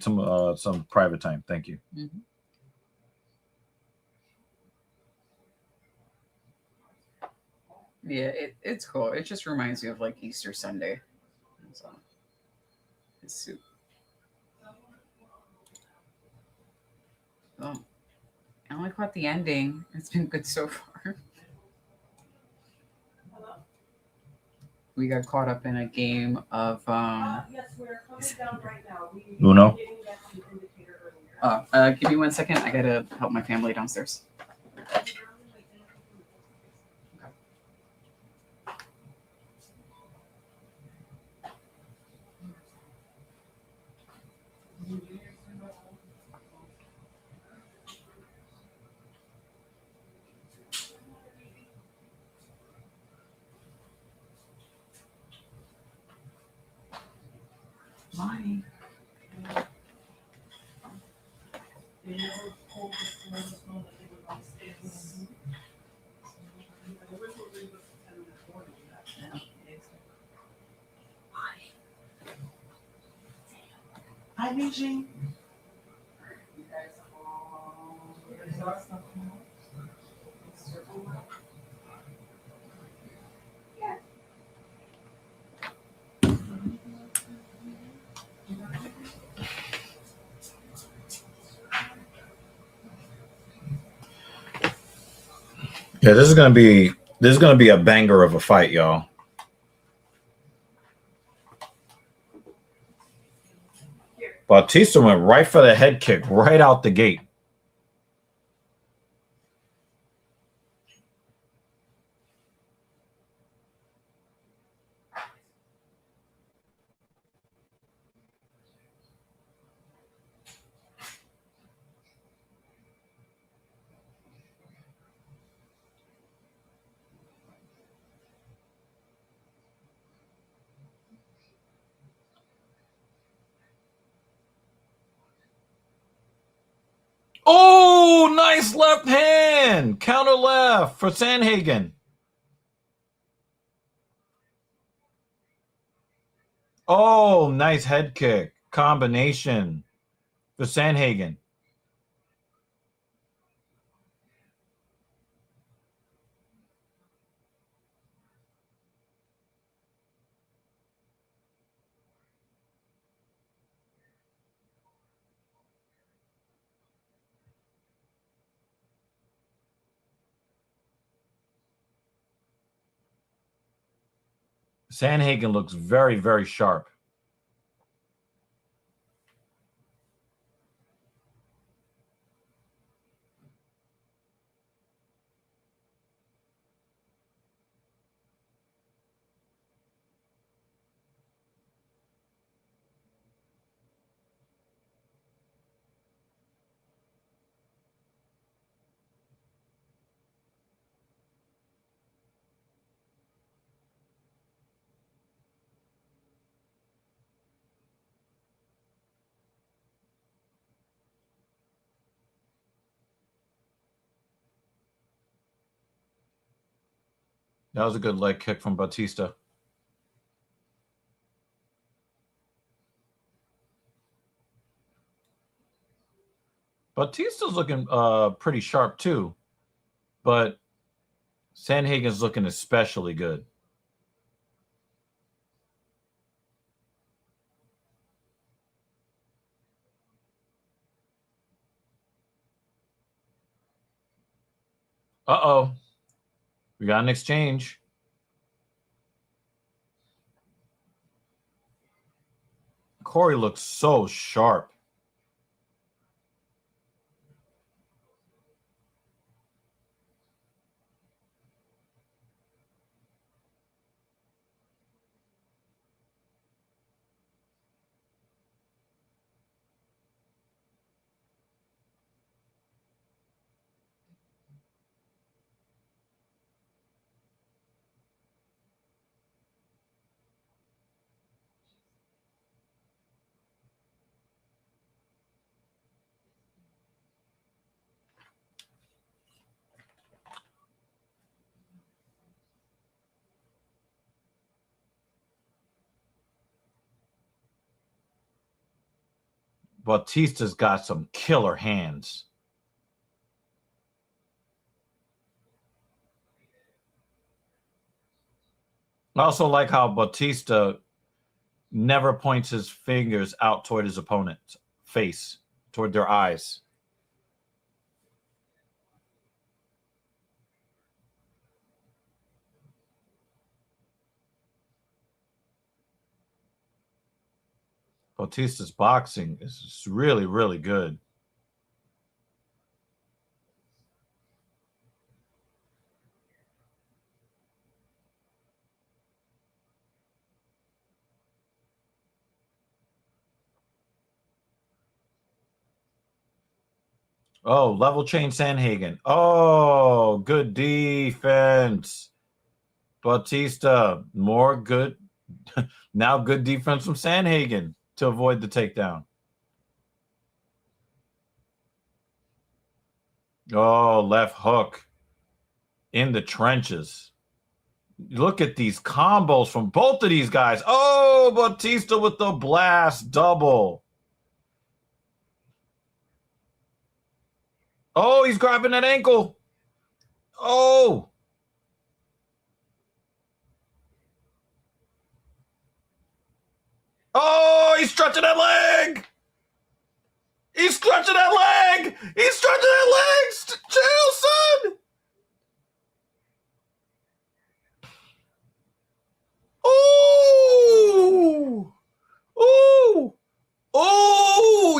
some private time. Thank you. Yeah, it's cool. It just reminds me of like Easter Sunday. So, his soup. Oh, I only caught the ending. It's been good so far. We got caught up in a game of Yes, we're coming down right now. Uno? Give me 1 second. I gotta help my family downstairs. Bye. Hi, Beijing. Yeah, this is gonna be a banger of a fight, y'all. Bautista went right for the head kick right out the gate. Oh, nice left hand. Counter left for Sandhagen. Oh, nice head kick. Combination for Sandhagen. Sandhagen looks very, very sharp. That was a good leg kick from Bautista. Bautista's looking pretty sharp too, but Sandhagen's looking especially good. Uh-oh. We got an exchange. Corey looks so sharp. Bautista's got some killer hands. I also like how Bautista never points his fingers out toward his opponent's face, toward their eyes. Bautista's boxing is really, really good. Oh, level change Sandhagen. Oh, good defense. Bautista, more good. Now good defense from Sandhagen to avoid the takedown. Oh, left hook in the trenches. Look at these combos from both of these guys. Oh, Bautista with the blast double. Oh, he's grabbing that ankle. Oh. Oh, he's stretching that leg. He's stretching that leg. He's stretching that leg. Chill, son.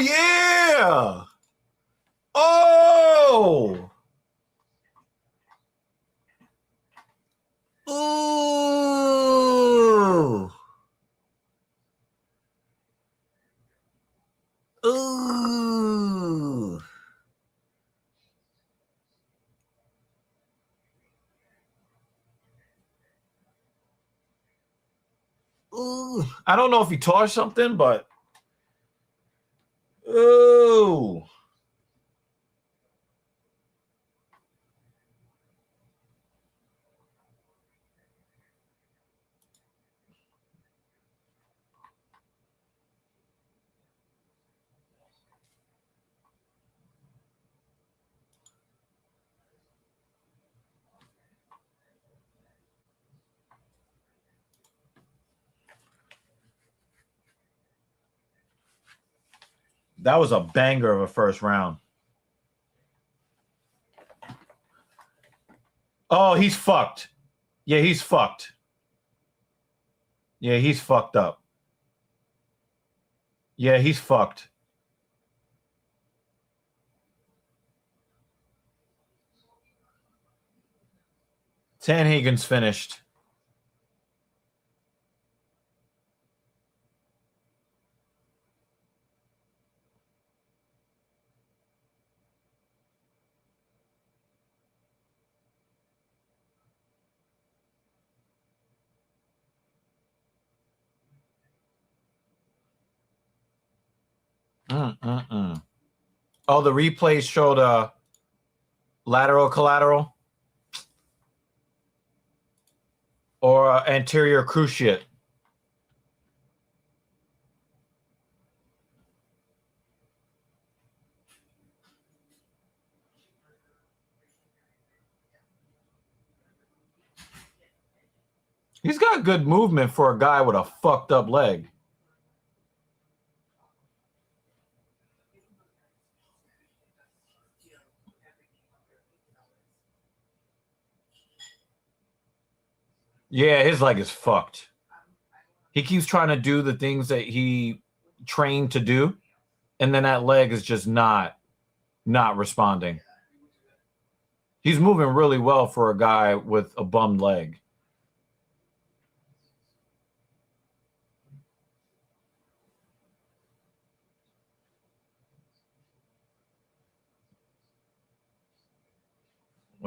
yeah. Oh. Ooh. Ooh. Ooh. I don't know if he tore something, but ooh. That was a banger of a first round. Oh, he's fucked. Yeah, he's fucked. Yeah, he's fucked up. Yeah, he's fucked. Sanhagen's finished. Oh, the replays showed lateral collateral or anterior cruciate. He's got good movement for a guy with a fucked up leg. Yeah, his leg is fucked. He keeps trying to do the things that he trained to do, and then that leg is just not responding. He's moving really well for a guy with a bummed leg.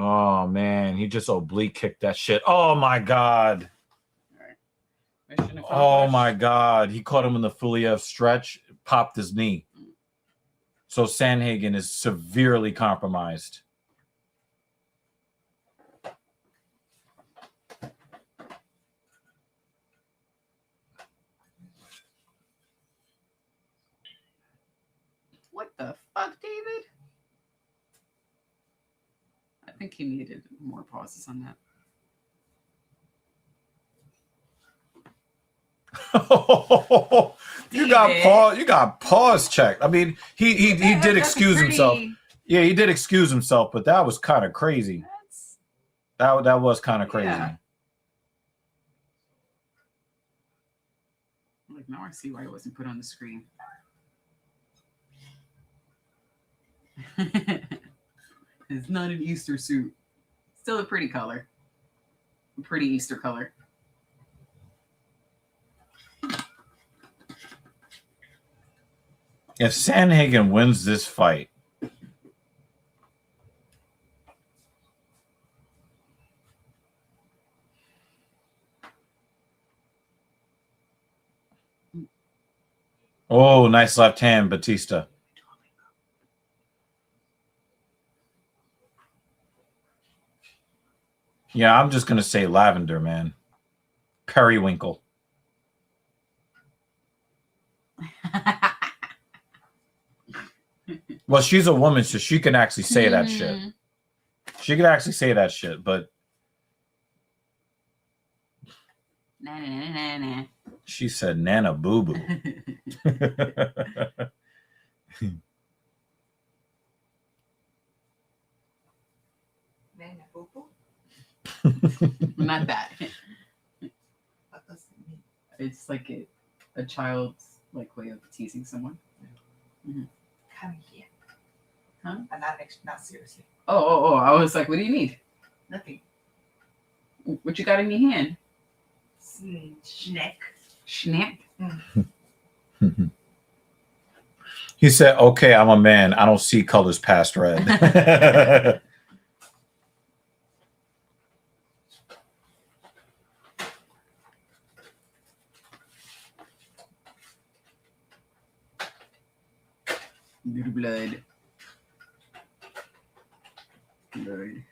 Oh man, he just oblique kicked that shit. Oh my god. Mission Oh accomplished. my god. He caught him in the Fuliev stretch, popped his knee. So Sanhagen is severely compromised. What the fuck, David? I think he needed more pauses on that. You got pause checked. I mean, he did excuse himself. Yeah, he did excuse himself, but that was kind of crazy. That was kind of crazy. Yeah. Like, now I see why it wasn't put on the screen. It's not an Easter suit. Still a pretty color. A pretty Easter color. If Sanhagen wins this fight, oh, nice left hand, Batista. Yeah, I'm just gonna say lavender, man. Periwinkle. Well, she's a woman, so she can actually say that shit. She can actually say that shit, but Nah. she said Nana Boo Boo. Nana Boo Boo? Not that. What does it mean? It's like a child's like way of teasing someone. Come here. Huh? And not seriously. Oh! I was like, what do you need? Nothing. What you got in your hand? Schneck. Schnack. He said, "Okay, I'm a man. I don't see colors past red." Little blood. Blood.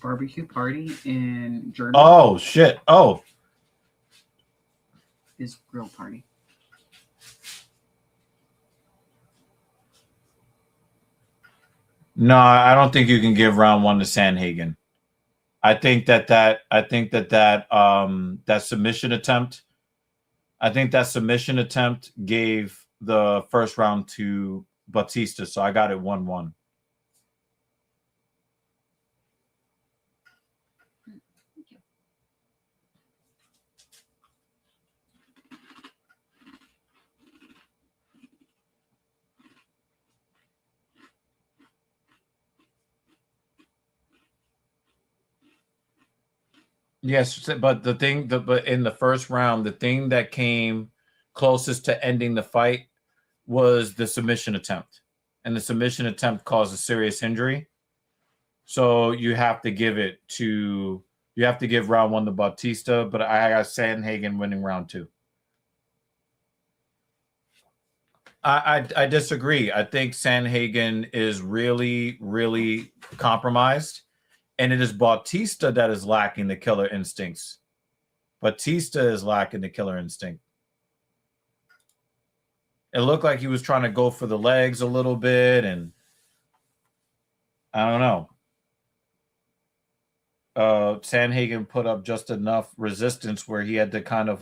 Barbecue party in Germany Oh shit! Oh, is grill party. no, I don't think you can give round one to Sandhagen. I think that submission attempt. I think that submission attempt gave the first round to Batista, so I got it 1-1. Yes, but but in the first round, the thing that came closest to ending the fight was the submission attempt, and the submission attempt caused a serious injury. So you have to give round one to Bautista, but I got Sandhagen winning round two. I disagree. I think Sandhagen is really, really compromised. And it is Bautista that is lacking the killer instincts. Bautista is lacking the killer instinct. It looked like he was trying to go for the legs a little bit, and I don't know. Sandhagen put up just enough resistance where he had to kind of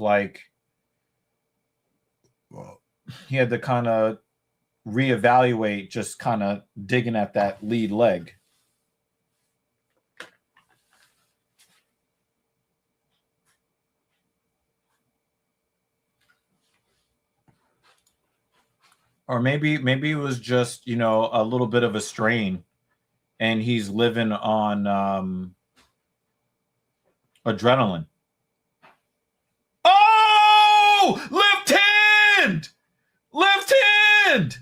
reevaluate, just kind of digging at that lead leg. Or maybe it was just, a little bit of a strain, and he's living on adrenaline. Oh, left hand! Left hand!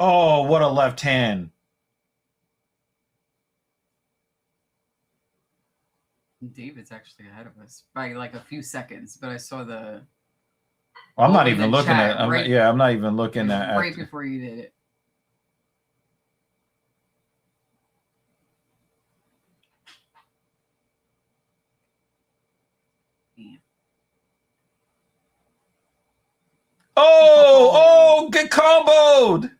Oh, what a left hand. David's actually ahead of us by like a few seconds, but I saw the. I'm not in even the looking chat, at. right- I'm not even looking at. right before you did it. Oh, get comboed.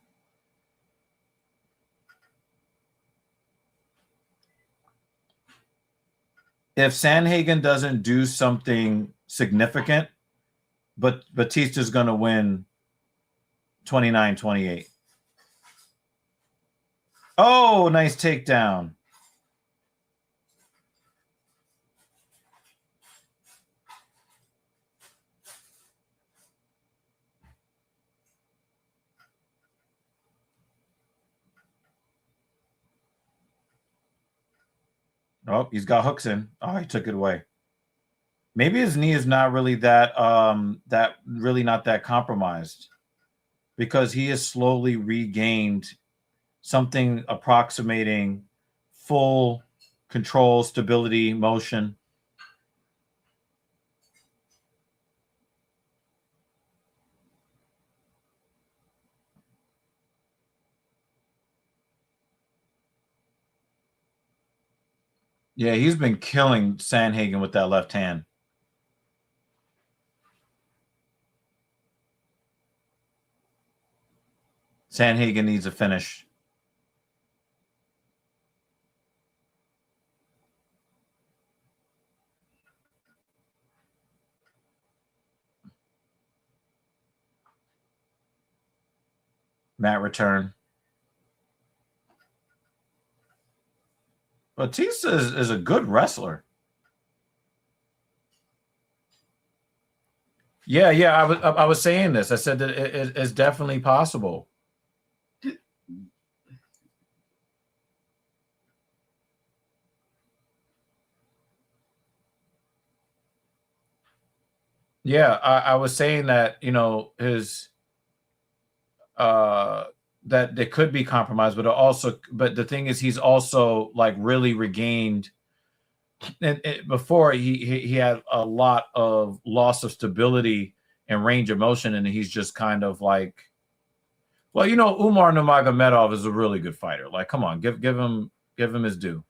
If Sandhagen doesn't do something significant, but Batista's going to win 29-28. Oh, nice takedown. Oh, he's got hooks in. Oh, he took it away. Maybe his knee is not really not that compromised, because he has slowly regained something approximating full control, stability, motion. Yeah, he's been killing Sandhagen with that left hand. Sandhagen needs a finish. Matt return. Batista is a good wrestler. Yeah, I was saying this. I said that it's definitely possible. Yeah, I was saying that, you know, his that they could be compromised, but the thing is he's also like really regained, and before he had a lot of loss of stability and range of motion, and he's just kind of like, well, you know, Umar Nurmagomedov is a really good fighter. Like, come on, give him his due.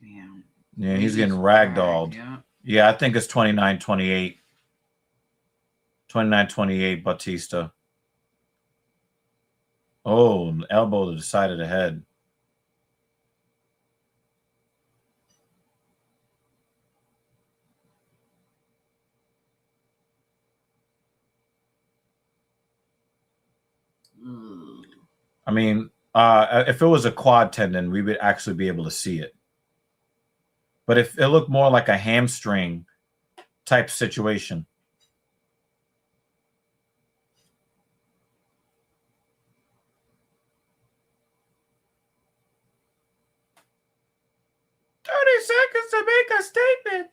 Damn. Yeah, he's getting ragdolled. Yeah, I think it's 29-28. 29-28 Batista. Oh, elbow to the side of the head. I mean, if it was a quad tendon, we would actually be able to see it. But if it looked more like a hamstring type situation. Seconds to make a statement.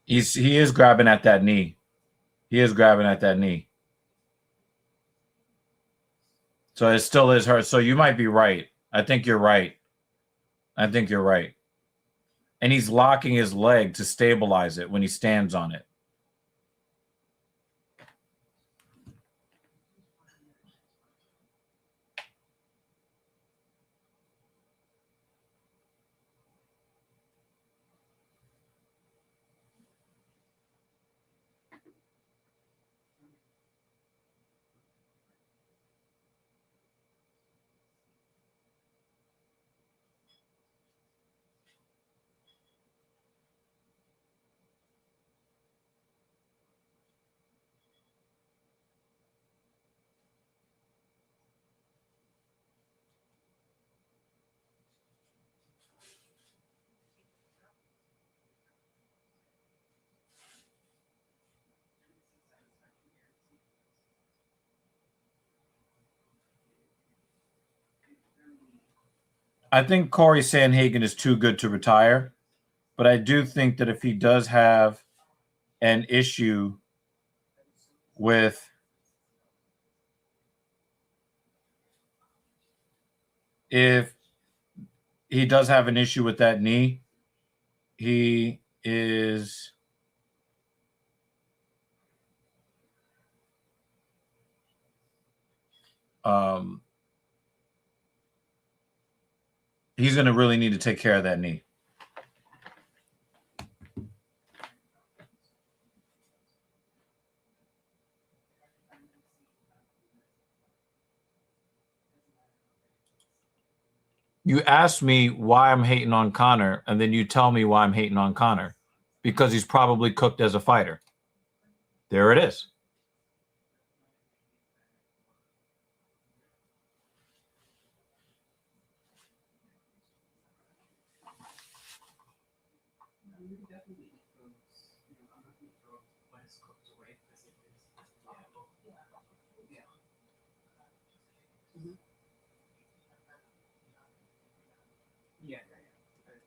He is grabbing at that knee. He is grabbing at that knee. So it still is hurt. So you might be right. I think you're right. I think you're right. And he's locking his leg to stabilize it when he stands on it. I think Corey Sandhagen is too good to retire, but I do think that if he does have an issue with if he does have an issue with that knee, he is he's going to really need to take care of that knee. You asked me why I'm hating on Conor, and then you tell me why I'm hating on Conor. Because he's probably cooked as a fighter. There it is. Yeah.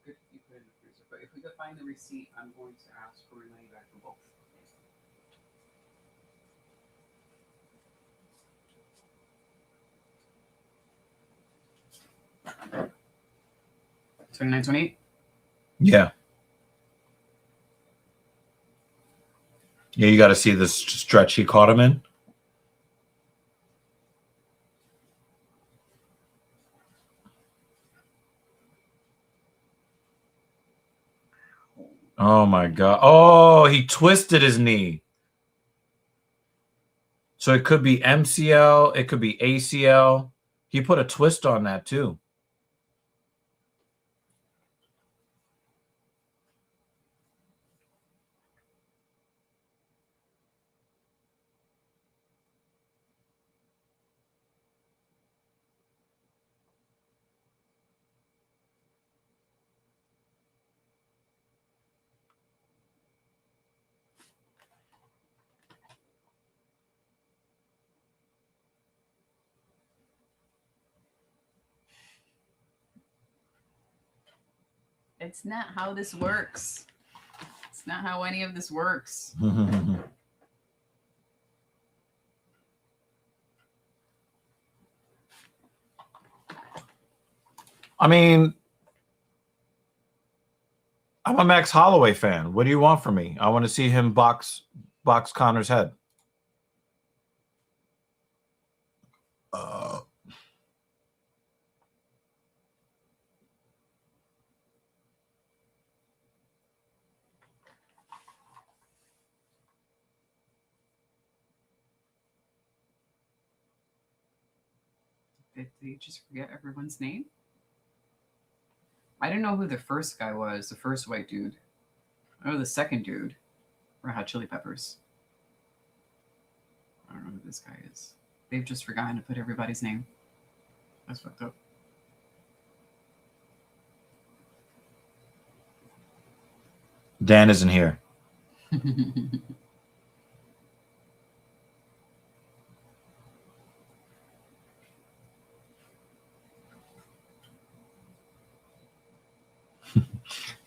Good you put it in the freezer. But if we could find the receipt, I'm going to ask for money back for both. $29.28? Yeah. Yeah, you got to see this stretch he caught him in. Oh my God. Oh, he twisted his knee. So it could be MCL, it could be ACL. He put a twist on that too. It's not how this works. It's not how any of this works. I mean, I'm a Max Holloway fan. What do you want from me? I want to see him box Connor's head. Did they just forget everyone's name? I didn't know who the first guy was, the first white dude. I know the second dude. Red Hot Chili Peppers. I don't know who this guy is. They've just forgotten to put everybody's name. That's fucked up. Dan isn't here.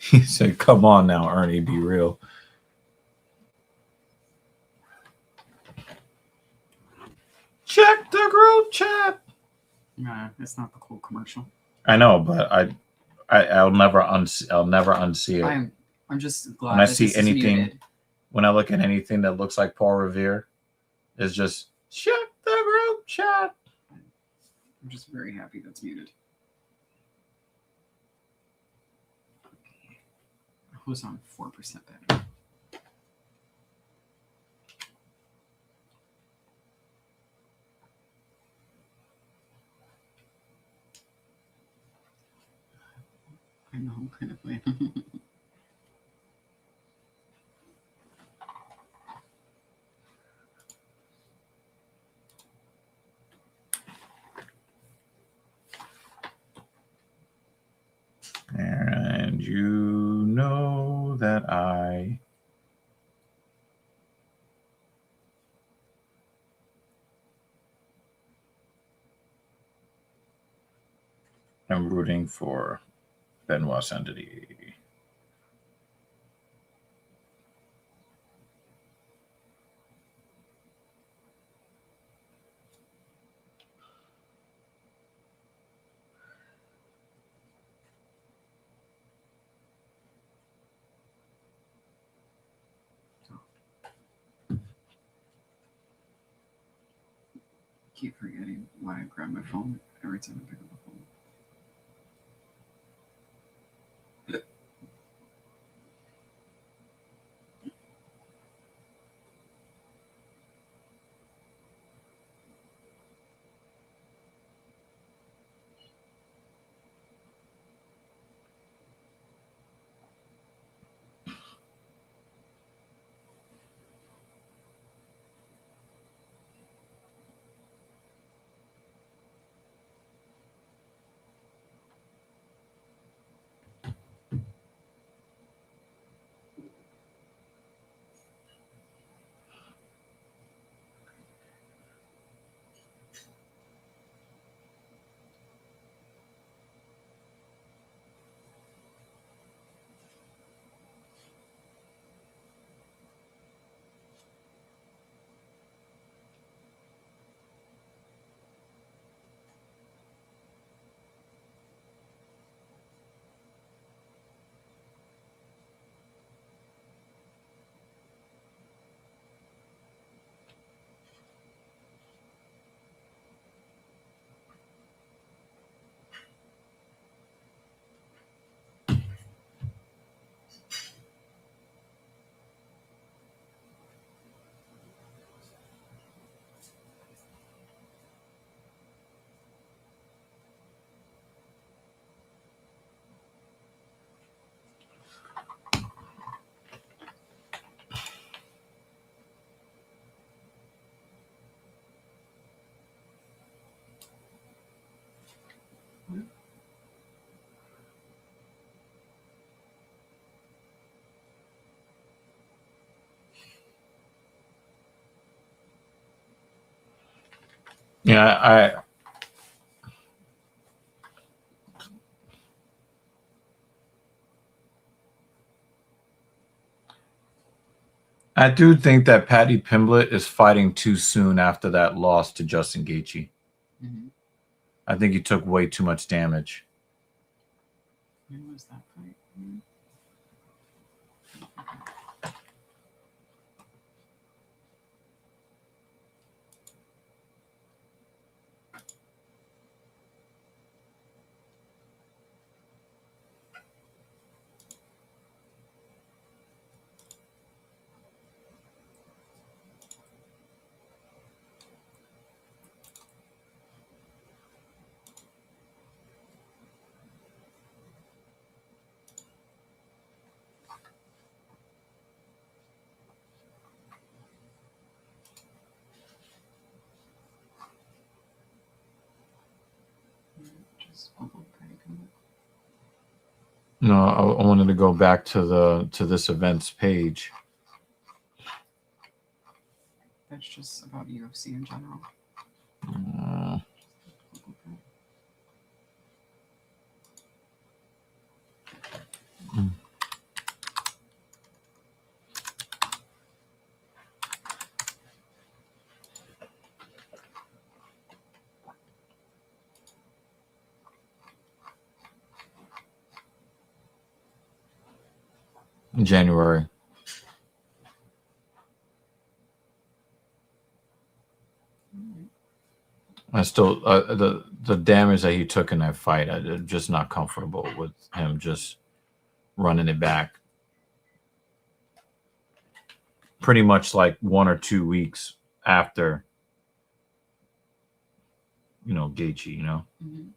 He said, "Come on now, Ernie, be real." Check the group chat. Nah, it's not the cool commercial. I know, but I'll never unsee it. I'm just glad When I that see this is anything, muted. when I look at anything that looks like Paul Revere, it's just check the group chat. I'm just very happy that's muted. Who's on 4% better? I know, I'm kind of playing. And you know that I am rooting for Benoit Saint-Denis. Keep forgetting why I grab my phone every time I pick up the phone. Yeah, I do think that Paddy Pimblett is fighting too soon after that loss to Justin Gaethje. Mm-hmm. I think he took way too much damage. When was that fight? Just No, I wanted to go back to this events page. That's just about UFC in general. In January. I still the damage that he took in that fight. I'm just not comfortable with him just running it back. Pretty much like 1 or 2 weeks after, Gaethje. Mm-hmm.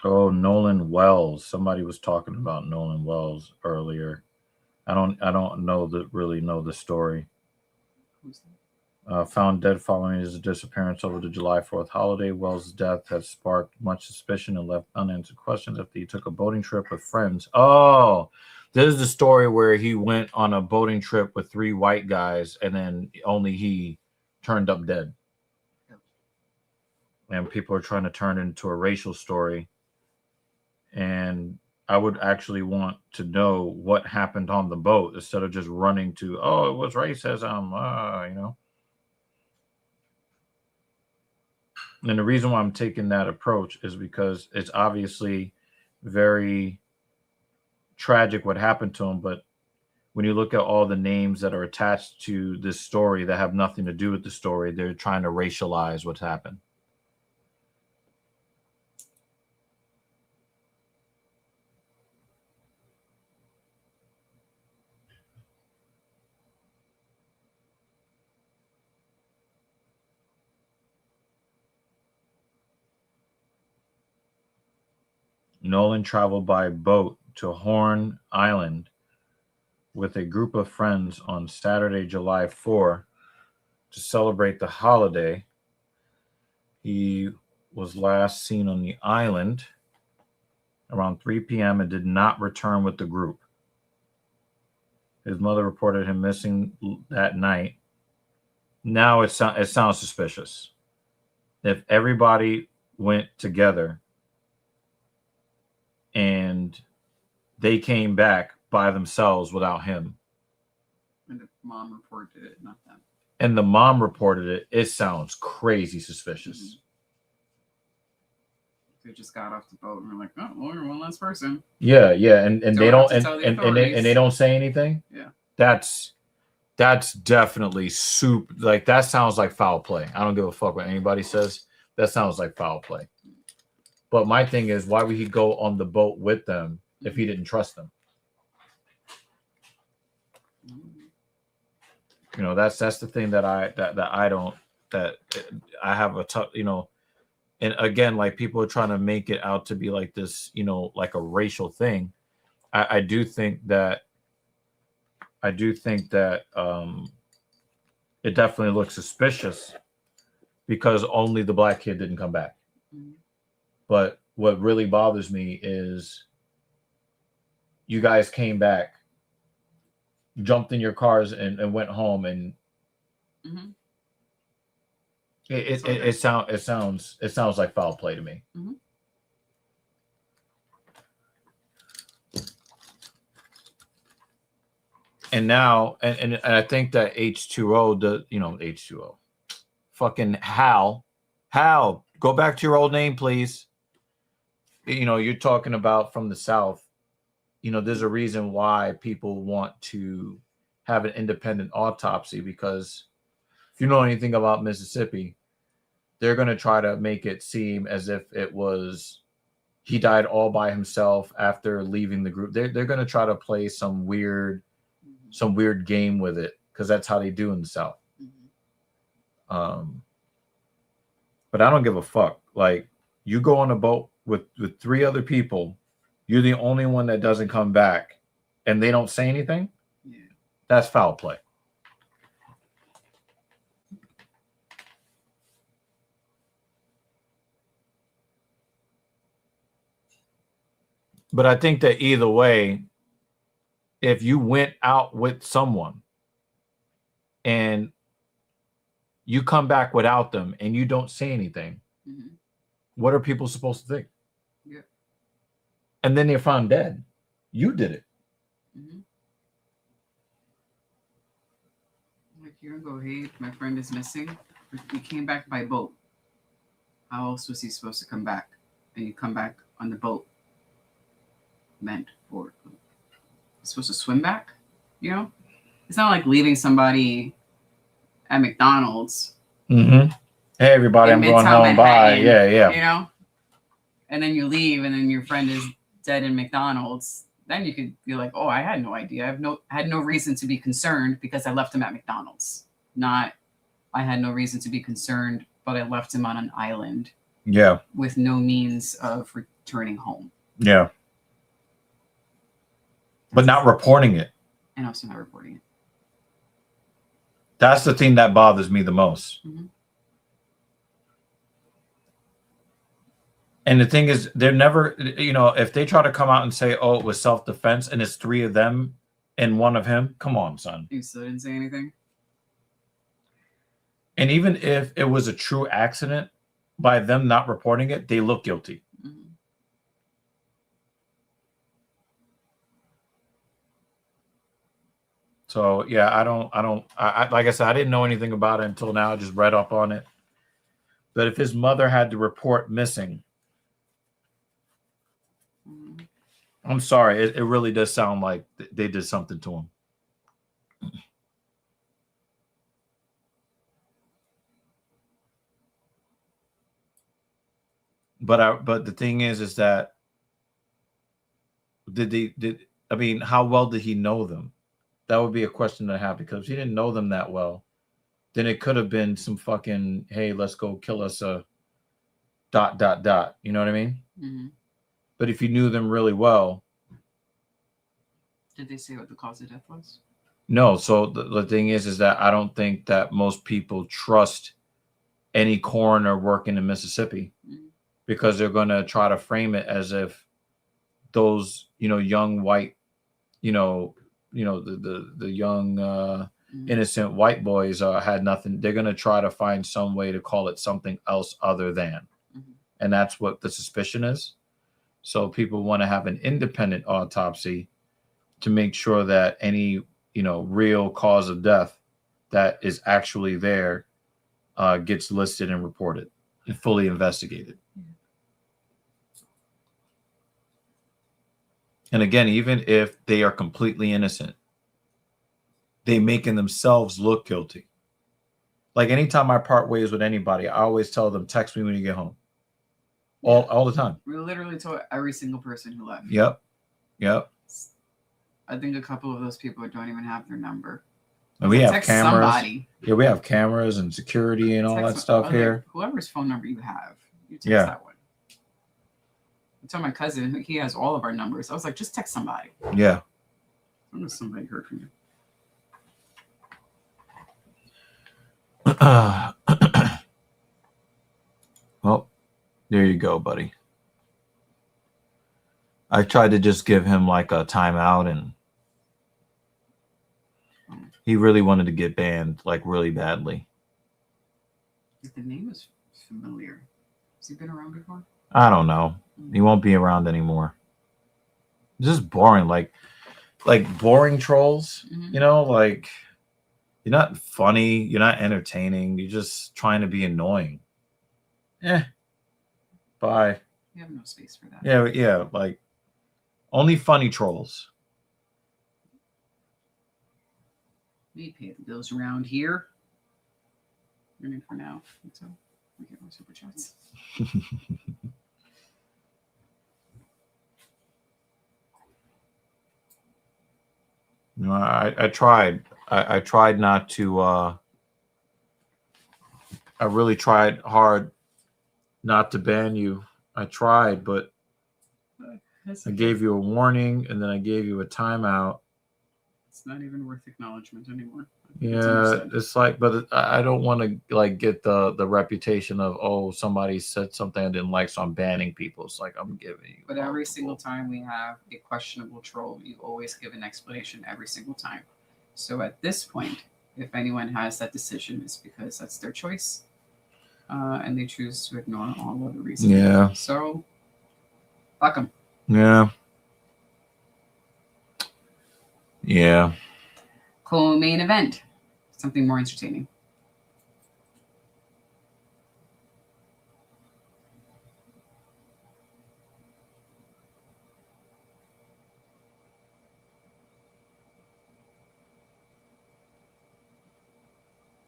Oh, Nolan Wells. Somebody was talking about Nolan Wells earlier. I don't really know the story. Who's that? Found dead following his disappearance over the July 4th holiday. Wells' death has sparked much suspicion and left unanswered questions after he took a boating trip with friends. Oh, this is the story where he went on a boating trip with 3 white guys and then only he turned up dead. And people are trying to turn it into a racial story. And I would actually want to know what happened on the boat instead of just running to, oh, it was racism, And the reason why I'm taking that approach is because it's obviously very tragic what happened to him. But when you look at all the names that are attached to this story that have nothing to do with the story, they're trying to racialize what's happened. Nolan traveled by boat to Horn Island with a group of friends on Saturday, July 4, to celebrate the holiday. He was last seen on the island around 3 p.m. and did not return with the group. His mother reported him missing that night. Now it sounds suspicious. If everybody went together and they came back by themselves without him. And the mom reported it, not them. and the mom reported it, it sounds crazy suspicious. They just got off the boat and we're like, oh, well, we're one less person. Yeah, and they Don't don't have to tell the and authorities. they don't say anything. Yeah. That's definitely super. Like that sounds like foul play. I don't give a fuck what anybody says. That sounds like foul play. But my thing is, why would he go on the boat with them if he didn't trust them? You know, that's the thing that I have a tough, you know, and again, like people are trying to make it out to be like this, you know, like a racial thing. I do think that it definitely looks suspicious because only the black kid didn't come back. Mm-hmm. But what really bothers me is you guys came back, jumped in your cars and went home, and Mm-hmm. it sounds like foul play to me. Mm-hmm. And now, and I think that H2O, H2O, fucking Hal, go back to your old name, please. You know, you're talking about from the South. You know, there's a reason why people want to have an independent autopsy, because if you know anything about Mississippi, they're going to try to make it seem as if it was he died all by himself after leaving the group. They're going to try to play some weird game with it, because that's how they do in the South. Mm-hmm. But I don't give a fuck. Like, you go on a boat with 3 other people, you're the only one that doesn't come back, and they don't say anything. Yeah. That's foul play. But I think that either way, if you went out with someone and you come back without them and you don't say anything, Mm-hmm. what are people supposed to think? Yeah. And then they're found dead. You did it. Mm-hmm. Like, you don't go, hey, my friend is missing. We came back by boat. How else was he supposed to come back? And you come back on the boat meant for. You're supposed to swim back, you know? It's not like leaving somebody at McDonald's. Mm-hmm. Hey, everybody, I'm going home. Bye. Yeah. You know? And then you leave, and then your friend is dead in McDonald's. Then you could be like, oh, I had no idea. I had no reason to be concerned because I left him at McDonald's. Not, I had no reason to be concerned, but I left him on an island. Yeah. With no means of returning home. Yeah. But not reporting it. And also not reporting it. That's the thing that bothers me the most. Mm-hmm. And the thing is, they're never, you know, if they try to come out and say, oh, it was self-defense and it's 3 of them and 1 of him, come on, son. You still didn't say anything? And even if it was a true accident, by them not reporting it, they look guilty. Mm-hmm. So yeah, I like I said, I didn't know anything about it until now. I just read up on it. But if his mother had to report missing, I'm sorry, it really does sound like they did something to him. But the thing is that I mean, how well did he know them? That would be a question to have, because if he didn't know them that well, then it could have been some fucking, hey, let's go kill us a ... You know what I mean? Mm-hmm. But if you knew them really well. Did they say what the cause of death was? No. So the thing is that I don't think that most people trust any coroner working in Mississippi, because they're going to try to frame it as if those, you know, young white, the young innocent white boys had nothing. They're going to try to find some way to call it something else other than. Mm-hmm. And that's what the suspicion is. So people want to have an independent autopsy to make sure that any, real cause of death that is actually there gets listed and reported and fully investigated. And again, even if they are completely innocent, they making themselves look guilty. Like anytime I part ways with anybody, I always tell them, text me when you get home. All the time. We literally told every single person who left. Yep. I think a couple of those people don't even have their number. And we have text cameras. Somebody. Yeah, we have cameras and security and all that stuff here. Whoever's phone number you have, you text Yeah. that one. I told my cousin, he has all of our numbers. I was like, just text somebody. Yeah. I know somebody heard from you. Well, there you go, buddy. I tried to just give him like a timeout, and he really wanted to get banned, like really badly. The name is familiar. Has he been around before? I don't know. He won't be around anymore. It's just boring, like boring trolls. Mm-hmm. You know, like you're not funny, you're not entertaining, you're just trying to be annoying. Bye. You have no space for that. Yeah, like only funny trolls. We pay the bills around here. I mean, for now, until we get more super chats. You know, I tried. I tried not to. I really tried hard not to ban you. I tried, but I gave you a warning, and then I gave you a timeout. It's not even worth acknowledgement anymore. Yeah, it's like, but I don't want to like get the reputation of, oh, somebody said something I didn't like, so I'm banning people. It's like I'm giving you. But every single time we have a questionable troll, you always give an explanation every single time. So at this point, if anyone has that decision, it's because that's their choice, and they choose to ignore all of the reasons. Yeah. So, fuck them. Yeah. Yeah. Co-main event. Something more entertaining.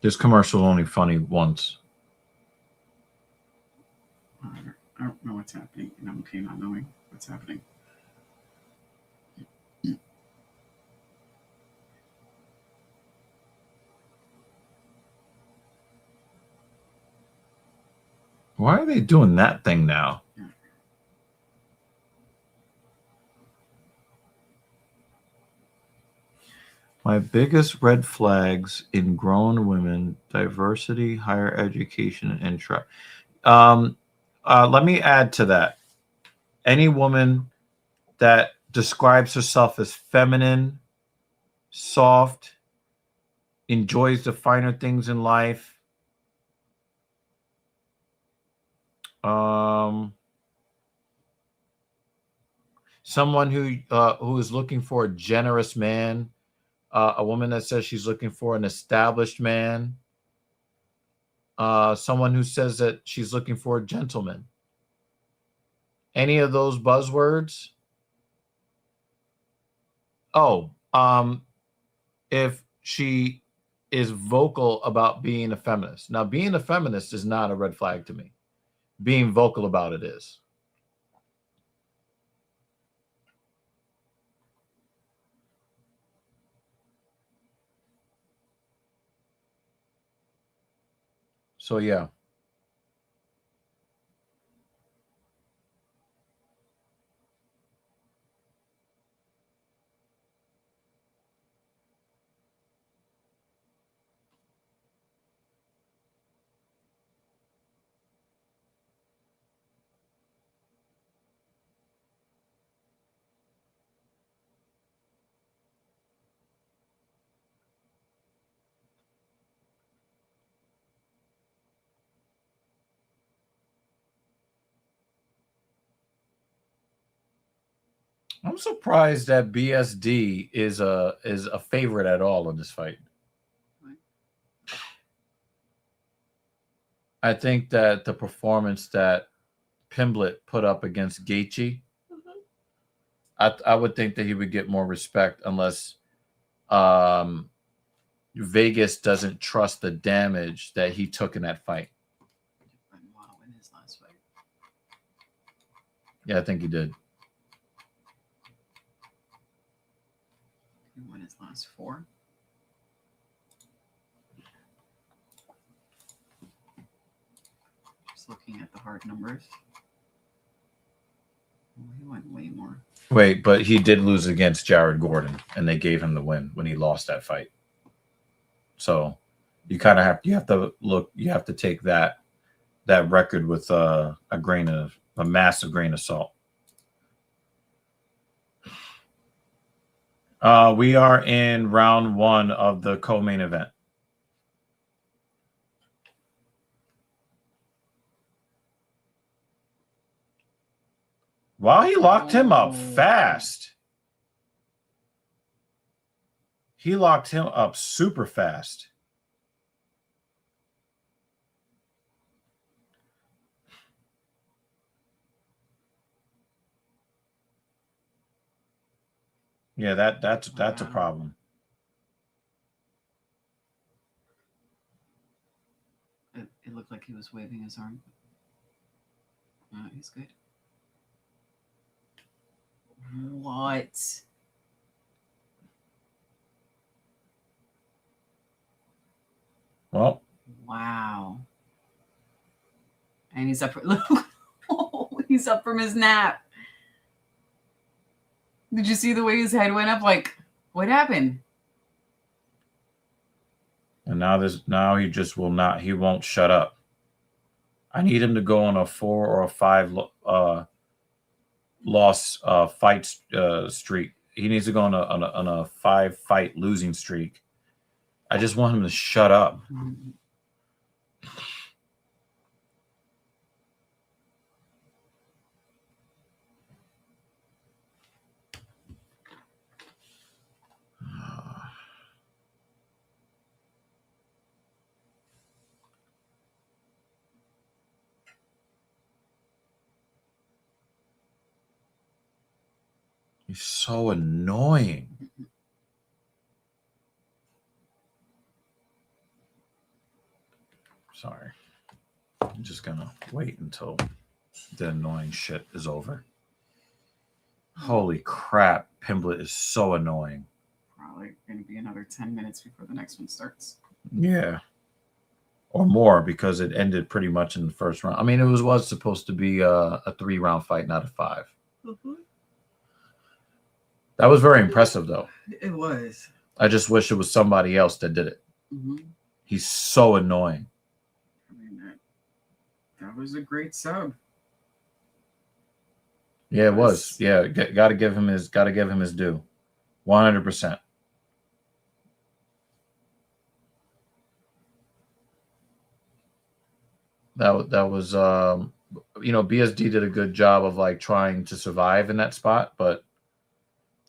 This commercial is only funny once. I don't know what's happening, and I'm okay not knowing what's happening. Why are they doing that thing now? My biggest red flags in grown women: diversity, higher education, and interest. Let me add to that. Any woman that describes herself as feminine, soft, enjoys the finer things in life, someone who is looking for a generous man, a woman that says she's looking for an established man, someone who says that she's looking for a gentleman. Any of those buzzwords? If she is vocal about being a feminist. Now, being a feminist is not a red flag to me. Being vocal about it is. So, yeah. I'm surprised that BSD is a favorite at all in this fight. I think that the performance that Pimblett put up against Gaethje, I would think that he would get more respect unless Vegas doesn't trust the damage that he took in that fight. Wow, in his last fight. Yeah, I think he did. He won his last 4. Just looking at the hard numbers. Oh, he won way more. Wait, but he did lose against Jared Gordon, and they gave him the win when he lost that fight. So you kind of have to take that record with a massive grain of salt. We are in round 1 of the co-main event. Wow, he locked him up fast. He locked him up super fast. Yeah, that's a problem. It looked like he was waving his arm. He's good. What? Well, wow. And he's up. Look, he's up from his nap. Did you see the way his head went up? Like, what happened? and now he just will not. He won't shut up. I need him to go on a 4 or a 5 loss fight streak. He needs to go on a 5 fight losing streak. I just want him to shut up. He's so annoying. Sorry. I'm just gonna wait until the annoying shit is over. Holy crap, Pimblett is so annoying. Probably going to be another 10 minutes before the next one starts. Yeah. Or more, because it ended pretty much in the first round. I mean, it was supposed to be a 3-round fight, not a 5. That was very impressive, though. It was. I just wish it was somebody else that did it. He's so annoying. I mean, that was a great sub. Yeah, it was. Yeah, got to give him his due. 100%. That was BSD did a good job of like trying to survive in that spot, but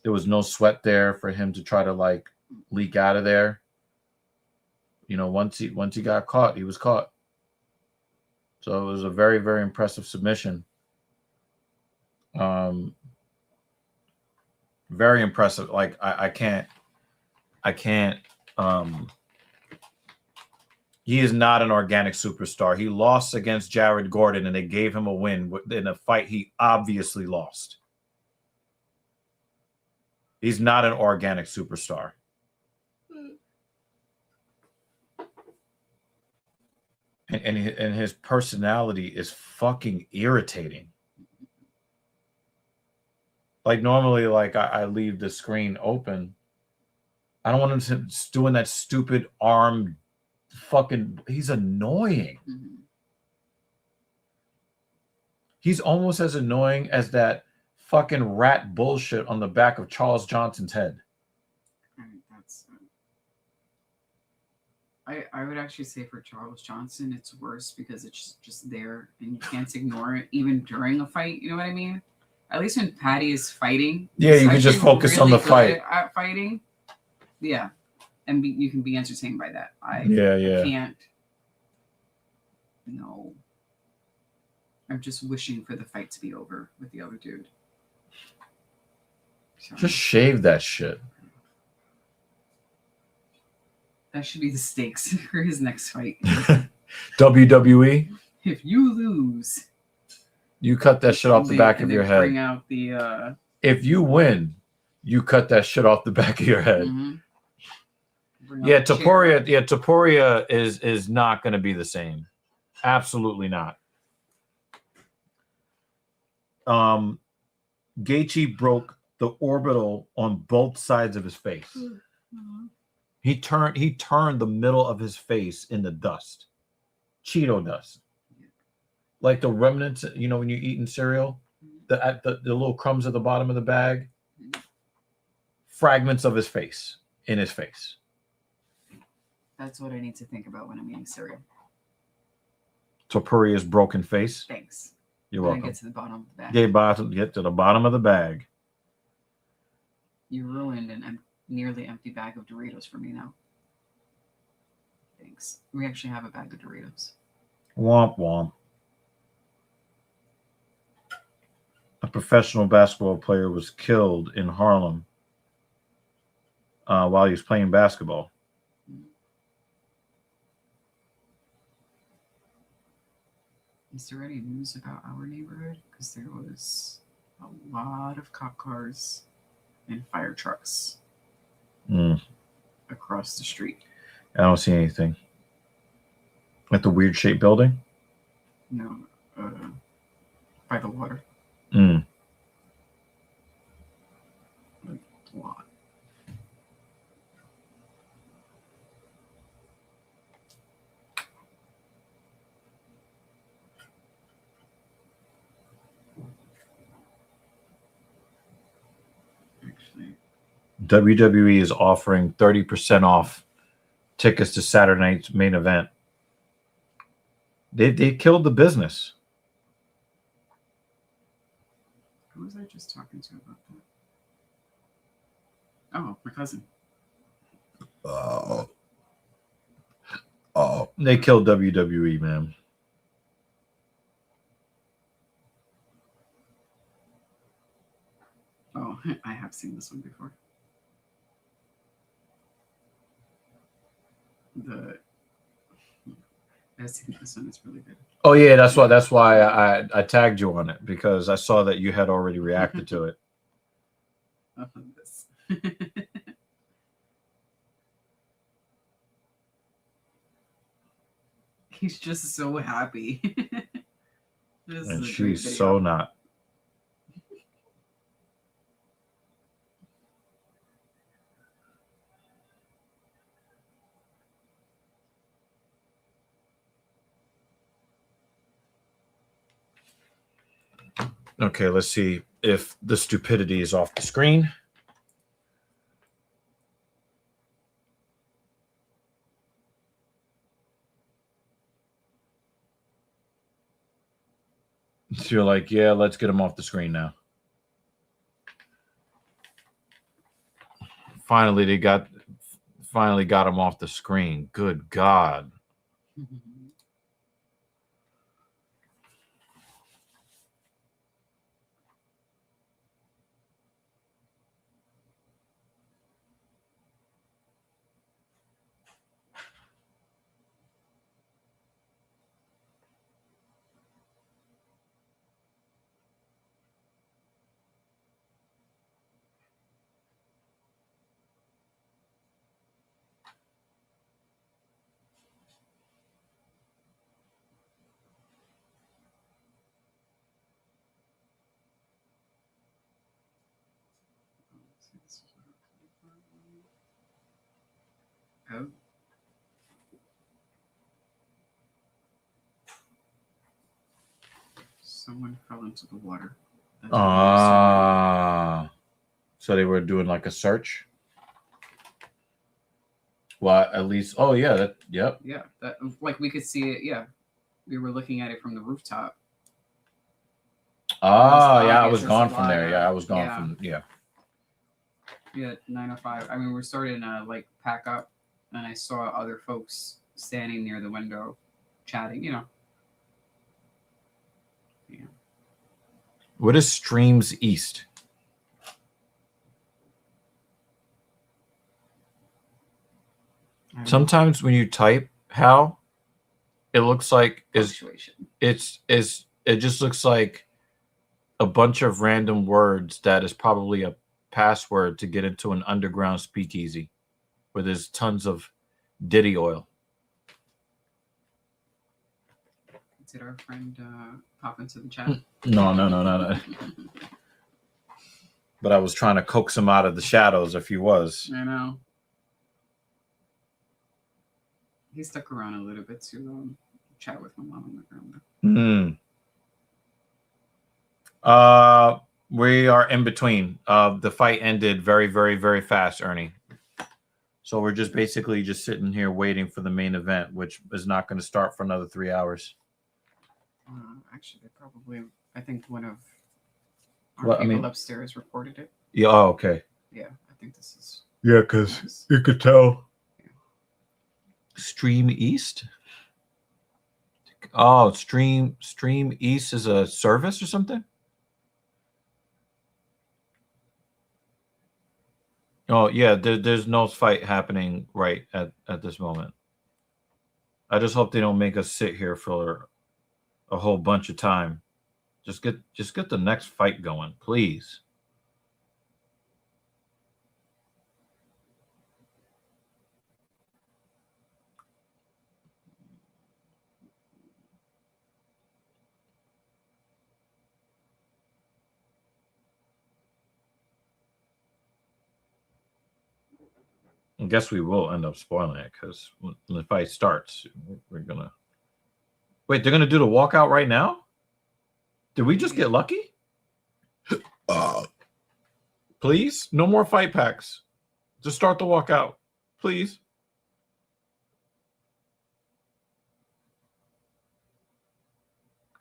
there was no sweat there for him to try to like leak out of there. Once he got caught, he was caught. So it was a very, very impressive submission. Very impressive. Like I can't. He is not an organic superstar. He lost against Jared Gordon, and they gave him a win in a fight he obviously lost. He's not an organic superstar. And his personality is fucking irritating. Like normally, like I leave the screen open. I don't want him doing that stupid arm fucking. He's annoying. He's almost as annoying as that fucking rat bullshit on the back of Charles Johnson's head. I would actually say for Charles Johnson, it's worse because it's just there and you can't ignore it even during a fight. You know what I mean? At least when Patty is fighting, yeah, you can just focus on the fight. At fighting, yeah, and you can be entertained by that. I can't. No. I'm just wishing for the fight to be over with the other dude. So, Just shave that shit. that should be the stakes for his next fight. WWE, If you lose, you cut that shit off the back of your head. Bring out the. If you win, you cut that shit off the back of your head. Mhm. Yeah, Topuria. Yeah, Topuria is not going to be the same. Absolutely not. Gaethje broke the orbital on both sides of his face. Mm-hmm. He turned the middle of his face into dust, Cheeto dust, like the remnants. You know when you're eating cereal, the little crumbs at the bottom of the bag, fragments of his face in his face. That's what I need to think about when I'm eating cereal. Topuria's broken face. Thanks. You're Then welcome. Get to the bottom of the bag. Get to the bottom of the bag. You ruined an nearly empty bag of Doritos for me now. Thanks. We actually have a bag of Doritos. Womp womp. A professional basketball player was killed in Harlem while he was playing basketball. Is there any news about our neighborhood? Because there was a lot of cop cars and fire trucks across the street. I don't see anything. At the weird shaped building? No, by the water. Mm. Like, a lot. Actually, WWE is offering 30% off tickets to Saturday night's main event. They killed the business. who was I just talking to about that? Oh, my cousin. They killed WWE, man. Oh, I have seen this one before. I've seen this one. It's really good. Oh yeah, that's why I tagged you on it, because I saw that you had already reacted to it. This. He's just so happy. And she's so not. Okay, let's see if the stupidity is off the screen. So you're like, yeah, let's get him off the screen now. Finally got him off the screen. Good God. Oh. Someone fell into the water. That's what I'm assuming. So they were doing like a search. Well, at least. Oh yeah. Yep. Yeah, that like we could see it. Yeah, we were looking at it from the rooftop. Yeah, I was There's gone a from lot there. of- Yeah, I was gone yeah. from. Yeah. Yeah, 9:05. I mean, we're starting to like pack up, and I saw other folks standing near the window, chatting. You know, What is Streams East? Sometimes when you type how, it looks like it just looks like a bunch of random words that is probably a password to get into an underground speakeasy where there's tons of Diddy oil. Did our friend pop into the chat? No. But I was trying to coax him out of the shadows if he was. I know. He stuck around a little bit to chat with my mom on the ground. We are in between. The fight ended very, very, very fast, Ernie. So we're just basically just sitting here waiting for the main event, which is not going to start for another 3 hours. Actually, they probably, I think one of our people upstairs reported it. Yeah. Oh, okay. Yeah, I think this is. Yeah, because you could tell. Yeah. Stream East? Oh, Stream East is a service or something? Oh, yeah, there's no fight happening right at this moment. I just hope they don't make us sit here for a whole bunch of time. Just get the next fight going, please. I guess we will end up spoiling it because when the fight starts, we're gonna wait. They're gonna do the walkout right now. Did we just get lucky? Please, no more fight packs. Just start the walkout, please.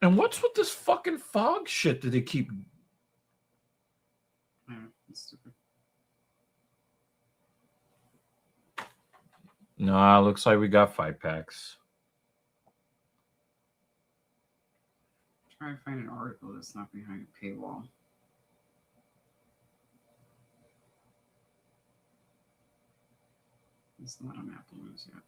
And what's with this fucking fog shit that they keep? Stupid. No, looks like we got fight packs. Try to find an article that's not behind a paywall. It's not on Apple News yet.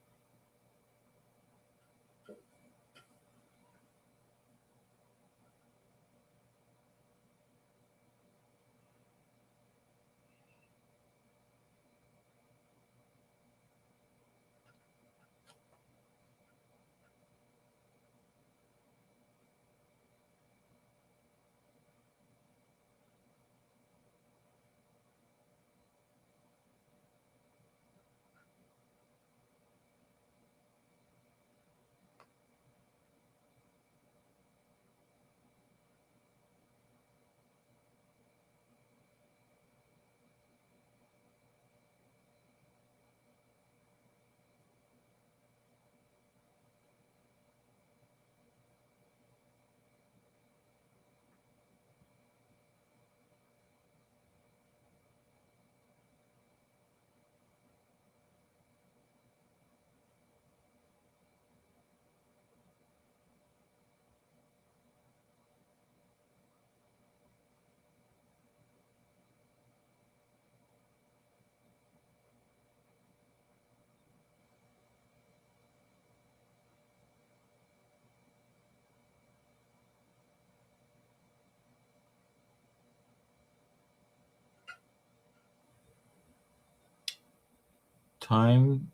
Time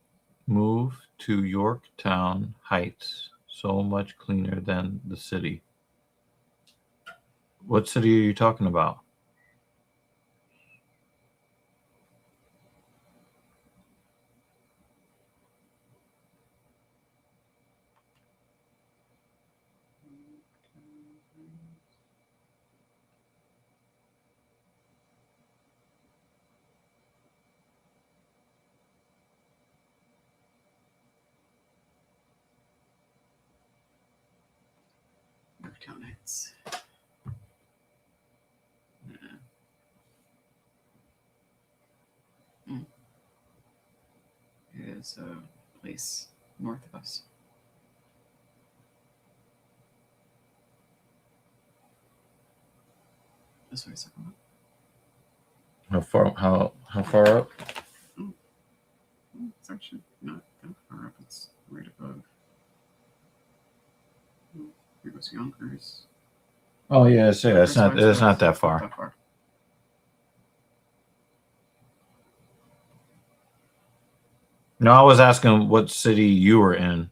move to Yorktown Heights. So much cleaner than the city. What city are you talking about? Yorktown Heights. It is a place north of us. This way a second. How far up? Oh, it's actually not that far up. It's right above. Oh, here goes Yonkers. Oh yeah, it's not that far. That far. No, I was asking what city you were in.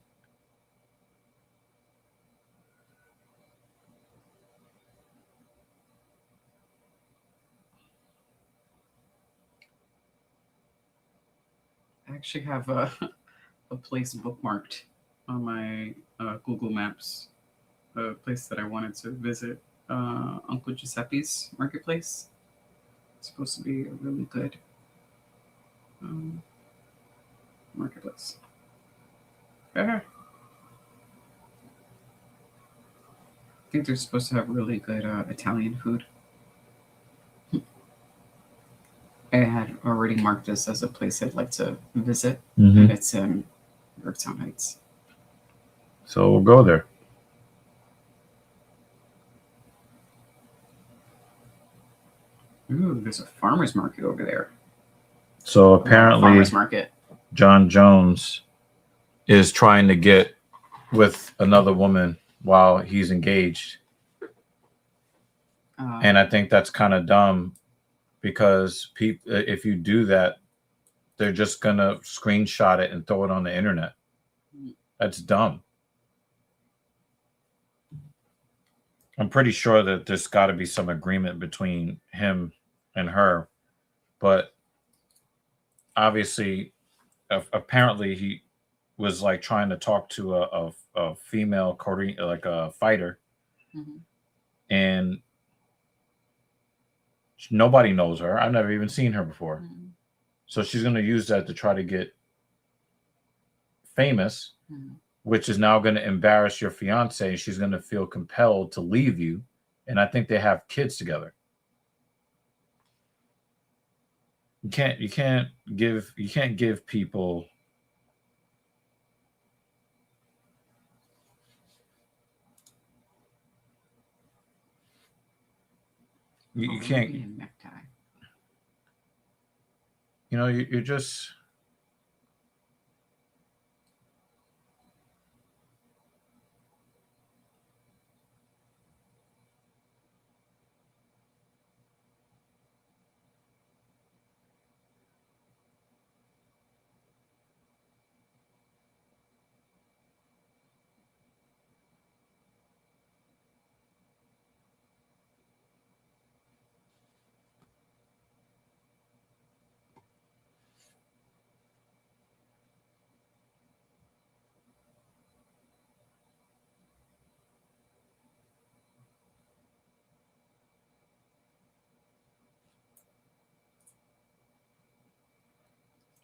I actually have a place bookmarked on my Google Maps, a place that I wanted to visit, Uncle Giuseppe's Marketplace. It's supposed to be a really good marketplace. I think they're supposed to have really good Italian food. I had already marked this as a place I'd like to visit, and it's in Yorktown Heights. So we'll go there. Ooh, there's a farmer's market over there. So apparently, farmer's market. John Jones is trying to get with another woman while he's engaged. And I think that's kind of dumb because if you do that, they're just going to screenshot it and throw it on the internet. That's dumb. I'm pretty sure that there's got to be some agreement between him and her. But obviously, apparently he was like trying to talk to a female like a fighter, and nobody knows her. I've never even seen her before. So she's going to use that to try to get famous, which is now going to embarrass your fiance. She's going to feel compelled to leave you, and I think they have kids together. You can't give people you can't, you know, you're just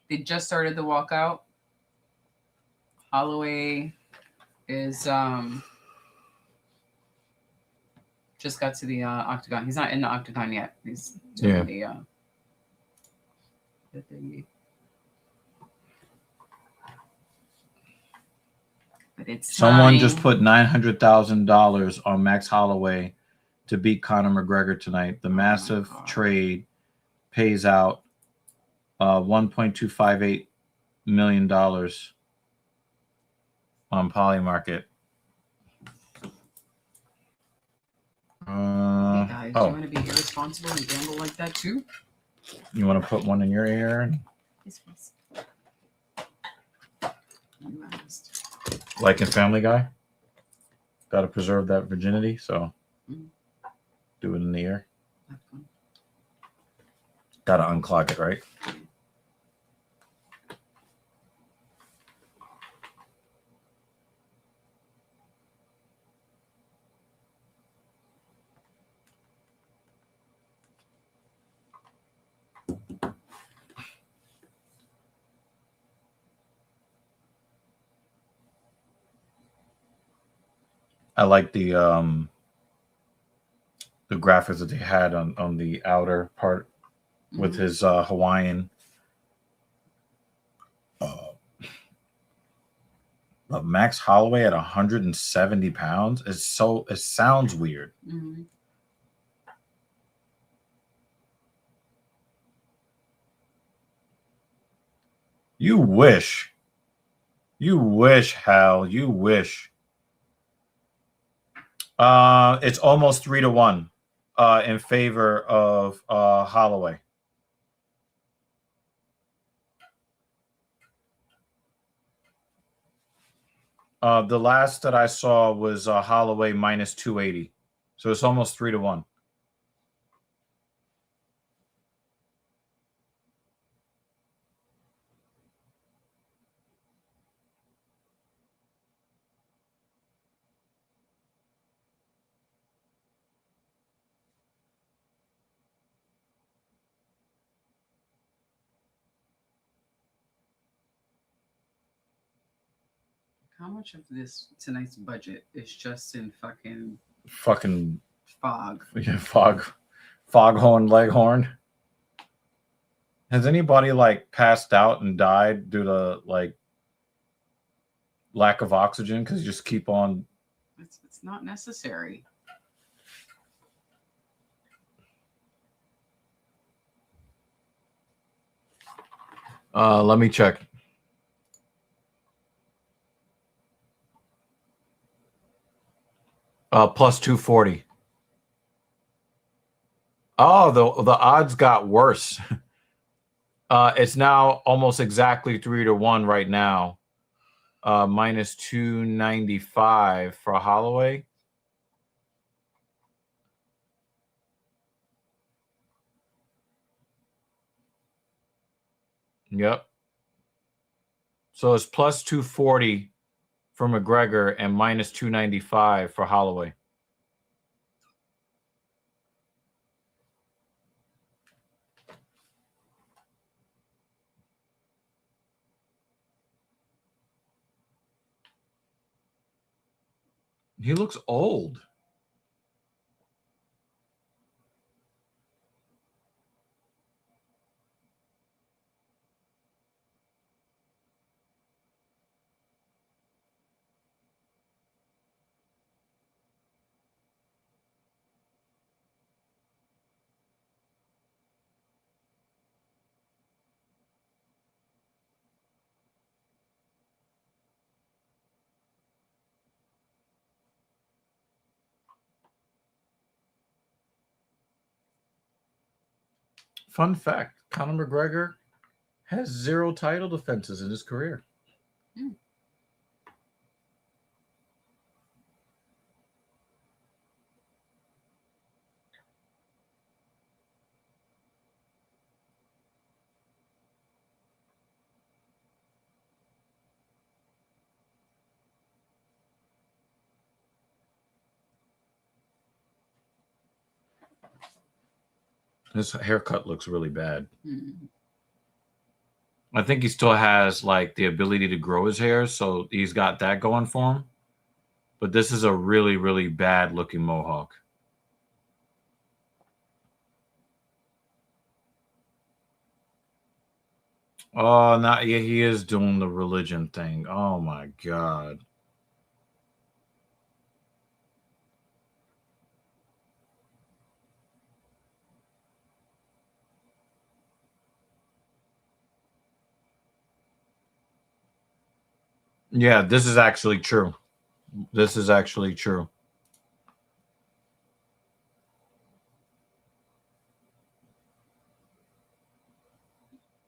They just started the walkout. Holloway is just got to the octagon. He's not in the octagon yet. He's doing but it's someone just put $900,000 on Max Holloway to beat Conor McGregor tonight. The massive trade pays out $1.258 million on Polymarket. Hey guys, do you want to be irresponsible and gamble like that too? You want to put one in your ear? Yes, please. Like in Family Guy? Got to preserve that virginity, so do it in the ear. Got to unclog it, right? I like the graphics that they had on the outer part with his Hawaiian. But Max Holloway at 170 pounds it sounds weird. You wish. You wish, Hal. You wish. It's almost 3-1 in favor of Holloway. The last that I saw was Holloway minus 280. So it's almost 3-1. How much of this tonight's budget is just in fucking fog? Yeah, foghorn leghorn. Has anybody like passed out and died due to like lack of oxygen because you just keep on? It's not necessary. Let me check. Plus 240. Oh, the odds got worse. It's now almost exactly 3-1 right now. Minus 295 for Holloway. Yep. So it's plus 240 for McGregor and minus 295 for Holloway. He looks old. Fun fact, Conor McGregor has 0 title defenses in his career. Hmm. His haircut looks really bad. Hmm. I think he still has like the ability to grow his hair, so he's got that going for him. But this is a really, really bad looking mohawk. Oh, not yeah, he is doing the religion thing. Oh my god. Yeah, this is actually true. This is actually true.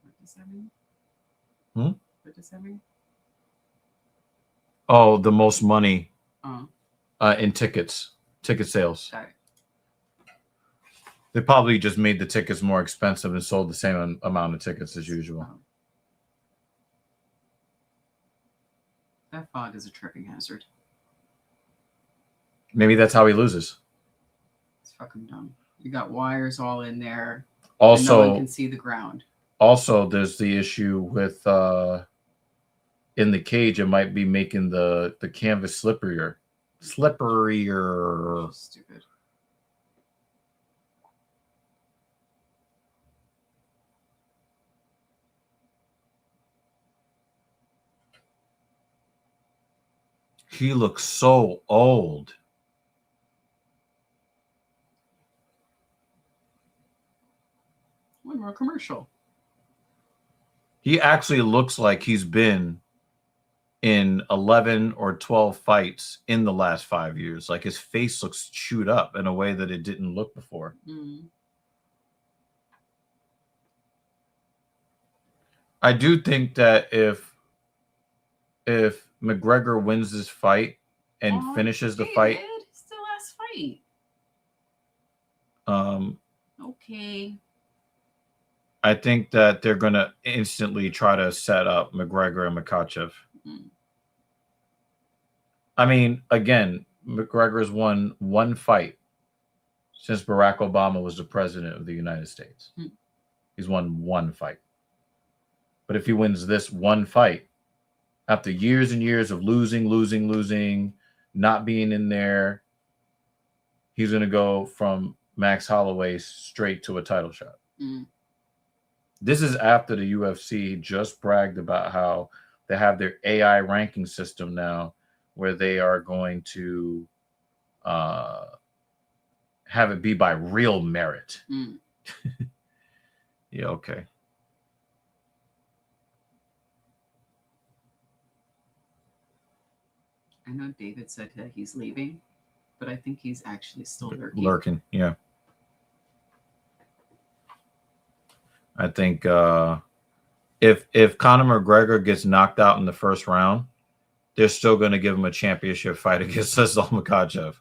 What does that mean? Hmm? What does that mean? Oh, the most money Oh, in ticket sales. got it. They probably just made the tickets more expensive and sold the same amount of tickets as usual. Oh. That fog is a tripping hazard. Maybe that's how he loses. It's fucking dumb. You got wires all in there. And Also, no one can see the ground. Also, there's the issue with in the cage, it might be making the canvas slipperier. Stupid. He looks so old. One more commercial. He actually looks like he's been in 11 or 12 fights in the last 5 years. Like his face looks chewed up in a way that it didn't look before. I do think that if McGregor wins this fight and finishes the fight, it's the last fight. Okay. I think that they're gonna instantly try to set up McGregor and Makhachev. I mean, again, McGregor's won one fight since Barack Obama was the president of the United States. He's won one fight. But if he wins this one fight, after years and years of losing, not being in there, he's going to go from Max Holloway straight to a title shot. This is after the UFC just bragged about how they have their AI ranking system now where they are going to have it be by real merit. Yeah, okay. I know David said that he's leaving, but I think he's actually still lurking. Lurking, yeah. I think if Conor McGregor gets knocked out in the first round, they're still going to give him a championship fight against Islam Makhachev.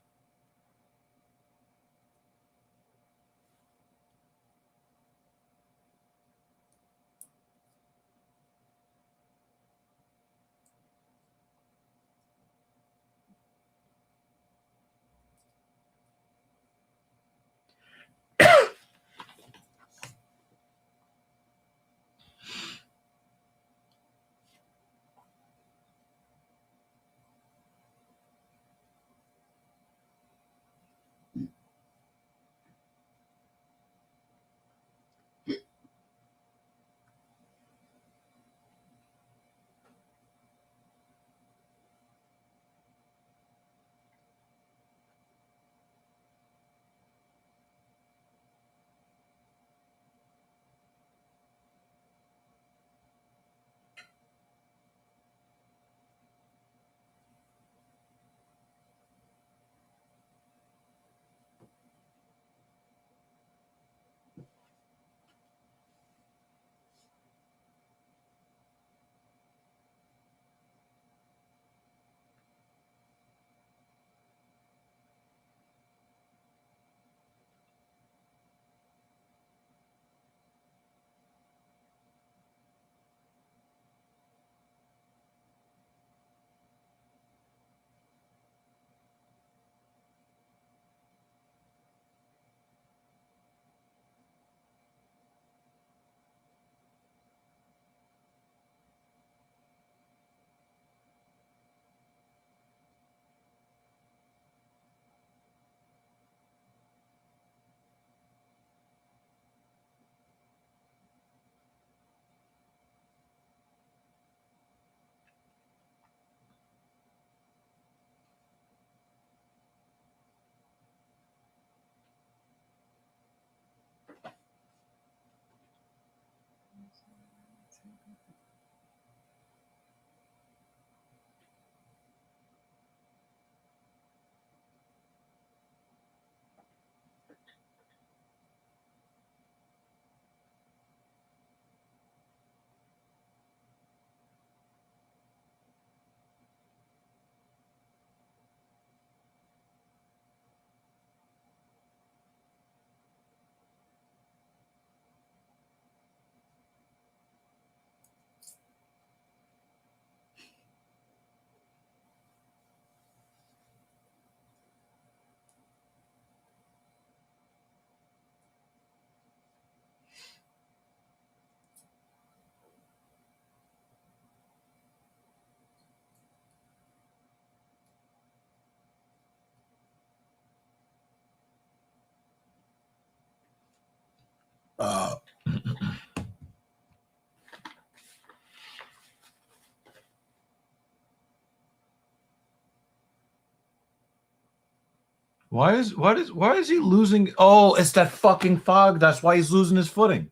Why is he losing? Oh, it's that fucking fog. That's why he's losing his footing.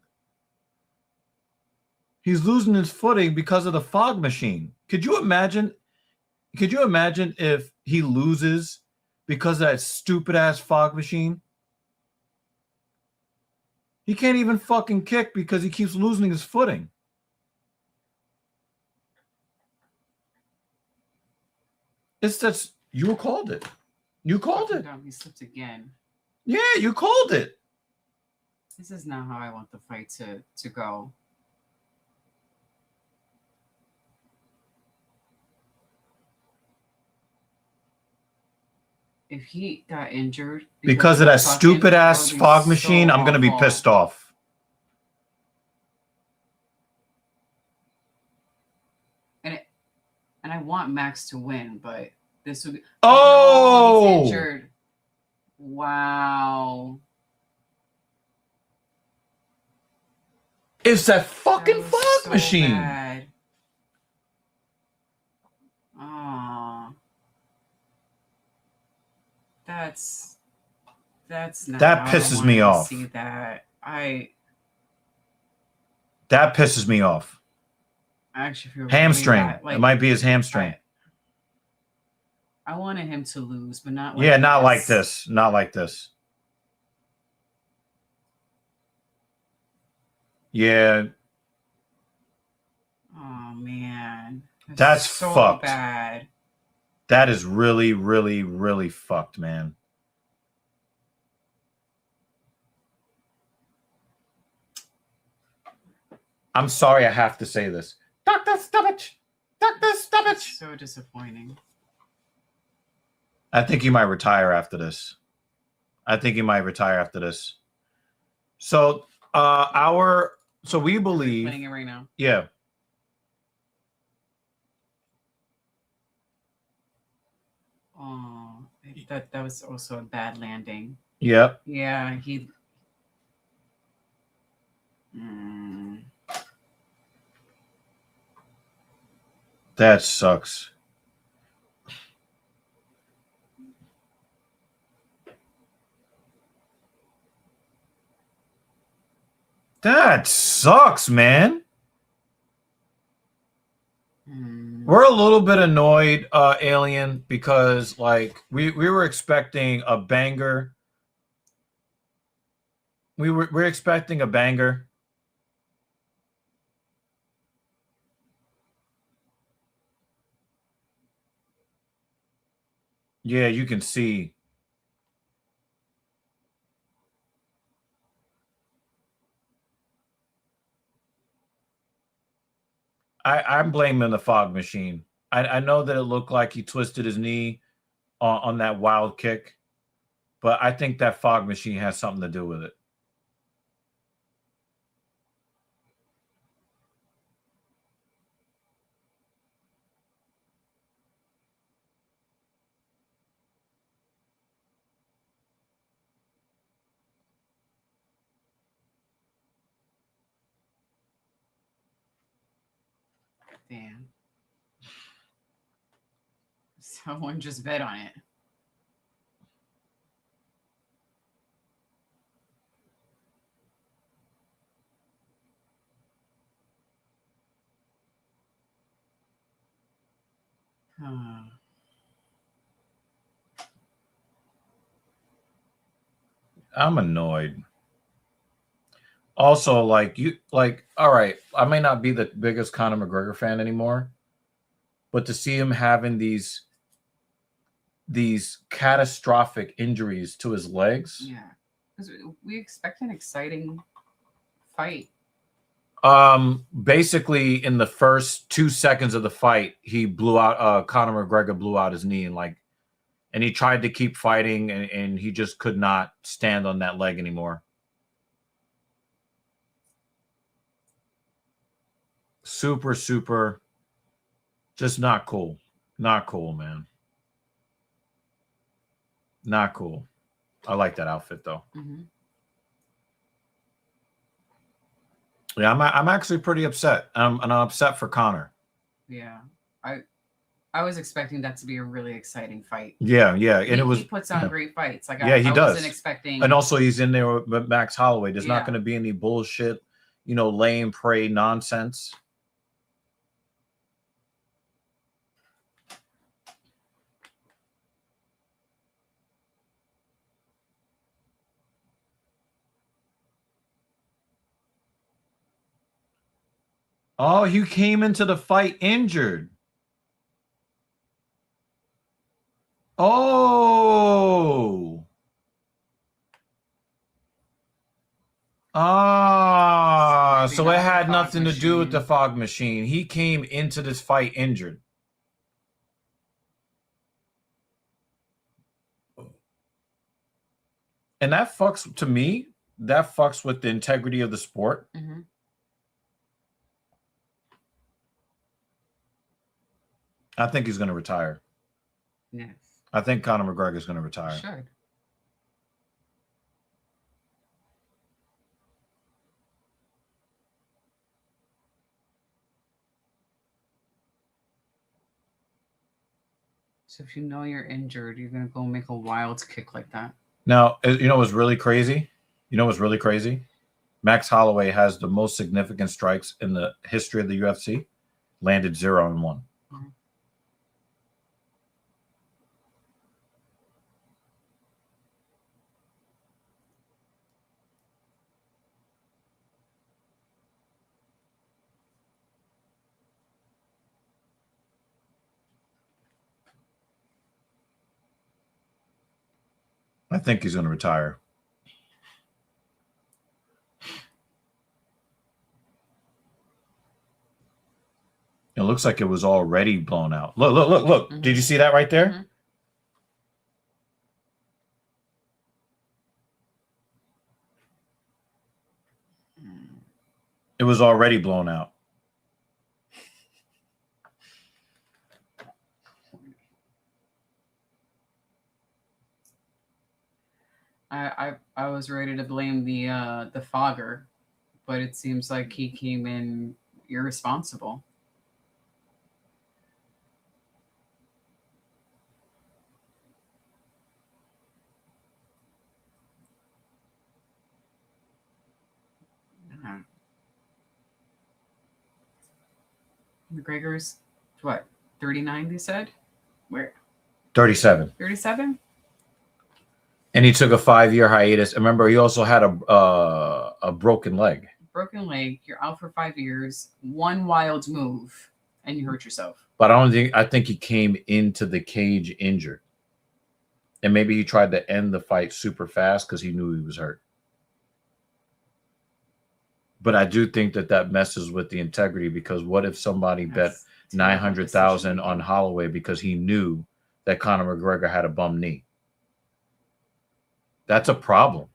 He's losing his footing because of the fog machine. Could you imagine? Could you imagine if he loses because of that stupid ass fog machine? He can't even fucking kick because he keeps losing his footing. It's just, you called it. You called it. He slipped again. Yeah, you called it. This is not how I want the fight to go. If he got injured Because of that stupid ass fog machine, I'm going to be pissed off. And I want Max to win, but this would be. Oh! He's injured. Wow. It's that fucking That was fog so machine. bad. Oh. That's not That how I pisses wanted me to off. See that. That pisses me off. I actually feel Hamstring. Really bad. Like, it might be his hamstring. I wanted him to lose, but not like Yeah, not like this. Not like this. Yeah. Oh man. That's so fucked. bad. That is really, really, really fucked, man. I'm sorry I have to say this. Dr. Stubbage! Dr. Stubbage! So disappointing. I think he might retire after this. So we believe, Playing it right now. yeah. Oh, that was also a bad landing. Yep. Yeah, That sucks. That sucks, man. We're a little bit annoyed, Alien, because like we were expecting a banger. We're expecting a banger. Yeah, you can see. I'm blaming the fog machine. I know that it looked like he twisted his knee on that wild kick, but I think that fog machine has something to do with it. damn. Someone just bet on it. I'm annoyed. Also, all right, I may not be the biggest Conor McGregor fan anymore, but to see him having these catastrophic injuries to his legs. Yeah, because we expect an exciting fight. Basically, in the first 2 seconds of the fight, he blew out. Conor McGregor blew out his knee, and he tried to keep fighting, and he just could not stand on that leg anymore. Super, super, just not cool. Not cool, man. Not cool. I like that outfit though. Mm-hmm. Yeah, I'm actually pretty upset. And I'm upset for Conor. Yeah, I was expecting that to be a really exciting fight. Yeah, and he puts on great fights. Like he does. wasn't expecting. And also, he's in there with Max Holloway. There's not going to be any bullshit. lay and pray nonsense. Oh, he came into the fight injured. Oh. Ah, Maybe so not it the had fog nothing to do with the machine. fog machine. He came into this fight injured. And that fucks, to me, that fucks with the integrity of the sport. Mm-hmm. I think he's going to retire. Yes. I think Conor McGregor is going to retire. Should. So if you know you're injured, you're gonna go make a wild kick like that. Now, what's really crazy? What's really crazy? Max Holloway has the most significant strikes in the history of the UFC. Landed 0 and 1. I think he's going to retire. It looks like it was already blown out. Look. Mm-hmm. Did you see that right there? Mm-hmm. It was already blown out. I was ready to blame the fogger, but it seems like he came in irresponsible. McGregor's what? 39, they said? Where? 37. 37? And he took a 5-year hiatus. Remember, he also had a broken leg. Broken leg, you're out for 5 years, one wild move, and you hurt yourself. But I think he came into the cage injured. And maybe he tried to end the fight super fast because he knew he was hurt. But I do think that messes with the integrity, because what if somebody bet 900,000 on Holloway because he knew that Conor McGregor had a bum knee? That's a problem.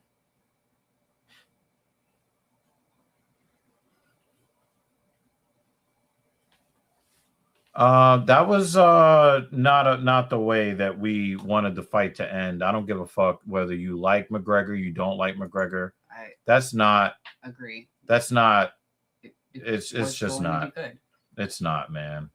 That was not the way that we wanted the fight to end. I don't give a fuck whether you like McGregor, you don't like McGregor. That's not. Agree. That's not. It's just not. good. It's not, man.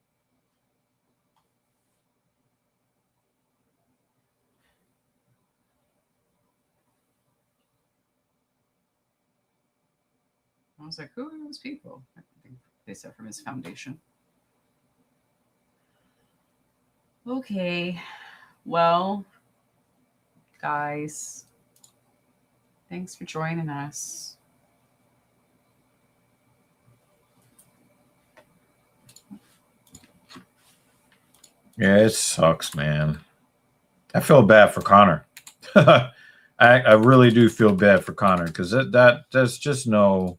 I was like, who are those people? I think they said from his foundation. Okay. Well, guys, thanks for joining us. Yeah, it sucks, man. I feel bad for Conor. I really do feel bad for Conor, because there's just no.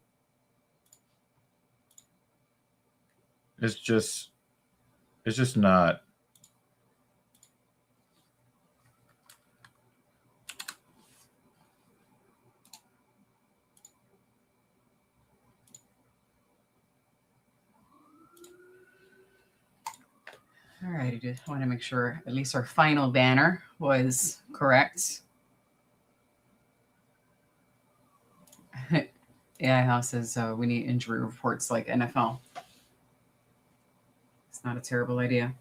It's just not. All right, I just want to make sure at least our final banner was correct. AI House says we need injury reports like NFL. It's not a terrible idea.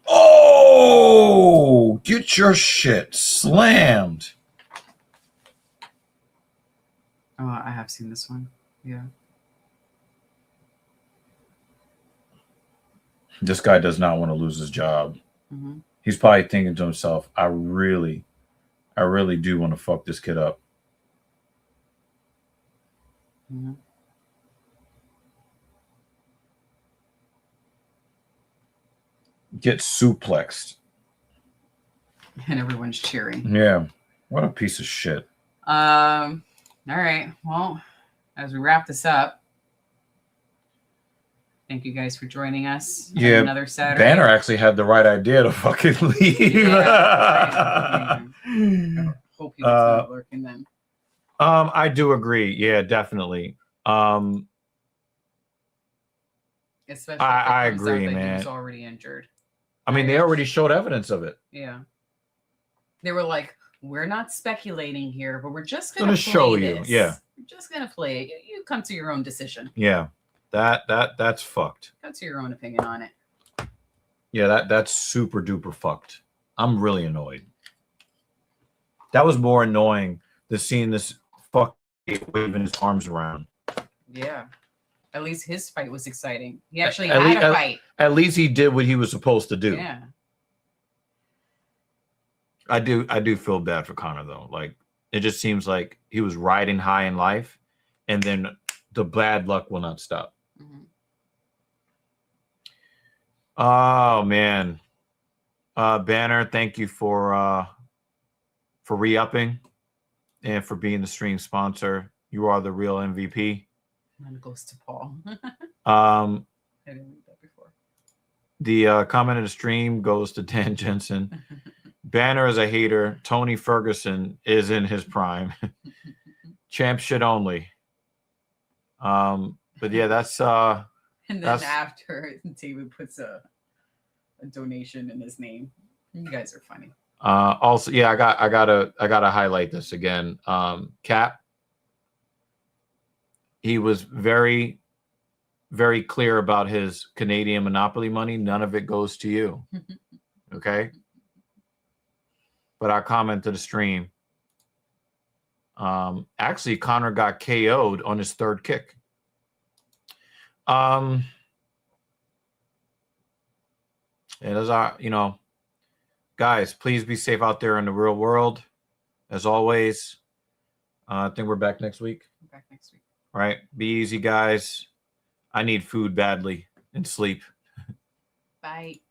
Oh, get your shit slammed. Oh, I have seen this one. Yeah. This guy does not want to lose his job. Mm-hmm. He's probably thinking to himself, I really do want to fuck this kid up. Mm-hmm. Get suplexed. And everyone's cheering. Yeah. What a piece of shit. All right. Well, as we wrap this up, thank you guys for joining us. Yeah, another Saturday. Banner actually had the right idea to fucking leave. Yeah, I hope he was not lurking then. I do agree. Yeah, definitely. Especially I if it comes agree, out that man. He was already injured. I mean, they already showed evidence of it. Yeah. They were like, we're not speculating here, but we're just Gonna gonna show play you. this. Yeah. We're just gonna play it. You come to your own decision. Yeah. That's fucked. Come to your own opinion on it. Yeah, that's super duper fucked. I'm really annoyed. That was more annoying than seeing this fuck waving his arms around. Yeah. At least his fight was exciting. He actually At had least- a fight. At least he did what he was supposed to do. Yeah. I do feel bad for Connor though. Like it just seems like he was riding high in life, and then the bad luck will not stop. Mm-hmm. Oh man, Banner, thank you for re-upping and for being the stream sponsor. You are the real MVP. And it goes to Paul. I Um, didn't read that before. the comment of the stream goes to Dan Jensen. Banner is a hater. Tony Ferguson is in his prime. Champ shit only. But yeah, that's And then that's- after David puts a donation in his name. You guys are funny. also yeah, I gotta highlight this again. Cap, he was very, very clear about his Canadian monopoly money. None of it goes to you. Okay. But I comment to the stream. Actually, Connor got KO'd on his third kick. And as guys, please be safe out there in the real world. As always, I think we're back next week. Back next week. All right. Be easy, guys. I need food badly and sleep. Bye.